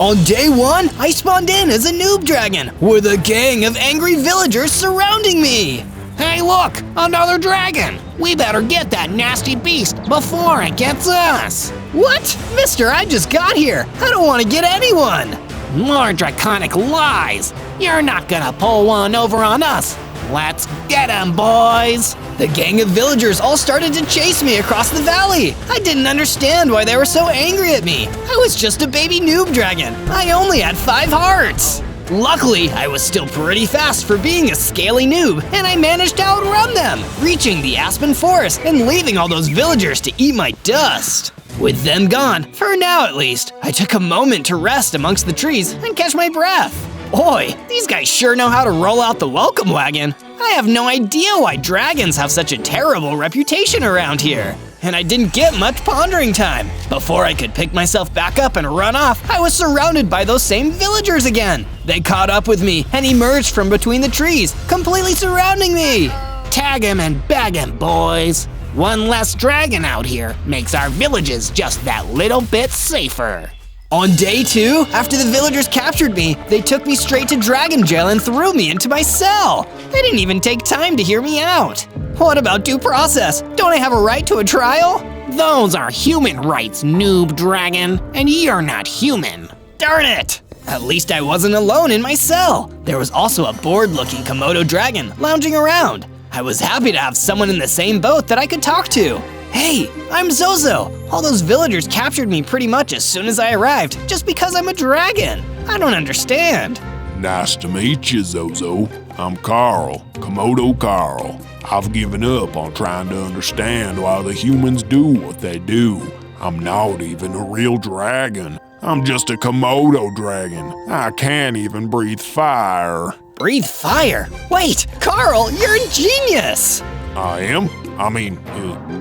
On day 1, I spawned in as a Noob Dragon with a gang of angry villagers surrounding me. Hey look, another dragon! We better get that nasty beast before it gets us! What? Mister, I just got here. I don't want to get anyone. More draconic lies! You're not gonna pull one over on us! Let's get him, boys! The gang of villagers all started to chase me across the valley. I didn't understand why they were so angry at me. I was just a baby Noob Dragon. I only had 5 hearts. Luckily, I was still pretty fast for being a scaly noob, and I managed to outrun them, reaching the aspen forest and leaving all those villagers to eat my dust. With them gone, for now at least, I took a moment to rest amongst the trees and catch my breath. Oi, these guys sure know how to roll out the welcome wagon. I have no idea why dragons have such a terrible reputation around here. And I didn't get much pondering time. Before I could pick myself back up and run off, I was surrounded by those same villagers again. They caught up with me and emerged from between the trees, completely surrounding me. Tag him and bag him, boys. One less dragon out here makes our villages just that little bit safer. On day 2, after the villagers captured me, they took me straight to Dragon Jail and threw me into my cell. They didn't even take time to hear me out. What about due process? Don't I have a right to a trial? Those are human rights, Noob Dragon, and you're not human. Darn it! At least I wasn't alone in my cell. There was also a bored-looking Komodo dragon lounging around. I was happy to have someone in the same boat that I could talk to. Hey, I'm Zozo. All those villagers captured me pretty much as soon as I arrived, just because I'm a dragon. I don't understand. Nice to meet you, Zozo. I'm Carl, Komodo Carl. I've given up on trying to understand why the humans do what they do. I'm not even a real dragon. I'm just a Komodo dragon. I can't even breathe fire. Breathe fire? Wait, Carl, you're a genius! I am?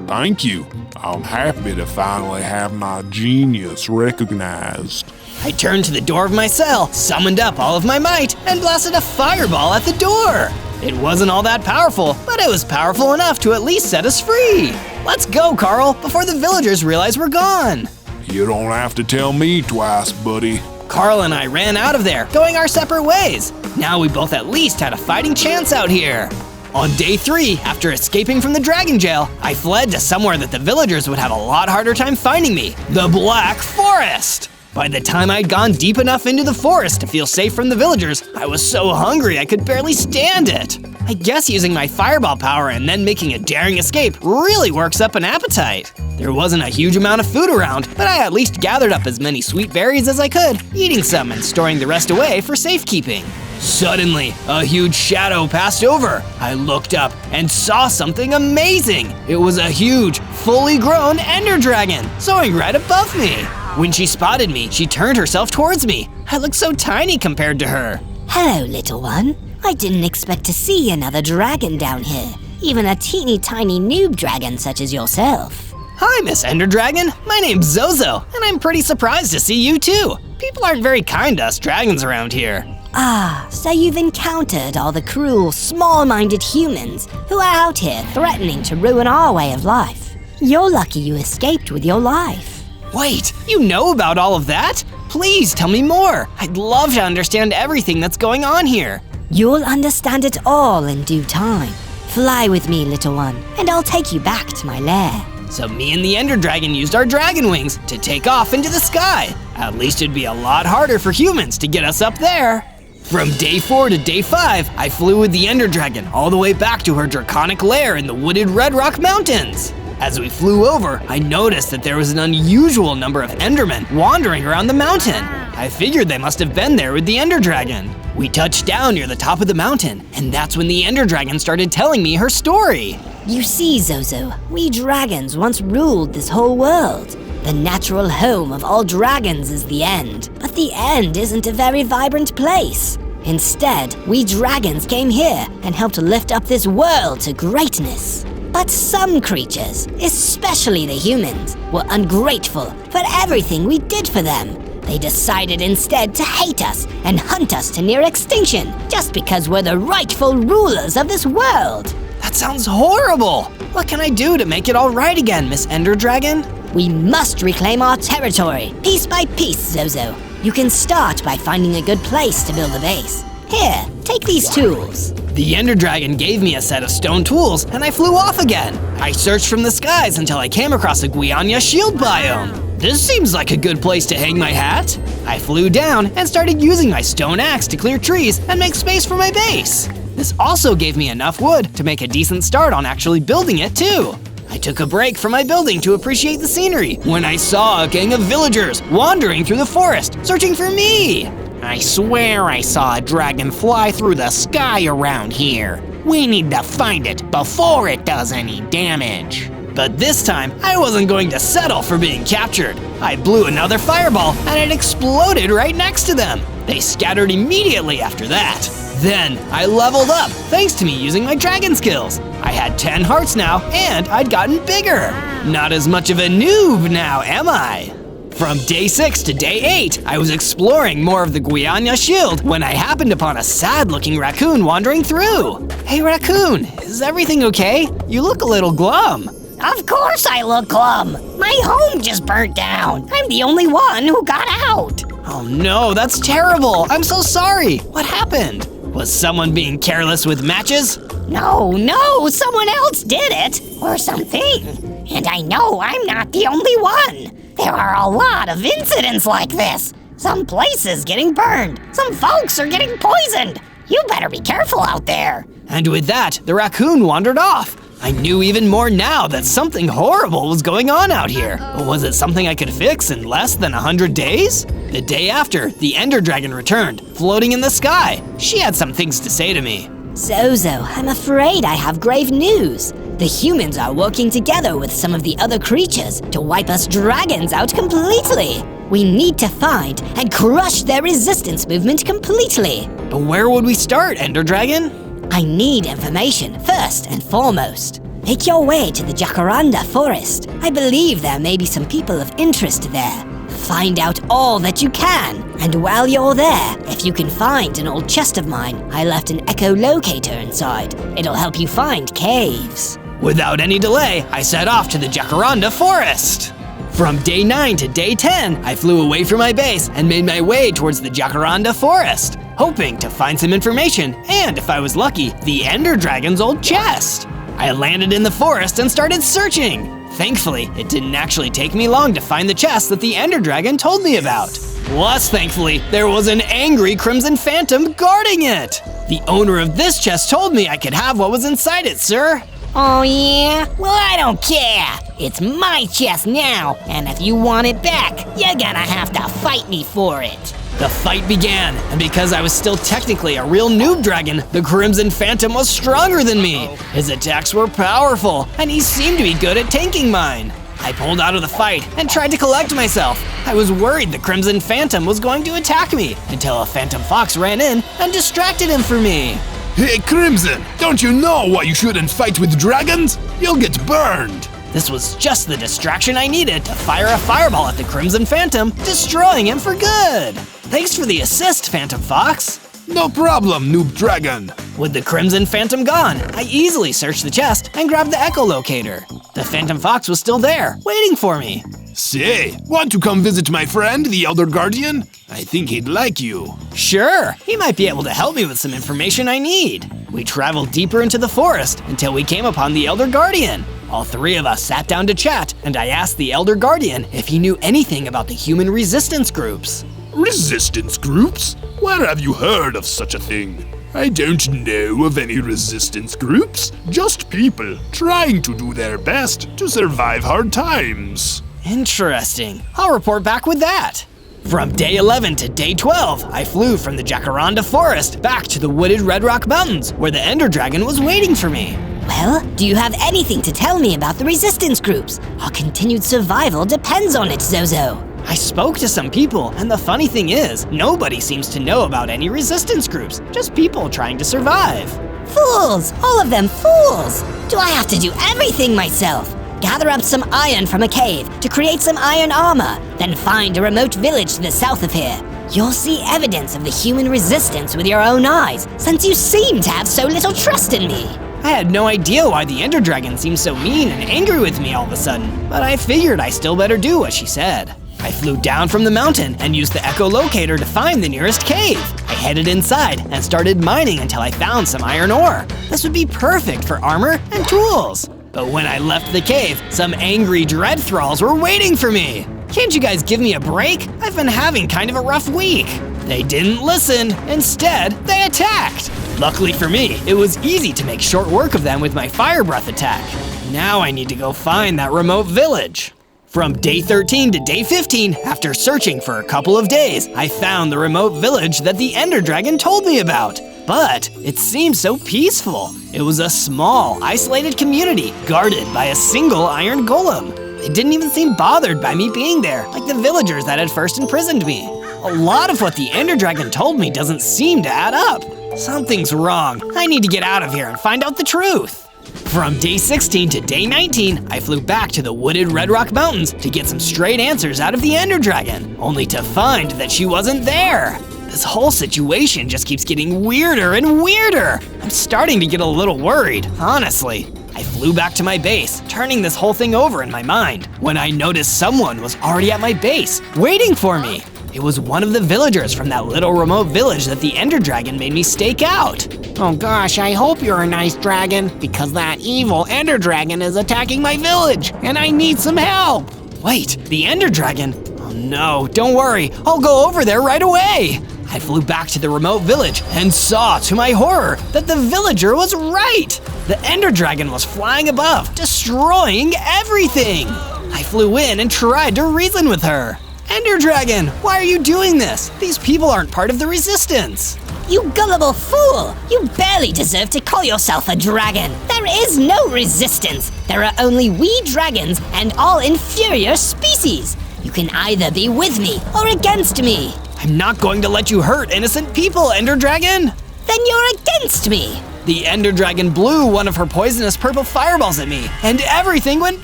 Thank you. I'm happy to finally have my genius recognized. I turned to the door of my cell, summoned up all of my might, and blasted a fireball at the door. It wasn't all that powerful, but it was powerful enough to at least set us free. Let's go, Carl, before the villagers realize we're gone. You don't have to tell me twice, buddy. Carl and I ran out of there, going our separate ways. Now we both at least had a fighting chance out here. On day 3, after escaping from the dragon jail, I fled to somewhere that the villagers would have a lot harder time finding me, the Black Forest. By the time I'd gone deep enough into the forest to feel safe from the villagers, I was so hungry I could barely stand it. I guess using my fireball power and then making a daring escape really works up an appetite. There wasn't a huge amount of food around, but I at least gathered up as many sweet berries as I could, eating some and storing the rest away for safekeeping. Suddenly, a huge shadow passed over. I looked up and saw something amazing. It was a huge, fully grown ender dragon soaring right above me. When she spotted me, she turned herself towards me. I looked so tiny compared to her. Hello, little one. I didn't expect to see another dragon down here, even a teeny tiny noob dragon such as yourself. Hi, Miss Ender Dragon. My name's Zozo, and I'm pretty surprised to see you too. People aren't very kind to us dragons around here. Ah, so you've encountered all the cruel, small-minded humans who are out here threatening to ruin our way of life. You're lucky you escaped with your life. Wait, you know about all of that? Please tell me more. I'd love to understand everything that's going on here. You'll understand it all in due time. Fly with me, little one, and I'll take you back to my lair. So me and the Ender Dragon used our dragon wings to take off into the sky. At least it'd be a lot harder for humans to get us up there. From day 4 to day 5, I flew with the Ender Dragon all the way back to her draconic lair in the wooded Red Rock Mountains. As we flew over, I noticed that there was an unusual number of Endermen wandering around the mountain. I figured they must have been there with the Ender Dragon. We touched down near the top of the mountain, and that's when the Ender Dragon started telling me her story. You see, Zozo, we dragons once ruled this whole world. The natural home of all dragons is the end, but the end isn't a very vibrant place. Instead, we dragons came here and helped lift up this world to greatness. But some creatures, especially the humans, were ungrateful for everything we did for them. They decided instead to hate us and hunt us to near extinction just because we're the rightful rulers of this world. That sounds horrible! What can I do to make it all right again, Miss Ender Dragon? We must reclaim our territory, piece by piece, Zozo. You can start by finding a good place to build a base. Here, take these tools. The Ender Dragon gave me a set of stone tools, and I flew off again. I searched from the skies until I came across a Guiana shield biome. This seems like a good place to hang my hat. I flew down and started using my stone axe to clear trees and make space for my base. This also gave me enough wood to make a decent start on actually building it too. I took a break from my building to appreciate the scenery when I saw a gang of villagers wandering through the forest, searching for me. I swear I saw a dragon fly through the sky around here. We need to find it before it does any damage. But this time, I wasn't going to settle for being captured. I blew another fireball and it exploded right next to them. They scattered immediately after that. Then, I leveled up thanks to me using my dragon skills. I had 10 hearts now and I'd gotten bigger. Not as much of a noob now, am I? From day 6 to day 8, I was exploring more of the Guiana shield when I happened upon a sad-looking raccoon wandering through. Hey raccoon, is everything okay? You look a little glum. Of course I look glum. My home just burnt down. I'm the only one who got out. Oh no, that's terrible. I'm so sorry. What happened? Was someone being careless with matches? No, someone else did it, or something. And I know I'm not the only one. There are a lot of incidents like this. Some places getting burned. Some folks are getting poisoned. You better be careful out there. And with that, the raccoon wandered off. I knew even more now that something horrible was going on out here. But was it something I could fix in less than 100 days? The day after, the Ender Dragon returned, floating in the sky. She had some things to say to me. Zozo, I'm afraid I have grave news. The humans are working together with some of the other creatures to wipe us dragons out completely. We need to find and crush their resistance movement completely. But where would we start, Ender Dragon? I need information first and foremost. Make your way to the Jacaranda forest. I believe there may be some people of interest there. Find out all that you can, and while you're there, if you can find an old chest of mine, I left an echolocator inside. It'll help you find caves. Without any delay, I set off to the Jacaranda forest. From day 9 to day 10, I flew away from my base and made my way towards the Jacaranda forest, hoping to find some information and, if I was lucky, the Ender Dragon's old chest. I landed in the forest and started searching. Thankfully, it didn't actually take me long to find the chest that the Ender Dragon told me about. Plus, thankfully, there was an angry Crimson Phantom guarding it. The owner of this chest told me I could have what was inside it, sir. Oh yeah? Well, I don't care. It's my chest now, and if you want it back, you're gonna have to fight me for it. The fight began, and because I was still technically a real Noob Dragon, the Crimson Phantom was stronger than me. His attacks were powerful, and he seemed to be good at tanking mine. I pulled out of the fight and tried to collect myself. I was worried the Crimson Phantom was going to attack me, until a Phantom Fox ran in and distracted him for me. Hey, Crimson, don't you know why you shouldn't fight with dragons? You'll get burned. This was just the distraction I needed to fire a fireball at the Crimson Phantom, destroying him for good. Thanks for the assist, Phantom Fox. No problem, Noob Dragon. With the Crimson Phantom gone, I easily searched the chest and grabbed the echolocator. The Phantom Fox was still there, waiting for me. Say, want to come visit my friend, the Elder Guardian? I think he'd like you. Sure, he might be able to help me with some information I need. We traveled deeper into the forest until we came upon the Elder Guardian. All three of us sat down to chat, and I asked the Elder Guardian if he knew anything about the human resistance groups. Resistance groups? Where have you heard of such a thing? I don't know of any resistance groups, just people trying to do their best to survive hard times. Interesting. I'll report back with that. From day 11 to day 12, I flew from the Jacaranda forest back to the wooded Red Rock Mountains, where the Ender Dragon was waiting for me. Well, do you have anything to tell me about the resistance groups? Our continued survival depends on it, Zozo. I spoke to some people, and the funny thing is, nobody seems to know about any resistance groups, just people trying to survive. Fools! All of them fools! Do I have to do everything myself? Gather up some iron from a cave to create some iron armor, then find a remote village to the south of here. You'll see evidence of the human resistance with your own eyes, since you seem to have so little trust in me. I had no idea why the Ender Dragon seemed so mean and angry with me all of a sudden, but I figured I still better do what she said. I flew down from the mountain and used the echolocator to find the nearest cave. I headed inside and started mining until I found some iron ore. This would be perfect for armor and tools. But when I left the cave, some angry dread thralls were waiting for me. Can't you guys give me a break? I've been having kind of a rough week. They didn't listen. Instead, they attacked. Luckily for me, it was easy to make short work of them with my fire breath attack. Now I need to go find that remote village. From day 13 to day 15, after searching for a couple of days, I found the remote village that the Ender Dragon told me about. But it seemed so peaceful. It was a small, isolated community guarded by a single iron golem. They didn't even seem bothered by me being there, like the villagers that had first imprisoned me. A lot of what the Ender Dragon told me doesn't seem to add up. Something's wrong. I need to get out of here and find out the truth. From day 16 to day 19, I flew back to the wooded Red Rock Mountains to get some straight answers out of the Ender Dragon, only to find that she wasn't there. This whole situation just keeps getting weirder and weirder. I'm starting to get a little worried, honestly. I flew back to my base, turning this whole thing over in my mind, when I noticed someone was already at my base, waiting for me. It was one of the villagers from that little remote village that the Ender Dragon made me stake out. Oh gosh, I hope you're a nice dragon, because that evil Ender Dragon is attacking my village, and I need some help. Wait, the Ender Dragon? Oh no, don't worry, I'll go over there right away. I flew back to the remote village and saw, to my horror, that the villager was right. The Ender Dragon was flying above, destroying everything. I flew in and tried to reason with her. Ender Dragon, why are you doing this? These people aren't part of the resistance. You gullible fool! You barely deserve to call yourself a dragon. There is no resistance. There are only we dragons and all inferior species. You can either be with me or against me. I'm not going to let you hurt innocent people, Ender Dragon. Then you're against me. The Ender Dragon blew one of her poisonous purple fireballs at me, and everything went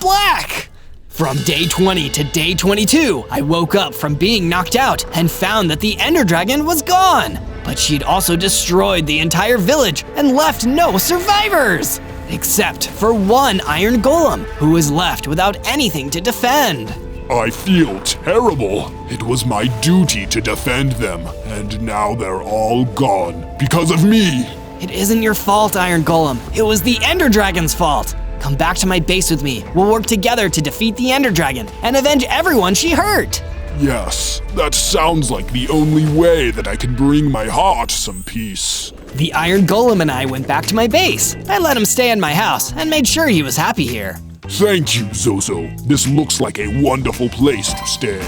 black. From day 20 to day 22, I woke up from being knocked out and found that the Ender Dragon was gone. But she'd also destroyed the entire village and left no survivors. Except for one iron golem, who was left without anything to defend. I feel terrible. It was my duty to defend them, and now they're all gone because of me. It isn't your fault, Iron Golem. It was the Ender Dragon's fault. Come back to my base with me. We'll work together to defeat the Ender Dragon and avenge everyone she hurt. Yes, that sounds like the only way that I can bring my heart some peace. The Iron Golem and I went back to my base. I let him stay in my house and made sure he was happy here. Thank you, Zozo. This looks like a wonderful place to stay.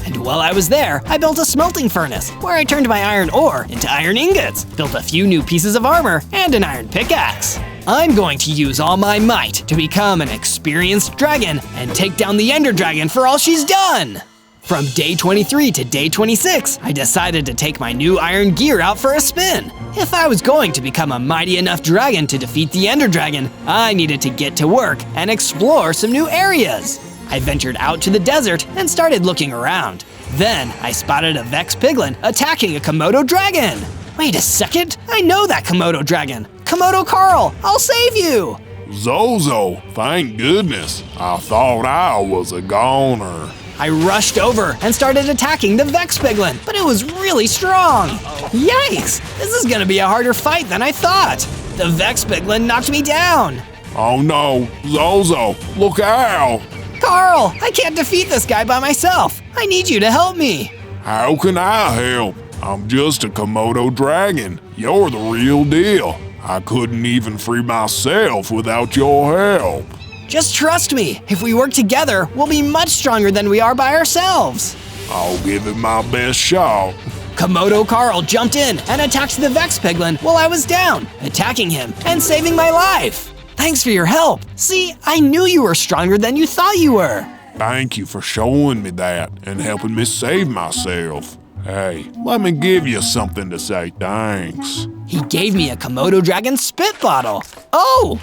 And while I was there, I built a smelting furnace where I turned my iron ore into iron ingots, built a few new pieces of armor, and an iron pickaxe. I'm going to use all my might to become an experienced dragon and take down the Ender Dragon for all she's done. From day 23 to day 26, I decided to take my new iron gear out for a spin. If I was going to become a mighty enough dragon to defeat the Ender Dragon, I needed to get to work and explore some new areas. I ventured out to the desert and started looking around. Then I spotted a Vex Piglin attacking a Komodo dragon. Wait a second, I know that Komodo dragon. Komodo Carl, I'll save you. Zozo, thank goodness. I thought I was a goner. I rushed over and started attacking the Vex Piglin, but it was really strong. Yikes, this is gonna be a harder fight than I thought. The Vex Piglin knocked me down. Oh no, Zozo, look out! Carl, I can't defeat this guy by myself. I need you to help me. How can I help? I'm just a Komodo dragon. You're the real deal. I couldn't even free myself without your help. Just trust me. If we work together, we'll be much stronger than we are by ourselves. I'll give it my best shot. Komodo Carl jumped in and attacked the Vex Piglin while I was down, attacking him and saving my life. Thanks for your help. See, I knew you were stronger than you thought you were. Thank you for showing me that and helping me save myself. Hey, let me give you something to say thanks. He gave me a Komodo dragon spit bottle. Oh,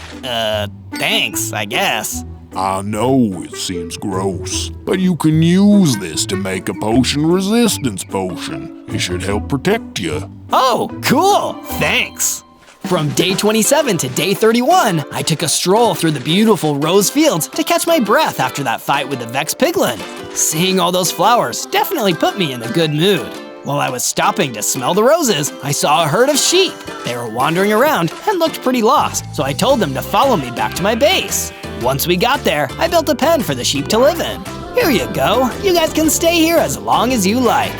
thanks, I guess. I know it seems gross, but you can use this to make a potion resistance potion. It should help protect you. Oh, cool, thanks. From day 27 to day 31, I took a stroll through the beautiful rose fields to catch my breath after that fight with the Vex Piglin. Seeing all those flowers definitely put me in a good mood. While I was stopping to smell the roses, I saw a herd of sheep. They were wandering around and looked pretty lost, so I told them to follow me back to my base. Once we got there, I built a pen for the sheep to live in. Here you go. You guys can stay here as long as you like.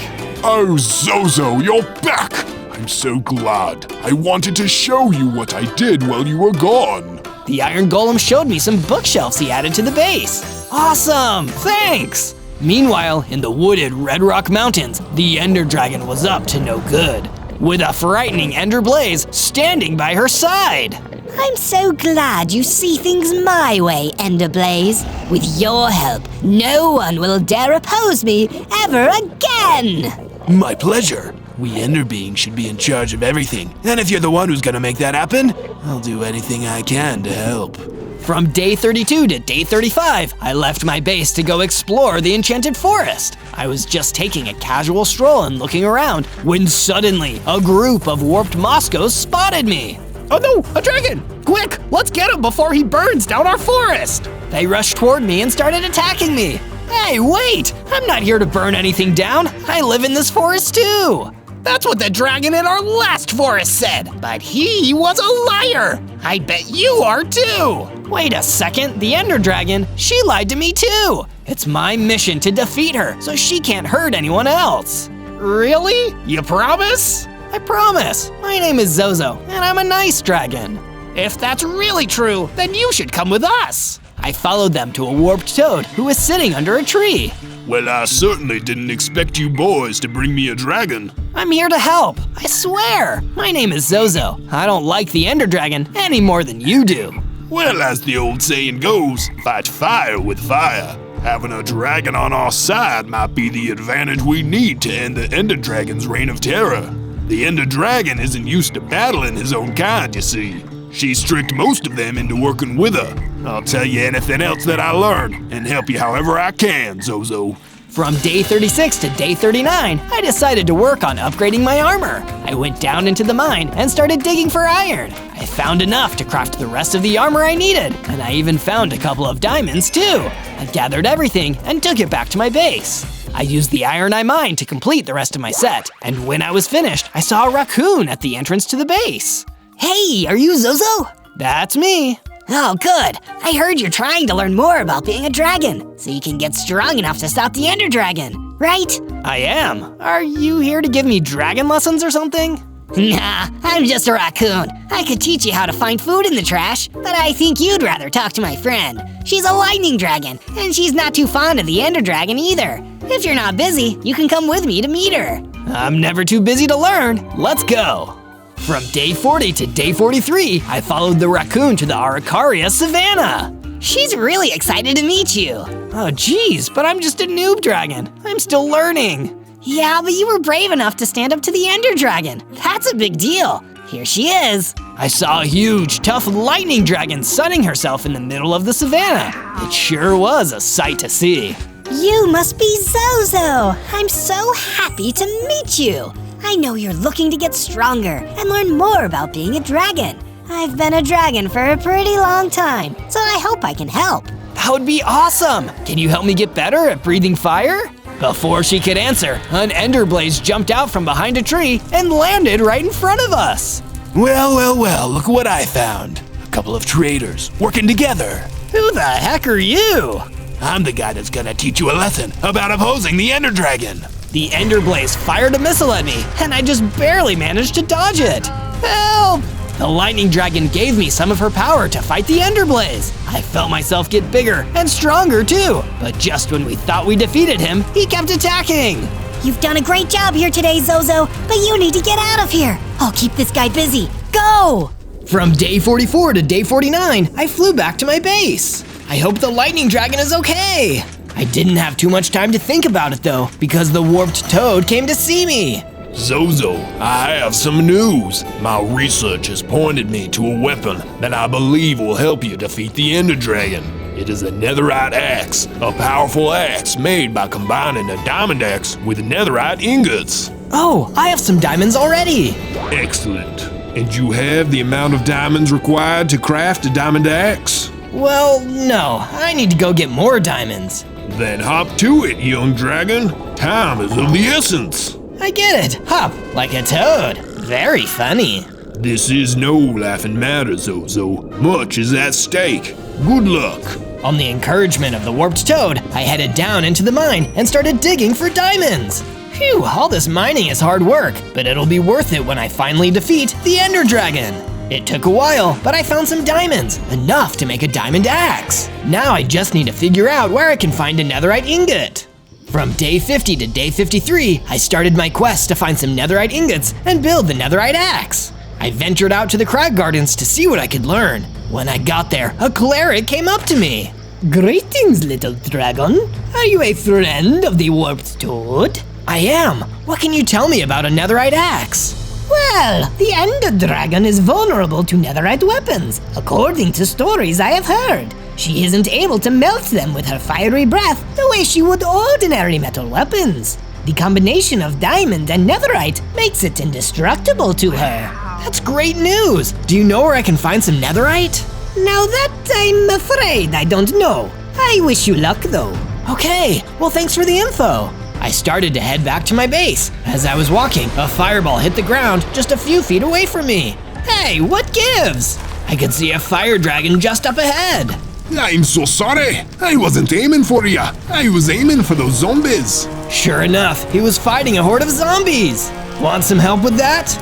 Oh, Zozo, you're back! I'm so glad. I wanted to show you what I did while you were gone. The iron golem showed me some bookshelves he added to the base. Awesome, thanks! Meanwhile, in the wooded Red Rock Mountains, the Ender Dragon was up to no good, with a frightening Ender Blaze standing by her side. I'm so glad you see things my way, Ender Blaze. With your help, no one will dare oppose me ever again! My pleasure. We Ender beings should be in charge of everything, and if you're the one who's gonna make that happen, I'll do anything I can to help. From day 32 to day 35, I left my base to go explore the Enchanted Forest. I was just taking a casual stroll and looking around when suddenly a group of warped Moscos spotted me. Oh no, a dragon! Quick, let's get him before he burns down our forest! They rushed toward me and started attacking me. Hey, wait! I'm not here to burn anything down. I live in this forest too. That's what the dragon in our last forest said, but he was a liar! I bet you are too! Wait a second, the Ender Dragon, she lied to me too! It's my mission to defeat her so she can't hurt anyone else. Really? You promise? I promise. My name is Zozo, and I'm a nice dragon. If that's really true, then you should come with us! I followed them to a warped toad who was sitting under a tree. Well, I certainly didn't expect you boys to bring me a dragon. I'm here to help, I swear. My name is Zozo. I don't like the Ender Dragon any more than you do. Well, as the old saying goes, fight fire with fire. Having a dragon on our side might be the advantage we need to end the Ender Dragon's reign of terror. The Ender Dragon isn't used to battling his own kind, you see. She's tricked most of them into working with her. I'll tell you anything else that I learn and help you however I can, Zozo. From day 36 to day 39, I decided to work on upgrading my armor. I went down into the mine and started digging for iron. I found enough to craft the rest of the armor I needed, and I even found a couple of diamonds too. I gathered everything and took it back to my base. I used the iron I mined to complete the rest of my set, and when I was finished, I saw a raccoon at the entrance to the base. Hey, are you Zozo? That's me. Oh, good. I heard you're trying to learn more about being a dragon, so you can get strong enough to stop the Ender Dragon, right? I am. Are you here to give me dragon lessons or something? Nah, I'm just a raccoon. I could teach you how to find food in the trash, but I think you'd rather talk to my friend. She's a lightning dragon, and she's not too fond of the Ender Dragon either. If you're not busy, you can come with me to meet her. I'm never too busy to learn. Let's go. From day 40 to day 43, I followed the raccoon to the Araucaria Savannah. She's really excited to meet you. Oh geez, but I'm just a noob dragon. I'm still learning. Yeah, but you were brave enough to stand up to the Ender Dragon. That's a big deal. Here she is. I saw a huge, tough lightning dragon sunning herself in the middle of the savannah. It sure was a sight to see. You must be Zozo. I'm so happy to meet you. I know you're looking to get stronger and learn more about being a dragon. I've been a dragon for a pretty long time, so I hope I can help. That would be awesome! Can you help me get better at breathing fire? Before she could answer, an Ender Blaze jumped out from behind a tree and landed right in front of us. Well, look what I found. A couple of traitors working together. Who the heck are you? I'm the guy that's gonna teach you a lesson about opposing the Ender Dragon. The Ender Blaze fired a missile at me, and I just barely managed to dodge it. Help! The lightning dragon gave me some of her power to fight the Ender Blaze. I felt myself get bigger and stronger too, but just when we thought we defeated him, he kept attacking. You've done a great job here today, Zozo, but you need to get out of here. I'll keep this guy busy. Go! From day 44 to day 49, I flew back to my base. I hope the lightning dragon is okay. I didn't have too much time to think about it though, because the warped toad came to see me. Zozo, I have some news. My research has pointed me to a weapon that I believe will help you defeat the Ender Dragon. It is a netherite axe, a powerful axe made by combining a diamond axe with netherite ingots. Oh, I have some diamonds already. Excellent. And you have the amount of diamonds required to craft a diamond axe? Well, no, I need to go get more diamonds. Then hop to it, young dragon. Time is of the essence. I get it. Hop, like a toad. Very funny. This is no laughing matter, Zozo. Much is at stake. Good luck. On the encouragement of the warped toad, I headed down into the mine and started digging for diamonds. Phew, all this mining is hard work, but it'll be worth it when I finally defeat the Ender Dragon. It took a while, but I found some diamonds, enough to make a diamond axe. Now I just need to figure out where I can find a netherite ingot. From day 50 to day 53, I started my quest to find some netherite ingots and build the netherite axe. I ventured out to the crag gardens to see what I could learn. When I got there, a cleric came up to me. Greetings, little dragon. Are you a friend of the warped toad? I am. What can you tell me about a netherite axe? Well, the Ender Dragon is vulnerable to netherite weapons, according to stories I have heard. She isn't able to melt them with her fiery breath the way she would ordinary metal weapons. The combination of diamond and netherite makes it indestructible to her. That's great news! Do you know where I can find some netherite? Now that I'm afraid I don't know. I wish you luck though. Okay, well thanks for the info. I started to head back to my base. As I was walking, a fireball hit the ground just a few feet away from me. Hey, what gives? I could see a fire dragon just up ahead. I'm so sorry. I wasn't aiming for ya. I was aiming for those zombies. Sure enough, he was fighting a horde of zombies. Want some help with that?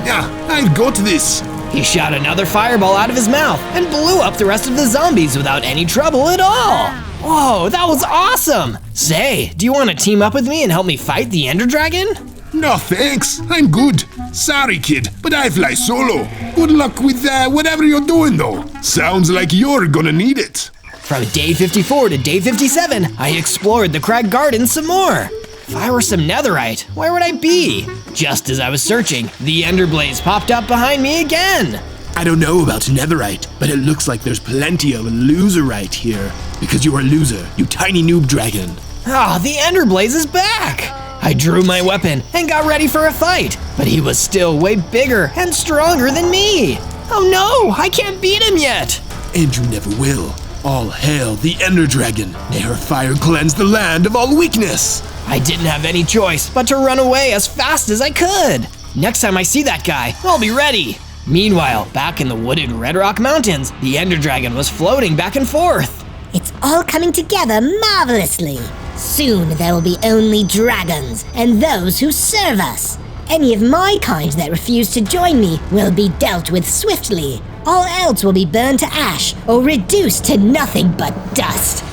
Yeah, I'll go to this. He shot another fireball out of his mouth and blew up the rest of the zombies without any trouble at all. Whoa, that was awesome! Say, do you want to team up with me and help me fight the Ender Dragon? No thanks, I'm good. Sorry kid, but I fly solo. Good luck with whatever you're doing though. Sounds like you're gonna need it. From day 54 to day 57, I explored the crag garden some more. If I were some netherite, where would I be? Just as I was searching, the Ender Blaze popped up behind me again. I don't know about netherite, but it looks like there's plenty of loserite here. Because you're a loser, you tiny noob dragon. Ah, the Ender Blaze is back! I drew my weapon and got ready for a fight, but he was still way bigger and stronger than me. Oh no, I can't beat him yet. And you never will. All hail the Ender Dragon. May her fire cleanse the land of all weakness. I didn't have any choice but to run away as fast as I could. Next time I see that guy, I'll be ready. Meanwhile, back in the wooded Red Rock Mountains, the Ender Dragon was floating back and forth. It's all coming together marvelously. Soon there will be only dragons and those who serve us. Any of my kind that refuse to join me will be dealt with swiftly. All else will be burned to ash or reduced to nothing but dust.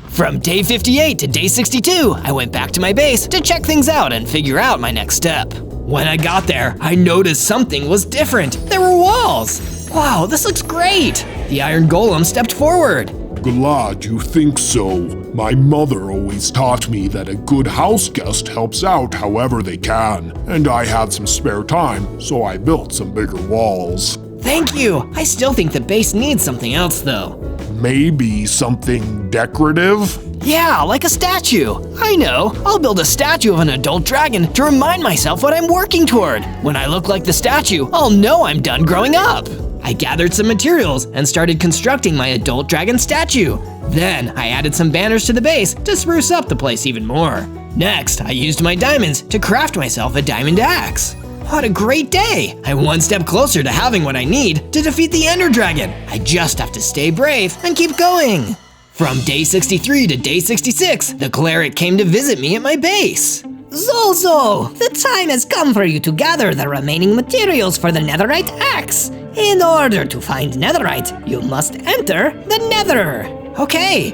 From day 58 to day 62, I went back to my base to check things out and figure out my next step. When I got there, I noticed something was different. There were walls. Wow, this looks great. The iron golem stepped forward. Glad you think so. My mother always taught me that a good house guest helps out however they can. And I had some spare time, so I built some bigger walls. Thank you. I still think the base needs something else though. Maybe something decorative? Yeah, like a statue. I know. I'll build a statue of an adult dragon to remind myself what I'm working toward. When I look like the statue, I'll know I'm done growing up. I gathered some materials and started constructing my adult dragon statue. Then I added some banners to the base to spruce up the place even more. Next, I used my diamonds to craft myself a diamond axe. What a great day! I'm one step closer to having what I need to defeat the Ender Dragon. I just have to stay brave and keep going. From day 63 to day 66, the cleric came to visit me at my base. Zozo, the time has come for you to gather the remaining materials for the netherite axe. In order to find netherite, you must enter the nether. Okay,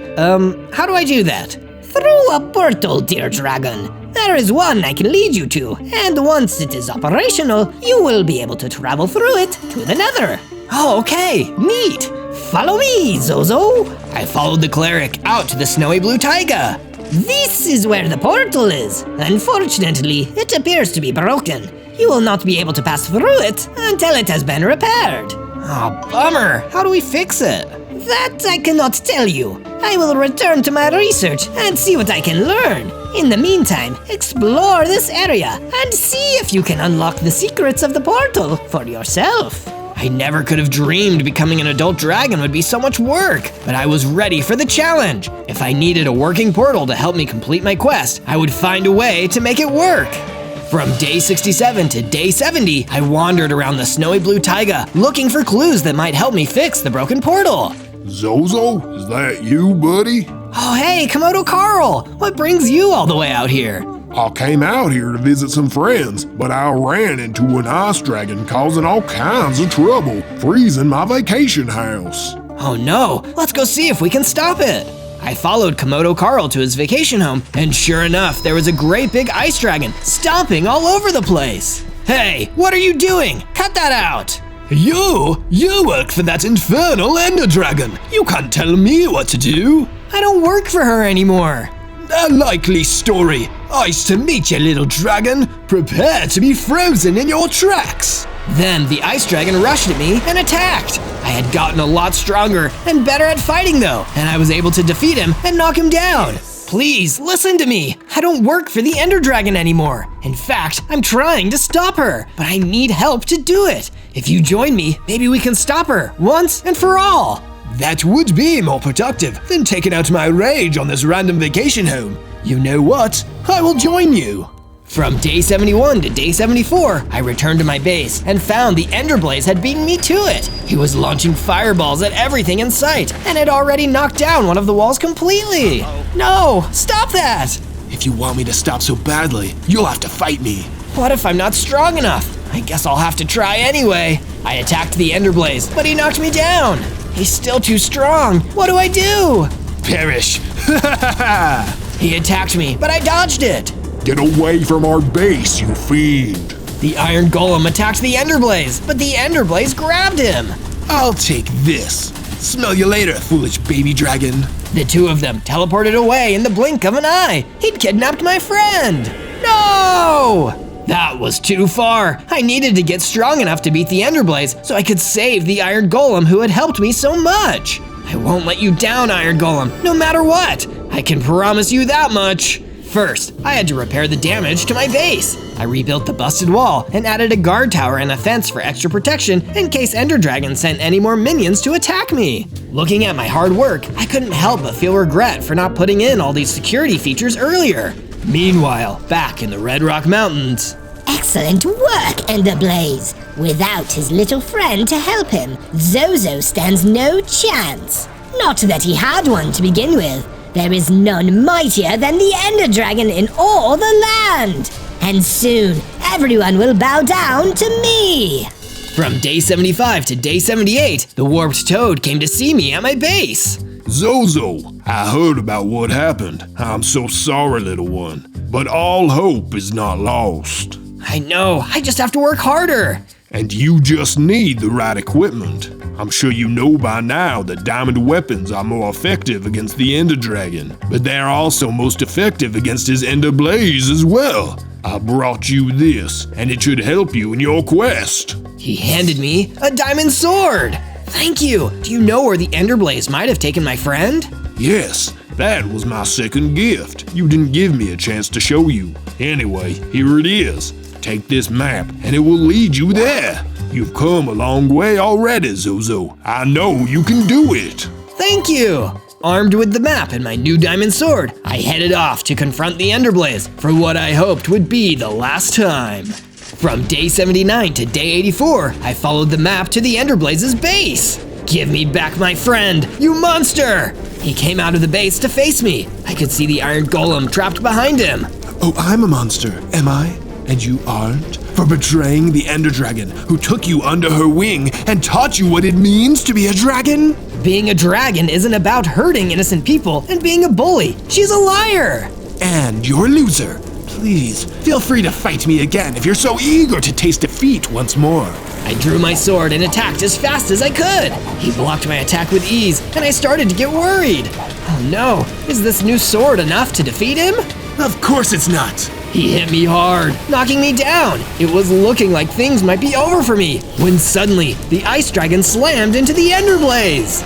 how do I do that? Through a portal, dear dragon. There is one I can lead you to, and once it is operational, you will be able to travel through it to the nether. Oh, okay, neat. Follow me, Zozo. I followed the cleric out to the snowy blue taiga. This is where the portal is. Unfortunately, it appears to be broken. You will not be able to pass through it until it has been repaired. Oh, bummer. How do we fix it? That I cannot tell you. I will return to my research and see what I can learn. In the meantime, explore this area and see if you can unlock the secrets of the portal for yourself. I never could have dreamed becoming an adult dragon would be so much work, but I was ready for the challenge. If I needed a working portal to help me complete my quest, I would find a way to make it work. From day 67 to day 70, I wandered around the snowy blue taiga, looking for clues that might help me fix the broken portal. Zozo, is that you, buddy? Oh hey, Komodo Carl! What brings you all the way out here? I came out here to visit some friends, but I ran into an ice dragon causing all kinds of trouble, freezing my vacation house. Oh no, let's go see if we can stop it. I followed Komodo Carl to his vacation home, and sure enough, there was a great big ice dragon stomping all over the place. Hey, what are you doing? Cut that out! You work for that infernal ender dragon. You can't tell me what to do. I don't work for her anymore. A likely story. Nice to meet you, little dragon. Prepare to be frozen in your tracks. Then the ice dragon rushed at me and attacked. I had gotten a lot stronger and better at fighting though, and I was able to defeat him and knock him down. Please, listen to me. I don't work for the Ender Dragon anymore. In fact, I'm trying to stop her, but I need help to do it. If you join me, maybe we can stop her once and for all. That would be more productive than taking out my rage on this random vacation home. You know what? I will join you. From day 71 to day 74, I returned to my base and found the Ender Blaze had beaten me to it. He was launching fireballs at everything in sight and had already knocked down one of the walls completely. No, stop that! If you want me to stop so badly, you'll have to fight me. What if I'm not strong enough? I guess I'll have to try anyway. I attacked the Ender Blaze, but he knocked me down. He's still too strong. What do I do? Perish. He attacked me, but I dodged it. Get away from our base, you fiend! The Iron Golem attacked the Ender Blaze, but the Ender Blaze grabbed him. I'll take this. Smell you later, foolish baby dragon. The two of them teleported away in the blink of an eye. He'd kidnapped my friend. No! That was too far. I needed to get strong enough to beat the Ender Blaze so I could save the Iron Golem who had helped me so much. I won't let you down, Iron Golem, no matter what. I can promise you that much. First, I had to repair the damage to my base. I rebuilt the busted wall and added a guard tower and a fence for extra protection in case Ender Dragon sent any more minions to attack me. Looking at my hard work, I couldn't help but feel regret for not putting in all these security features earlier. Meanwhile, back in the Red Rock Mountains. Excellent work, Ender Blaze. Without his little friend to help him, Zozo stands no chance. Not that he had one to begin with. There is none mightier than the Ender Dragon in all the land. And soon, everyone will bow down to me. From day 75 to day 78, the Warped Toad came to see me at my base. Zozo, I heard about what happened. I'm so sorry, little one. But all hope is not lost. I know, I just have to work harder. And you just need the right equipment. I'm sure you know by now that diamond weapons are more effective against the Ender Dragon, but they're also most effective against his Ender Blaze as well. I brought you this, and it should help you in your quest. He handed me a diamond sword. Thank you. Do you know where the Ender Blaze might have taken my friend? Yes, that was my second gift. You didn't give me a chance to show you. Anyway, here it is. Take this map, and it will lead you there. You've come a long way already, Zozo. I know you can do it. Thank you. Armed with the map and my new diamond sword, I headed off to confront the Ender Blaze for what I hoped would be the last time. From day 79 to day 84, I followed the map to the Ender Blaze's base. Give me back my friend, you monster! He came out of the base to face me. I could see the Iron Golem trapped behind him. Oh, I'm a monster, am I? And you aren't? For betraying the Ender Dragon, who took you under her wing and taught you what it means to be a dragon? Being a dragon isn't about hurting innocent people and being a bully. She's a liar. And you're a loser. Please, feel free to fight me again if you're so eager to taste defeat once more. I drew my sword and attacked as fast as I could. He blocked my attack with ease, and I started to get worried. Oh no, is this new sword enough to defeat him? Of course it's not. He hit me hard, knocking me down. It was looking like things might be over for me, when suddenly the Ice Dragon slammed into the Ender Blaze.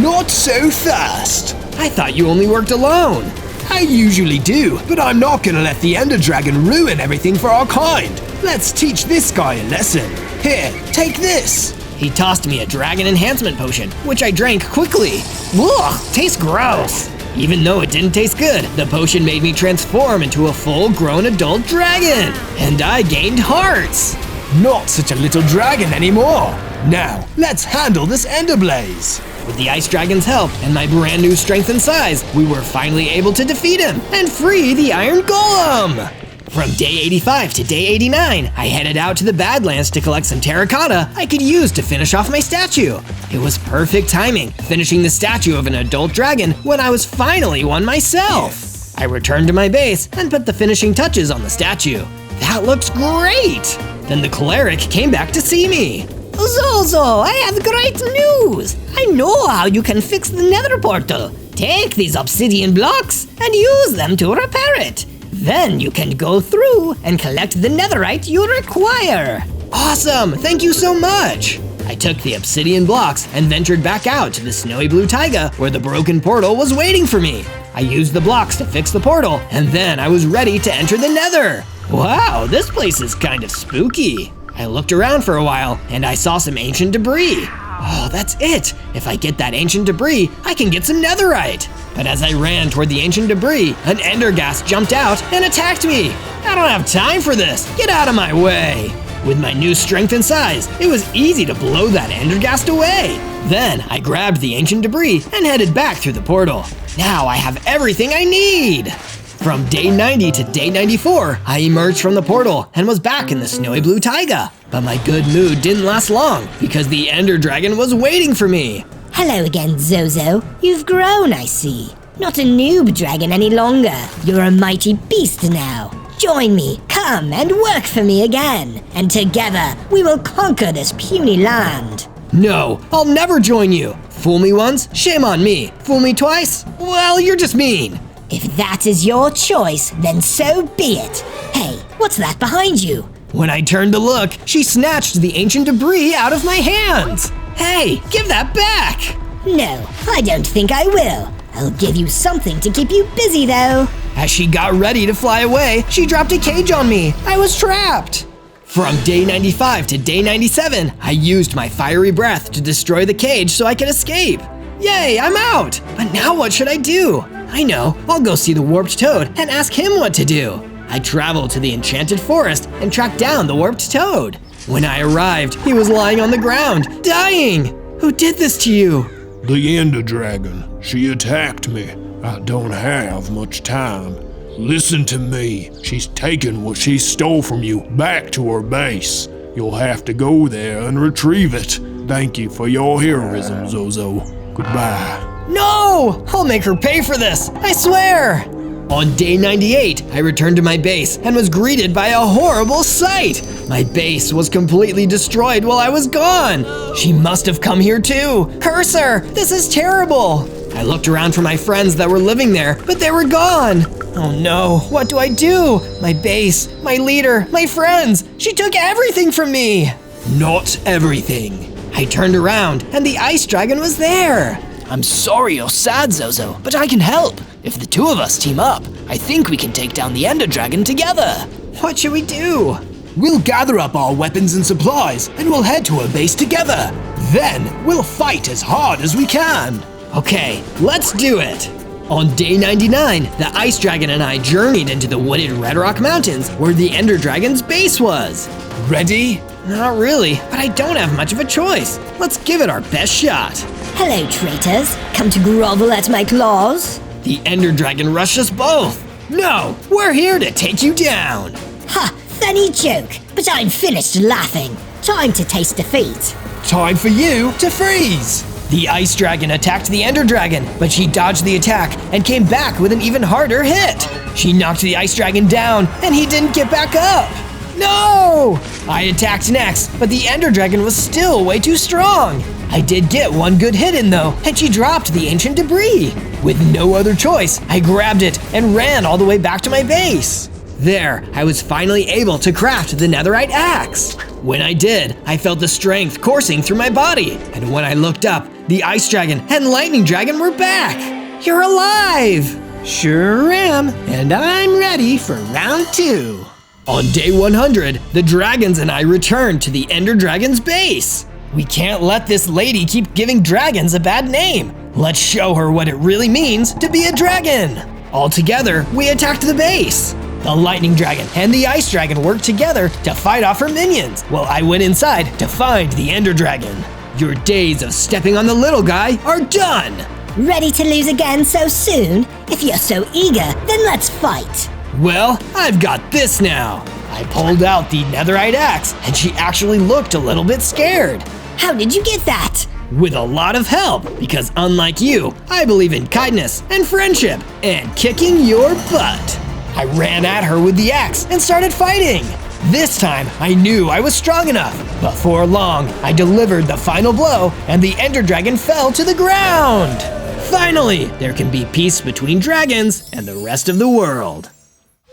Not so fast. I thought you only worked alone. I usually do, but I'm not gonna let the Ender Dragon ruin everything for our kind. Let's teach this guy a lesson. Here, take this. He tossed me a dragon enhancement potion, which I drank quickly. Ugh, tastes gross. Even though it didn't taste good, the potion made me transform into a full-grown adult dragon, and I gained hearts. Not such a little dragon anymore. Now, let's handle this Ender Blaze. With the Ice Dragon's help and my brand new strength and size, we were finally able to defeat him and free the Iron Golem. From day 85 to day 89, I headed out to the Badlands to collect some terracotta I could use to finish off my statue. It was perfect timing, finishing the statue of an adult dragon when I was finally one myself. I returned to my base and put the finishing touches on the statue. That looks great! Then the cleric came back to see me. Zozo, I have great news! I know how you can fix the nether portal. Take these obsidian blocks and use them to repair it. Then you can go through and collect the netherite you require. Awesome! Thank you so much! I took the obsidian blocks and ventured back out to the snowy blue taiga where the broken portal was waiting for me. I used the blocks to fix the portal, and then I was ready to enter the nether. Wow, this place is kind of spooky. I looked around for a while, and I saw some ancient debris. Oh, that's it! If I get that ancient debris, I can get some netherite! But as I ran toward the ancient debris, an enderghast jumped out and attacked me! I don't have time for this! Get out of my way! With my new strength and size, it was easy to blow that enderghast away! Then I grabbed the ancient debris and headed back through the portal. Now I have everything I need! From day 90 to day 94, I emerged from the portal and was back in the snowy blue taiga. But my good mood didn't last long because the Ender Dragon was waiting for me. Hello again, Zozo. You've grown, I see. Not a noob dragon any longer. You're a mighty beast now. Join me, come and work for me again. And together, we will conquer this puny land. No, I'll never join you. Fool me once, shame on me. Fool me twice, well, you're just mean. If that is your choice, then so be it. Hey, what's that behind you? When I turned to look, she snatched the ancient debris out of my hands. Hey, give that back! No, I don't think I will. I'll give you something to keep you busy, though. As she got ready to fly away, she dropped a cage on me. I was trapped. From day 95 to day 97, I used my fiery breath to destroy the cage so I could escape. Yay, I'm out! But now what should I do? I know, I'll go see the warped toad and ask him what to do. I traveled to the enchanted forest and tracked down the warped toad. When I arrived, he was lying on the ground, dying. Who did this to you? The Ender Dragon. She attacked me. I don't have much time. Listen to me. She's taken what she stole from you back to her base. You'll have to go there and retrieve it. Thank you for your heroism, Zozo. Goodbye. No! I'll make her pay for this, I swear! On day 98, I returned to my base and was greeted by a horrible sight. My base was completely destroyed while I was gone. She must have come here too. Curse her! This is terrible! I looked around for my friends that were living there, but they were gone. Oh no, what do I do? My base, my leader, my friends, she took everything from me! Not everything. I turned around and the Ice Dragon was there. I'm sorry you're sad, Zozo, but I can help. If the two of us team up, I think we can take down the Ender Dragon together. What should we do? We'll gather up our weapons and supplies, and we'll head to her base together. Then, we'll fight as hard as we can. Okay, let's do it. On day 99, the Ice Dragon and I journeyed into the wooded Red Rock Mountains where the Ender Dragon's base was. Ready? Not really, but I don't have much of a choice. Let's give it our best shot. Hello, traitors. Come to grovel at my claws? The Ender Dragon rushed us both. No, we're here to take you down. Ha! Funny joke, but I'm finished laughing. Time to taste defeat. Time for you to freeze. The Ice Dragon attacked the Ender Dragon, but she dodged the attack and came back with an even harder hit. She knocked the Ice Dragon down, and he didn't get back up. No! I attacked next, but the Ender Dragon was still way too strong. I did get one good hit in though, and she dropped the ancient debris. With no other choice, I grabbed it and ran all the way back to my base. There, I was finally able to craft the netherite axe. When I did, I felt the strength coursing through my body, and when I looked up, the Ice Dragon and Lightning Dragon were back. You're alive! Sure am, and I'm ready for round 2. On day 100, the dragons and I returned to the Ender Dragon's base. We can't let this lady keep giving dragons a bad name. Let's show her what it really means to be a dragon. All together, we attacked the base. The lightning dragon and the ice dragon worked together to fight off her minions, while I went inside to find the ender dragon. Your days of stepping on the little guy are done. Ready to lose again so soon? If you're so eager, then let's fight. Well, I've got this now. I pulled out the netherite axe, and she actually looked a little bit scared. How did you get that? With a lot of help, because unlike you, I believe in kindness and friendship and kicking your butt. I ran at her with the axe and started fighting. This time, I knew I was strong enough. Before long, I delivered the final blow, and the ender dragon fell to the ground. Finally, there can be peace between dragons and the rest of the world.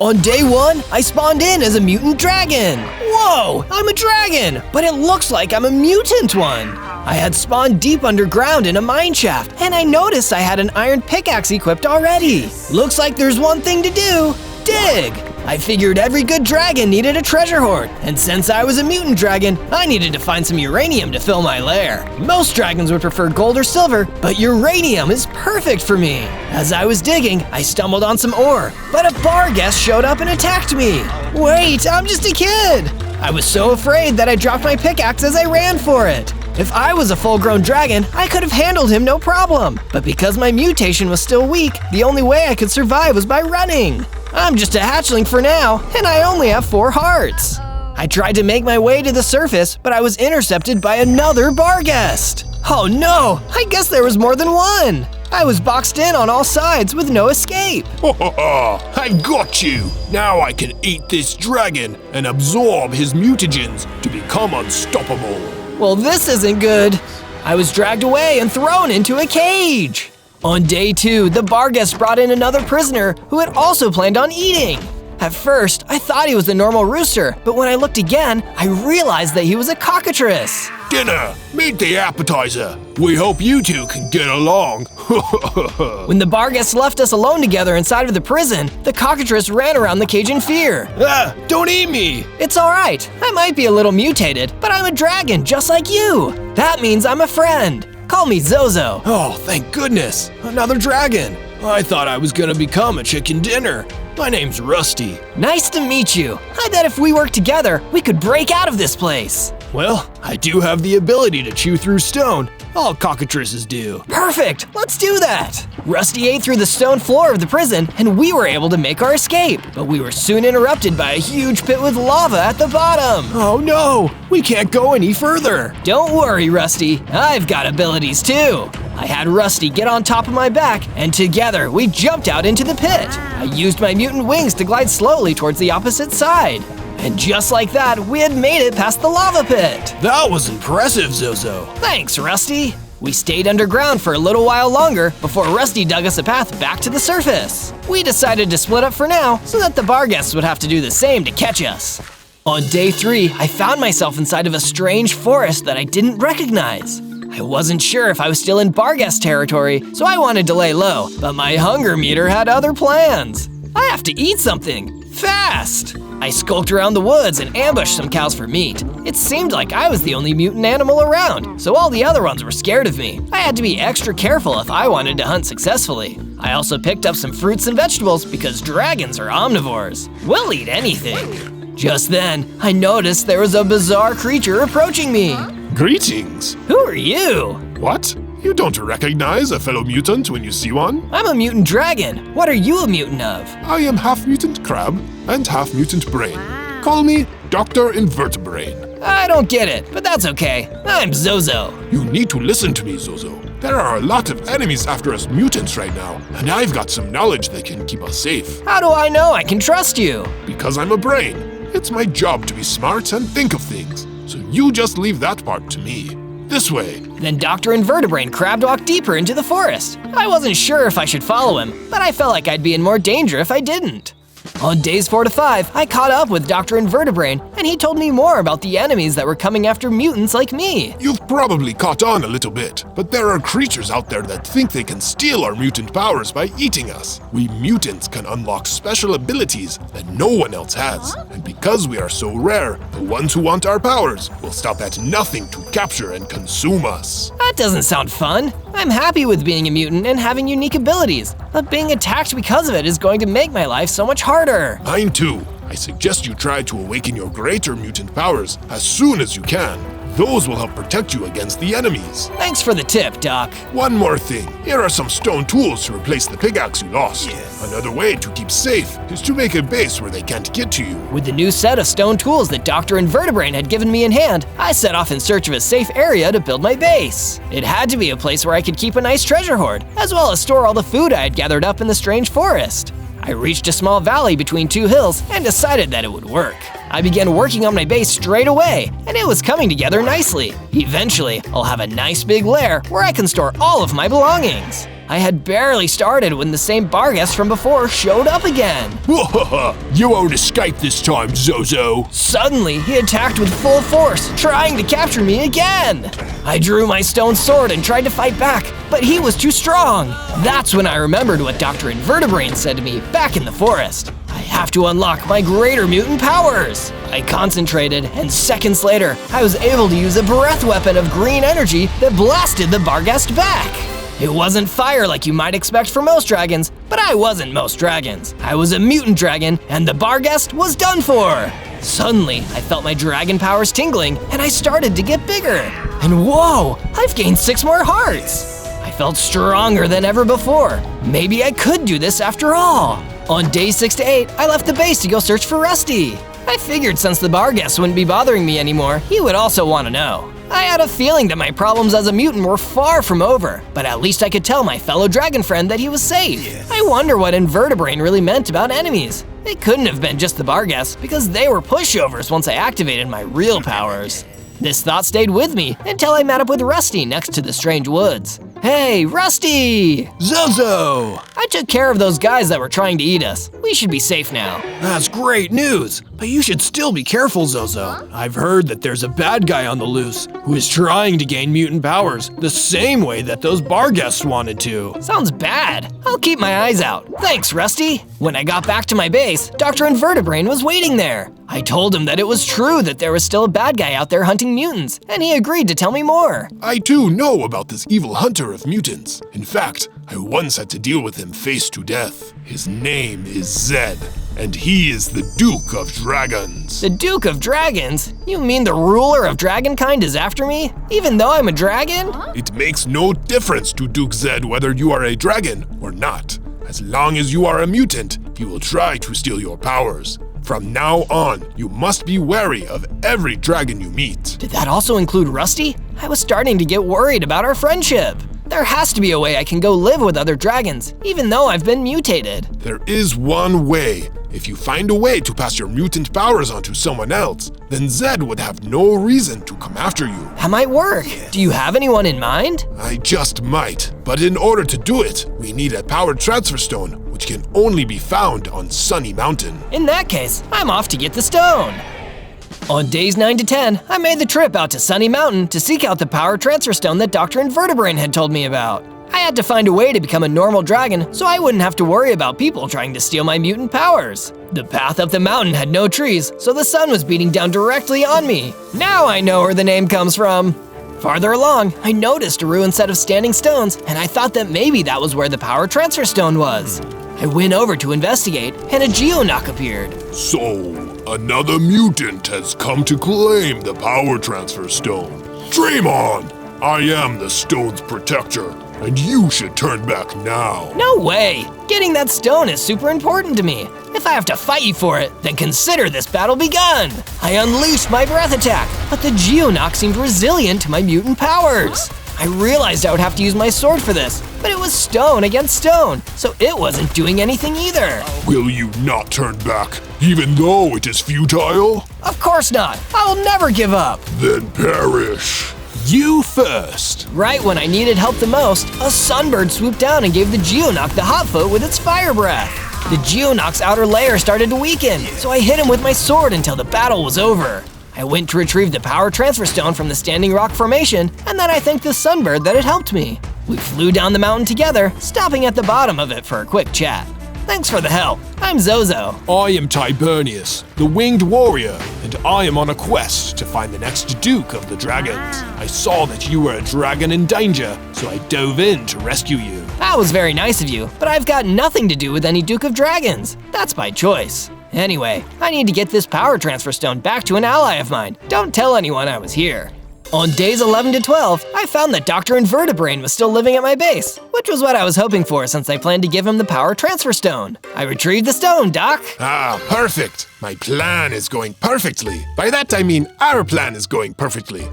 On day 1, I spawned in as a mutant dragon. Whoa, I'm a dragon, but it looks like I'm a mutant one. I had spawned deep underground in a mine shaft, and I noticed I had an iron pickaxe equipped already. Looks like there's one thing to do: dig. I figured every good dragon needed a treasure hoard, and since I was a mutant dragon, I needed to find some uranium to fill my lair. Most dragons would prefer gold or silver, but uranium is perfect for me. As I was digging, I stumbled on some ore, but a bar guest showed up and attacked me. Wait, I'm just a kid. I was so afraid that I dropped my pickaxe as I ran for it. If I was a full-grown dragon, I could have handled him no problem. But because my mutation was still weak, the only way I could survive was by running. I'm just a hatchling for now, and I only have 4 hearts. I tried to make my way to the surface, but I was intercepted by another bar guest. Oh no, I guess there was more than one. I was boxed in on all sides with no escape. Ha ha ha! I got you! Now I can eat this dragon and absorb his mutagens to become unstoppable. Well, this isn't good. I was dragged away and thrown into a cage. On day 2, the bar guest brought in another prisoner who had also planned on eating. At first, I thought he was the normal rooster, but when I looked again, I realized that he was a cockatrice. Dinner! Meet the appetizer! We hope you two can get along. When the bar guests left us alone together inside of the prison, the cockatrice ran around the cage in fear. Ah! Don't eat me! It's alright, I might be a little mutated, but I'm a dragon just like you. That means I'm a friend. Call me Zozo. Oh, thank goodness! Another dragon! I thought I was gonna become a chicken dinner. My name's Rusty. Nice to meet you. I bet if we work together, we could break out of this place. Well, I do have the ability to chew through stone. All cockatrices do. Perfect, let's do that. Rusty ate through the stone floor of the prison, and we were able to make our escape. But we were soon interrupted by a huge pit with lava at the bottom. Oh no, we can't go any further. Don't worry, Rusty. I've got abilities too. I had Rusty get on top of my back, and together we jumped out into the pit. I used my mutant wings to glide slowly towards the opposite side. And just like that, we had made it past the lava pit. That was impressive, Zozo. Thanks, Rusty. We stayed underground for a little while longer before Rusty dug us a path back to the surface. We decided to split up for now so that the bar guests would have to do the same to catch us. On day 3, I found myself inside of a strange forest that I didn't recognize. I wasn't sure if I was still in bar guest territory, so I wanted to lay low, but my hunger meter had other plans. I have to eat something, fast! I skulked around the woods and ambushed some cows for meat. It seemed like I was the only mutant animal around, so all the other ones were scared of me. I had to be extra careful if I wanted to hunt successfully. I also picked up some fruits and vegetables because dragons are omnivores. We'll eat anything. Just then, I noticed there was a bizarre creature approaching me. Greetings. Who are you? What? You don't recognize a fellow mutant when you see one? I'm a mutant dragon. What are you a mutant of? I am half mutant crab and half mutant brain. Call me Dr. Invertebrain. I don't get it, but that's okay. I'm Zozo. You need to listen to me, Zozo. There are a lot of enemies after us mutants right now, and I've got some knowledge that can keep us safe. How do I know I can trust you? Because I'm a brain. It's my job to be smart and think of things, so you just leave that part to me. This way. Then Dr. Invertebrain crab walked deeper into the forest. I wasn't sure if I should follow him, but I felt like I'd be in more danger if I didn't. On days 4 to 5, I caught up with Dr. Invertebrain, and he told me more about the enemies that were coming after mutants like me. You've probably caught on a little bit, but there are creatures out there that think they can steal our mutant powers by eating us. We mutants can unlock special abilities that no one else has, and because we are so rare, the ones who want our powers will stop at nothing to capture and consume us. That doesn't sound fun. I'm happy with being a mutant and having unique abilities, but being attacked because of it is going to make my life so much harder. Mine too. I suggest you try to awaken your greater mutant powers as soon as you can. Those will help protect you against the enemies. Thanks for the tip, Doc. One more thing. Here are some stone tools to replace the pickaxe you lost. Another way to keep safe is to make a base where they can't get to you. With the new set of stone tools that Dr. Invertebrain had given me in hand, I set off in search of a safe area to build my base. It had to be a place where I could keep a nice treasure hoard, as well as store all the food I had gathered up in the strange forest. I reached a small valley between two hills and decided that it would work. I began working on my base straight away, and it was coming together nicely. Eventually, I'll have a nice big lair where I can store all of my belongings. I had barely started when the same bar guest from before showed up again. You won't escape this time, Zozo. Suddenly, he attacked with full force, trying to capture me again. I drew my stone sword and tried to fight back, but he was too strong. That's when I remembered what Dr. Invertebrain said to me back in the forest. I have to unlock my greater mutant powers. I concentrated, and seconds later, I was able to use a breath weapon of green energy that blasted the Barghest back. It wasn't fire like you might expect for most dragons, but I wasn't most dragons. I was a mutant dragon, and the Barghest was done for. Suddenly, I felt my dragon powers tingling, and I started to get bigger. And whoa, I've gained 6 more hearts. I felt stronger than ever before. Maybe I could do this after all. On days 6 to 8, I left the base to go search for Rusty. I figured since the Barghest wouldn't be bothering me anymore, he would also want to know. I had a feeling that my problems as a mutant were far from over, but at least I could tell my fellow dragon friend that he was safe. I wonder what Invertebrain really meant about enemies. It couldn't have been just the Barghest, because they were pushovers once I activated my real powers. This thought stayed with me until I met up with Rusty next to the strange woods. Hey, Rusty! Zozo! I took care of those guys that were trying to eat us. We should be safe now. That's great news, but you should still be careful, Zozo. I've heard that there's a bad guy on the loose who is trying to gain mutant powers the same way that those Barghests wanted to. Sounds bad. I'll keep my eyes out. Thanks, Rusty. When I got back to my base, Dr. Invertebrain was waiting there. I told him that it was true that there was still a bad guy out there hunting mutants, and he agreed to tell me more. I too know about this evil hunter of mutants. In fact, I once had to deal with him face to death. His name is Zed, and he is the Duke of Dragons. The Duke of Dragons? You mean the ruler of dragonkind is after me, even though I'm a dragon? It makes no difference to Duke Zed whether you are a dragon or not. As long as you are a mutant, he will try to steal your powers. From now on, you must be wary of every dragon you meet. Did that also include Rusty? I was starting to get worried about our friendship. There has to be a way I can go live with other dragons, even though I've been mutated. There is one way. If you find a way to pass your mutant powers onto someone else, then Zed would have no reason to come after you. That might work. Do you have anyone in mind? I just might, but in order to do it, we need a power transfer stone, which can only be found on Sunny Mountain. In that case, I'm off to get the stone. On days 9 to 10, I made the trip out to Sunny Mountain to seek out the power transfer stone that Dr. Invertebrain had told me about. I had to find a way to become a normal dragon so I wouldn't have to worry about people trying to steal my mutant powers. The path up the mountain had no trees, so the sun was beating down directly on me. Now I know where the name comes from. Farther along, I noticed a ruined set of standing stones, and I thought that maybe that was where the power transfer stone was. I went over to investigate, and a Geonock appeared. So, another mutant has come to claim the power transfer stone. Dream on! I am the stone's protector, and you should turn back now. No way! Getting that stone is super important to me. If I have to fight you for it, then consider this battle begun! I unleashed my breath attack, but the Geonock seemed resilient to my mutant powers. I realized I would have to use my sword for this, but it was stone against stone, so it wasn't doing anything either. Will you not turn back, even though it is futile? Of course not! I will never give up! Then perish. You first. Right when I needed help the most, a sunbird swooped down and gave the Geonock the hot foot with its fire breath. The Geonox's outer layer started to weaken, so I hit him with my sword until the battle was over. I went to retrieve the power transfer stone from the standing rock formation, and then I thanked the sunbird that had helped me. We flew down the mountain together, stopping at the bottom of it for a quick chat. Thanks for the help. I'm Zozo. I am Tibernius, the winged warrior, and I am on a quest to find the next Duke of the Dragons. I saw that you were a dragon in danger, so I dove in to rescue you. That was very nice of you, but I've got nothing to do with any Duke of Dragons. That's by choice. Anyway, I need to get this power transfer stone back to an ally of mine. Don't tell anyone I was here. On days 11 to 12, I found that Dr. Invertebrain was still living at my base, which was what I was hoping for since I planned to give him the power transfer stone. I retrieved the stone, Doc. Ah, perfect. My plan is going perfectly. By that I mean our plan is going perfectly.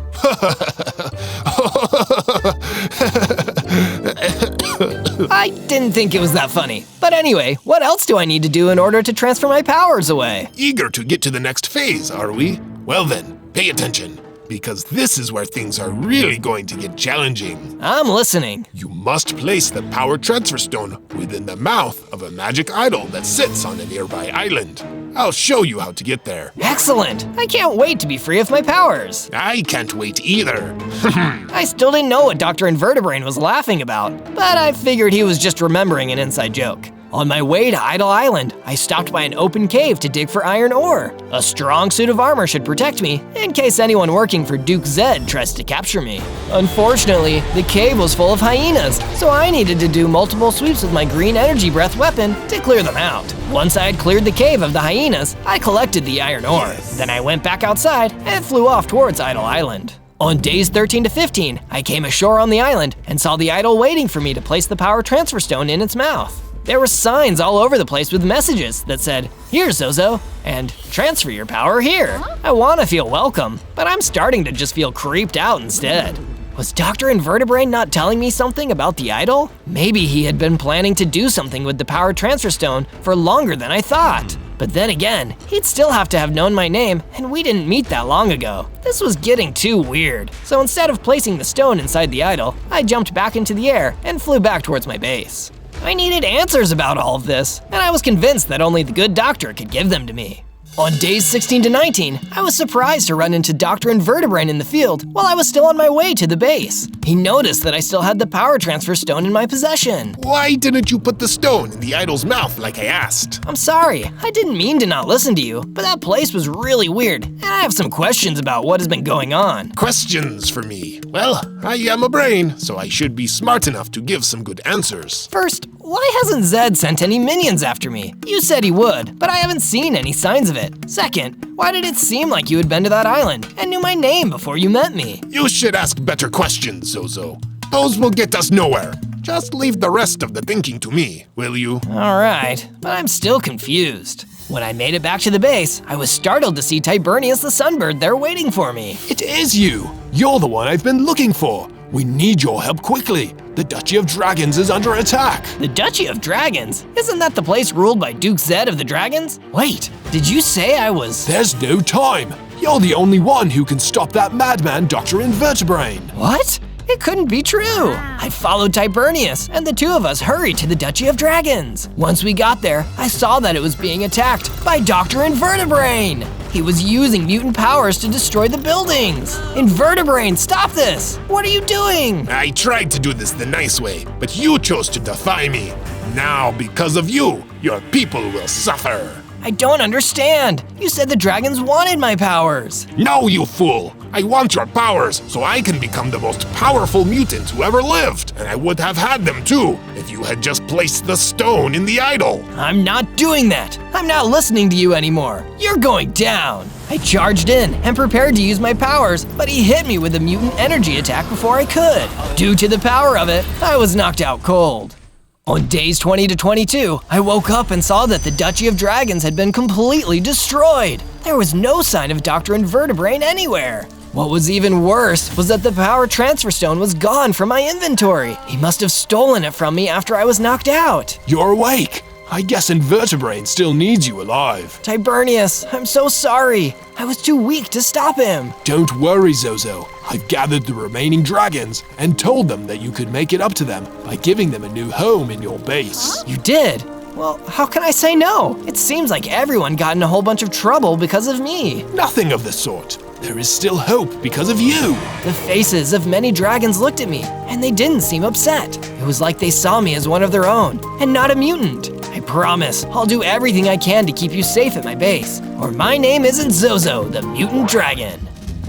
I didn't think it was that funny. But anyway, what else do I need to do in order to transfer my powers away? Eager to get to the next phase, are we? Well then, pay attention, because this is where things are really going to get challenging. I'm listening. You must place the power transfer stone within the mouth of a magic idol that sits on a nearby island. I'll show you how to get there. Excellent. I can't wait to be free of my powers. I can't wait either. I still didn't know what Dr. Invertebrain was laughing about, but I figured he was just remembering an inside joke. On my way to Idle Island, I stopped by an open cave to dig for iron ore. A strong suit of armor should protect me in case anyone working for Duke Zed tries to capture me. Unfortunately, the cave was full of hyenas, so I needed to do multiple sweeps with my green energy breath weapon to clear them out. Once I had cleared the cave of the hyenas, I collected the iron ore. Then I went back outside and flew off towards Idle Island. On days 13 to 15, I came ashore on the island and saw the idol waiting for me to place the power transfer stone in its mouth. There were signs all over the place with messages that said, "Here, Zozo," and "Transfer your power here." I want to feel welcome, but I'm starting to just feel creeped out instead. Was Dr. Invertebrain not telling me something about the idol? Maybe he had been planning to do something with the power transfer stone for longer than I thought. But then again, he'd still have to have known my name, and we didn't meet that long ago. This was getting too weird. So instead of placing the stone inside the idol, I jumped back into the air and flew back towards my base. I needed answers about all of this, and I was convinced that only the good doctor could give them to me. On days 16 to 19, I was surprised to run into Dr. Invertebrain in the field while I was still on my way to the base. He noticed that I still had the power transfer stone in my possession. Why didn't you put the stone in the idol's mouth like I asked? I'm sorry, I didn't mean to not listen to you, but that place was really weird, and I have some questions about what has been going on. Questions for me? Well, I am a brain, so I should be smart enough to give some good answers. First, why hasn't Zed sent any minions after me? You said he would, but I haven't seen any signs of it. Second, why did it seem like you had been to that island and knew my name before you met me? You should ask better questions, Zozo. Those will get us nowhere. Just leave the rest of the thinking to me, will you? All right, but I'm still confused. When I made it back to the base, I was startled to see Tibernius the Sunbird there waiting for me. It is you! You're the one I've been looking for! We need your help quickly! The Duchy of Dragons is under attack! The Duchy of Dragons? Isn't that the place ruled by Duke Zed of the Dragons? Wait, did you say I was… There's no time! You're the only one who can stop that madman Dr. Invertebrain! What? It couldn't be true. I followed Tibernius, and the two of us hurried to the Duchy of Dragons. Once we got there, I saw that it was being attacked by Dr. Invertebrain. He was using mutant powers to destroy the buildings. Invertebrain, stop this! What are you doing? I tried to do this the nice way, but you chose to defy me. Now, because of you, your people will suffer. I don't understand. You said the dragons wanted my powers. No, you fool! I want your powers so I can become the most powerful mutant who ever lived, and I would have had them too if you had just placed the stone in the idol. I'm not doing that. I'm not listening to you anymore. You're going down. I charged in and prepared to use my powers, but he hit me with a mutant energy attack before I could. Due to the power of it, I was knocked out cold. On days 20 to 22, I woke up and saw that the Duchy of Dragons had been completely destroyed. There was no sign of Dr. Invertebrain anywhere. What was even worse was that the power transfer stone was gone from my inventory. He must have stolen it from me after I was knocked out. You're awake! I guess Invertebrain still needs you alive. Tibernius, I'm so sorry. I was too weak to stop him. Don't worry, Zozo. I've gathered the remaining dragons and told them that you could make it up to them by giving them a new home in your base. You did? Well, how can I say no? It seems like everyone got in a whole bunch of trouble because of me. Nothing of the sort. There is still hope because of you. The faces of many dragons looked at me, and they didn't seem upset. It was like they saw me as one of their own, and not a mutant. I promise, I'll do everything I can to keep you safe at my base, or my name isn't Zozo, the mutant dragon.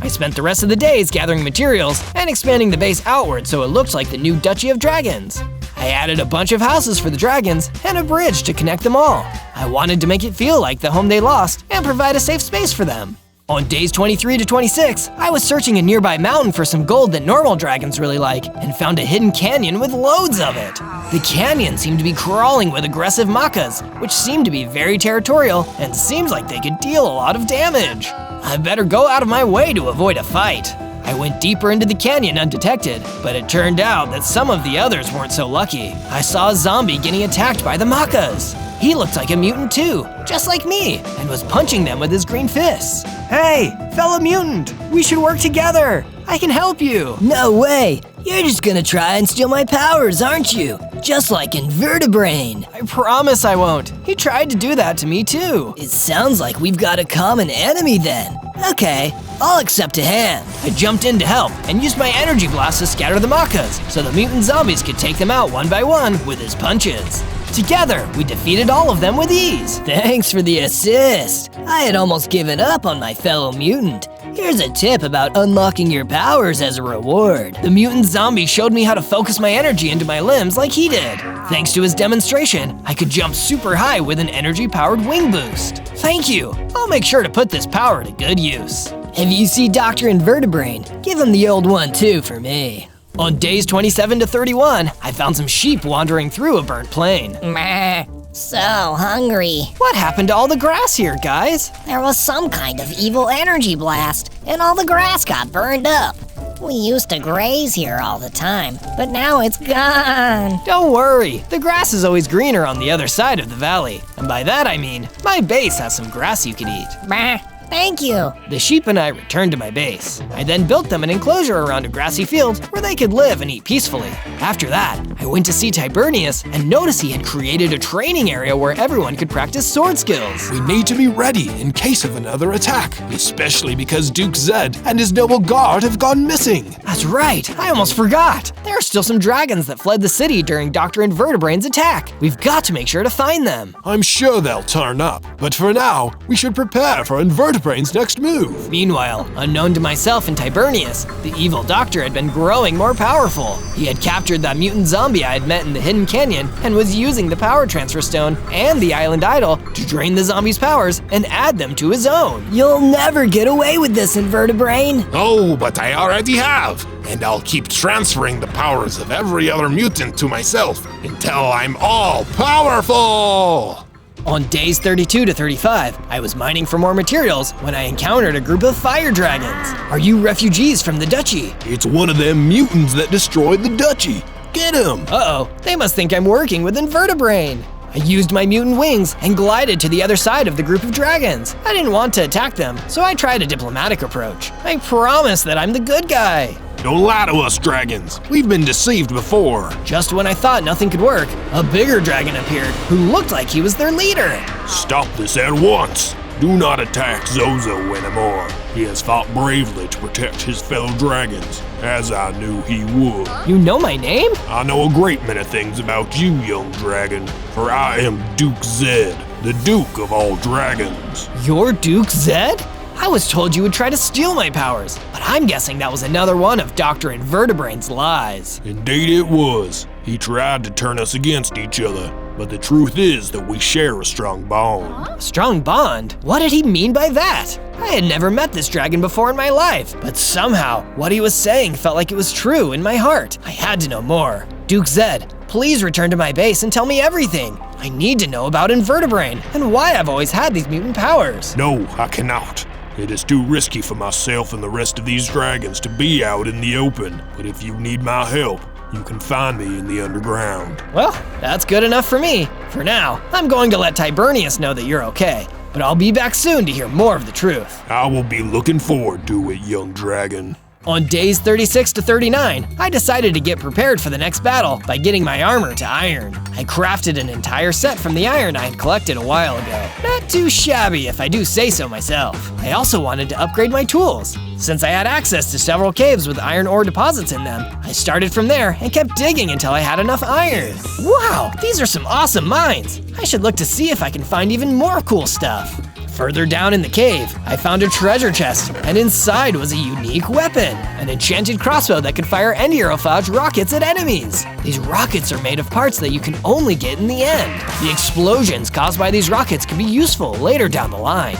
I spent the rest of the days gathering materials and expanding the base outward so it looked like the new Duchy of Dragons. I added a bunch of houses for the dragons and a bridge to connect them all. I wanted to make it feel like the home they lost and provide a safe space for them. On days 23 to 26, I was searching a nearby mountain for some gold that normal dragons really like and found a hidden canyon with loads of it. The canyon seemed to be crawling with aggressive macas, which seemed to be very territorial and seems like they could deal a lot of damage. I better go out of my way to avoid a fight. I went deeper into the canyon undetected, but it turned out that some of the others weren't so lucky. I saw a zombie getting attacked by the macas. He looked like a mutant too, just like me, and was punching them with his green fists. Hey, fellow mutant, we should work together. I can help you. No way! You're just gonna try and steal my powers, aren't you? Just like Invertebrain. I promise I won't. He tried to do that to me too. It sounds like we've got a common enemy then. Okay, I'll accept a hand. I jumped in to help and used my energy blast to scatter the macas so the mutant zombies could take them out one by one with his punches. Together, we defeated all of them with ease. Thanks for the assist. I had almost given up on my fellow mutant. Here's a tip about unlocking your powers as a reward. The mutant zombie showed me how to focus my energy into my limbs like he did. Thanks to his demonstration, I could jump super high with an energy-powered wing boost. Thank you. I'll make sure to put this power to good use. If you see Dr. Invertebrain, give him the old one too for me. On days 27 to 31, I found some sheep wandering through a burnt plain. Meh. So hungry. What happened to all the grass here, guys? There was some kind of evil energy blast, and all the grass got burned up. We used to graze here all the time, but now it's gone. Don't worry, the grass is always greener on the other side of the valley. And by that I mean, my base has some grass you could eat. Meh. Thank you. The sheep and I returned to my base. I then built them an enclosure around a grassy field where they could live and eat peacefully. After that, I went to see Tibernius and noticed he had created a training area where everyone could practice sword skills. We need to be ready in case of another attack, especially because Duke Zed and his noble guard have gone missing. That's right, I almost forgot. There are still some dragons that fled the city during Dr. Invertebrain's attack. We've got to make sure to find them. I'm sure they'll turn up, but for now, we should prepare for Invertebrain's next move. Meanwhile, unknown to myself and Tibernius, the evil doctor had been growing more powerful. He had captured that mutant zombie I had met in the hidden canyon and was using the power transfer stone and the island idol to drain the zombie's powers and add them to his own. You'll never get away with this, Invertebrain. Oh, but I already have. And I'll keep transferring the powers of every other mutant to myself until I'm all powerful. On days 32 to 35, I was mining for more materials when I encountered a group of fire dragons. Are you refugees from the Duchy? It's one of them mutants that destroyed the Duchy. Get him! Uh-oh, they must think I'm working with Invertebrain. I used my mutant wings and glided to the other side of the group of dragons. I didn't want to attack them, so I tried a diplomatic approach. I promise that I'm the good guy. Don't lie to us, dragons. We've been deceived before. Just when I thought nothing could work, a bigger dragon appeared who looked like he was their leader. Stop this at once. Do not attack Zozo anymore. He has fought bravely to protect his fellow dragons, as I knew he would. You know my name? I know a great many things about you, young dragon, for I am Duke Zed, the Duke of all dragons. You're Duke Zed? I was told you would try to steal my powers, but I'm guessing that was another one of Dr. Invertebrain's lies. Indeed it was. He tried to turn us against each other, but the truth is that we share a strong bond. A strong bond? What did he mean by that? I had never met this dragon before in my life, but somehow what he was saying felt like it was true in my heart. I had to know more. Duke Zed, please return to my base and tell me everything. I need to know about Invertebrain and why I've always had these mutant powers. No, I cannot. It is too risky for myself and the rest of these dragons to be out in the open, but if you need my help, you can find me in the underground. Well, that's good enough for me. For now, I'm going to let Tibernius know that you're okay, but I'll be back soon to hear more of the truth. I will be looking forward to it, young dragon. On days 36 to 39, I decided to get prepared for the next battle by getting my armor to iron. I crafted an entire set from the iron I had collected a while ago. Not too shabby if I do say so myself. I also wanted to upgrade my tools. Since I had access to several caves with iron ore deposits in them, I started from there and kept digging until I had enough iron. Wow, these are some awesome mines. I should look to see if I can find even more cool stuff. Further down in the cave, I found a treasure chest, and inside was a unique weapon, an enchanted crossbow that could fire endurophage rockets at enemies. These rockets are made of parts that you can only get in the end. The explosions caused by these rockets could be useful later down the line.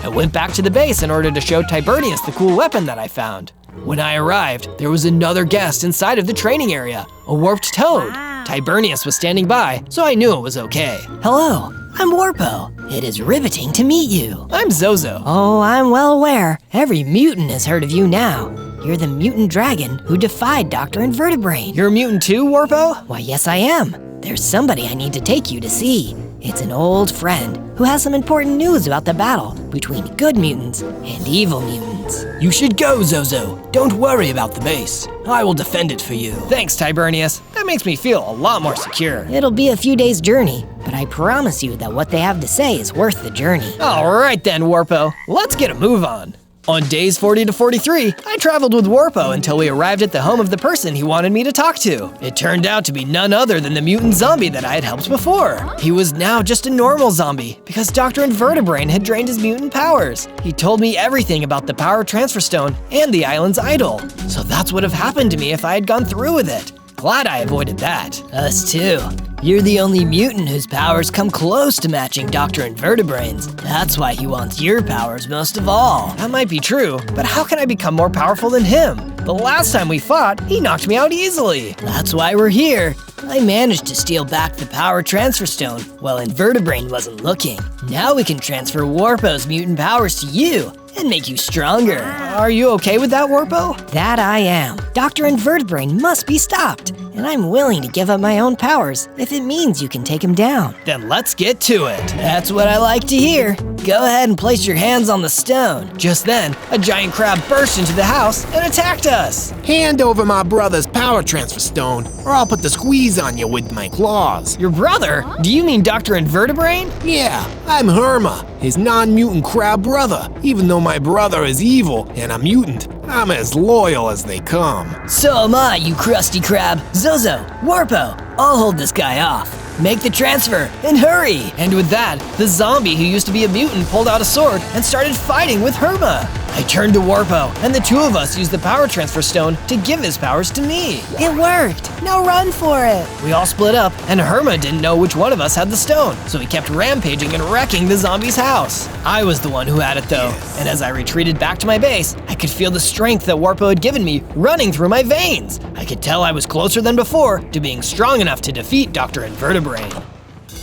I went back to the base in order to show Tibernius the cool weapon that I found. When I arrived, there was another guest inside of the training area, a warped toad. Tibernius was standing by, so I knew it was okay. Hello, I'm Warpo. It is riveting to meet you. I'm Zozo. Oh, I'm well aware. Every mutant has heard of you now. You're the mutant dragon who defied Dr. Invertebrate. You're a mutant too, Warpo? Why, yes I am. There's somebody I need to take you to see. It's an old friend who has some important news about the battle between good mutants and evil mutants. You should go, Zozo. Don't worry about the base. I will defend it for you. Thanks, Tibernius. That makes me feel a lot more secure. It'll be a few days' journey, but I promise you that what they have to say is worth the journey. All right then, Warpo. Let's get a move on. On days 40 to 43, I traveled with Warpo until we arrived at the home of the person he wanted me to talk to. It turned out to be none other than the mutant zombie that I had helped before. He was now just a normal zombie because Dr. Invertebrate had drained his mutant powers. He told me everything about the power transfer stone and the island's idol. So that's what would have happened to me if I had gone through with it. Glad I avoided that. Us too. You're the only mutant whose powers come close to matching Dr. Invertebrate's. That's why he wants your powers most of all. That might be true, but how can I become more powerful than him? The last time we fought, he knocked me out easily. That's why we're here. I managed to steal back the power transfer stone while Invertebrate wasn't looking. Now we can transfer Warpo's mutant powers to you and make you stronger. Are you okay with that, Warpo? That I am. Dr. Invertebrate must be stopped, and I'm willing to give up my own powers if it means you can take him down. Then let's get to it. That's what I like to hear. Go ahead and place your hands on the stone. Just then, a giant crab burst into the house and attacked us. Hand over my brother's power transfer stone, or I'll put the squeeze on you with my claws. Your brother? Do you mean Dr. Invertebrate? Yeah, I'm Herma, his non-mutant crab brother. Even though my brother is evil and a mutant, I'm as loyal as they come. So am I, you crusty crab. Zozo, Warpo, I'll hold this guy off. Make the transfer, and hurry! And with that, the zombie who used to be a mutant pulled out a sword and started fighting with Herma. I turned to Warpo, and the two of us used the power transfer stone to give his powers to me. It worked! Now run for it! We all split up, and Herma didn't know which one of us had the stone, so he kept rampaging and wrecking the zombie's house. I was the one who had it though, and as I retreated back to my base, I could feel the strength that Warpo had given me running through my veins. I could tell I was closer than before to being strong enough to defeat Dr. Invertebrate.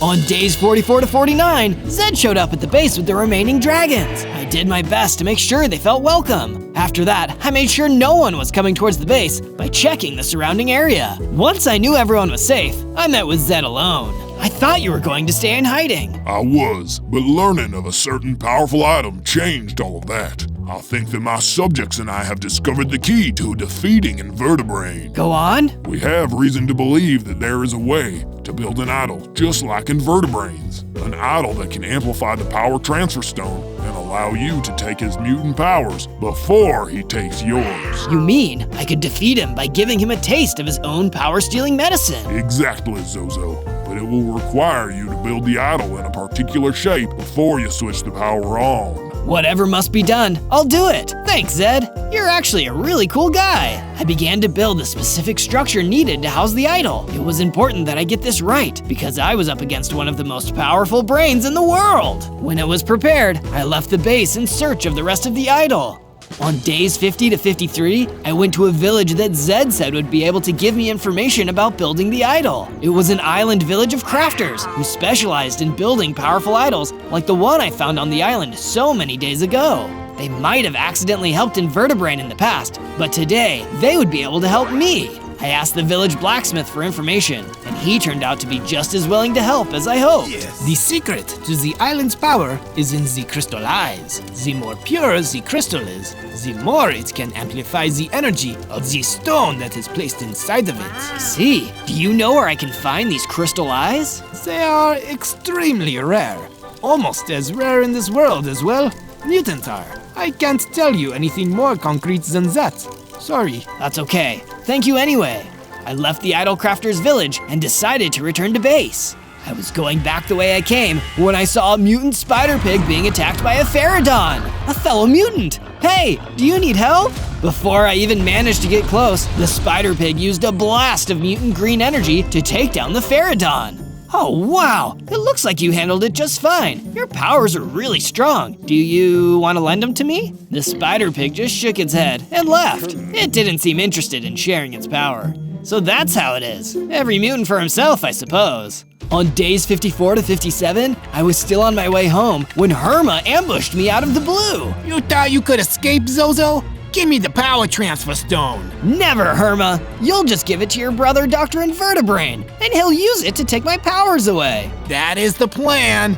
On days 44 to 49, Zed showed up at the base with the remaining dragons. I did my best to make sure they felt welcome. After that, I made sure no one was coming towards the base by checking the surrounding area. Once I knew everyone was safe, I met with Zed alone. I thought you were going to stay in hiding. I was, but learning of a certain powerful item changed all of that. I think that my subjects and I have discovered the key to defeating Invertebrate. Go on. We have reason to believe that there is a way to build an idol just like Invertebrate's. An idol that can amplify the power transfer stone and allow you to take his mutant powers before he takes yours. You mean I could defeat him by giving him a taste of his own power-stealing medicine? Exactly, Zozo. But it will require you to build the idol in a particular shape before you switch the power on. Whatever must be done, I'll do it. Thanks, Zed. You're actually a really cool guy. I began to build the specific structure needed to house the idol. It was important that I get this right, because I was up against one of the most powerful brains in the world. When it was prepared, I left the base in search of the rest of the idol. On days 50 to 53, I went to a village that Zed said would be able to give me information about building the idol. It was an island village of crafters who specialized in building powerful idols like the one I found on the island so many days ago. They might have accidentally helped Invertebrate in the past, but today they would be able to help me. I asked the village blacksmith for information, and he turned out to be just as willing to help as I hoped. The secret to the island's power is in the crystal eyes. The more pure the crystal is, the more it can amplify the energy of the stone that is placed inside of it. See, do you know where I can find these crystal eyes? They are extremely rare. Almost as rare in this world as, well, mutant are. I can't tell you anything more concrete than that. Sorry. That's okay. Thank you anyway. I left the Idolcrafters village and decided to return to base. I was going back the way I came when I saw a mutant spider pig being attacked by a Pterodon, a fellow mutant. Hey, do you need help? Before I even managed to get close, the spider pig used a blast of mutant green energy to take down the Pterodon. Oh wow, it looks like you handled it just fine. Your powers are really strong. Do you want to lend them to me? The spider pig just shook its head and left. It didn't seem interested in sharing its power. So that's how it is. Every mutant for himself, I suppose. On days 54 to 57, I was still on my way home when Herma ambushed me out of the blue. You thought you could escape, Zozo? Give me the power transfer stone. Never, Herma. You'll just give it to your brother, Dr. Invertebrain, and he'll use it to take my powers away. That is the plan.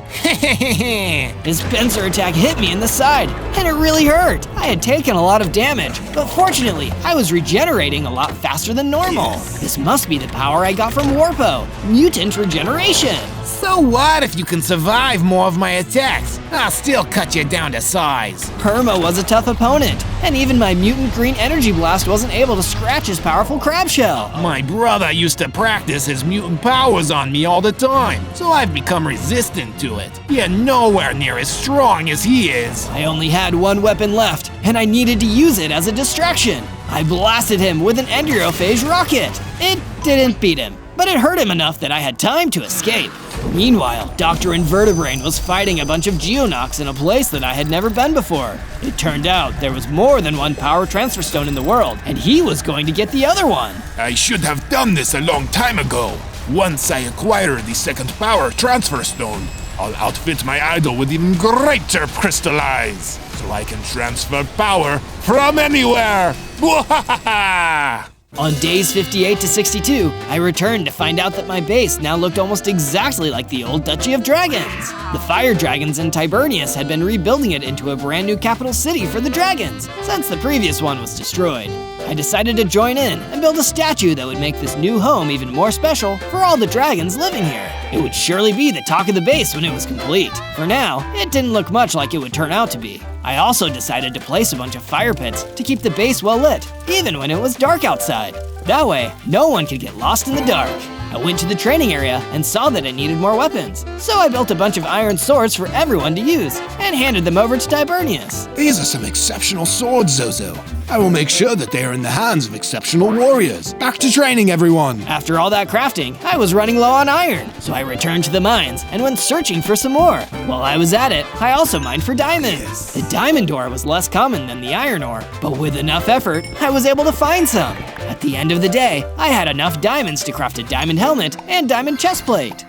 His pincer attack hit me in the side, and it really hurt. I had taken a lot of damage, but fortunately, I was regenerating a lot faster than normal. This must be the power I got from Warpo, mutant regeneration. So what if you can survive more of my attacks? I'll still cut you down to size. Herma was a tough opponent, and even my mutant green energy blast wasn't able to scratch his powerful crab shell. My brother used to practice his mutant powers on me all the time, so I've become resistant to it. You're nowhere near as strong as he is. I only had one weapon left, and I needed to use it as a distraction. I blasted him with an Endurophage rocket. It didn't beat him, but it hurt him enough that I had time to escape. Meanwhile, Dr. Invertebrain was fighting a bunch of Geonox in a place that I had never been before. It turned out there was more than one power transfer stone in the world, and he was going to get the other one. I should have done this a long time ago. Once I acquire the second power transfer stone, I'll outfit my idol with even greater crystal eyes, so I can transfer power from anywhere. Bwahaha! On days 58 to 62, I returned to find out that my base now looked almost exactly like the old Duchy of Dragons. The fire dragons in Tibernius had been rebuilding it into a brand new capital city for the dragons, since the previous one was destroyed. I decided to join in and build a statue that would make this new home even more special for all the dragons living here. It would surely be the talk of the base when it was complete. For now, it didn't look much like it would turn out to be. I also decided to place a bunch of fire pits to keep the base well lit, even when it was dark outside. That way, no one could get lost in the dark. I went to the training area and saw that it needed more weapons, so I built a bunch of iron swords for everyone to use and handed them over to Tibernius. These are some exceptional swords, Zozo. I will make sure that they are in the hands of exceptional warriors. Back to training, everyone. After all that crafting, I was running low on iron, so I returned to the mines and went searching for some more. While I was at it, I also mined for diamonds. The diamond ore was less common than the iron ore, but with enough effort, I was able to find some. At the end of the day, I had enough diamonds to craft a diamond helmet and diamond chestplate.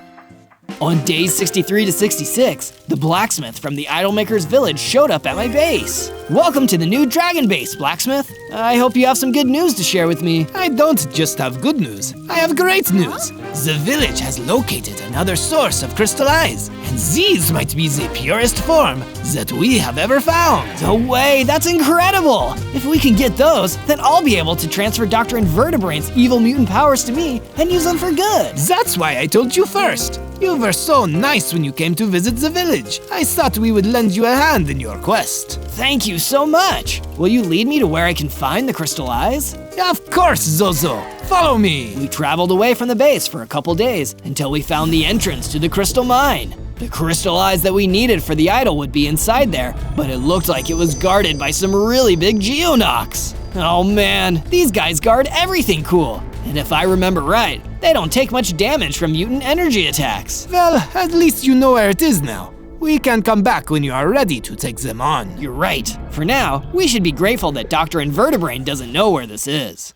On days 63 to 66, the blacksmith from the Idolmaker's village showed up at my base. Welcome to the new dragon base, blacksmith. I hope you have some good news to share with me. I don't just have good news, I have great news. The village has located another source of crystal eyes, and these might be the purest form that we have ever found. No way, that's incredible! If we can get those, then I'll be able to transfer Dr. Invertebrain's evil mutant powers to me and use them for good. That's why I told you first. You were so nice when you came to visit the village. I thought we would lend you a hand in your quest. Thank you so much. Will you lead me to where I can find the crystal eyes? Of course, Zozo. Follow me. We traveled away from the base for a couple days until we found the entrance to the crystal mine. The crystal eyes that we needed for the idol would be inside there, but it looked like it was guarded by some really big Geonox. Oh man, these guys guard everything cool. And if I remember right, they don't take much damage from mutant energy attacks. Well, at least you know where it is now. We can come back when you are ready to take them on. You're right. For now, we should be grateful that Dr. Invertebrain doesn't know where this is.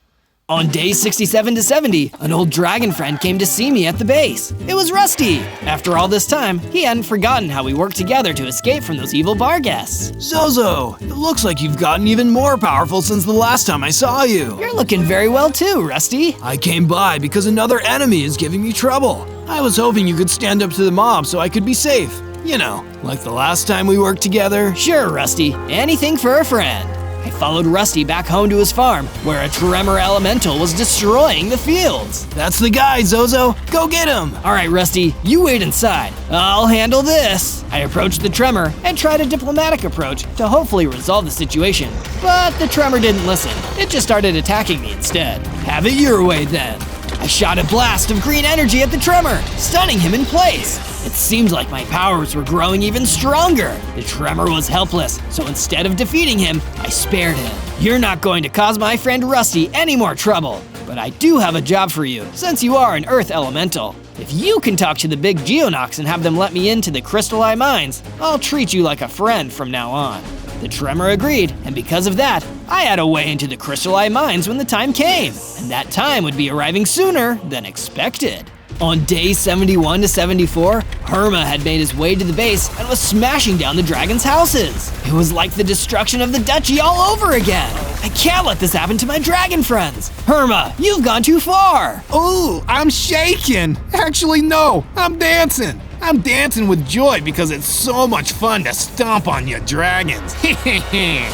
On day 67 to 70, an old dragon friend came to see me at the base. It was Rusty. After all this time, he hadn't forgotten how we worked together to escape from those evil bar guests. Zozo, it looks like you've gotten even more powerful since the last time I saw you. You're looking very well too, Rusty. I came by because another enemy is giving me trouble. I was hoping you could stand up to the mob so I could be safe. You know, like the last time we worked together. Sure, Rusty. Anything for a friend. I followed Rusty back home to his farm, where a tremor elemental was destroying the fields. That's the guy, Zozo. Go get him. All right, Rusty, you wait inside. I'll handle this. I approached the tremor and tried a diplomatic approach to hopefully resolve the situation. But the tremor didn't listen. It just started attacking me instead. Have it your way then. I shot a blast of green energy at the tremor, stunning him in place. It seemed like my powers were growing even stronger. The tremor was helpless, so instead of defeating him, I spared him. You're not going to cause my friend Rusty any more trouble, but I do have a job for you, since you are an Earth Elemental. If you can talk to the big Geonox and have them let me into the Crystal Eye Mines, I'll treat you like a friend from now on. The tremor agreed, and because of that, I had a way into the Crystal Eye Mines when the time came, and that time would be arriving sooner than expected. On day 71 to 74, Herma had made his way to the base and was smashing down the dragon's houses. It was like the destruction of the duchy all over again. I can't let this happen to my dragon friends. Herma, you've gone too far. Ooh, I'm shaking. Actually, no, I'm dancing. I'm dancing with joy because it's so much fun to stomp on your dragons.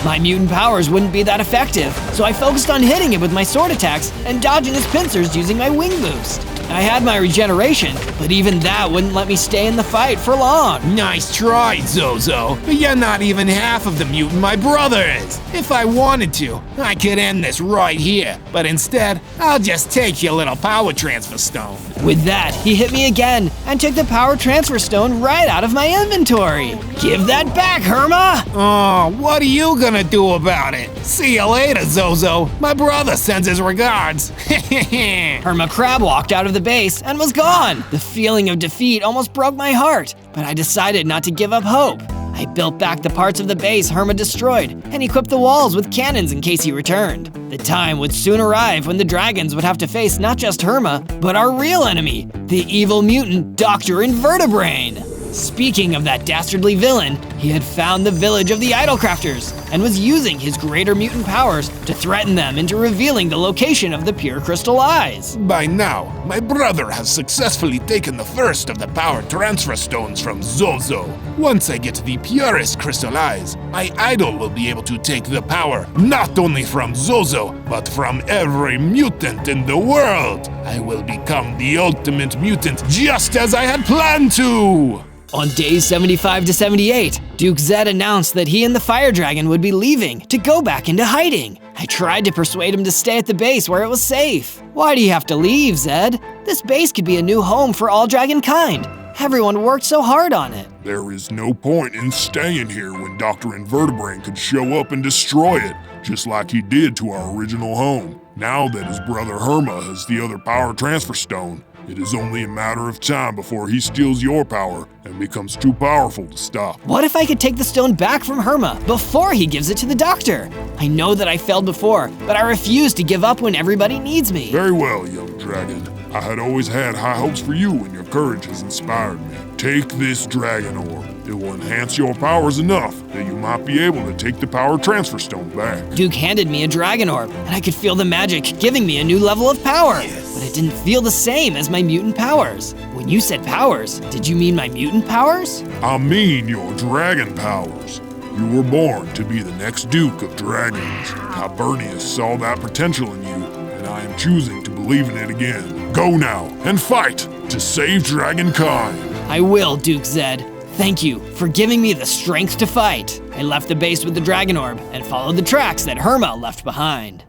My mutant powers wouldn't be that effective, so I focused on hitting it with my sword attacks and dodging his pincers using my wing boost. I had my regeneration, but even that wouldn't let me stay in the fight for long. Nice try, Zozo, but you're not even half of the mutant my brother is. If I wanted to, I could end this right here, but instead, I'll just take your little power transfer stone. With that, he hit me again and took the power transfer stone right out of my inventory. Give that back, Herma! Oh, what are you gonna do about it? See you later, Zozo. My brother sends his regards. Herma Crab walked out of the base and was gone. The feeling of defeat almost broke my heart, but I decided not to give up hope. I built back the parts of the base Herma destroyed and equipped the walls with cannons in case he returned. The time would soon arrive when the dragons would have to face not just Herma, but our real enemy, the evil mutant Dr. Invertebrain. Speaking of that dastardly villain, he had found the village of the Idolcrafters and was using his greater mutant powers to threaten them into revealing the location of the pure crystal eyes. By now, my brother has successfully taken the first of the power transfer stones from Zozo. Once I get the purest crystal eyes, my idol will be able to take the power not only from Zozo, but from every mutant in the world. I will become the ultimate mutant just as I had planned to! On days 75 to 78, Duke Zed announced that he and the Fire Dragon would be leaving to go back into hiding. I tried to persuade him to stay at the base where it was safe. Why do you have to leave, Zed? This base could be a new home for all dragonkind. Everyone worked so hard on it. There is no point in staying here when Dr. Invertebrain could show up and destroy it, just like he did to our original home. Now that his brother Herma has the other power transfer stone, it is only a matter of time before he steals your power and becomes too powerful to stop. What if I could take the stone back from Herma before he gives it to the doctor? I know that I failed before, but I refuse to give up when everybody needs me. Very well, young dragon. I had always had high hopes for you and your courage has inspired me. Take this dragon orb. It will enhance your powers enough that you might be able to take the power transfer stone back. Duke handed me a dragon orb, and I could feel the magic giving me a new level of power. But it didn't feel the same as my mutant powers. When you said powers, did you mean my mutant powers? I mean your dragon powers. You were born to be the next Duke of Dragons. Hibernius saw that potential in you, and I am choosing to believe in it again. Go now and fight to save dragonkind. I will, Duke Zed. Thank you for giving me the strength to fight. I left the base with the dragon orb and followed the tracks that Herma left behind.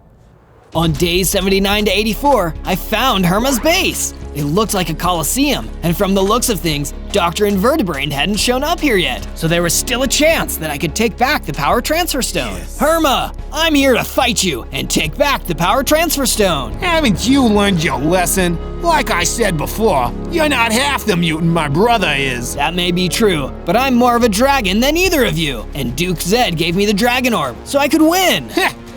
On days 79 to 84, I found Herma's base. It looked like a coliseum, and from the looks of things, Dr. Invertebrain hadn't shown up here yet, so there was still a chance that I could take back the power transfer stone. Herma, I'm here to fight you and take back the power transfer stone. Haven't you learned your lesson? Like I said before, you're not half the mutant my brother is. That may be true, but I'm more of a dragon than either of you, and Duke Zed gave me the dragon orb so I could win.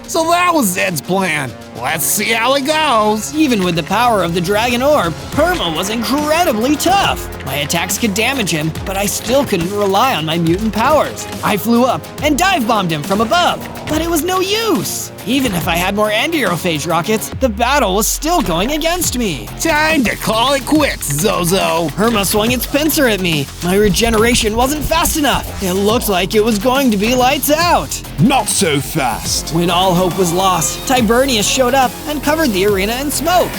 So that was Zed's plan. Let's see how it goes. Even with the power of the dragon orb, Herma was incredibly tough. My attacks could damage him, but I still couldn't rely on my mutant powers. I flew up and dive-bombed him from above, but it was no use. Even if I had more anti-aerophage rockets, the battle was still going against me. Time to call it quits, Zozo. Herma swung its pincer at me. My regeneration wasn't fast enough. It looked like it was going to be lights out. Not so fast. When all hope was lost, Tibernius showed up and covered the arena in smoke.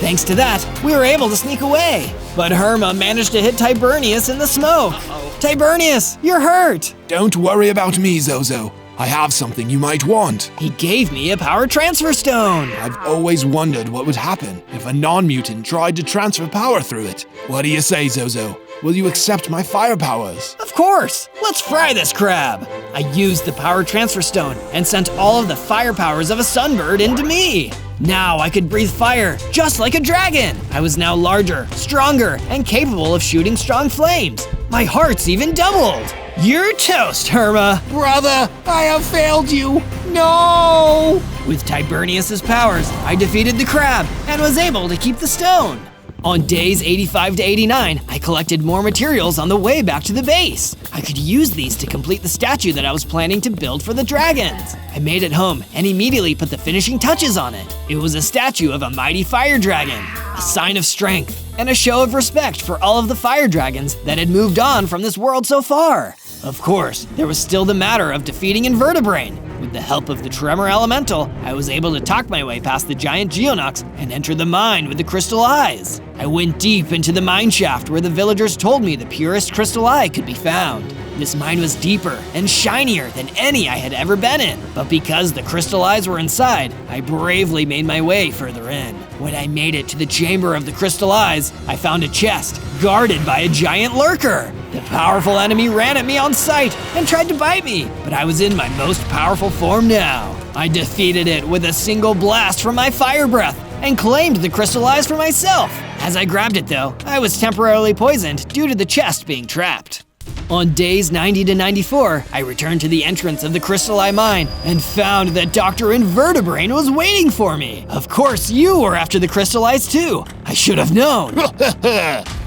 Thanks to that, we were able to sneak away. But Herma managed to hit Tibernius in the smoke. Tibernius, you're hurt. Don't worry about me, Zozo. I have something you might want. He gave me a power transfer stone. I've always wondered what would happen if a non-mutant tried to transfer power through it. What do you say, Zozo? Will you accept my fire powers? Of course! Let's fry this crab! I used the power transfer stone and sent all of the fire powers of a sunbird into me. Now I could breathe fire, just like a dragon. I was now larger, stronger, and capable of shooting strong flames. My hearts even doubled. You're toast, Herma! Brother, I have failed you. No! With Tibernius's powers, I defeated the crab and was able to keep the stone. On days 85 to 89, I collected more materials on the way back to the base. I could use these to complete the statue that I was planning to build for the dragons. I made it home and immediately put the finishing touches on it. It was a statue of a mighty fire dragon, a sign of strength, and a show of respect for all of the fire dragons that had moved on from this world so far. Of course, there was still the matter of defeating Invertebrate. With the help of the Tremor Elemental, I was able to talk my way past the giant Geonox and enter the mine with the crystal eyes. I went deep into the mine shaft where the villagers told me the purest crystal eye could be found. This mine was deeper and shinier than any I had ever been in, but because the crystal eyes were inside, I bravely made my way further in. When I made it to the chamber of the crystal eyes, I found a chest guarded by a giant lurker. The powerful enemy ran at me on sight and tried to bite me, but I was in my most powerful form now. I defeated it with a single blast from my fire breath and claimed the crystal eyes for myself. As I grabbed it though, I was temporarily poisoned due to the chest being trapped. On days 90 to 94, I returned to the entrance of the Crystal Eye Mine and found that Dr. Invertebrate was waiting for me. Of course, you were after the Crystal Eyes too. I should have known.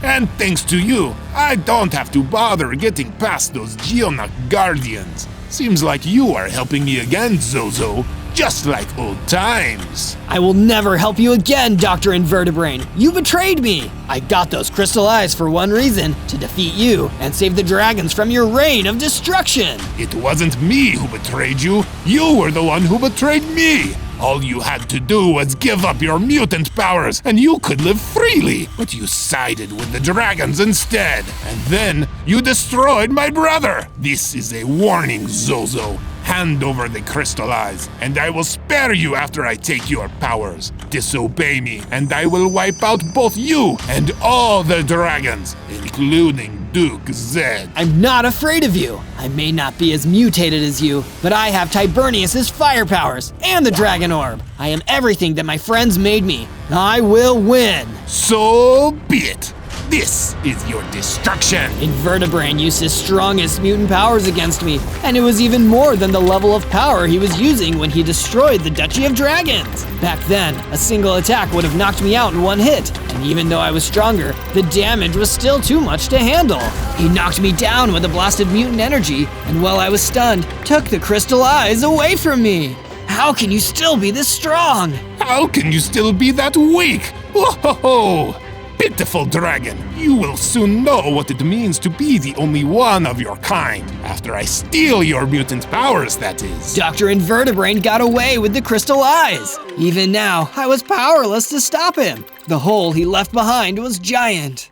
And thanks to you, I don't have to bother getting past those Geonox Guardians. Seems like you are helping me again, Zozo. Just like old times. I will never help you again, Dr. Invertebrate. You betrayed me. I got those crystal eyes for one reason, to defeat you and save the dragons from your reign of destruction. It wasn't me who betrayed you. You were the one who betrayed me. All you had to do was give up your mutant powers and you could live freely. But you sided with the dragons instead. And then you destroyed my brother. This is a warning, Zozo. Hand over the crystal eyes, and I will spare you after I take your powers. Disobey me, and I will wipe out both you and all the dragons, including Duke Zed. I'm not afraid of you. I may not be as mutated as you, but I have Tibernius's fire powers and the dragon orb. I am everything that my friends made me. I will win. So be it. This is your destruction! Invertebrate used his strongest mutant powers against me, and it was even more than the level of power he was using when he destroyed the Duchy of Dragons. Back then, a single attack would have knocked me out in one hit, and even though I was stronger, the damage was still too much to handle. He knocked me down with a blast of mutant energy, and while I was stunned, took the crystal eyes away from me. How can you still be this strong? How can you still be that weak? Whoa! Pitiful dragon, you will soon know what it means to be the only one of your kind, after I steal your mutant powers, that is. Dr. Invertebrate got away with the crystal eyes. Even now, I was powerless to stop him. The hole he left behind was giant.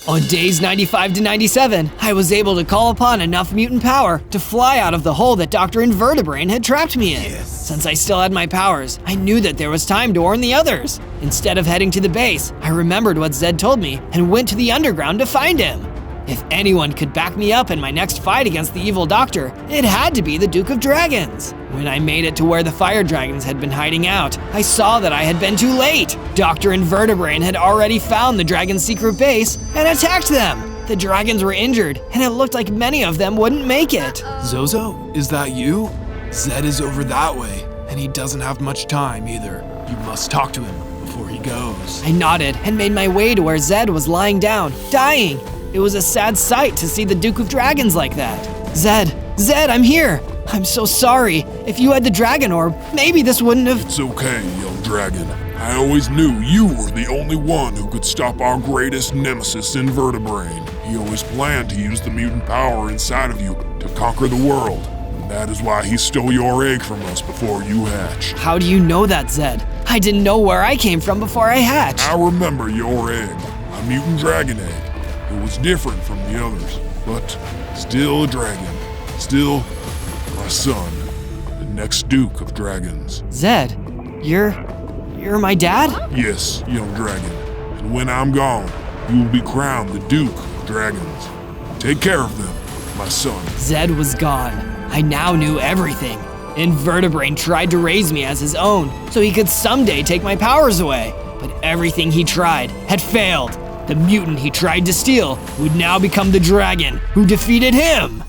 On days 95 to 97, I was able to call upon enough mutant power to fly out of the hole that Dr. Invertebrate had trapped me in. Since I still had my powers, I knew that there was time to warn the others. Instead of heading to the base, I remembered what Zed told me and went to the underground to find him. If anyone could back me up in my next fight against the evil doctor, it had to be the Duke of Dragons. When I made it to where the fire dragons had been hiding out, I saw that I had been too late. Dr. Invertebrate had already found the dragon's secret base and attacked them. The dragons were injured, and it looked like many of them wouldn't make it. Zozo, is that you? Zed is over that way, and he doesn't have much time either. You must talk to him before he goes. I nodded and made my way to where Zed was lying down, dying. It was a sad sight to see the Duke of Dragons like that. Zed, I'm here. I'm so sorry. If you had the dragon orb, maybe this wouldn't have— It's okay, young dragon. I always knew you were the only one who could stop our greatest nemesis, Invertebrain. He always planned to use the mutant power inside of you to conquer the world. And that is why he stole your egg from us before you hatched. How do you know that, Zed? I didn't know where I came from before I hatched. I remember your egg, a mutant dragon egg. It was different from the others, but still a dragon. Still my son, the next Duke of Dragons. Zed, you're my dad? Yes, young dragon. And when I'm gone, you will be crowned the Duke of Dragons. Take care of them, my son. Zed was gone. I now knew everything. Invertebrain tried to raise me as his own, so he could someday take my powers away. But everything he tried had failed. The mutant he tried to steal would now become the dragon who defeated him.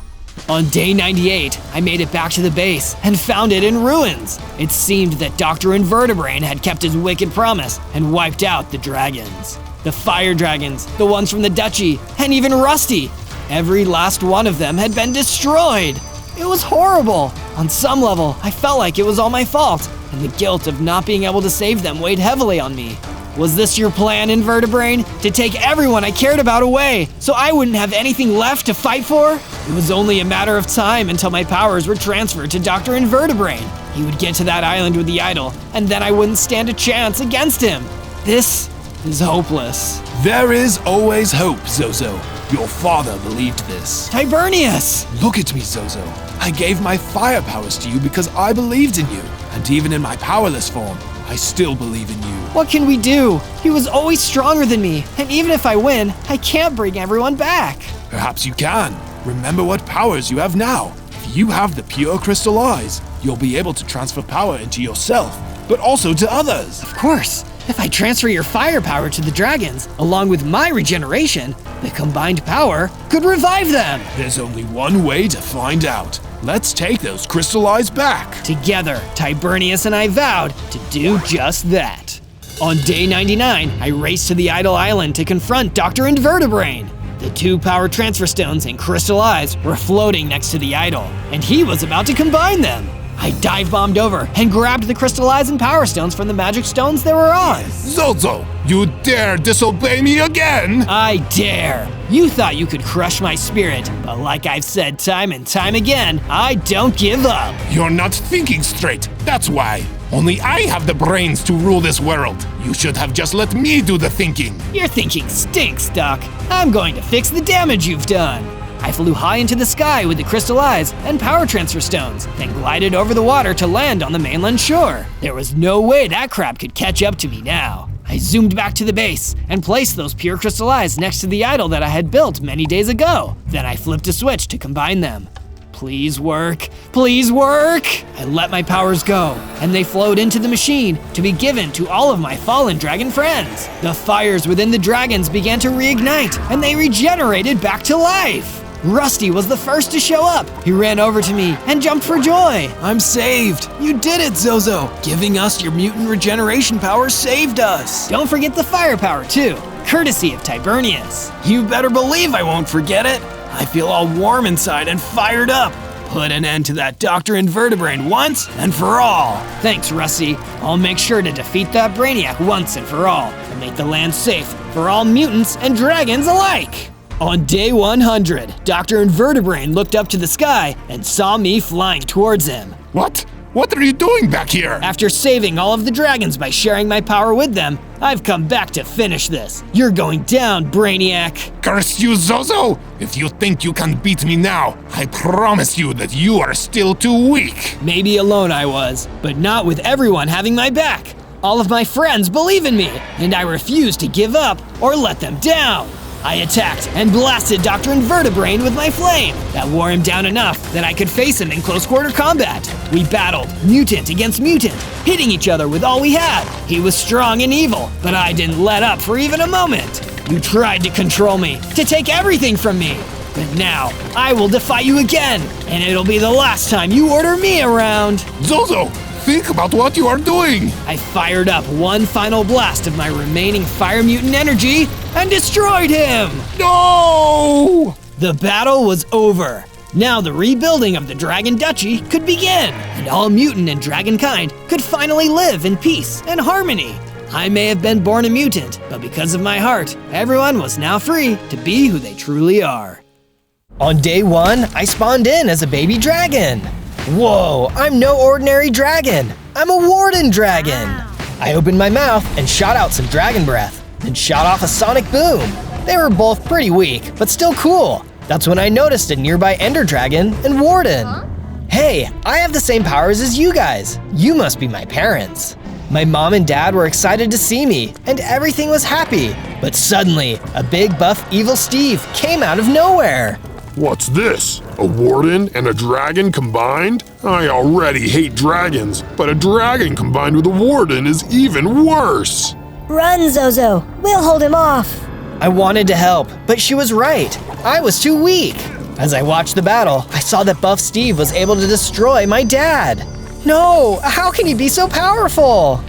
On day 98, I made it back to the base and found it in ruins. It seemed that Dr. Invertebrain had kept his wicked promise and wiped out the dragons. The fire dragons, the ones from the duchy, and even Rusty. Every last one of them had been destroyed. It was horrible. On some level, I felt like it was all my fault, and the guilt of not being able to save them weighed heavily on me. Was this your plan, Invertebrain? To take everyone I cared about away, so I wouldn't have anything left to fight for? It was only a matter of time until my powers were transferred to Dr. Invertebrain. He would get to that island with the idol, and then I wouldn't stand a chance against him. This is hopeless. There is always hope, Zozo. Your father believed this. Tibernius! Look at me, Zozo. I gave my fire powers to you because I believed in you. And even in my powerless form, I still believe in you. What can we do? He was always stronger than me, and even if I win, I can't bring everyone back. Perhaps you can. Remember what powers you have now. If you have the pure crystal eyes, you'll be able to transfer power into yourself, but also to others. Of course. If I transfer your firepower to the dragons, along with my regeneration, the combined power could revive them. There's only one way to find out. Let's take those crystal eyes back. Together, Tibernius and I vowed to do just that. On day 99, I raced to the Idol Island to confront Dr. Invertebrain. The 2 power transfer stones and crystal eyes were floating next to the idol, and he was about to combine them. I dive-bombed over and grabbed the crystal eyes and power stones from the magic stones they were on. Zozo, you dare disobey me again? I dare. You thought you could crush my spirit, but like I've said time and time again, I don't give up. You're not thinking straight, that's why. Only I have the brains to rule this world. You should have just let me do the thinking. Your thinking stinks, Doc. I'm going to fix the damage you've done. I flew high into the sky with the crystal eyes and power transfer stones, then glided over the water to land on the mainland shore. There was no way that crab could catch up to me now. I zoomed back to the base and placed those pure crystal eyes next to the idol that I had built many days ago. Then I flipped a switch to combine them. Please work, please work! I let my powers go, and they flowed into the machine to be given to all of my fallen dragon friends. The fires within the dragons began to reignite, and they regenerated back to life. Rusty was the first to show up. He ran over to me and jumped for joy. I'm saved. You did it, Zozo. Giving us your mutant regeneration power saved us. Don't forget the firepower too, courtesy of Tibernius. You better believe I won't forget it. I feel all warm inside and fired up. Put an end to that Dr. Invertebrain once and for all. Thanks, Rusty. I'll make sure to defeat that Brainiac once and for all, and make the land safe for all mutants and dragons alike. On day 100, Dr. Invertebrain looked up to the sky and saw me flying towards him. What? What are you doing back here? After saving all of the dragons by sharing my power with them, I've come back to finish this. You're going down, Brainiac. Curse you, Zozo! If you think you can beat me now, I promise you that you are still too weak. Maybe alone I was, but not with everyone having my back. All of my friends believe in me, and I refuse to give up or let them down. I attacked and blasted Dr. Invertebrain with my flame. That wore him down enough that I could face him in close-quarter combat. We battled, mutant against mutant, hitting each other with all we had. He was strong and evil, but I didn't let up for even a moment. You tried to control me, to take everything from me. But now, I will defy you again, and it'll be the last time you order me around. Zozo, Think about what you are doing! I fired up one final blast of my remaining fire mutant energy and destroyed him! No! The battle was over. Now the rebuilding of the Dragon Duchy could begin, and all mutant and dragon kind could finally live in peace and harmony. I may have been born a mutant, but because of my heart, everyone was now free to be who they truly are. On day 1, I spawned in as a baby dragon. Whoa, I'm no ordinary dragon. I'm a Warden dragon. I opened my mouth and shot out some dragon breath, then shot off a sonic boom. They were both pretty weak, but still cool. That's when I noticed a nearby Ender Dragon and Warden. Hey, I have the same powers as you guys. You must be my parents. My mom and dad were excited to see me, and everything was happy. But suddenly, a big buff evil Steve came out of nowhere. What's this? A warden and a dragon combined? I already hate dragons, but a dragon combined with a warden is even worse. Run, Zozo. We'll hold him off. I wanted to help, but she was right. I was too weak. As I watched the battle, I saw that Buff Steve was able to destroy my dad. No, how can he be so powerful?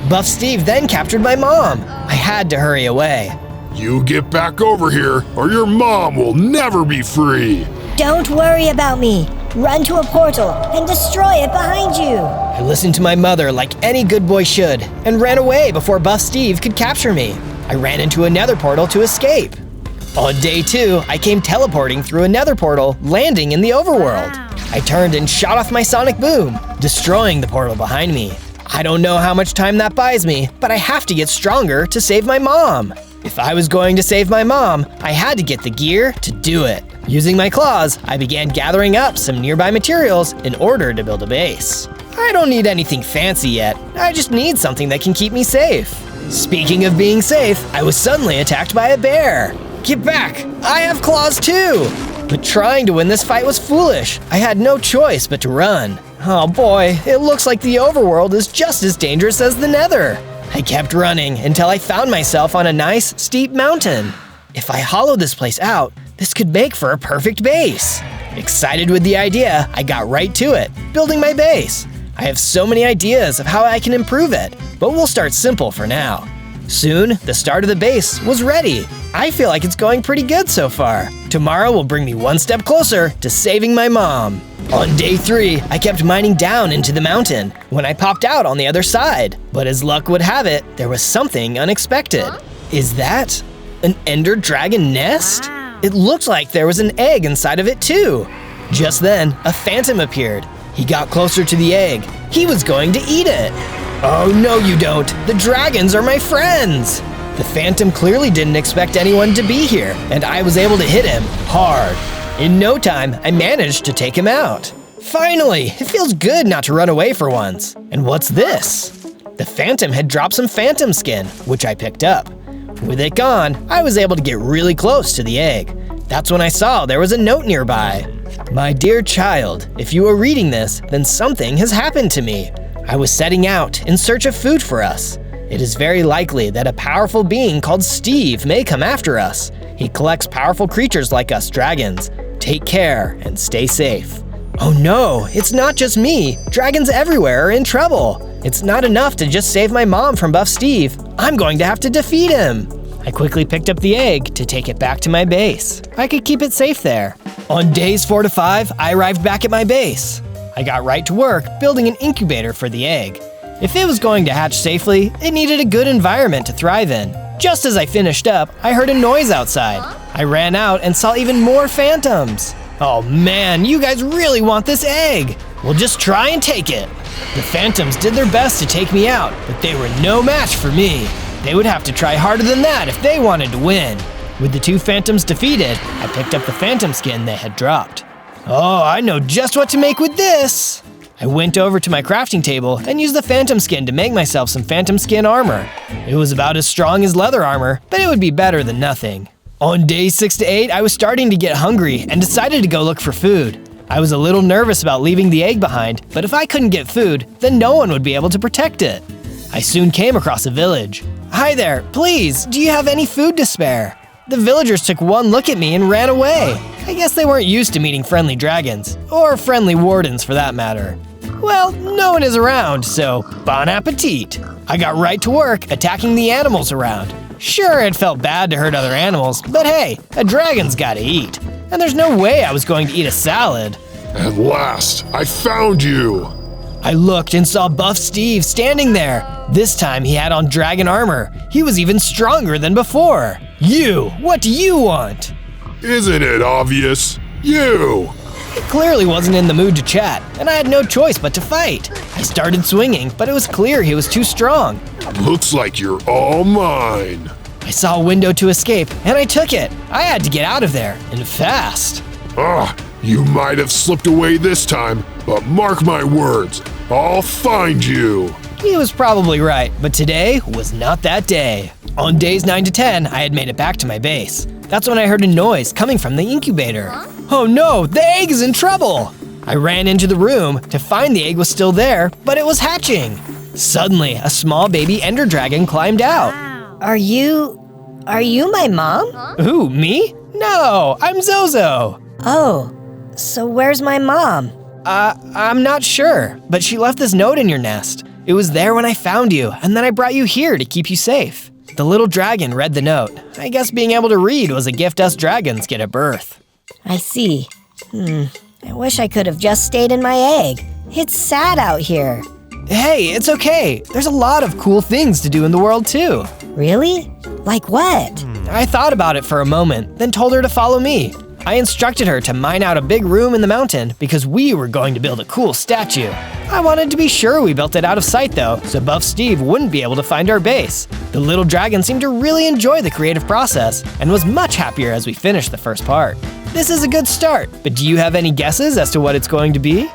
Buff Steve then captured my mom. I had to hurry away. You get back over here, or your mom will never be free. Don't worry about me. Run to a portal and destroy it behind you. I listened to my mother like any good boy should, and ran away before Buff Steve could capture me. I ran into a nether portal to escape. On day 2, I came teleporting through a nether portal, landing in the overworld. I turned and shot off my sonic boom, destroying the portal behind me. I don't know how much time that buys me, but I have to get stronger to save my mom. If I was going to save my mom, I had to get the gear to do it. Using my claws, I began gathering up some nearby materials in order to build a base. I don't need anything fancy yet, I just need something that can keep me safe. Speaking of being safe, I was suddenly attacked by a bear. Get back! I have claws too! But trying to win this fight was foolish. I had no choice but to run. Oh boy, it looks like the overworld is just as dangerous as the nether. I kept running until I found myself on a nice, steep mountain. If I hollow this place out, this could make for a perfect base. Excited with the idea, I got right to it, building my base. I have so many ideas of how I can improve it, but we'll start simple for now. Soon, the start of the base was ready. I feel like it's going pretty good so far. Tomorrow will bring me one step closer to saving my mom. On day 3, I kept mining down into the mountain when I popped out on the other side. But as luck would have it, there was something unexpected. Is that an Ender Dragon nest? It looked like there was an egg inside of it too. Just then, a phantom appeared. He got closer to the egg. He was going to eat it. Oh no you don't, the dragons are my friends! The phantom clearly didn't expect anyone to be here, and I was able to hit him hard. In no time, I managed to take him out. Finally, it feels good not to run away for once. And what's this? The phantom had dropped some phantom skin, which I picked up. With it gone, I was able to get really close to the egg. That's when I saw there was a note nearby. My dear child, if you are reading this, then something has happened to me. I was setting out in search of food for us. It is very likely that a powerful being called Steve may come after us. He collects powerful creatures like us dragons. Take care and stay safe. Oh no, it's not just me. Dragons everywhere are in trouble. It's not enough to just save my mom from Buff Steve. I'm going to have to defeat him. I quickly picked up the egg to take it back to my base. I could keep it safe there. On days 4 to 5, I arrived back at my base. I got right to work building an incubator for the egg. If it was going to hatch safely, it needed a good environment to thrive in. Just as I finished up, I heard a noise outside. I ran out and saw even more phantoms. Oh man, you guys really want this egg. Well, just try and take it. The phantoms did their best to take me out, but they were no match for me. They would have to try harder than that if they wanted to win. With the 2 phantoms defeated, I picked up the phantom skin they had dropped. Oh, I know just what to make with this! I went over to my crafting table and used the phantom skin to make myself some phantom skin armor. It was about as strong as leather armor, but it would be better than nothing. On days 6 to 8, I was starting to get hungry and decided to go look for food. I was a little nervous about leaving the egg behind, but if I couldn't get food, then no one would be able to protect it. I soon came across a village. Hi there, please, do you have any food to spare? The villagers took one look at me and ran away. I guess they weren't used to meeting friendly dragons, or friendly wardens for that matter. Well, no one is around, so bon appetit. I got right to work attacking the animals around. Sure, it felt bad to hurt other animals, but hey, a dragon's gotta eat. And there's no way I was going to eat a salad. At last, I found you! I looked and saw Buff Steve standing there. This time he had on dragon armor. He was even stronger than before. You, what do you want? Isn't it obvious? You! He clearly wasn't in the mood to chat, and I had no choice but to fight. I started swinging, but it was clear he was too strong. Looks like you're all mine. I saw a window to escape, and I took it. I had to get out of there, and fast. You might have slipped away this time, but mark my words, I'll find you. He was probably right, but today was not that day. On days 9 to 10, I had made it back to my base. That's when I heard a noise coming from the incubator. Oh no, the egg is in trouble! I ran into the room to find the egg was still there, but it was hatching. Suddenly, a small baby ender dragon climbed out. Are you my mom? Who, me? No, I'm Zozo. Oh, so where's my mom? I'm not sure, but she left this note in your nest. It was there when I found you, and then I brought you here to keep you safe. The little dragon read the note. I guess being able to read was a gift us dragons get at birth. I see. I wish I could have just stayed in my egg. It's sad out here. Hey, it's okay. There's a lot of cool things to do in the world too. Really? Like what? I thought about it for a moment, then told her to follow me. I instructed her to mine out a big room in the mountain because we were going to build a cool statue. I wanted to be sure we built it out of sight though, so Buff Steve wouldn't be able to find our base. The little dragon seemed to really enjoy the creative process and was much happier as we finished the first part. This is a good start, but do you have any guesses as to what it's going to be?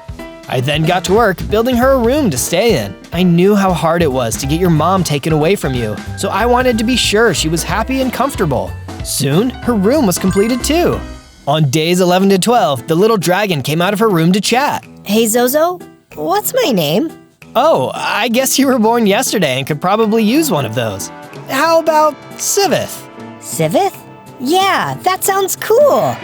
I then got to work building her a room to stay in. I knew how hard it was to get your mom taken away from you, so I wanted to be sure she was happy and comfortable. Soon, her room was completed too. On days 11 to 12, the little dragon came out of her room to chat. Hey Zozo, what's my name? Oh, I guess you were born yesterday and could probably use one of those. How about Sivith? Sivith? Yeah, that sounds cool.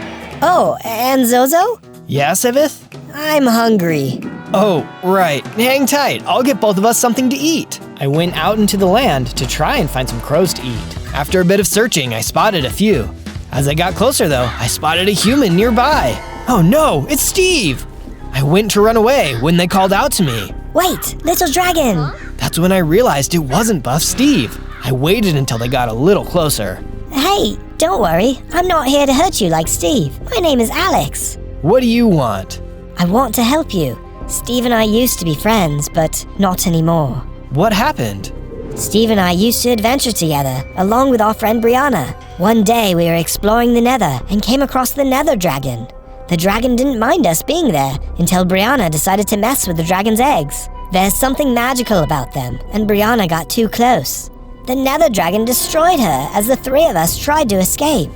Oh, and Zozo? Yeah, Sivith? I'm hungry. Oh, right. Hang tight. I'll get both of us something to eat. I went out into the land to try and find some crows to eat. After a bit of searching, I spotted a few. As I got closer though, I spotted a human nearby. Oh no, it's Steve! I went to run away when they called out to me. Wait, little dragon! That's when I realized it wasn't Buff Steve. I waited until they got a little closer. Hey, don't worry. I'm not here to hurt you like Steve. My name is Alex. What do you want? I want to help you. Steve and I used to be friends, but not anymore. What happened? Steve and I used to adventure together, along with our friend Brianna. One day we were exploring the Nether and came across the Nether Dragon. The dragon didn't mind us being there until Brianna decided to mess with the dragon's eggs. There's something magical about them, and Brianna got too close. The Nether Dragon destroyed her as the three of us tried to escape.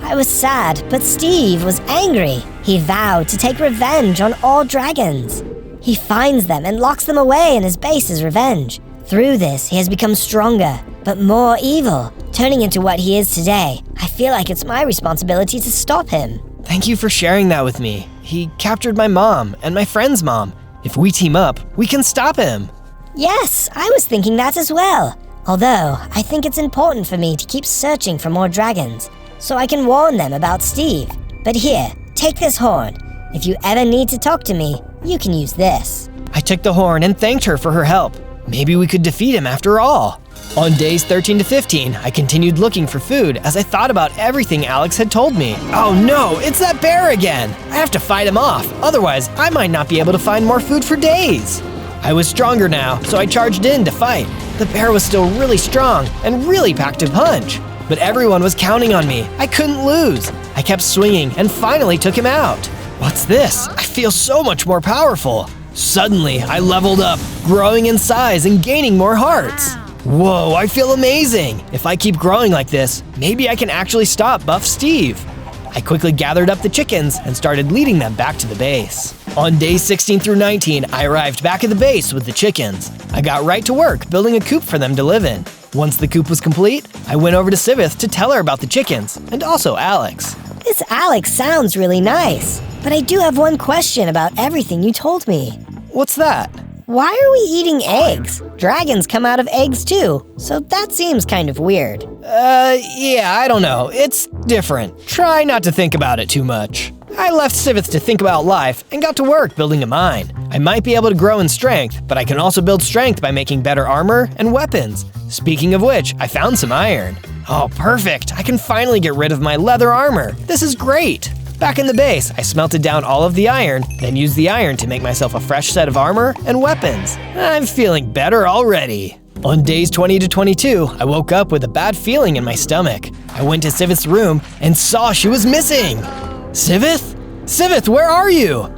I was sad, but Steve was angry. He vowed to take revenge on all dragons. He finds them and locks them away in his base as revenge. Through this, he has become stronger, but more evil, turning into what he is today. I feel like it's my responsibility to stop him. Thank you for sharing that with me. He captured my mom and my friend's mom. If we team up, we can stop him. Yes, I was thinking that as well. Although, I think it's important for me to keep searching for more dragons, so I can warn them about Steve. But here, take this horn. If you ever need to talk to me, you can use this. I took the horn and thanked her for her help. Maybe we could defeat him after all. On days 13 to 15, I continued looking for food as I thought about everything Alex had told me. Oh no, it's that bear again! I have to fight him off, otherwise I might not be able to find more food for days. I was stronger now, so I charged in to fight. The bear was still really strong and really packed a punch. But everyone was counting on me. I couldn't lose. I kept swinging and finally took him out. What's this? I feel so much more powerful. Suddenly, I leveled up, growing in size and gaining more hearts. Whoa, I feel amazing! If I keep growing like this, maybe I can actually stop Buff Steve. I quickly gathered up the chickens and started leading them back to the base. On days 16 through 19, I arrived back at the base with the chickens. I got right to work building a coop for them to live in. Once the coop was complete, I went over to Sivith to tell her about the chickens, and also Alex. This Alex sounds really nice, but I do have one question about everything you told me. What's that? Why are we eating eggs? Dragons come out of eggs too, so that seems kind of weird. Yeah, I don't know. It's different. Try not to think about it too much. I left Sivith to think about life and got to work building a mine. I might be able to grow in strength, but I can also build strength by making better armor and weapons. Speaking of which, I found some iron. Oh, perfect. I can finally get rid of my leather armor. This is great. Back in the base, I smelted down all of the iron, then used the iron to make myself a fresh set of armor and weapons. I'm feeling better already. On days 20 to 22, I woke up with a bad feeling in my stomach. I went to Sivith's room and saw she was missing. Sivith? Sivith, where are you?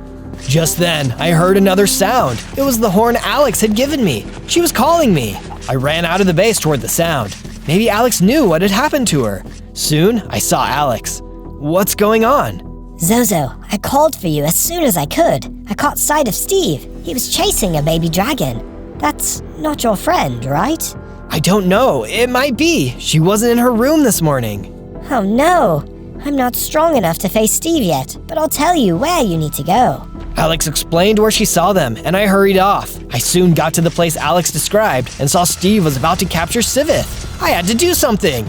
Just then, I heard another sound. It was the horn Alex had given me. She was calling me. I ran out of the base toward the sound. Maybe Alex knew what had happened to her. Soon, I saw Alex. What's going on? Zozo, I called for you as soon as I could. I caught sight of Steve. He was chasing a baby dragon. That's not your friend, right? I don't know. It might be. She wasn't in her room this morning. Oh no. I'm not strong enough to face Steve yet, but I'll tell you where you need to go. Alex explained where she saw them, and I hurried off. I soon got to the place Alex described and saw Steve was about to capture Sivith. I had to do something.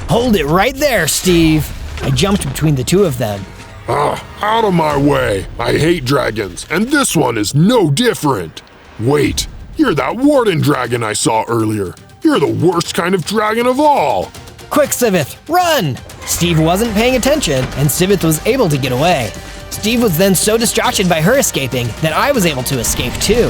Hold it right there, Steve. I jumped between the two of them. Out of my way. I hate dragons, and this one is no different. Wait, you're that warden dragon I saw earlier. You're the worst kind of dragon of all. Quick, Sivith, run! Steve wasn't paying attention, and Sivith was able to get away. Steve was then so distracted by her escaping that I was able to escape too.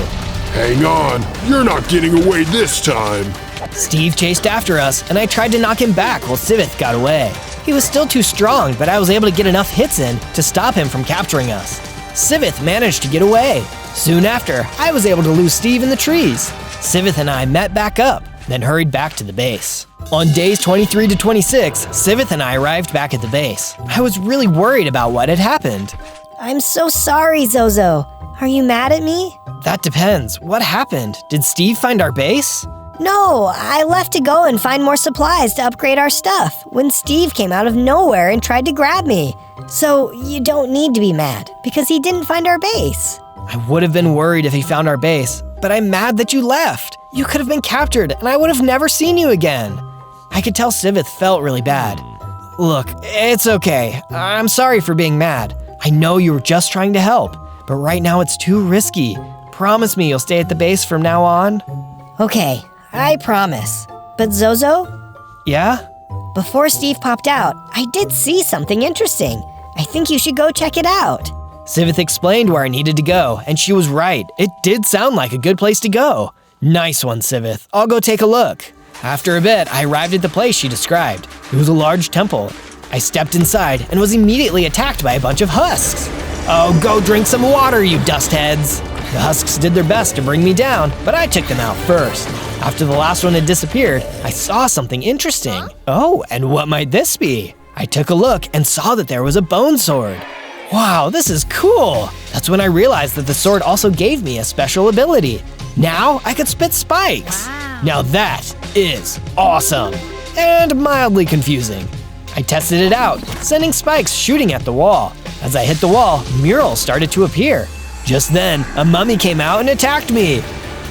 Hang on, you're not getting away this time. Steve chased after us, and I tried to knock him back while Sivith got away. He was still too strong, but I was able to get enough hits in to stop him from capturing us. Sivith managed to get away. Soon after, I was able to lose Steve in the trees. Sivith and I met back up, then hurried back to the base. On days 23 to 26, Sivith and I arrived back at the base. I was really worried about what had happened. I'm so sorry, Zozo. Are you mad at me? That depends. What happened? Did Steve find our base? No, I left to go and find more supplies to upgrade our stuff when Steve came out of nowhere and tried to grab me. So you don't need to be mad because he didn't find our base. I would have been worried if he found our base, but I'm mad that you left. You could have been captured and I would have never seen you again. I could tell Sivith felt really bad. Look, it's okay. I'm sorry for being mad. I know you were just trying to help, but right now it's too risky. Promise me you'll stay at the base from now on? Okay, I promise. But Zozo? Yeah? Before Steve popped out, I did see something interesting. I think you should go check it out. Sivith explained where I needed to go, and she was right. It did sound like a good place to go. Nice one, Sivith. I'll go take a look. After a bit, I arrived at the place she described. It was a large temple. I stepped inside and was immediately attacked by a bunch of husks. Oh, go drink some water, you dust heads. The husks did their best to bring me down, but I took them out first. After the last one had disappeared, I saw something interesting. Oh, and what might this be? I took a look and saw that there was a bone sword. Wow, this is cool. That's when I realized that the sword also gave me a special ability. Now I could spit spikes. Now that is awesome and mildly confusing. I tested it out, sending spikes shooting at the wall. As I hit the wall, murals started to appear. Just then, a mummy came out and attacked me.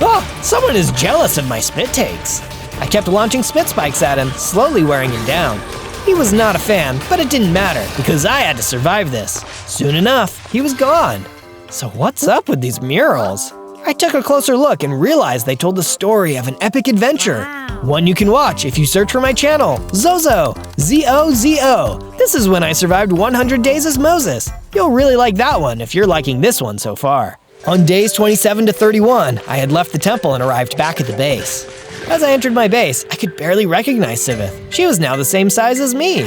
Oh, someone is jealous of my spit takes. I kept launching spit spikes at him, slowly wearing him down. He was not a fan, but it didn't matter because I had to survive this. Soon enough, he was gone. So what's up with these murals? I took a closer look and realized they told the story of an epic adventure. One you can watch if you search for my channel, Zozo, Z-O-Z-O. This is when I survived 100 days as Moses. You'll really like that one if you're liking this one so far. On days 27 to 31, I had left the temple and arrived back at the base. As I entered my base, I could barely recognize Sivith. She was now the same size as me.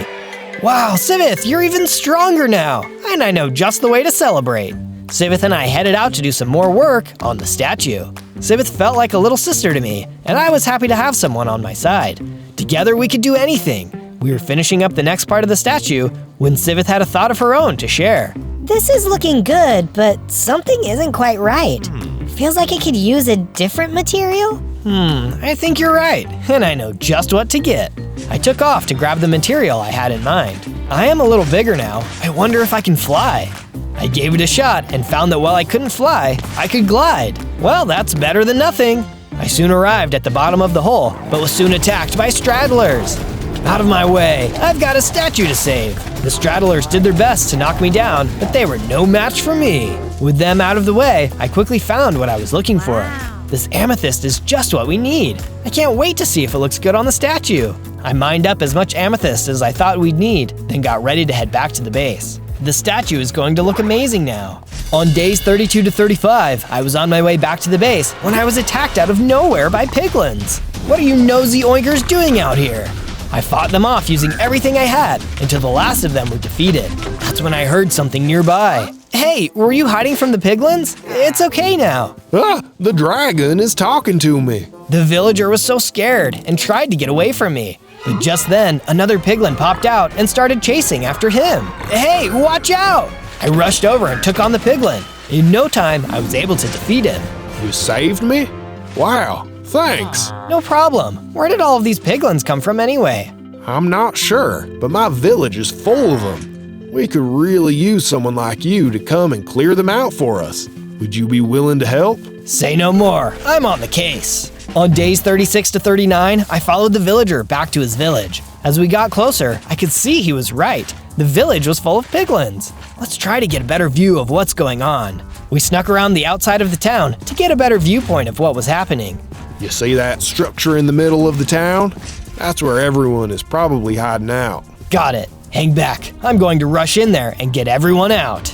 Wow, Sivith, you're even stronger now, and I know just the way to celebrate. Sivith and I headed out to do some more work on the statue. Sivith felt like a little sister to me, and I was happy to have someone on my side. Together we could do anything. We were finishing up the next part of the statue when Sivith had a thought of her own to share. This is looking good, but something isn't quite right. Feels like it could use a different material. I think you're right, and I know just what to get. I took off to grab the material I had in mind. I am a little bigger now. I wonder if I can fly. I gave it a shot and found that while I couldn't fly, I could glide. Well, that's better than nothing. I soon arrived at the bottom of the hole, but was soon attacked by stragglers. Out of my way, I've got a statue to save. The stragglers did their best to knock me down, but they were no match for me. With them out of the way, I quickly found what I was looking for. This amethyst is just what we need. I can't wait to see if it looks good on the statue. I mined up as much amethyst as I thought we'd need, then got ready to head back to the base. The statue is going to look amazing now. On days 32 to 35, I was on my way back to the base when I was attacked out of nowhere by piglins. What are you nosy oinkers doing out here? I fought them off using everything I had until the last of them were defeated. That's when I heard something nearby. Hey, were you hiding from the piglins? It's okay now. The dragon is talking to me. The villager was so scared and tried to get away from me. But just then, another piglin popped out and started chasing after him. Hey, watch out! I rushed over and took on the piglin. In no time, I was able to defeat him. You saved me? Wow, thanks. No problem. Where did all of these piglins come from anyway? I'm not sure, but my village is full of them. We could really use someone like you to come and clear them out for us. Would you be willing to help? Say no more. I'm on the case. On days 36 to 39, I followed the villager back to his village. As we got closer, I could see he was right. The village was full of piglins. Let's try to get a better view of what's going on. We snuck around the outside of the town to get a better viewpoint of what was happening. You see that structure in the middle of the town? That's where everyone is probably hiding out. Got it. Hang back. I'm going to rush in there and get everyone out.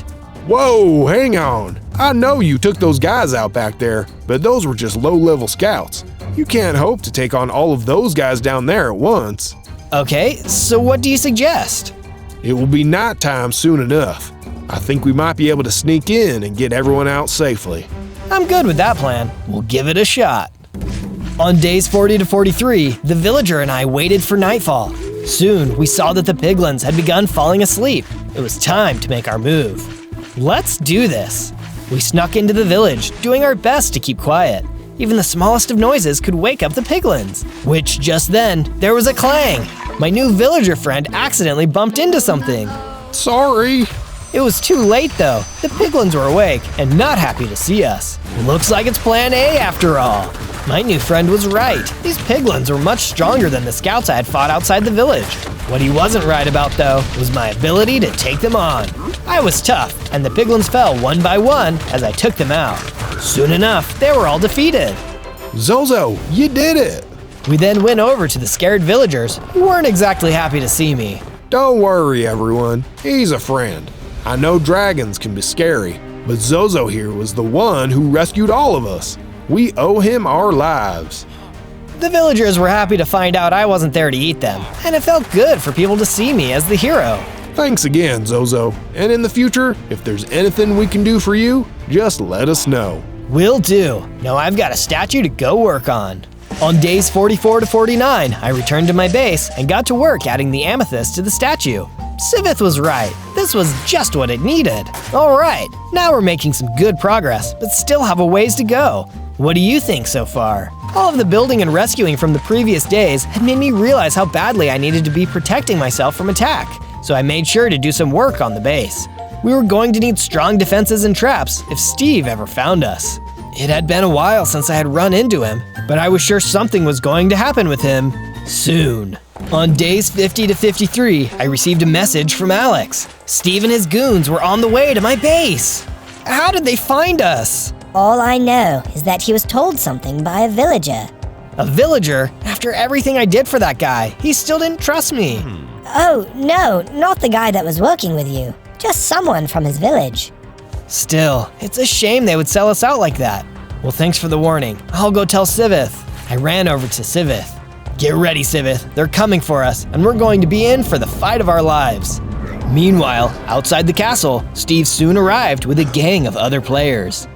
Whoa, hang on. I know you took those guys out back there, but those were just low-level scouts. You can't hope to take on all of those guys down there at once. Okay, so what do you suggest? It will be nighttime soon enough. I think we might be able to sneak in and get everyone out safely. I'm good with that plan. We'll give it a shot. On days 40 to 43, the villager and I waited for nightfall. Soon, we saw that the piglins had begun falling asleep. It was time to make our move. Let's do this. We snuck into the village, doing our best to keep quiet. Even the smallest of noises could wake up the piglins. Which just then, there was a clang. My new villager friend accidentally bumped into something. Sorry. It was too late though. The piglins were awake and not happy to see us. Looks like it's plan A after all. My new friend was right. These piglins were much stronger than the scouts I had fought outside the village. What he wasn't right about though was my ability to take them on. I was tough, and the piglins fell one by one as I took them out. Soon enough, they were all defeated. Zozo, you did it! We then went over to the scared villagers, who weren't exactly happy to see me. Don't worry, everyone. He's a friend. I know dragons can be scary, but Zozo here was the one who rescued all of us. We owe him our lives. The villagers were happy to find out I wasn't there to eat them, and it felt good for people to see me as the hero. Thanks again, Zozo. And in the future, if there's anything we can do for you, just let us know. Will do. Now I've got a statue to go work on. On days 44 to 49, I returned to my base and got to work adding the amethyst to the statue. Sivith was right. This was just what it needed. All right, now we're making some good progress, but still have a ways to go. What do you think so far? All of the building and rescuing from the previous days had made me realize how badly I needed to be protecting myself from attack, so I made sure to do some work on the base. We were going to need strong defenses and traps if Steve ever found us. It had been a while since I had run into him, but I was sure something was going to happen with him soon. On days 50 to 53, I received a message from Alex. Steve and his goons were on the way to my base. How did they find us? All I know is that he was told something by a villager. A villager? After everything I did for that guy, he still didn't trust me. Oh, no, not the guy that was working with you. Just someone from his village. Still, it's a shame they would sell us out like that. Well, thanks for the warning. I'll go tell Sivith. I ran over to Sivith. Get ready, Sivith. They're coming for us, and we're going to be in for the fight of our lives. Meanwhile, outside the castle, Steve soon arrived with a gang of other players.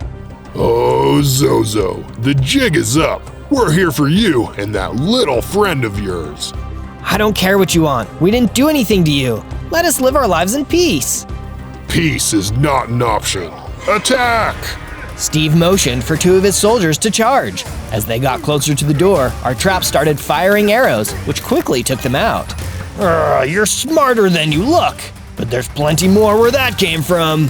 Oh, Zozo, the jig is up. We're here for you and that little friend of yours. I don't care what you want. We didn't do anything to you. Let us live our lives in peace. Peace is not an option. Attack! Steve motioned for two of his soldiers to charge. As they got closer to the door, our trap started firing arrows, which quickly took them out. You're smarter than you look, but there's plenty more where that came from.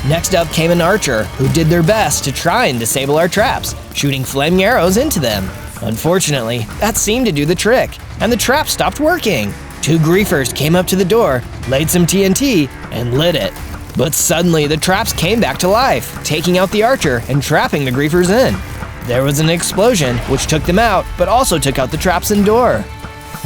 Next up came an archer who did their best to try and disable our traps, shooting flaming arrows into them. Unfortunately, that seemed to do the trick, and the trap stopped working. 2 griefers came up to the door, laid some TNT, and lit it. But suddenly the traps came back to life, taking out the archer and trapping the griefers in. There was an explosion, which took them out, but also took out the traps and door.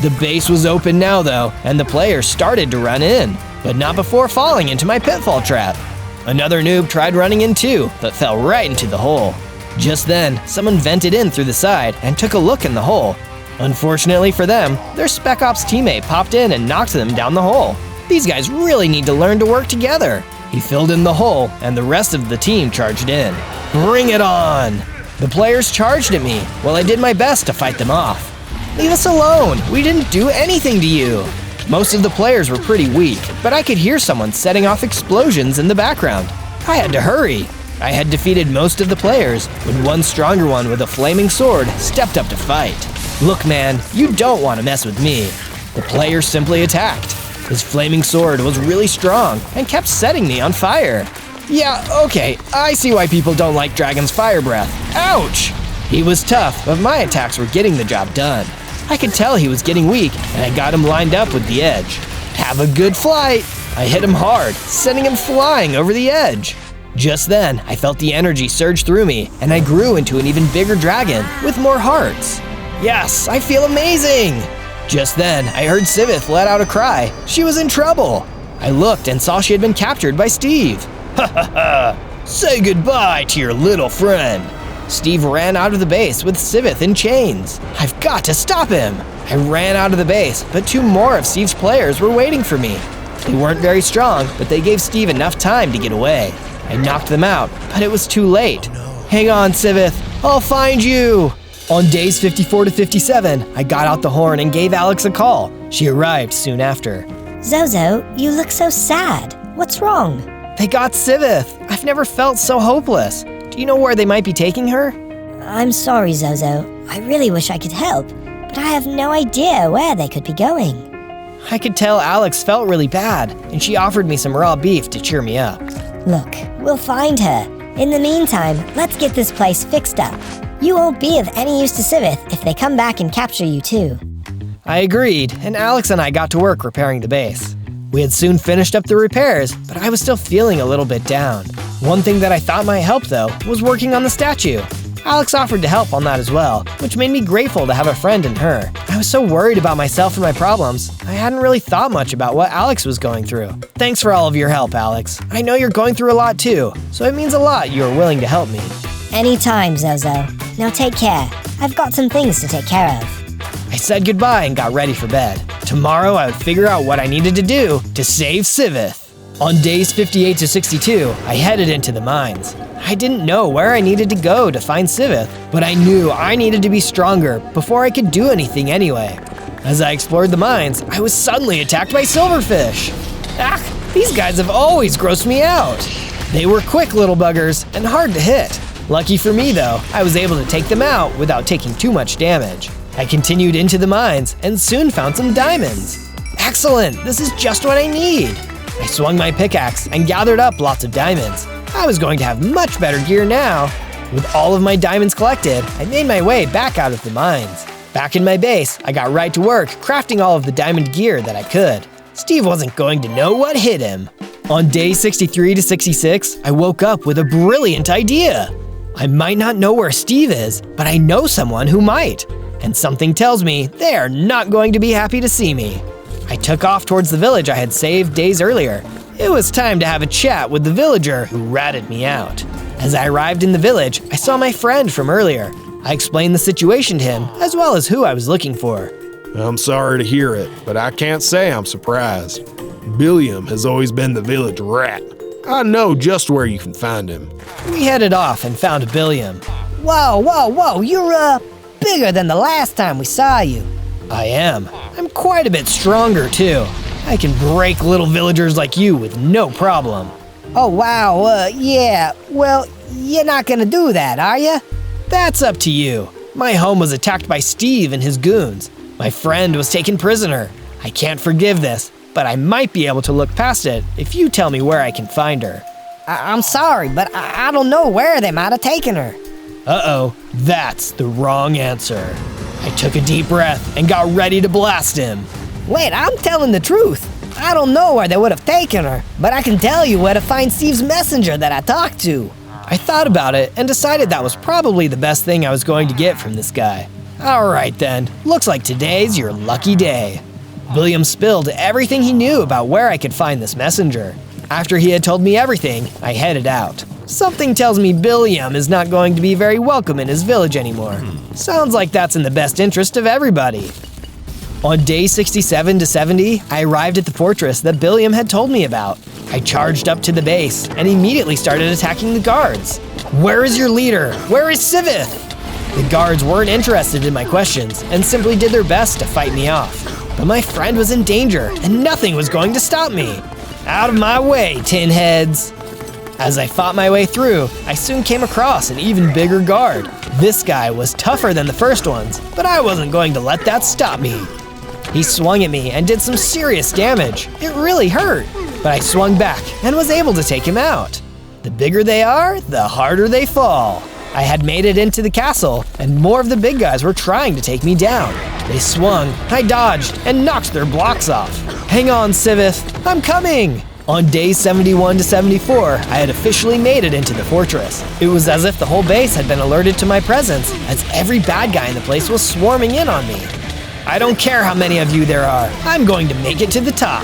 The base was open now though, and the players started to run in, but not before falling into my pitfall trap. Another noob tried running in too, but fell right into the hole. Just then, someone vented in through the side and took a look in the hole. Unfortunately for them, their Spec Ops teammate popped in and knocked them down the hole. These guys really need to learn to work together. He filled in the hole, and the rest of the team charged in. Bring it on! The players charged at me, while I did my best to fight them off. Leave us alone! We didn't do anything to you! Most of the players were pretty weak, but I could hear someone setting off explosions in the background. I had to hurry. I had defeated most of the players when one stronger one with a flaming sword stepped up to fight. Look man, you don't want to mess with me. The player simply attacked. His flaming sword was really strong and kept setting me on fire. Yeah, okay, I see why people don't like Dragon's fire breath. Ouch! He was tough, but my attacks were getting the job done. I could tell he was getting weak, and I got him lined up with the edge. Have a good flight! I hit him hard, sending him flying over the edge. Just then, I felt the energy surge through me, and I grew into an even bigger dragon with more hearts. Yes, I feel amazing! Just then, I heard Sivith let out a cry. She was in trouble. I looked and saw she had been captured by Steve. Ha ha ha! Say goodbye to your little friend. Steve ran out of the base with Sivith in chains. I've got to stop him! I ran out of the base, but 2 more of Steve's players were waiting for me. They weren't very strong, but they gave Steve enough time to get away. I knocked them out, but it was too late. Hang on, Sivith, I'll find you! On days 54 to 57, I got out the horn and gave Alex a call. She arrived soon after. Zozo, you look so sad. What's wrong? They got Sivith. I've never felt so hopeless. Do you know where they might be taking her? I'm sorry, Zozo. I really wish I could help, but I have no idea where they could be going. I could tell Alex felt really bad, and she offered me some raw beef to cheer me up. Look, we'll find her. In the meantime, let's get this place fixed up. You won't be of any use to Sivith if they come back and capture you too. I agreed, and Alex and I got to work repairing the base. We had soon finished up the repairs, but I was still feeling a little bit down. One thing that I thought might help though was working on the statue. Alex offered to help on that as well, which made me grateful to have a friend in her. I was so worried about myself and my problems, I hadn't really thought much about what Alex was going through. Thanks for all of your help, Alex. I know you're going through a lot too, so it means a lot you are willing to help me. Anytime, Zozo. Now take care. I've got some things to take care of. I said goodbye and got ready for bed. Tomorrow I would figure out what I needed to do to save Sivith. On days 58 to 62, I headed into the mines. I didn't know where I needed to go to find Sivith, but I knew I needed to be stronger before I could do anything anyway. As I explored the mines, I was suddenly attacked by silverfish. These guys have always grossed me out. They were quick little buggers and hard to hit. Lucky for me though, I was able to take them out without taking too much damage. I continued into the mines and soon found some diamonds. Excellent, this is just what I need. I swung my pickaxe and gathered up lots of diamonds. I was going to have much better gear now. With all of my diamonds collected, I made my way back out of the mines. Back in my base, I got right to work crafting all of the diamond gear that I could. Steve wasn't going to know what hit him. On day 63 to 66, I woke up with a brilliant idea. I might not know where Steve is, but I know someone who might. And something tells me they are not going to be happy to see me. I took off towards the village I had saved days earlier. It was time to have a chat with the villager who ratted me out. As I arrived in the village, I saw my friend from earlier. I explained the situation to him, as well as who I was looking for. I'm sorry to hear it, but I can't say I'm surprised. Billiam has always been the village rat. I know just where you can find him. We headed off and found Billiam. Whoa, you're, bigger than the last time we saw you. I am. I'm quite a bit stronger too. I can break little villagers like you with no problem. Oh wow, yeah, well, you're not gonna do that, are you? That's up to you. My home was attacked by Steve and his goons. My friend was taken prisoner. I can't forgive this, but I might be able to look past it if you tell me where I can find her. I'm sorry, but I don't know where they might have taken her. Uh-oh, that's the wrong answer. I took a deep breath and got ready to blast him. Wait, I'm telling the truth. I don't know where they would have taken her, but I can tell you where to find Steve's messenger that I talked to. I thought about it and decided that was probably the best thing I was going to get from this guy. Alright then, looks like today's your lucky day. William spilled everything he knew about where I could find this messenger. After he had told me everything, I headed out. Something tells me Billiam is not going to be very welcome in his village anymore. Sounds like that's in the best interest of everybody. On day 67 to 70, I arrived at the fortress that Billiam had told me about. I charged up to the base and immediately started attacking the guards. Where is your leader? Where is Sivith? The guards weren't interested in my questions and simply did their best to fight me off. But my friend was in danger and nothing was going to stop me. Out of my way, tin heads! As I fought my way through, I soon came across an even bigger guard. This guy was tougher than the first ones, but I wasn't going to let that stop me. He swung at me and did some serious damage. It really hurt, but I swung back and was able to take him out. The bigger they are, the harder they fall. I had made it into the castle, and more of the big guys were trying to take me down. They swung, I dodged, and knocked their blocks off. Hang on, Sivith, I'm coming! On days 71 to 74, I had officially made it into the fortress. It was as if the whole base had been alerted to my presence, as every bad guy in the place was swarming in on me. I don't care how many of you there are, I'm going to make it to the top.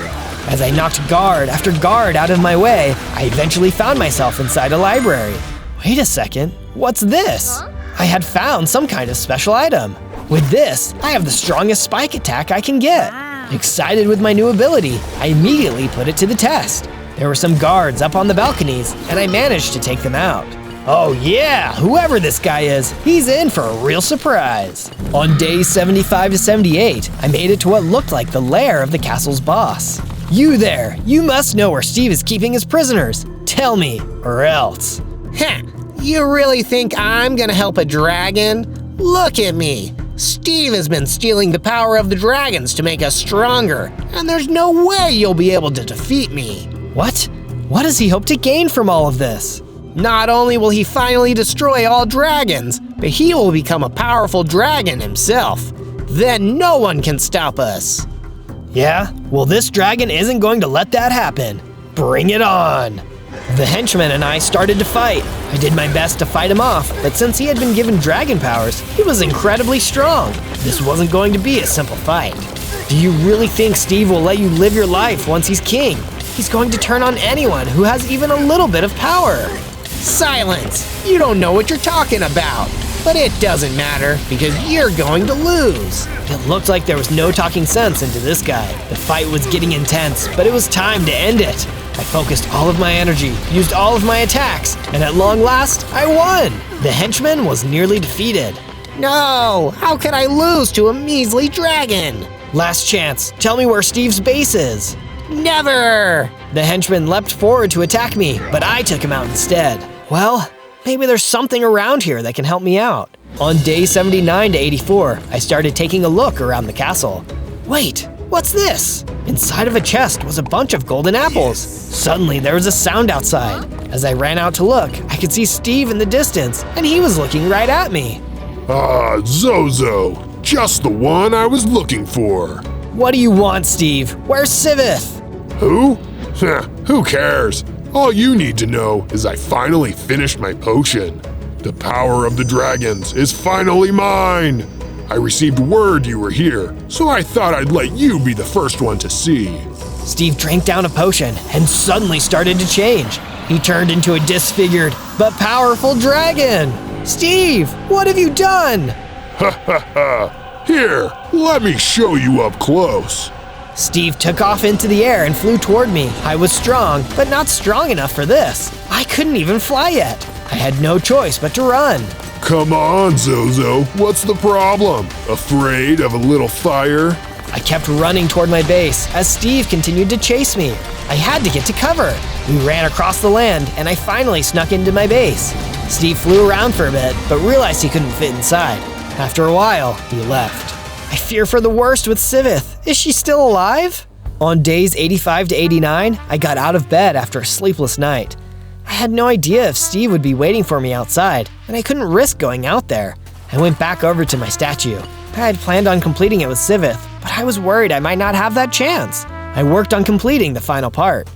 As I knocked guard after guard out of my way, I eventually found myself inside a library. Wait a second, what's this? I had found some kind of special item. With this, I have the strongest spike attack I can get. Excited with my new ability, I immediately put it to the test. There were some guards up on the balconies, and I managed to take them out. Oh yeah, whoever this guy is, he's in for a real surprise. On days 75 to 78, I made it to what looked like the lair of the castle's boss. You there, you must know where Steve is keeping his prisoners. Tell me, or else. Heh, you really think I'm gonna help a dragon? Look at me. Steve has been stealing the power of the dragons to make us stronger, and there's no way you'll be able to defeat me. What? What does he hope to gain from all of this? Not only will he finally destroy all dragons, but he will become a powerful dragon himself. Then no one can stop us. Yeah? Well, this dragon isn't going to let that happen. Bring it on! The henchman and I started to fight. I did my best to fight him off, but since he had been given dragon powers, he was incredibly strong. This wasn't going to be a simple fight. Do you really think Steve will let you live your life once he's king? He's going to turn on anyone who has even a little bit of power. Silence! You don't know what you're talking about. But it doesn't matter, because you're going to lose. It looked like there was no talking sense into this guy. The fight was getting intense, but it was time to end it. I focused all of my energy, used all of my attacks, and at long last, I won! The henchman was nearly defeated. No! How could I lose to a measly dragon? Last chance, tell me where Steve's base is. Never! The henchman leapt forward to attack me, but I took him out instead. Well, maybe there's something around here that can help me out. On day 79 to 84, I started taking a look around the castle. Wait, what's this? Inside of a chest was a bunch of golden apples. Suddenly, there was a sound outside. As I ran out to look, I could see Steve in the distance, and he was looking right at me. Ah, Zozo, just the one I was looking for. What do you want, Steve? Where's Sivith? Who? Who cares? All you need to know is I finally finished my potion. The power of the dragons is finally mine. I received word you were here, so I thought I'd let you be the first one to see. Steve drank down a potion and suddenly started to change. He turned into a disfigured but powerful dragon. Steve, what have you done? Ha ha ha. Here, let me show you up close. Steve took off into the air and flew toward me. I was strong, but not strong enough for this. I couldn't even fly yet. I had no choice but to run. Come on, Zozo, what's the problem? Afraid of a little fire? I kept running toward my base as Steve continued to chase me. I had to get to cover. We ran across the land and I finally snuck into my base. Steve flew around for a bit, but realized he couldn't fit inside. After a while, he left. I fear for the worst with Sivith. Is she still alive? On days 85 to 89, I got out of bed after a sleepless night. I had no idea if Steve would be waiting for me outside, and I couldn't risk going out there. I went back over to my statue. I had planned on completing it with Sivith, but I was worried I might not have that chance. I worked on completing the final part.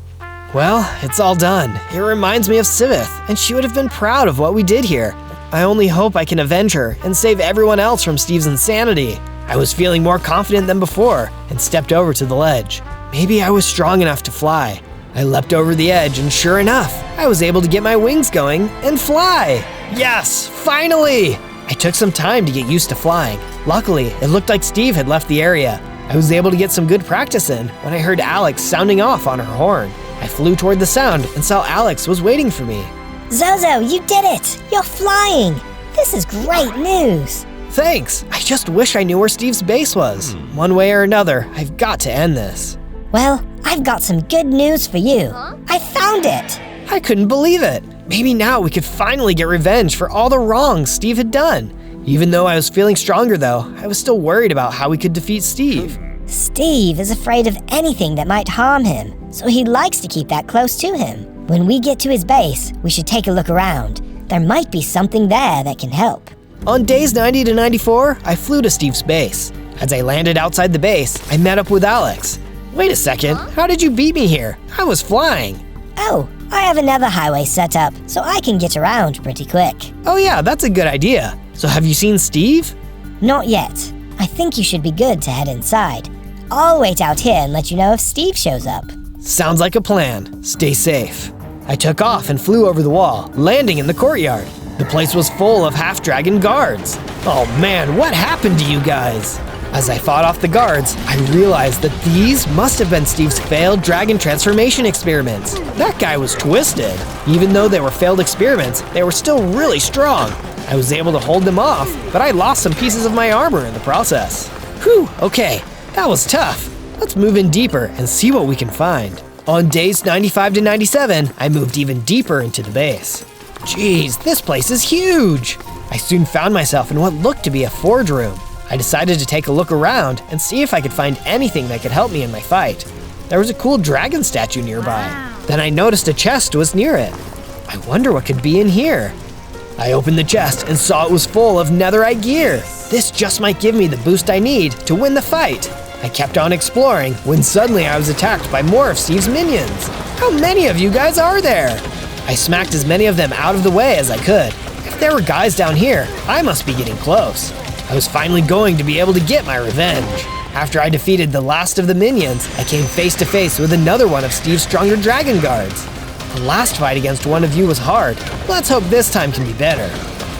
Well, it's all done. It reminds me of Sivith, and she would have been proud of what we did here. I only hope I can avenge her and save everyone else from Steve's insanity. I was feeling more confident than before and stepped over to the ledge. Maybe I was strong enough to fly. I leapt over the edge and sure enough, I was able to get my wings going and fly. Yes, finally! I took some time to get used to flying. Luckily, it looked like Steve had left the area. I was able to get some good practice in when I heard Alex sounding off on her horn. I flew toward the sound and saw Alex was waiting for me. Zozo, you did it! You're flying! This is great news! Thanks! I just wish I knew where Steve's base was. One way or another, I've got to end this. Well, I've got some good news for you. I found it! I couldn't believe it. Maybe now we could finally get revenge for all the wrongs Steve had done. Even though I was feeling stronger though, I was still worried about how we could defeat Steve. Steve is afraid of anything that might harm him, so he likes to keep that close to him. When we get to his base, we should take a look around. There might be something there that can help. On days 90 to 94, I flew to Steve's base. As I landed outside the base, I met up with Alex. Wait a second, how did you beat me here? I was flying. Oh, I have another highway set up, so I can get around pretty quick. Oh yeah, that's a good idea. So have you seen Steve? Not yet. I think you should be good to head inside. I'll wait out here and let you know if Steve shows up. Sounds like a plan. Stay safe. I took off and flew over the wall, landing in the courtyard. The place was full of half-dragon guards. Oh man, what happened to you guys? As I fought off the guards, I realized that these must have been Steve's failed dragon transformation experiments. That guy was twisted. Even though they were failed experiments, they were still really strong. I was able to hold them off, but I lost some pieces of my armor in the process. Whew, okay, that was tough. Let's move in deeper and see what we can find. On days 95 to 97, I moved even deeper into the base. Jeez, this place is huge! I soon found myself in what looked to be a forge room. I decided to take a look around and see if I could find anything that could help me in my fight. There was a cool dragon statue nearby. Then I noticed a chest was near it. I wonder what could be in here. I opened the chest and saw it was full of netherite gear. This just might give me the boost I need to win the fight. I kept on exploring when suddenly I was attacked by more of Steve's minions. How many of you guys are there? I smacked as many of them out of the way as I could. If there were guys down here, I must be getting close. I was finally going to be able to get my revenge. After I defeated the last of the minions, I came face to face with another one of Steve's stronger dragon guards. The last fight against one of you was hard. Let's hope this time can be better.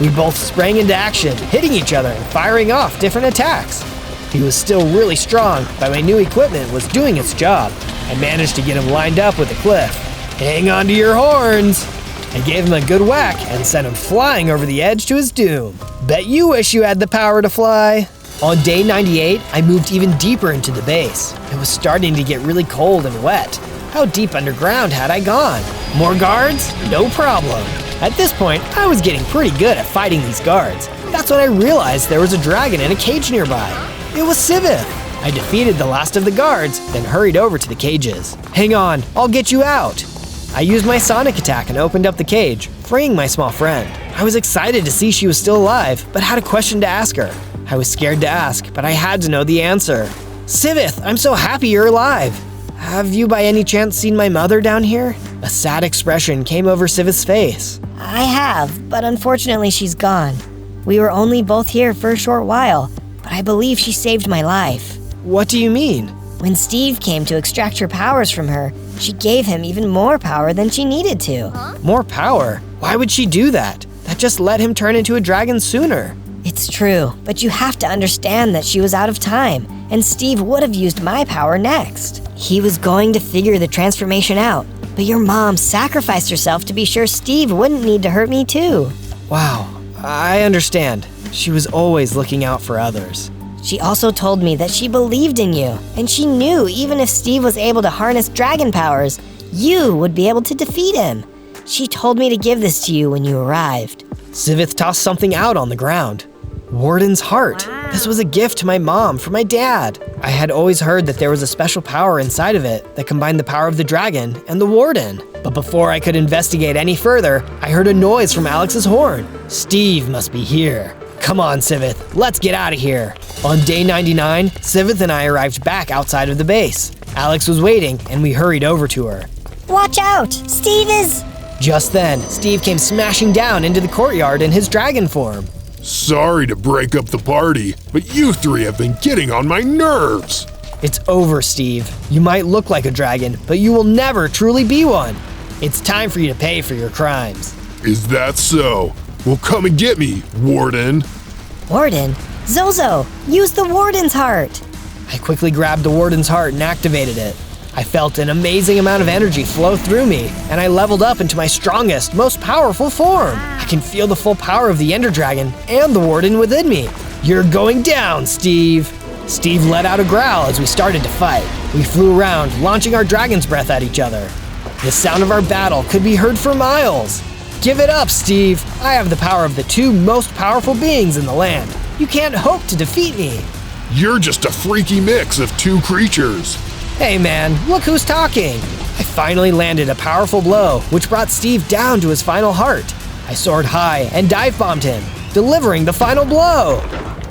We both sprang into action, hitting each other and firing off different attacks. He was still really strong, but my new equipment was doing its job. I managed to get him lined up with a cliff. Hang on to your horns! I gave him a good whack and sent him flying over the edge to his doom. Bet you wish you had the power to fly. On day 98, I moved even deeper into the base. It was starting to get really cold and wet. How deep underground had I gone? More guards? No problem. At this point, I was getting pretty good at fighting these guards. That's when I realized there was a dragon in a cage nearby. It was Sivith. I defeated the last of the guards, then hurried over to the cages. Hang on, I'll get you out. I used my sonic attack and opened up the cage, freeing my small friend. I was excited to see she was still alive, but had a question to ask her. I was scared to ask, but I had to know the answer. Sivith, I'm so happy you're alive. Have you by any chance seen my mother down here? A sad expression came over Sivith's face. I have, but unfortunately she's gone. We were only both here for a short while, but I believe she saved my life. What do you mean? When Steve came to extract her powers from her, she gave him even more power than she needed to. More power? Why would she do that? That just let him turn into a dragon sooner. It's true, but you have to understand that she was out of time, and Steve would have used my power next. He was going to figure the transformation out, but your mom sacrificed herself to be sure Steve wouldn't need to hurt me too. Wow, I understand. She was always looking out for others. She also told me that she believed in you, and she knew even if Steve was able to harness dragon powers, you would be able to defeat him. She told me to give this to you when you arrived. Sivith tossed something out on the ground. Warden's heart. This was a gift to my mom from my dad. I had always heard that there was a special power inside of it that combined the power of the dragon and the warden. But before I could investigate any further, I heard a noise from Alex's horn. Steve must be here. Come on, Sivith, let's get out of here. On day 99, Sivith and I arrived back outside of the base. Alex was waiting, and we hurried over to her. Watch out! Steve is... Just then, Steve came smashing down into the courtyard in his dragon form. Sorry to break up the party, but you three have been getting on my nerves. It's over, Steve. You might look like a dragon, but you will never truly be one. It's time for you to pay for your crimes. Is that so? Well, come and get me, Warden. Warden? Zozo, use the Warden's heart. I quickly grabbed the Warden's heart and activated it. I felt an amazing amount of energy flow through me, and I leveled up into my strongest, most powerful form. I can feel the full power of the Ender Dragon and the Warden within me. You're going down, Steve. Steve let out a growl as we started to fight. We flew around, launching our dragon's breath at each other. The sound of our battle could be heard for miles. Give it up, Steve. I have the power of the two most powerful beings in the land. You can't hope to defeat me. You're just a freaky mix of two creatures. Hey man, look who's talking! I finally landed a powerful blow, which brought Steve down to his final heart. I soared high and dive-bombed him, delivering the final blow.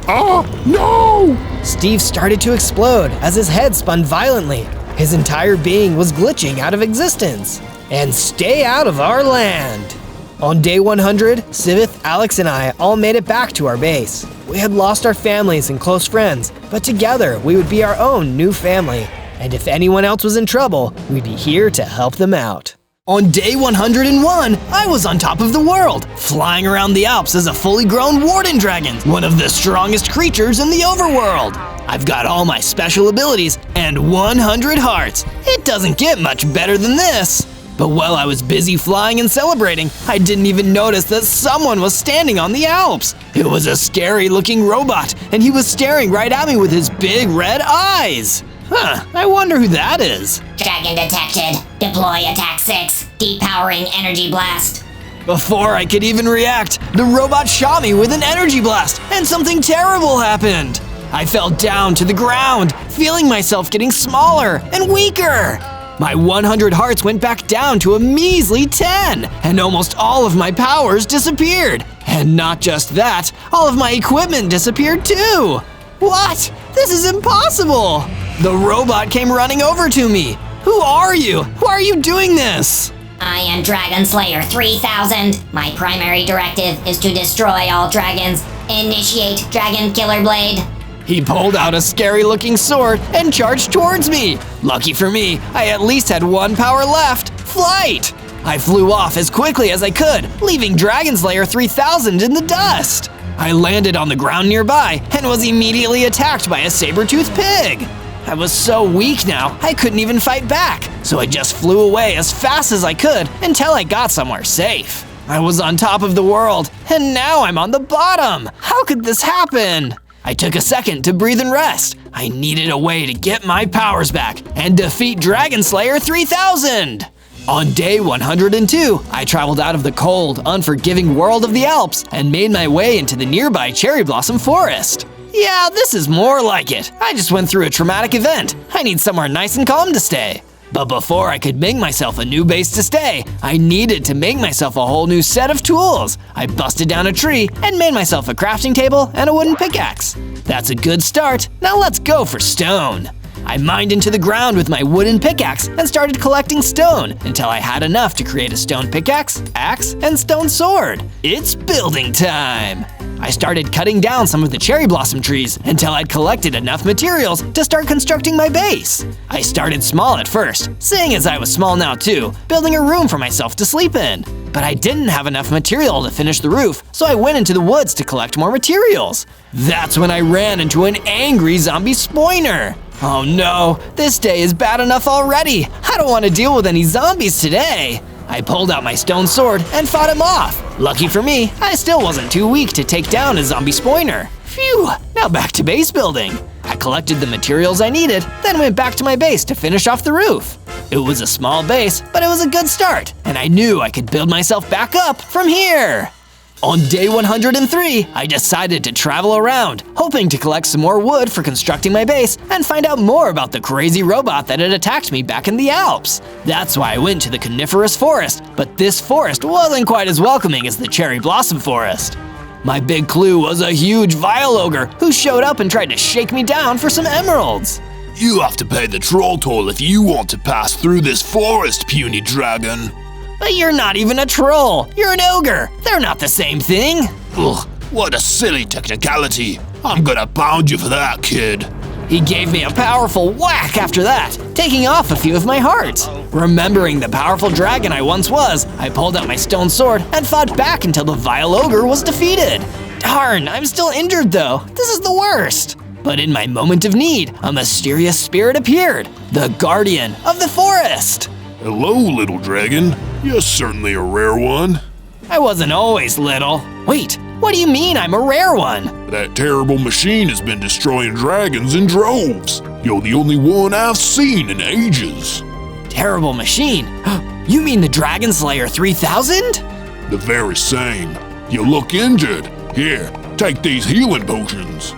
Oh, no! Steve started to explode as his head spun violently. His entire being was glitching out of existence. And stay out of our land! On day 100, Sivith, Alex, and I all made it back to our base. We had lost our families and close friends, but together we would be our own new family. And if anyone else was in trouble, we'd be here to help them out. On day 101, I was on top of the world, flying around the Alps as a fully grown Warden Dragon, one of the strongest creatures in the overworld. I've got all my special abilities and 100 hearts. It doesn't get much better than this. But while I was busy flying and celebrating, I didn't even notice that someone was standing on the Alps. It was a scary-looking robot, and he was staring right at me with his big red eyes. I wonder who that is. Dragon detected. Deploy attack 6. Depowering energy blast. Before I could even react, the robot shot me with an energy blast, and something terrible happened. I fell down to the ground, feeling myself getting smaller and weaker. My 100 hearts went back down to a measly 10, and almost all of my powers disappeared. And not just that, all of my equipment disappeared too. What? This is impossible! The robot came running over to me. Who are you? Why are you doing this? I am Dragon Slayer 3000. My primary directive is to destroy all dragons. Initiate Dragon Killer Blade. He pulled out a scary-looking sword and charged towards me. Lucky for me, I at least had one power left, flight. I flew off as quickly as I could, leaving Dragon Slayer 3000 in the dust. I landed on the ground nearby and was immediately attacked by a saber-toothed pig. I was so weak now, I couldn't even fight back, so I just flew away as fast as I could until I got somewhere safe. I was on top of the world, and now I'm on the bottom. How could this happen? I took a second to breathe and rest. I needed a way to get my powers back and defeat Dragon Slayer 3000. On day 102, I traveled out of the cold, unforgiving world of the Alps and made my way into the nearby cherry blossom forest. Yeah, this is more like it. I just went through a traumatic event. I need somewhere nice and calm to stay. But before I could make myself a new base to stay, I needed to make myself a whole new set of tools. I busted down a tree and made myself a crafting table and a wooden pickaxe. That's a good start. Now let's go for stone. I mined into the ground with my wooden pickaxe and started collecting stone until I had enough to create a stone pickaxe, axe, and stone sword. It's building time! I started cutting down some of the cherry blossom trees until I'd collected enough materials to start constructing my base. I started small at first, seeing as I was small now too, building a room for myself to sleep in. But I didn't have enough material to finish the roof, so I went into the woods to collect more materials. That's when I ran into an angry zombie spoiner. Oh no, this day is bad enough already. I don't want to deal with any zombies today. I pulled out my stone sword and fought him off. Lucky for me, I still wasn't too weak to take down a zombie spoiner. Phew, now back to base building. I collected the materials I needed, then went back to my base to finish off the roof. It was a small base, but it was a good start, and I knew I could build myself back up from here. On day 103, I decided to travel around, hoping to collect some more wood for constructing my base and find out more about the crazy robot that had attacked me back in the Alps. That's why I went to the coniferous forest, but this forest wasn't quite as welcoming as the cherry blossom forest. My big clue was a huge vile ogre who showed up and tried to shake me down for some emeralds. You have to pay the troll toll if you want to pass through this forest, puny dragon. But you're not even a troll, you're an ogre. They're not the same thing. Ugh, what a silly technicality. I'm gonna pound you for that, kid. He gave me a powerful whack after that, taking off a few of my hearts. Remembering the powerful dragon I once was, I pulled out my stone sword and fought back until the vile ogre was defeated. Darn, I'm still injured though. This is the worst. But in my moment of need, a mysterious spirit appeared, the guardian of the forest. Hello, little dragon. You're certainly a rare one. I wasn't always little. Wait, what do you mean I'm a rare one? That terrible machine has been destroying dragons in droves. You're the only one I've seen in ages. Terrible machine? You mean the Dragon Slayer 3000? The very same. You look injured. Here, take these healing potions.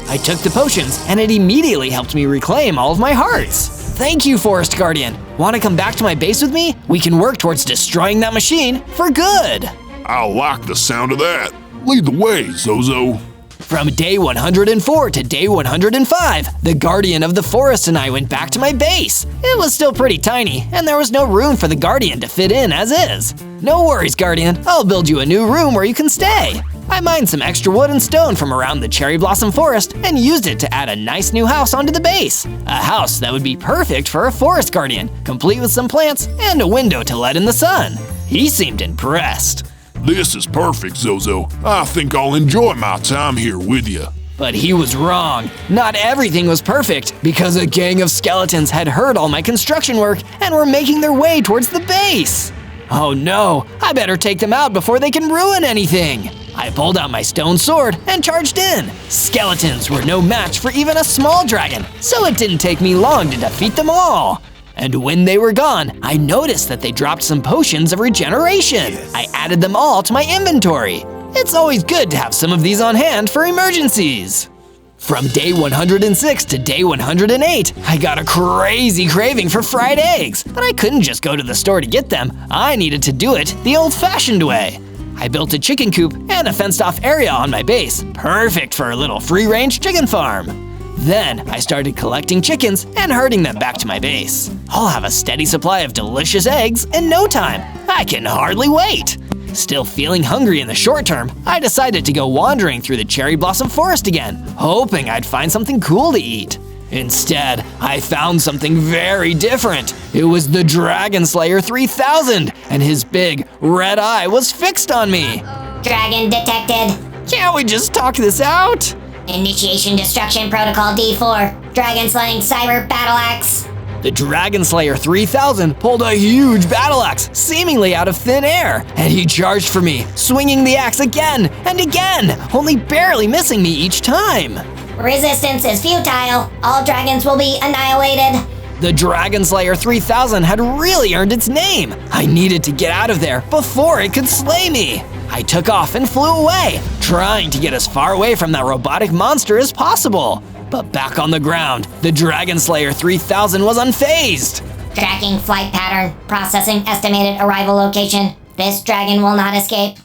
I took the potions, and it immediately helped me reclaim all of my hearts. Thank you, Forest Guardian. Want to come back to my base with me? We can work towards destroying that machine for good. I like the sound of that. Lead the way, Zozo. From day 104 to day 105, the Guardian of the Forest and I went back to my base. It was still pretty tiny, and there was no room for the Guardian to fit in as is. No worries, Guardian. I'll build you a new room where you can stay. I mined some extra wood and stone from around the cherry blossom forest and used it to add a nice new house onto the base. A house that would be perfect for a forest guardian, complete with some plants and a window to let in the sun. He seemed impressed. This is perfect, Zozo. I think I'll enjoy my time here with you. But he was wrong. Not everything was perfect because a gang of skeletons had heard all my construction work and were making their way towards the base. Oh no, I better take them out before they can ruin anything. I pulled out my stone sword and charged in. Skeletons were no match for even a small dragon, so it didn't take me long to defeat them all. And when they were gone, I noticed that they dropped some potions of regeneration. I added them all to my inventory. It's always good to have some of these on hand for emergencies. From day 106 to day 108, I got a crazy craving for fried eggs, but I couldn't just go to the store to get them. I needed to do it the old-fashioned way. I built a chicken coop and a fenced-off area on my base, perfect for a little free-range chicken farm. Then I started collecting chickens and herding them back to my base. I'll have a steady supply of delicious eggs in no time. I can hardly wait. Still feeling hungry in the short term, I decided to go wandering through the cherry blossom forest again, hoping I'd find something cool to eat. Instead, I found something very different. It was the Dragon Slayer 3000, and his big red eye was fixed on me. Dragon detected. Can't we just talk this out? Initiation Destruction Protocol D4. Dragon slaying cyber battle axe. The Dragon Slayer 3000 pulled a huge battle axe, seemingly out of thin air, and he charged for me, swinging the axe again and again, only barely missing me each time. Resistance is futile. All dragons will be annihilated. The Dragon Slayer 3000 had really earned its name. I needed to get out of there before it could slay me. I took off and flew away, trying to get as far away from that robotic monster as possible. But back on the ground, the Dragon Slayer 3000 was unfazed. Tracking flight pattern. Processing estimated arrival location. This dragon will not escape.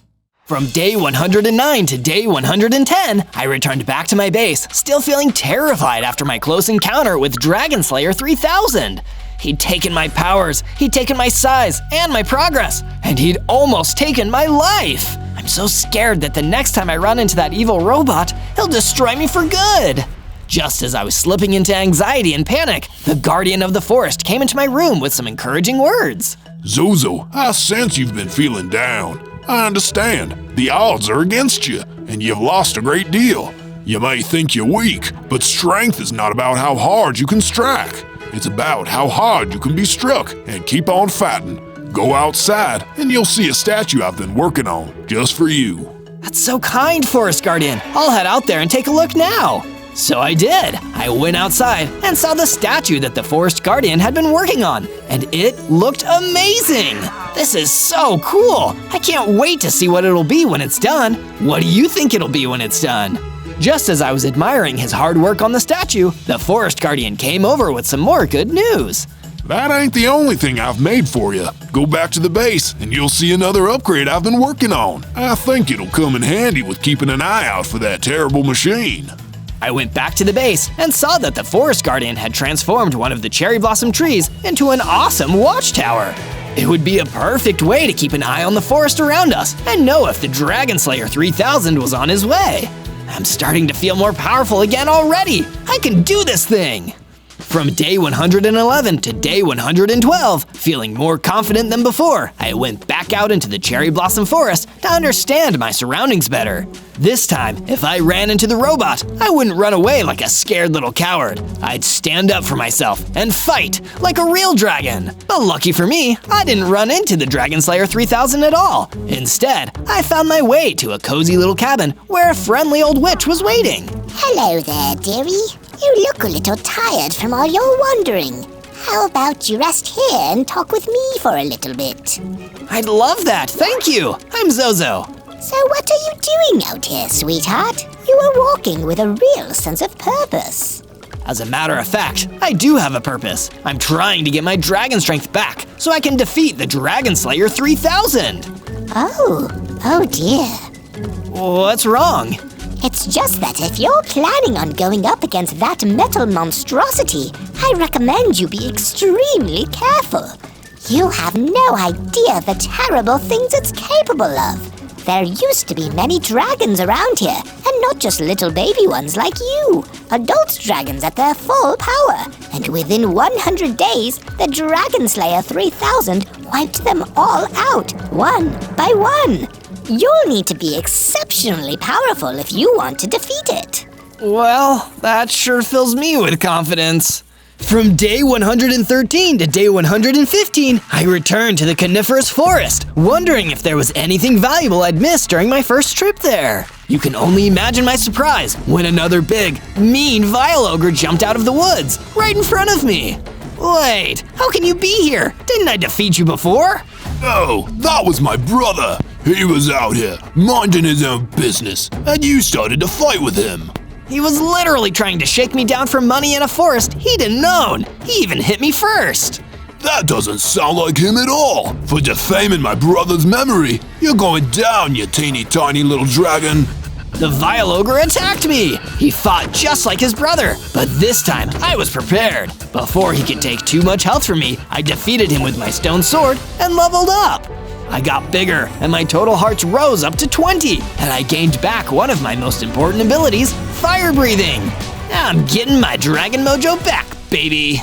From day 109 to day 110, I returned back to my base, still feeling terrified after my close encounter with Dragon Slayer 3000. He'd taken my powers, he'd taken my size and my progress, and he'd almost taken my life. I'm so scared that the next time I run into that evil robot, he'll destroy me for good. Just as I was slipping into anxiety and panic, the Guardian of the Forest came into my room with some encouraging words. Zozo, I sense you've been feeling down. I understand. The odds are against you, and you've lost a great deal. You may think you're weak, but strength is not about how hard you can strike. It's about how hard you can be struck and keep on fighting. Go outside, and you'll see a statue I've been working on just for you. That's so kind, Forest Guardian. I'll head out there and take a look now. So I did. I went outside and saw the statue that the forest guardian had been working on, and it looked amazing. This is so cool. I can't wait to see what it'll be when it's done. What do you think it'll be when it's done? Just as I was admiring his hard work on the statue, the forest guardian came over with some more good news. That ain't the only thing I've made for you. Go back to the base and you'll see another upgrade I've been working on. I think it'll come in handy with keeping an eye out for that terrible machine. I went back to the base and saw that the forest guardian had transformed one of the cherry blossom trees into an awesome watchtower. It would be a perfect way to keep an eye on the forest around us and know if the Dragon Slayer 3000 was on his way. I'm starting to feel more powerful again already. I can do this thing! From day 111 to day 112, feeling more confident than before, I went back out into the cherry blossom forest to understand my surroundings better. This time, if I ran into the robot, I wouldn't run away like a scared little coward. I'd stand up for myself and fight like a real dragon. But lucky for me, I didn't run into the Dragon Slayer 3000 at all. Instead, I found my way to a cozy little cabin where a friendly old witch was waiting. Hello there, dearie. You look a little tired from all your wandering. How about you rest here and talk with me for a little bit? I'd love that, thank you. I'm Zozo. So what are you doing out here, sweetheart? You are walking with a real sense of purpose. As a matter of fact, I do have a purpose. I'm trying to get my dragon strength back so I can defeat the Dragon Slayer 3000. Oh dear. What's wrong? It's just that if you're planning on going up against that metal monstrosity, I recommend you be extremely careful. You have no idea the terrible things it's capable of. There used to be many dragons around here, and not just little baby ones like you. Adult dragons at their full power, and within 100 days, the Dragon Slayer 3000 wiped them all out, one by one. You'll need to be exceptionally powerful if you want to defeat it. Well, that sure fills me with confidence. From day 113 to day 115, I returned to the coniferous forest, wondering if there was anything valuable I'd missed during my first trip there. You can only imagine my surprise when another big, mean Vile Ogre jumped out of the woods, right in front of me. Wait, how can you be here? Didn't I defeat you before? Oh, that was my brother. He was out here, minding his own business, and you started to fight with him. He was literally trying to shake me down for money in a forest he didn't own. He even hit me first. That doesn't sound like him at all. For defaming my brother's memory, you're going down, you teeny tiny little dragon. The Vile Ogre attacked me! He fought just like his brother, but this time I was prepared. Before he could take too much health from me, I defeated him with my stone sword and leveled up. I got bigger, and my total hearts rose up to 20, and I gained back one of my most important abilities, fire breathing. I'm getting my dragon mojo back, baby.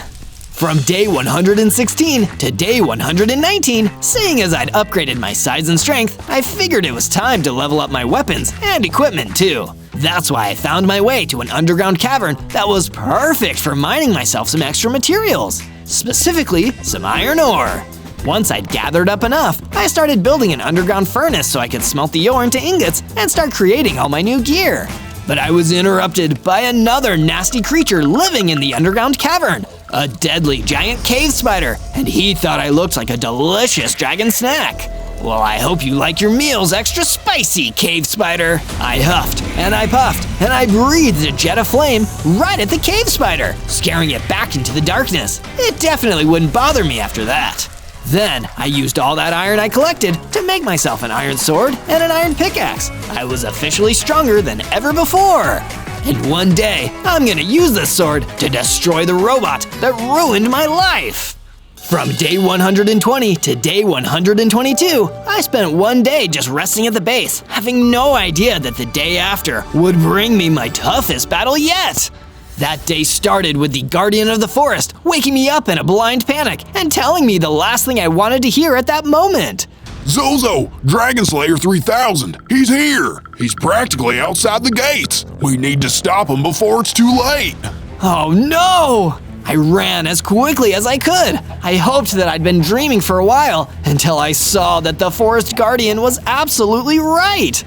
From day 116 to day 119, seeing as I'd upgraded my size and strength, I figured it was time to level up my weapons and equipment too. That's why I found my way to an underground cavern that was perfect for mining myself some extra materials, specifically some iron ore. Once I'd gathered up enough, I started building an underground furnace so I could smelt the ore into ingots and start creating all my new gear. But I was interrupted by another nasty creature living in the underground cavern, a deadly giant cave spider, and he thought I looked like a delicious dragon snack. Well, I hope you like your meals extra spicy, cave spider. I huffed, and I puffed, and I breathed a jet of flame right at the cave spider, scaring it back into the darkness. It definitely wouldn't bother me after that. Then, I used all that iron I collected to make myself an iron sword and an iron pickaxe. I was officially stronger than ever before. And one day, I'm gonna use this sword to destroy the robot that ruined my life. From day 120 to day 122, I spent one day just resting at the base, having no idea that the day after would bring me my toughest battle yet. That day started with the Guardian of the Forest waking me up in a blind panic and telling me the last thing I wanted to hear at that moment. Zozo, Dragon Slayer 3000, he's here. He's practically outside the gates. We need to stop him before it's too late. Oh no! I ran as quickly as I could. I hoped that I'd been dreaming for a while until I saw that the Forest Guardian was absolutely right.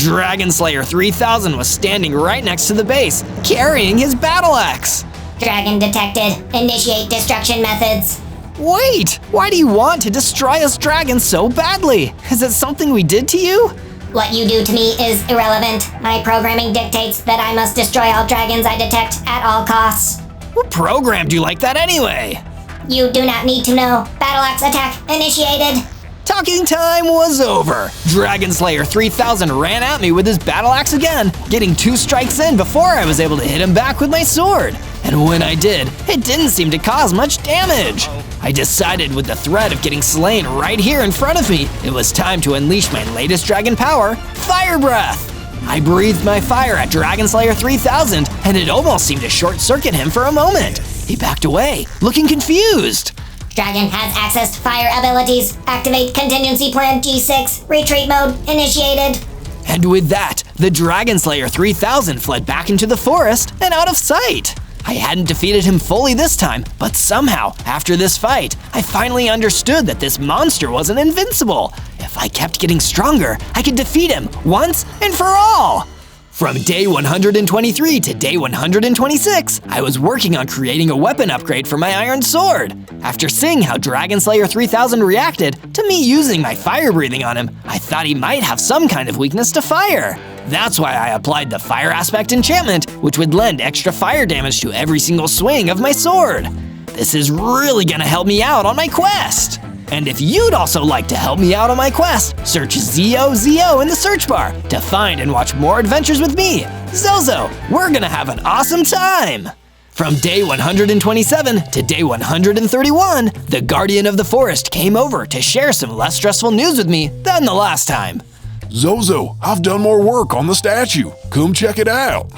Dragon Slayer 3000 was standing right next to the base, carrying his battle axe. Dragon detected. Initiate destruction methods. Wait, why do you want to destroy us dragons so badly? Is it something we did to you? What you do to me is irrelevant. My programming dictates that I must destroy all dragons I detect at all costs. Who programmed you like that anyway? You do not need to know. Battle axe attack initiated. Talking time was over. Dragon Slayer 3000 ran at me with his battle axe again, getting 2 strikes in before I was able to hit him back with my sword. And when I did, it didn't seem to cause much damage. I decided with the threat of getting slain right here in front of me, it was time to unleash my latest dragon power, Fire Breath. I breathed my fire at Dragon Slayer 3000, and it almost seemed to short-circuit him for a moment. He backed away, looking confused. Dragon has accessed fire abilities. Activate contingency plan G6. Retreat mode initiated. And with that, the Dragon Slayer 3000 fled back into the forest and out of sight. I hadn't defeated him fully this time, but somehow, after this fight, I finally understood that this monster wasn't invincible. If I kept getting stronger, I could defeat him once and for all. From day 123 to day 126, I was working on creating a weapon upgrade for my iron sword. After seeing how Dragon Slayer 3000 reacted to me using my fire breathing on him, I thought he might have some kind of weakness to fire. That's why I applied the fire aspect enchantment, which would lend extra fire damage to every single swing of my sword. This is really gonna help me out on my quest. And if you'd also like to help me out on my quest, search ZOZO in the search bar to find and watch more adventures with me, Zozo. We're gonna have an awesome time! From day 127 to day 131, the Guardian of the Forest came over to share some less stressful news with me than the last time. Zozo, I've done more work on the statue. Come check it out.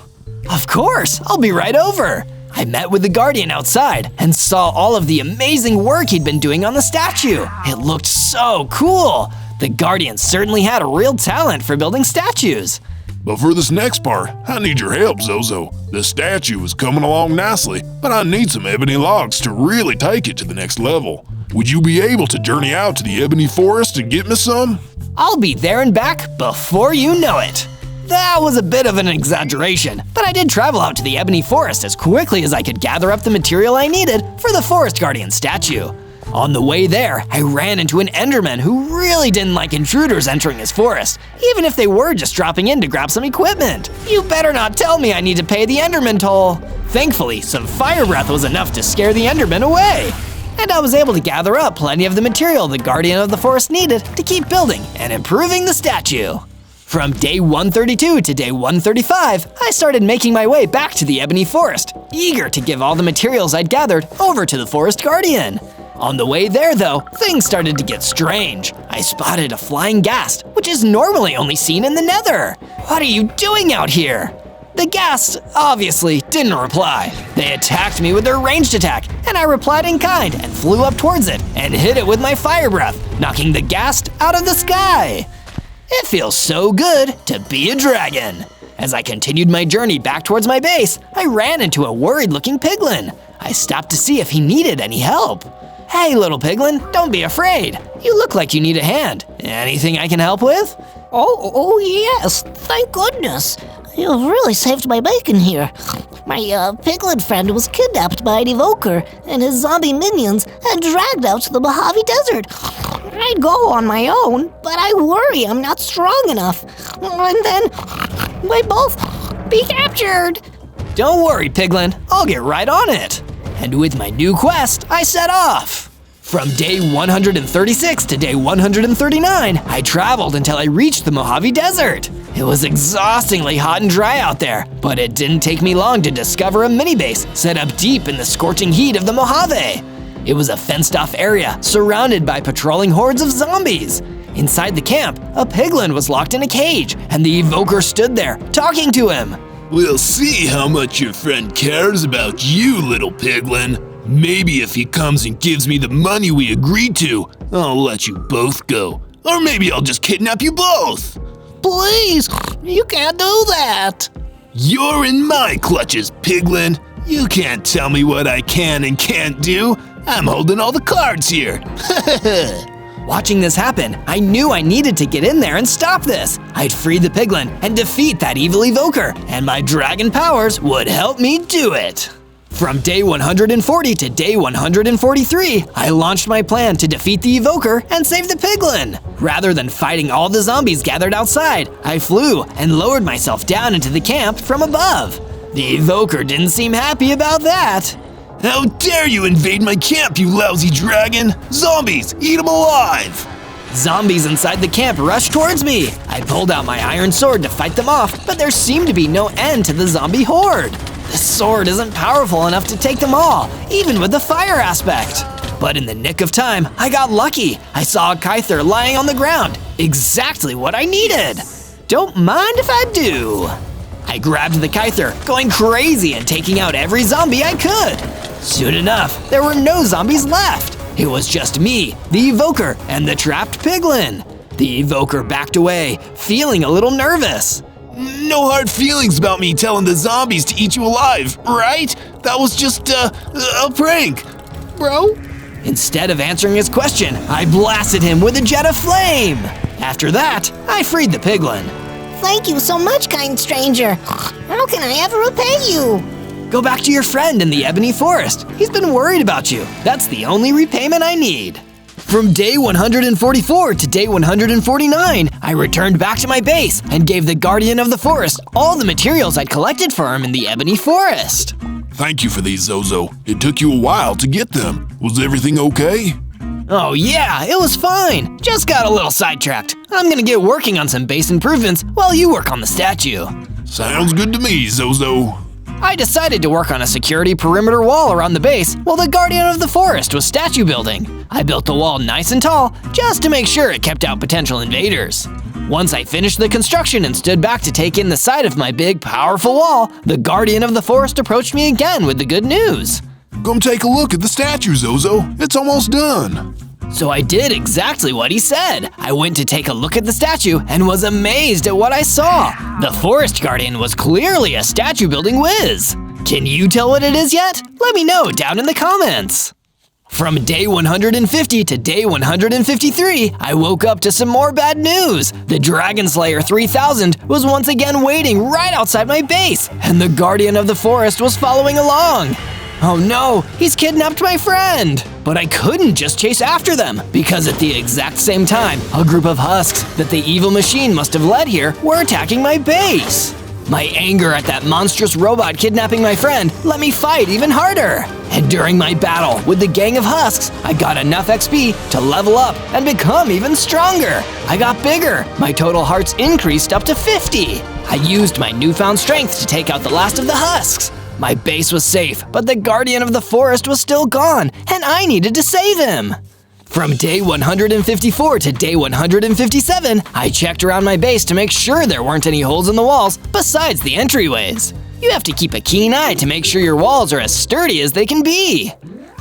Of course, I'll be right over. I met with the Guardian outside and saw all of the amazing work he'd been doing on the statue. It looked so cool. The Guardian certainly had a real talent for building statues. But for this next part, I need your help, Zozo. The statue is coming along nicely, but I need some ebony logs to really take it to the next level. Would you be able to journey out to the ebony forest and get me some? I'll be there and back before you know it. That was a bit of an exaggeration, but I did travel out to the ebony forest as quickly as I could gather up the material I needed for the Forest Guardian statue. On the way there, I ran into an Enderman who really didn't like intruders entering his forest, even if they were just dropping in to grab some equipment. You better not tell me I need to pay the Enderman toll. Thankfully, some fire breath was enough to scare the Enderman away. And I was able to gather up plenty of the material the Guardian of the Forest needed to keep building and improving the statue. From day 132 to day 135, I started making my way back to the Ebony Forest, eager to give all the materials I'd gathered over to the Forest Guardian. On the way there, though, things started to get strange. I spotted a flying ghast, which is normally only seen in the Nether. What are you doing out here? The ghast obviously didn't reply. They attacked me with their ranged attack, and I replied in kind and flew up towards it and hit it with my fire breath, knocking the ghast out of the sky. It feels so good to be a dragon. As I continued my journey back towards my base, I ran into a worried-looking piglin. I stopped to see if he needed any help. Hey, little piglin, don't be afraid. You look like you need a hand. Anything I can help with? Oh yes, thank goodness. You've really saved my bacon here. My piglet friend was kidnapped by an evoker, and his zombie minions and dragged out to the Mojave Desert. I'd go on my own, but I worry I'm not strong enough. And then we both be captured. Don't worry, piglin. I'll get right on it. And with my new quest, I set off. From day 136 to day 139, I traveled until I reached the Mojave Desert. It was exhaustingly hot and dry out there, but it didn't take me long to discover a mini-base set up deep in the scorching heat of the Mojave. It was a fenced-off area surrounded by patrolling hordes of zombies. Inside the camp, a piglin was locked in a cage, and the evoker stood there, talking to him. We'll see how much your friend cares about you, little piglin. Maybe if he comes and gives me the money we agreed to, I'll let you both go. Or maybe I'll just kidnap you both. Please, you can't do that. You're in my clutches, piglin. You can't tell me what I can and can't do. I'm holding all the cards here. Watching this happen, I knew I needed to get in there and stop this. I'd free the piglin and defeat that evil evoker, and my dragon powers would help me do it. From day 140 to day 143, I launched my plan to defeat the evoker and save the piglin. Rather than fighting all the zombies gathered outside, I flew and lowered myself down into the camp from above. The evoker didn't seem happy about that. How dare you invade my camp, you lousy dragon! Zombies, eat them alive! Zombies inside the camp rushed towards me. I pulled out my iron sword to fight them off, but there seemed to be no end to the zombie horde. This sword isn't powerful enough to take them all, even with the fire aspect. But in the nick of time, I got lucky. I saw a Kyther lying on the ground, exactly what I needed. Don't mind if I do. I grabbed the Kyther, going crazy and taking out every zombie I could. Soon enough, there were no zombies left. It was just me, the evoker, and the trapped piglin. The evoker backed away, feeling a little nervous. No hard feelings about me telling the zombies to eat you alive, right? That was just a prank, bro. Instead of answering his question, I blasted him with a jet of flame. After that, I freed the piglin. Thank you so much, kind stranger. How can I ever repay you? Go back to your friend in the Ebony Forest. He's been worried about you. That's the only repayment I need. From day 144 to day 149, I returned back to my base and gave the Guardian of the Forest all the materials I'd collected for him in the Ebony Forest. Thank you for these, Zozo. It took you a while to get them. Was everything okay? Oh yeah, it was fine. Just got a little sidetracked. I'm gonna get working on some base improvements while you work on the statue. Sounds good to me, Zozo. I decided to work on a security perimeter wall around the base while the Guardian of the Forest was statue building. I built the wall nice and tall just to make sure it kept out potential invaders. Once I finished the construction and stood back to take in the side of my big, powerful wall, the Guardian of the Forest approached me again with the good news. Come take a look at the statue, Zozo. It's almost done. So I did exactly what he said. I went to take a look at the statue and was amazed at what I saw. The Forest Guardian was clearly a statue building whiz. Can you tell what it is yet? Let me know down in the comments. From day 150 to day 153, I woke up to some more bad news. The Dragon Slayer 3000 was once again waiting right outside my base, and the Guardian of the Forest was following along. Oh no, he's kidnapped my friend! But I couldn't just chase after them, because at the exact same time, a group of husks that the evil machine must have led here were attacking my base. My anger at that monstrous robot kidnapping my friend let me fight even harder. And during my battle with the gang of husks, I got enough XP to level up and become even stronger. I got bigger. My total hearts increased up to 50. I used my newfound strength to take out the last of the husks. My base was safe, but the Guardian of the Forest was still gone, and I needed to save him. From day 154 to day 157, I checked around my base to make sure there weren't any holes in the walls besides the entryways. You have to keep a keen eye to make sure your walls are as sturdy as they can be.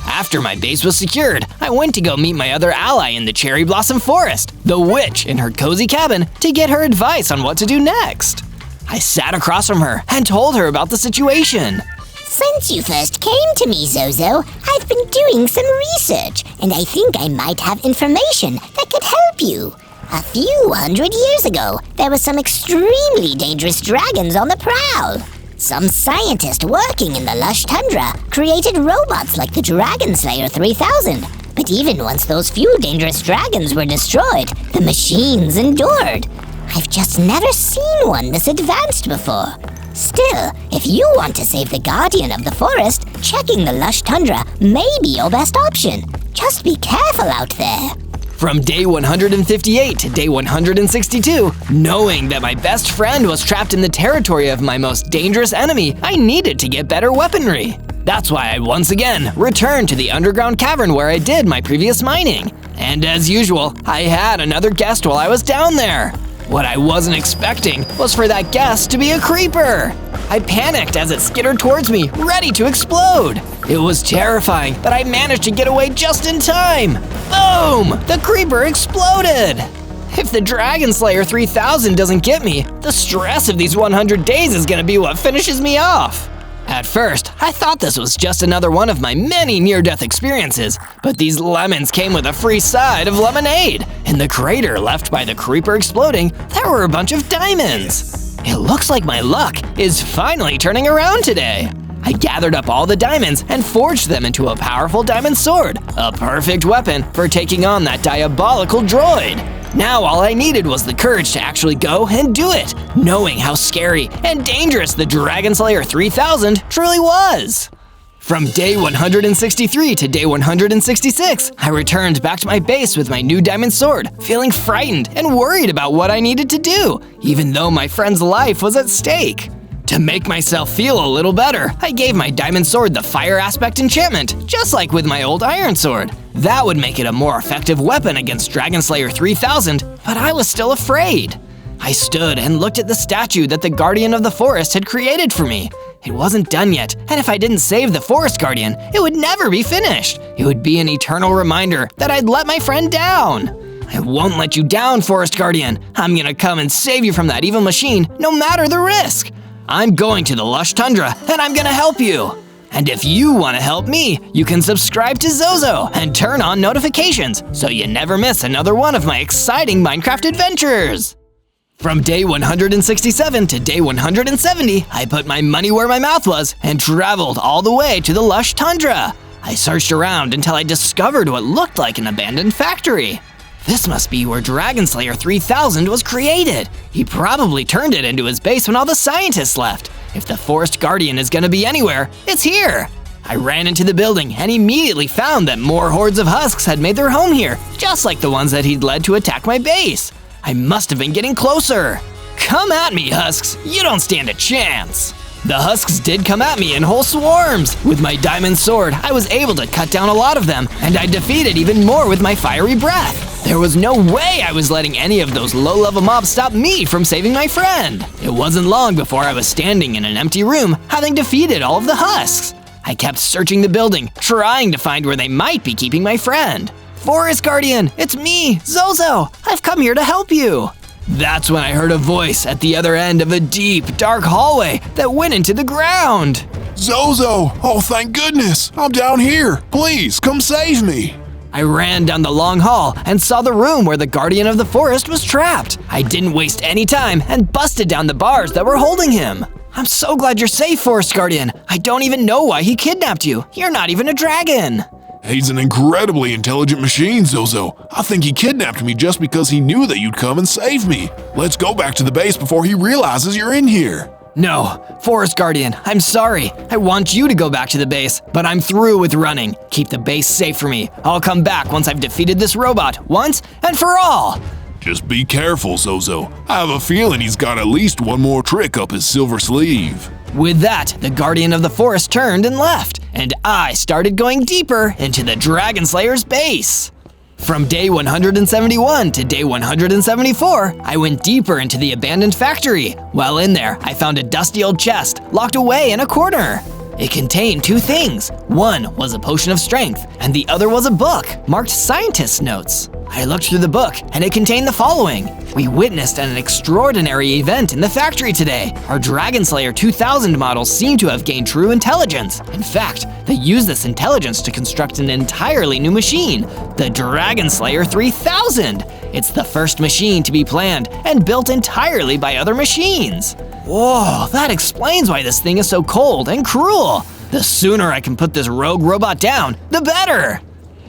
After my base was secured, I went to go meet my other ally in the Cherry Blossom Forest, the witch in her cozy cabin, to get her advice on what to do next. I sat across from her and told her about the situation. Since you first came to me, Zozo, I've been doing some research, and I think I might have information that could help you. A few hundred years ago, there were some extremely dangerous dragons on the prowl. Some scientist working in the lush tundra created robots like the Dragon Slayer 3000. But even once those few dangerous dragons were destroyed, the machines endured. I've just never seen one this advanced before. Still, if you want to save the Guardian of the Forest, checking the lush tundra may be your best option. Just be careful out there. From day 158 to day 162, knowing that my best friend was trapped in the territory of my most dangerous enemy, I needed to get better weaponry. That's why I once again returned to the underground cavern where I did my previous mining. And as usual, I had another guest while I was down there. What I wasn't expecting was for that guest to be a creeper. I panicked as it skittered towards me, ready to explode. It was terrifying, but I managed to get away just in time. Boom! The creeper exploded. If the Dragon Slayer 3000 doesn't get me, the stress of these 100 days is gonna be what finishes me off. At first, I thought this was just another one of my many near-death experiences, but these lemons came with a free side of lemonade. In the crater left by the creeper exploding, there were a bunch of diamonds. It looks like my luck is finally turning around today. I gathered up all the diamonds and forged them into a powerful diamond sword, a perfect weapon for taking on that diabolical droid. Now all I needed was the courage to actually go and do it, knowing how scary and dangerous the Dragon Slayer 3000 truly was. From day 163 to day 166, I returned back to my base with my new diamond sword, feeling frightened and worried about what I needed to do, even though my friend's life was at stake. To make myself feel a little better, I gave my diamond sword the fire aspect enchantment, just like with my old iron sword. That would make it a more effective weapon against Dragon Slayer 3000, but I was still afraid. I stood and looked at the statue that the Guardian of the Forest had created for me. It wasn't done yet, and if I didn't save the Forest Guardian, it would never be finished. It would be an eternal reminder that I'd let my friend down. I won't let you down, Forest Guardian. I'm gonna come and save you from that evil machine, no matter the risk. I'm going to the lush tundra, and I'm gonna help you. And if you want to help me, you can subscribe to Zozo and turn on notifications so you never miss another one of my exciting Minecraft adventures. From day 167 to day 170, I put my money where my mouth was and traveled all the way to the lush tundra. I searched around until I discovered what looked like an abandoned factory. This must be where Dragon Slayer 3000 was created. He probably turned it into his base when all the scientists left. If the Forest Guardian is gonna be anywhere, it's here. I ran into the building and immediately found that more hordes of husks had made their home here, just like the ones that he'd led to attack my base. I must have been getting closer. Come at me, husks. You don't stand a chance. The husks did come at me in whole swarms. With my diamond sword, I was able to cut down a lot of them, and I defeated even more with my fiery breath. There was no way I was letting any of those low-level mobs stop me from saving my friend. It wasn't long before I was standing in an empty room, having defeated all of the husks. I kept searching the building, trying to find where they might be keeping my friend. Forest Guardian, it's me, Zozo. I've come here to help you. That's when I heard a voice at the other end of a deep, dark hallway that went into the ground. Zozo! Oh, thank goodness! I'm down here! Please, come save me! I ran down the long hall and saw the room where the Guardian of the Forest was trapped. I didn't waste any time and busted down the bars that were holding him. I'm so glad you're safe, Forest Guardian. I don't even know why he kidnapped you. You're not even a dragon. He's an incredibly intelligent machine, Zozo. I think he kidnapped me just because he knew that you'd come and save me. Let's go back to the base before he realizes you're in here. No, Forest Guardian, I'm sorry. I want you to go back to the base, but I'm through with running. Keep the base safe for me. I'll come back once I've defeated this robot, once and for all. Just be careful, Zozo. I have a feeling he's got at least one more trick up his silver sleeve. With that, the Guardian of the Forest turned and left, and I started going deeper into the Dragon Slayer's base. From day 171 to day 174, I went deeper into the abandoned factory. While in there, I found a dusty old chest locked away in a corner. It contained two things. One was a potion of strength, and the other was a book marked Scientist's Notes. I looked through the book, and it contained the following. We witnessed an extraordinary event in the factory today. Our Dragon Slayer 2000 models seem to have gained true intelligence. In fact, they used this intelligence to construct an entirely new machine, the Dragon Slayer 3000. It's the first machine to be planned and built entirely by other machines. Whoa, that explains why this thing is so cold and cruel. The sooner I can put this rogue robot down, the better.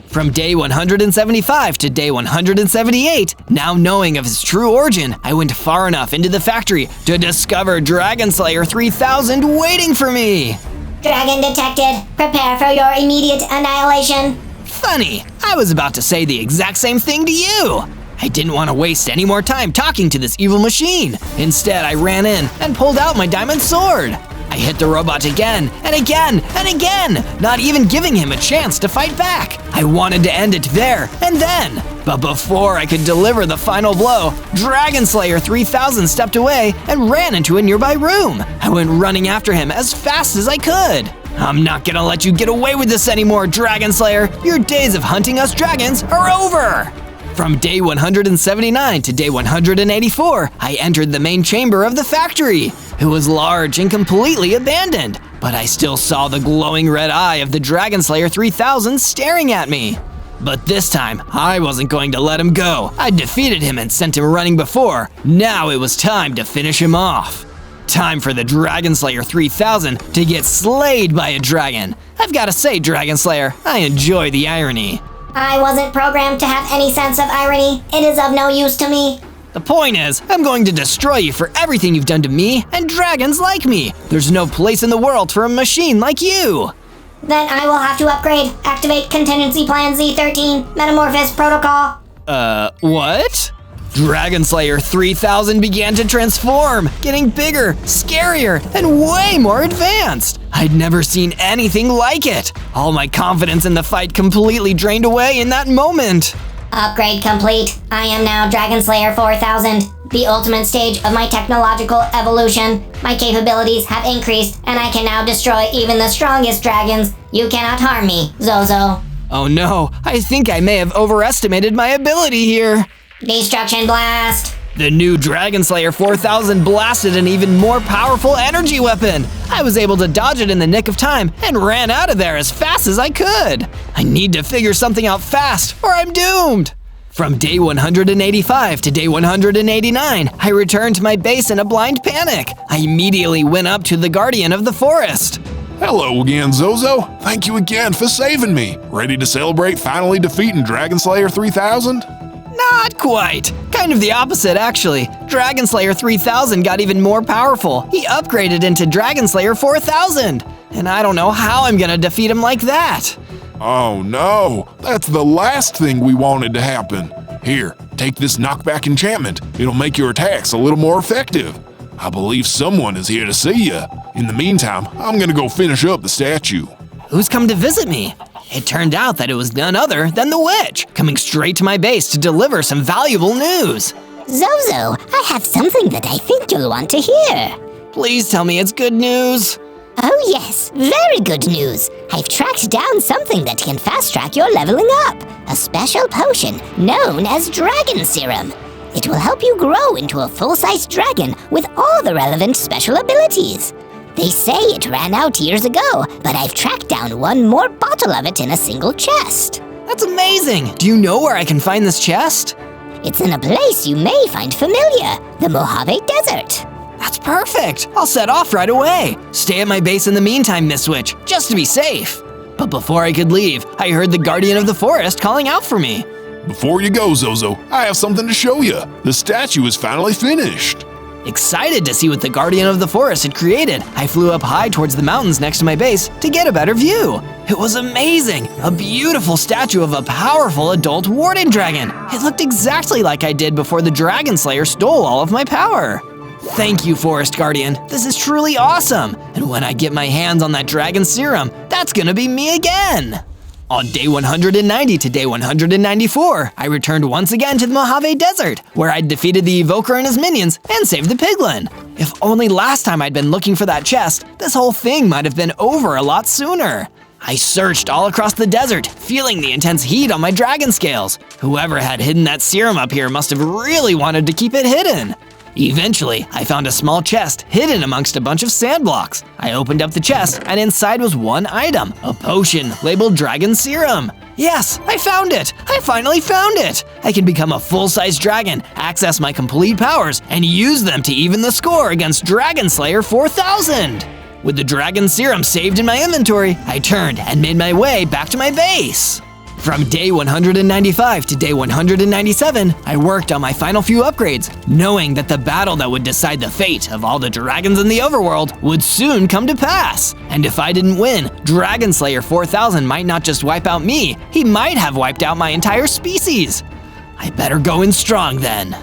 From day 175 to day 178, now knowing of his true origin, I went far enough into the factory to discover Dragon Slayer 3000 waiting for me. Dragon detected. Prepare for your immediate annihilation. Funny, I was about to say the exact same thing to you. I didn't want to waste any more time talking to this evil machine. Instead, I ran in and pulled out my diamond sword. I hit the robot again and again and again, not even giving him a chance to fight back. I wanted to end it there and then. But before I could deliver the final blow, Dragon Slayer 3000 stepped away and ran into a nearby room. I went running after him as fast as I could. I'm not gonna let you get away with this anymore, Dragon Slayer. Your days of hunting us dragons are over. From day 179 to day 184, I entered the main chamber of the factory. It was large and completely abandoned, but I still saw the glowing red eye of the Dragon Slayer 3000 staring at me. But this time, I wasn't going to let him go. I defeated him and sent him running before. Now it was time to finish him off. Time for the Dragon Slayer 3000 to get slayed by a dragon. I've got to say, Dragon Slayer, I enjoy the irony. I wasn't programmed to have any sense of irony. It is of no use to me. The point is, I'm going to destroy you for everything you've done to me and dragons like me. There's no place in the world for a machine like you. Then I will have to upgrade. Activate Contingency Plan Z13, Metamorphosis Protocol. What? Dragon Slayer 3000 began to transform, getting bigger, scarier, and way more advanced. I'd never seen anything like it. All my confidence in the fight completely drained away in that moment. Upgrade complete. I am now Dragon Slayer 4000, the ultimate stage of my technological evolution. My capabilities have increased, and I can now destroy even the strongest dragons. You cannot harm me, Zozo. Oh no, I think I may have overestimated my ability here. Destruction Blast. The new Dragon Slayer 4000 blasted an even more powerful energy weapon. I was able to dodge it in the nick of time and ran out of there as fast as I could. I need to figure something out fast or I'm doomed. From day 185 to day 189, I returned to my base in a blind panic. I immediately went up to the Guardian of the Forest. Hello again, Zozo. Thank you again for saving me. Ready to celebrate finally defeating Dragon Slayer 3000? Not quite. Kind of the opposite, actually. Dragon Slayer 3000 got even more powerful. He upgraded into Dragon Slayer 4000. And I don't know how I'm gonna defeat him like that. Oh no, that's the last thing we wanted to happen. Here, take this knockback enchantment. It'll make your attacks a little more effective. I believe someone is here to see you. In the meantime, I'm gonna go finish up the statue. Who's come to visit me? It turned out that it was none other than the witch, coming straight to my base to deliver some valuable news. Zozo, I have something that I think you'll want to hear. Please tell me it's good news. Oh yes, very good news. I've tracked down something that can fast-track your leveling up. A special potion known as Dragon Serum. It will help you grow into a full-sized dragon with all the relevant special abilities. They say it ran out years ago, but I've tracked down one more bottle of it in a single chest. That's amazing. Do you know where I can find this chest? It's in a place you may find familiar, the Mojave Desert. That's perfect. I'll set off right away. Stay at my base in the meantime, Miss Witch, just to be safe. But before I could leave, I heard the Guardian of the Forest calling out for me. Before you go, Zozo, I have something to show you. The statue is finally finished. Excited to see what the Guardian of the Forest had created, I flew up high towards the mountains next to my base to get a better view. It was amazing! A beautiful statue of a powerful adult warden dragon. It looked exactly like I did before the Dragon Slayer stole all of my power. Thank you, Forest Guardian. This is truly awesome. And when I get my hands on that dragon serum, that's gonna be me again. On day 190 to day 194, I returned once again to the Mojave Desert, where I'd defeated the Evoker and his minions and saved the piglin. If only last time I'd been looking for that chest, this whole thing might have been over a lot sooner. I searched all across the desert, feeling the intense heat on my dragon scales. Whoever had hidden that serum up here must have really wanted to keep it hidden. Eventually, I found a small chest hidden amongst a bunch of sand blocks. I opened up the chest, and inside was one item, a potion labeled Dragon Serum. Yes, I found it! I finally found it! I can become a full-size dragon, access my complete powers, and use them to even the score against Dragon Slayer 4000! With the Dragon Serum saved in my inventory, I turned and made my way back to my base. From day 195 to day 197, I worked on my final few upgrades, knowing that the battle that would decide the fate of all the dragons in the overworld would soon come to pass. And if I didn't win, Dragon Slayer 4000 might not just wipe out me, he might have wiped out my entire species. I better go in strong then.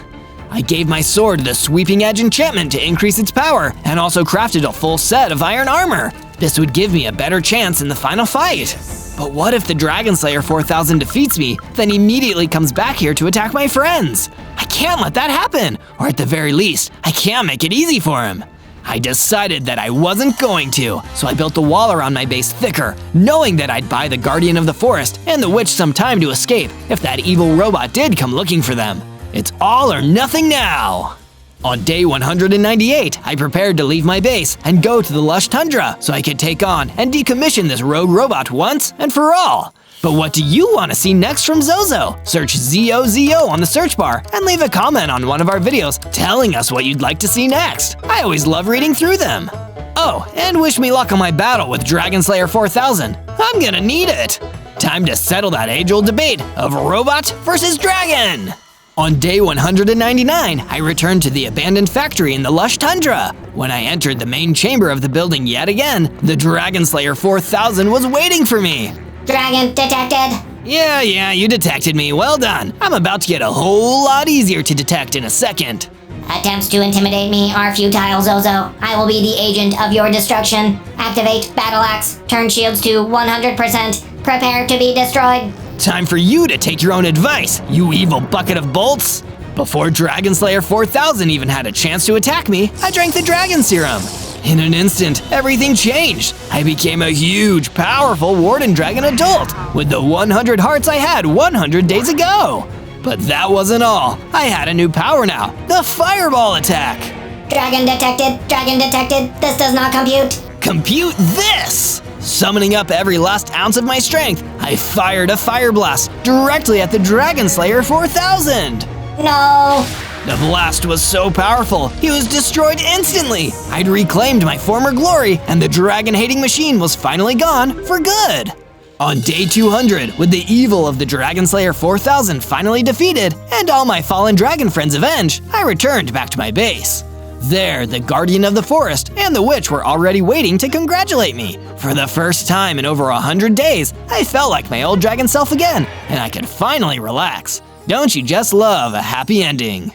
I gave my sword the Sweeping Edge enchantment to increase its power, and also crafted a full set of iron armor. This would give me a better chance in the final fight. But what if the Dragon Slayer 4000 defeats me, then immediately comes back here to attack my friends? I can't let that happen, or at the very least, I can't make it easy for him. I decided that I wasn't going to, so I built the wall around my base thicker, knowing that I'd buy the Guardian of the Forest and the Witch some time to escape if that evil robot did come looking for them. It's all or nothing now! On day 198, I prepared to leave my base and go to the lush tundra so I could take on and decommission this rogue robot once and for all. But what do you want to see next from Zozo? Search ZOZO on the search bar and leave a comment on one of our videos telling us what you'd like to see next. I always love reading through them. Oh, and wish me luck on my battle with Dragon Slayer 4000. I'm gonna need it. Time to settle that age-old debate of robot versus dragon. On day 199, I returned to the abandoned factory in the lush tundra. When I entered the main chamber of the building yet again, the Dragon Slayer 4000 was waiting for me. Dragon detected. Yeah, you detected me. Well done. I'm about to get a whole lot easier to detect in a second. Attempts to intimidate me are futile, Zozo. I will be the agent of your destruction. Activate Battle Axe. Turn shields to 100%. Prepare to be destroyed. Time for you to take your own advice, you evil bucket of bolts! Before Dragon Slayer 4000 even had a chance to attack me, I drank the dragon serum. In an instant, everything changed. I became a huge, powerful Warden Dragon adult with the 100 hearts I had 100 days ago. But that wasn't all. I had a new power now, the Fireball attack. Dragon detected. Dragon detected. This does not compute. Compute this! Summoning up every last ounce of my strength, I fired a fire blast directly at the Dragon Slayer 4000. No. The blast was so powerful, he was destroyed instantly. I'd reclaimed my former glory, and the dragon-hating machine was finally gone for good. On day 200, with the evil of the Dragon Slayer 4000 finally defeated, and all my fallen dragon friends avenged, I returned back to my base. There, the guardian of the forest and the witch were already waiting to congratulate me. For the first time in over 100 days, I felt like my old dragon self again, and I could finally relax. Don't you just love a happy ending?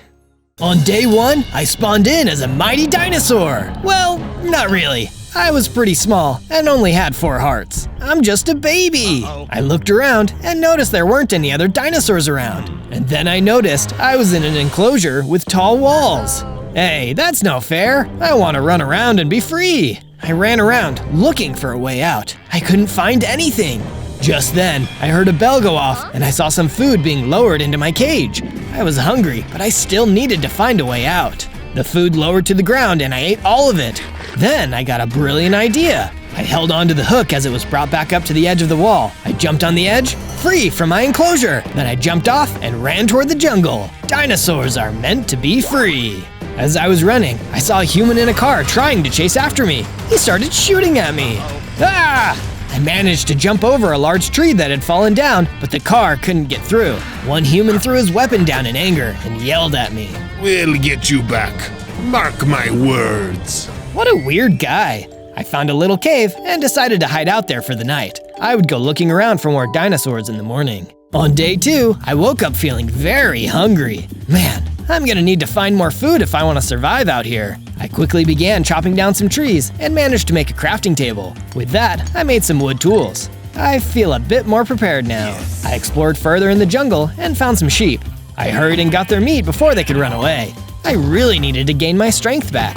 On day 1, I spawned in as a mighty dinosaur. Well, not really. I was pretty small and only had 4 hearts. I'm just a baby. I looked around and noticed there weren't any other dinosaurs around. And then I noticed I was in an enclosure with tall walls. Hey, that's no fair. I want to run around and be free. I ran around looking for a way out. I couldn't find anything. Just then, I heard a bell go off and I saw some food being lowered into my cage. I was hungry, but I still needed to find a way out. The food lowered to the ground and I ate all of it. Then I got a brilliant idea. I held onto the hook as it was brought back up to the edge of the wall. I jumped on the edge, free from my enclosure. Then I jumped off and ran toward the jungle. Dinosaurs are meant to be free. As I was running, I saw a human in a car trying to chase after me. He started shooting at me. Ah! I managed to jump over a large tree that had fallen down, but the car couldn't get through. One human threw his weapon down in anger and yelled at me. We'll get you back. Mark my words. What a weird guy. I found a little cave and decided to hide out there for the night. I would go looking around for more dinosaurs in the morning. On day 2, I woke up feeling very hungry. Man, I'm gonna need to find more food if I want to survive out here. I quickly began chopping down some trees and managed to make a crafting table. With that, I made some wood tools. I feel a bit more prepared now. I explored further in the jungle and found some sheep. I hurried and got their meat before they could run away. I really needed to gain my strength back.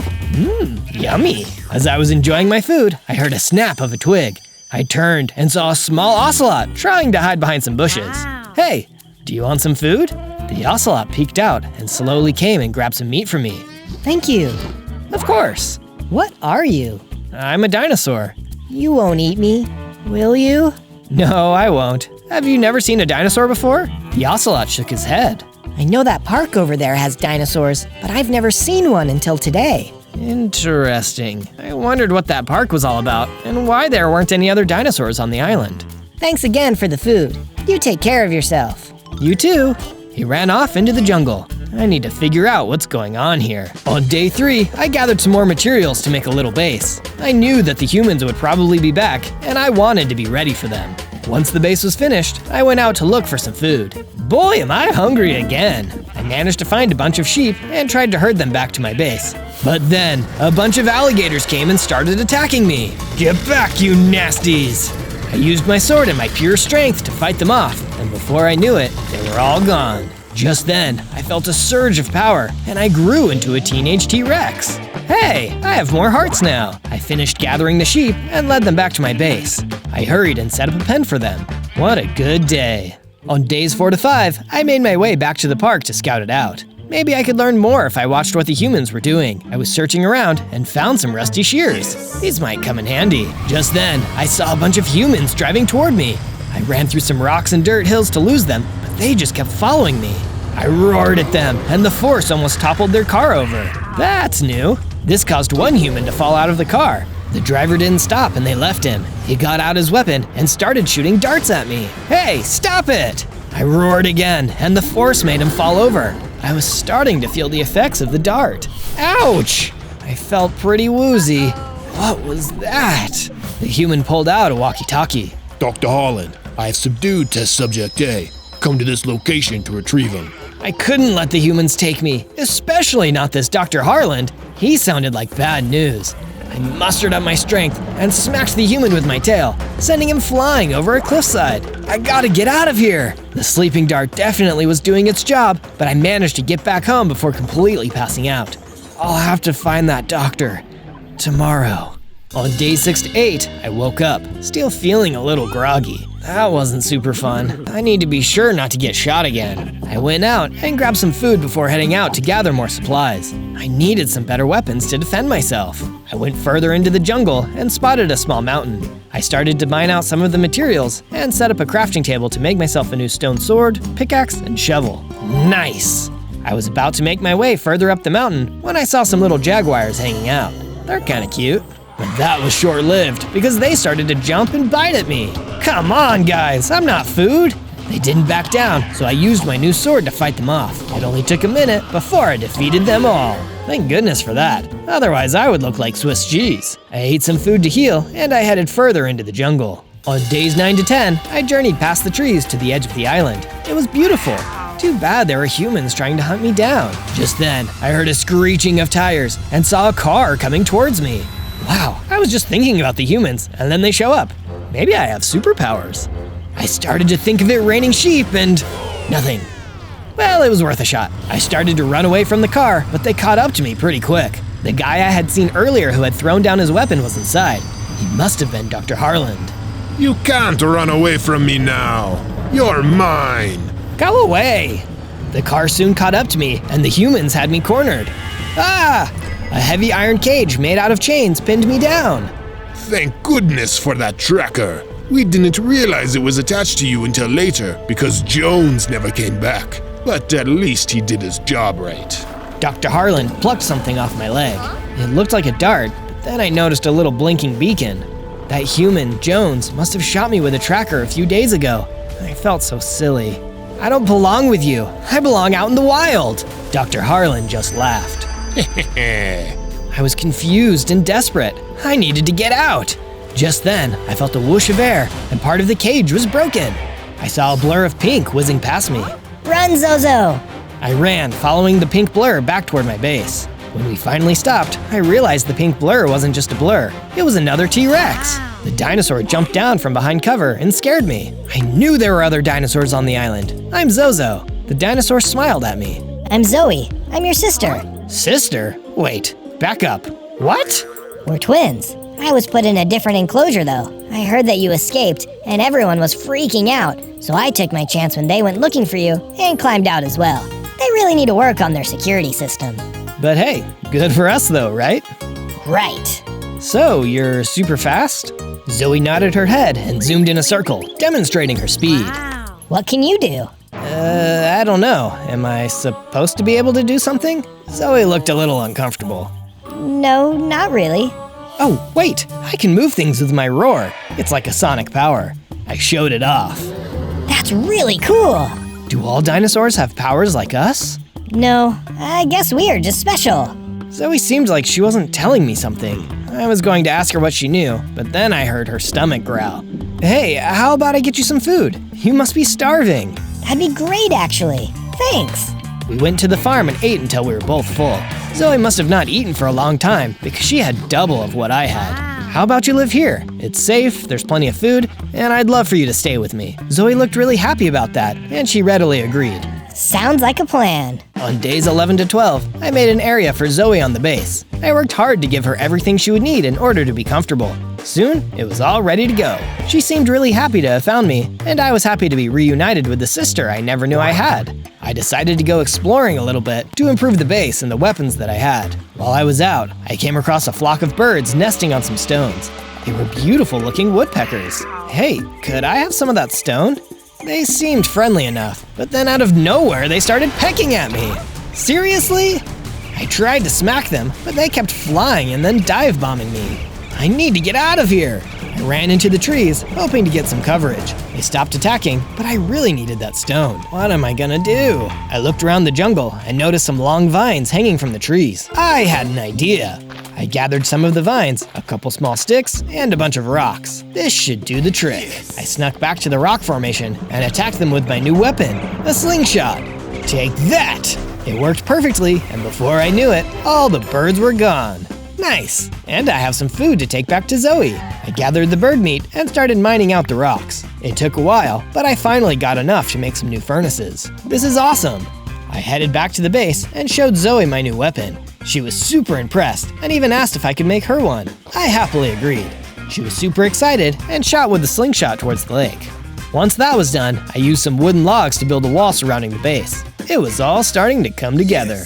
Yummy. As I was enjoying my food, I heard a snap of a twig. I turned and saw a small ocelot trying to hide behind some bushes. Hey, do you want some food? The ocelot peeked out and slowly came and grabbed some meat from me. Thank you. Of course. What are you? I'm a dinosaur. You won't eat me, will you? No, I won't. Have you never seen a dinosaur before? The ocelot shook his head. I know that park over there has dinosaurs, but I've never seen one until today. Interesting. I wondered what that park was all about and why there weren't any other dinosaurs on the island. Thanks again for the food. You take care of yourself. You too. He ran off into the jungle. I need to figure out what's going on here. On day 3, I gathered some more materials to make a little base. I knew that the humans would probably be back, and I wanted to be ready for them. Once the base was finished, I went out to look for some food. Boy, am I hungry again. I managed to find a bunch of sheep and tried to herd them back to my base. But then, a bunch of alligators came and started attacking me. Get back, you nasties! I used my sword and my pure strength to fight them off, and before I knew it, they were all gone. Just then, I felt a surge of power, and I grew into a teenage T-Rex. Hey, I have more hearts now. I finished gathering the sheep and led them back to my base. I hurried and set up a pen for them. What a good day. On days 4 to 5, I made my way back to the park to scout it out. Maybe I could learn more if I watched what the humans were doing. I was searching around and found some rusty shears. These might come in handy. Just then, I saw a bunch of humans driving toward me. I ran through some rocks and dirt hills to lose them, but they just kept following me. I roared at them, and the force almost toppled their car over. That's new. This caused one human to fall out of the car. The driver didn't stop and they left him. He got out his weapon and started shooting darts at me. Hey, stop it! I roared again, and the force made him fall over. I was starting to feel the effects of the dart. Ouch! I felt pretty woozy. What was that? The human pulled out a walkie-talkie. Dr. Harlan, I have subdued test subject A. Come to this location to retrieve him. I couldn't let the humans take me, especially not this Dr. Harland. He sounded like bad news. I mustered up my strength and smacked the human with my tail, sending him flying over a cliffside. I gotta get out of here! The sleeping dart definitely was doing its job, but I managed to get back home before completely passing out. I'll have to find that doctor tomorrow. On day 6 to 8, I woke up, still feeling a little groggy. That wasn't super fun. I need to be sure not to get shot again. I went out and grabbed some food before heading out to gather more supplies. I needed some better weapons to defend myself. I went further into the jungle and spotted a small mountain. I started to mine out some of the materials and set up a crafting table to make myself a new stone sword, pickaxe, and shovel. Nice! I was about to make my way further up the mountain when I saw some little jaguars hanging out. They're kinda cute. But that was short-lived because they started to jump and bite at me. Come on, guys, I'm not food. They didn't back down, so I used my new sword to fight them off. It only took a minute before I defeated them all. Thank goodness for that. Otherwise, I would look like Swiss cheese. I ate some food to heal, and I headed further into the jungle. On days 9 to 10, I journeyed past the trees to the edge of the island. It was beautiful. Too bad there were humans trying to hunt me down. Just then, I heard a screeching of tires and saw a car coming towards me. Wow, I was just thinking about the humans, and then they show up. Maybe I have superpowers. I started to think of it raining sheep and nothing. Well, it was worth a shot. I started to run away from the car, but they caught up to me pretty quick. The guy I had seen earlier who had thrown down his weapon was inside. He must have been Dr. Harland. You can't run away from me now. You're mine. Go away! The car soon caught up to me, and the humans had me cornered. Ah! A heavy iron cage made out of chains pinned me down. Thank goodness for that tracker. We didn't realize it was attached to you until later because Jones never came back. But at least he did his job right. Dr. Harland plucked something off my leg. It looked like a dart, but then I noticed a little blinking beacon. That human, Jones, must have shot me with a tracker a few days ago. I felt so silly. I don't belong with you. I belong out in the wild. Dr. Harland just laughed. I was confused and desperate. I needed to get out. Just then, I felt a whoosh of air, and part of the cage was broken. I saw a blur of pink whizzing past me. Run, Zozo! I ran, following the pink blur back toward my base. When we finally stopped, I realized the pink blur wasn't just a blur. It was another T-Rex. The dinosaur jumped down from behind cover and scared me. I knew there were other dinosaurs on the island. I'm Zozo. The dinosaur smiled at me. I'm Zoe. I'm your sister. Sister? Wait, back up. What? We're twins. I was put in a different enclosure though. I heard that you escaped, and everyone was freaking out, so I took my chance when they went looking for you and climbed out as well. They really need to work on their security system. But hey, good for us though, right? Right. So, you're super fast? Zoe nodded her head and zoomed in a circle, demonstrating her speed. What can you do? I don't know. Am I supposed to be able to do something? Zoe looked a little uncomfortable. No, not really. Oh, wait! I can move things with my roar. It's like a sonic power. I showed it off. That's really cool! Do all dinosaurs have powers like us? No, I guess we're just special. Zoe seemed like she wasn't telling me something. I was going to ask her what she knew, but then I heard her stomach growl. Hey, how about I get you some food? You must be starving. That'd be great, actually. Thanks. We went to the farm and ate until we were both full. Zoe must have not eaten for a long time because she had double of what I had. How about you live here? It's safe, there's plenty of food, and I'd love for you to stay with me. Zoe looked really happy about that, and she readily agreed. Sounds like a plan. On days 11 to 12, I made an area for Zoe on the base. I worked hard to give her everything she would need in order to be comfortable. Soon, it was all ready to go. She seemed really happy to have found me, and I was happy to be reunited with the sister I never knew I had. I decided to go exploring a little bit to improve the base and the weapons that I had. While I was out, I came across a flock of birds nesting on some stones. They were beautiful looking woodpeckers. Hey, could I have some of that stone? They seemed friendly enough, but then out of nowhere they started pecking at me. Seriously? I tried to smack them, but they kept flying and then dive bombing me. I need to get out of here. I ran into the trees, hoping to get some coverage. They stopped attacking, but I really needed that stone. What am I gonna do? I looked around the jungle and noticed some long vines hanging from the trees. I had an idea. I gathered some of the vines, a couple small sticks, and a bunch of rocks. This should do the trick. I snuck back to the rock formation and attacked them with my new weapon, a slingshot. Take that! It worked perfectly, and before I knew it, all the birds were gone. Nice! And I have some food to take back to Zoe. I gathered the bird meat and started mining out the rocks. It took a while, but I finally got enough to make some new furnaces. This is awesome! I headed back to the base and showed Zoe my new weapon. She was super impressed and even asked if I could make her one. I happily agreed. She was super excited and shot with the slingshot towards the lake. Once that was done, I used some wooden logs to build a wall surrounding the base. It was all starting to come together.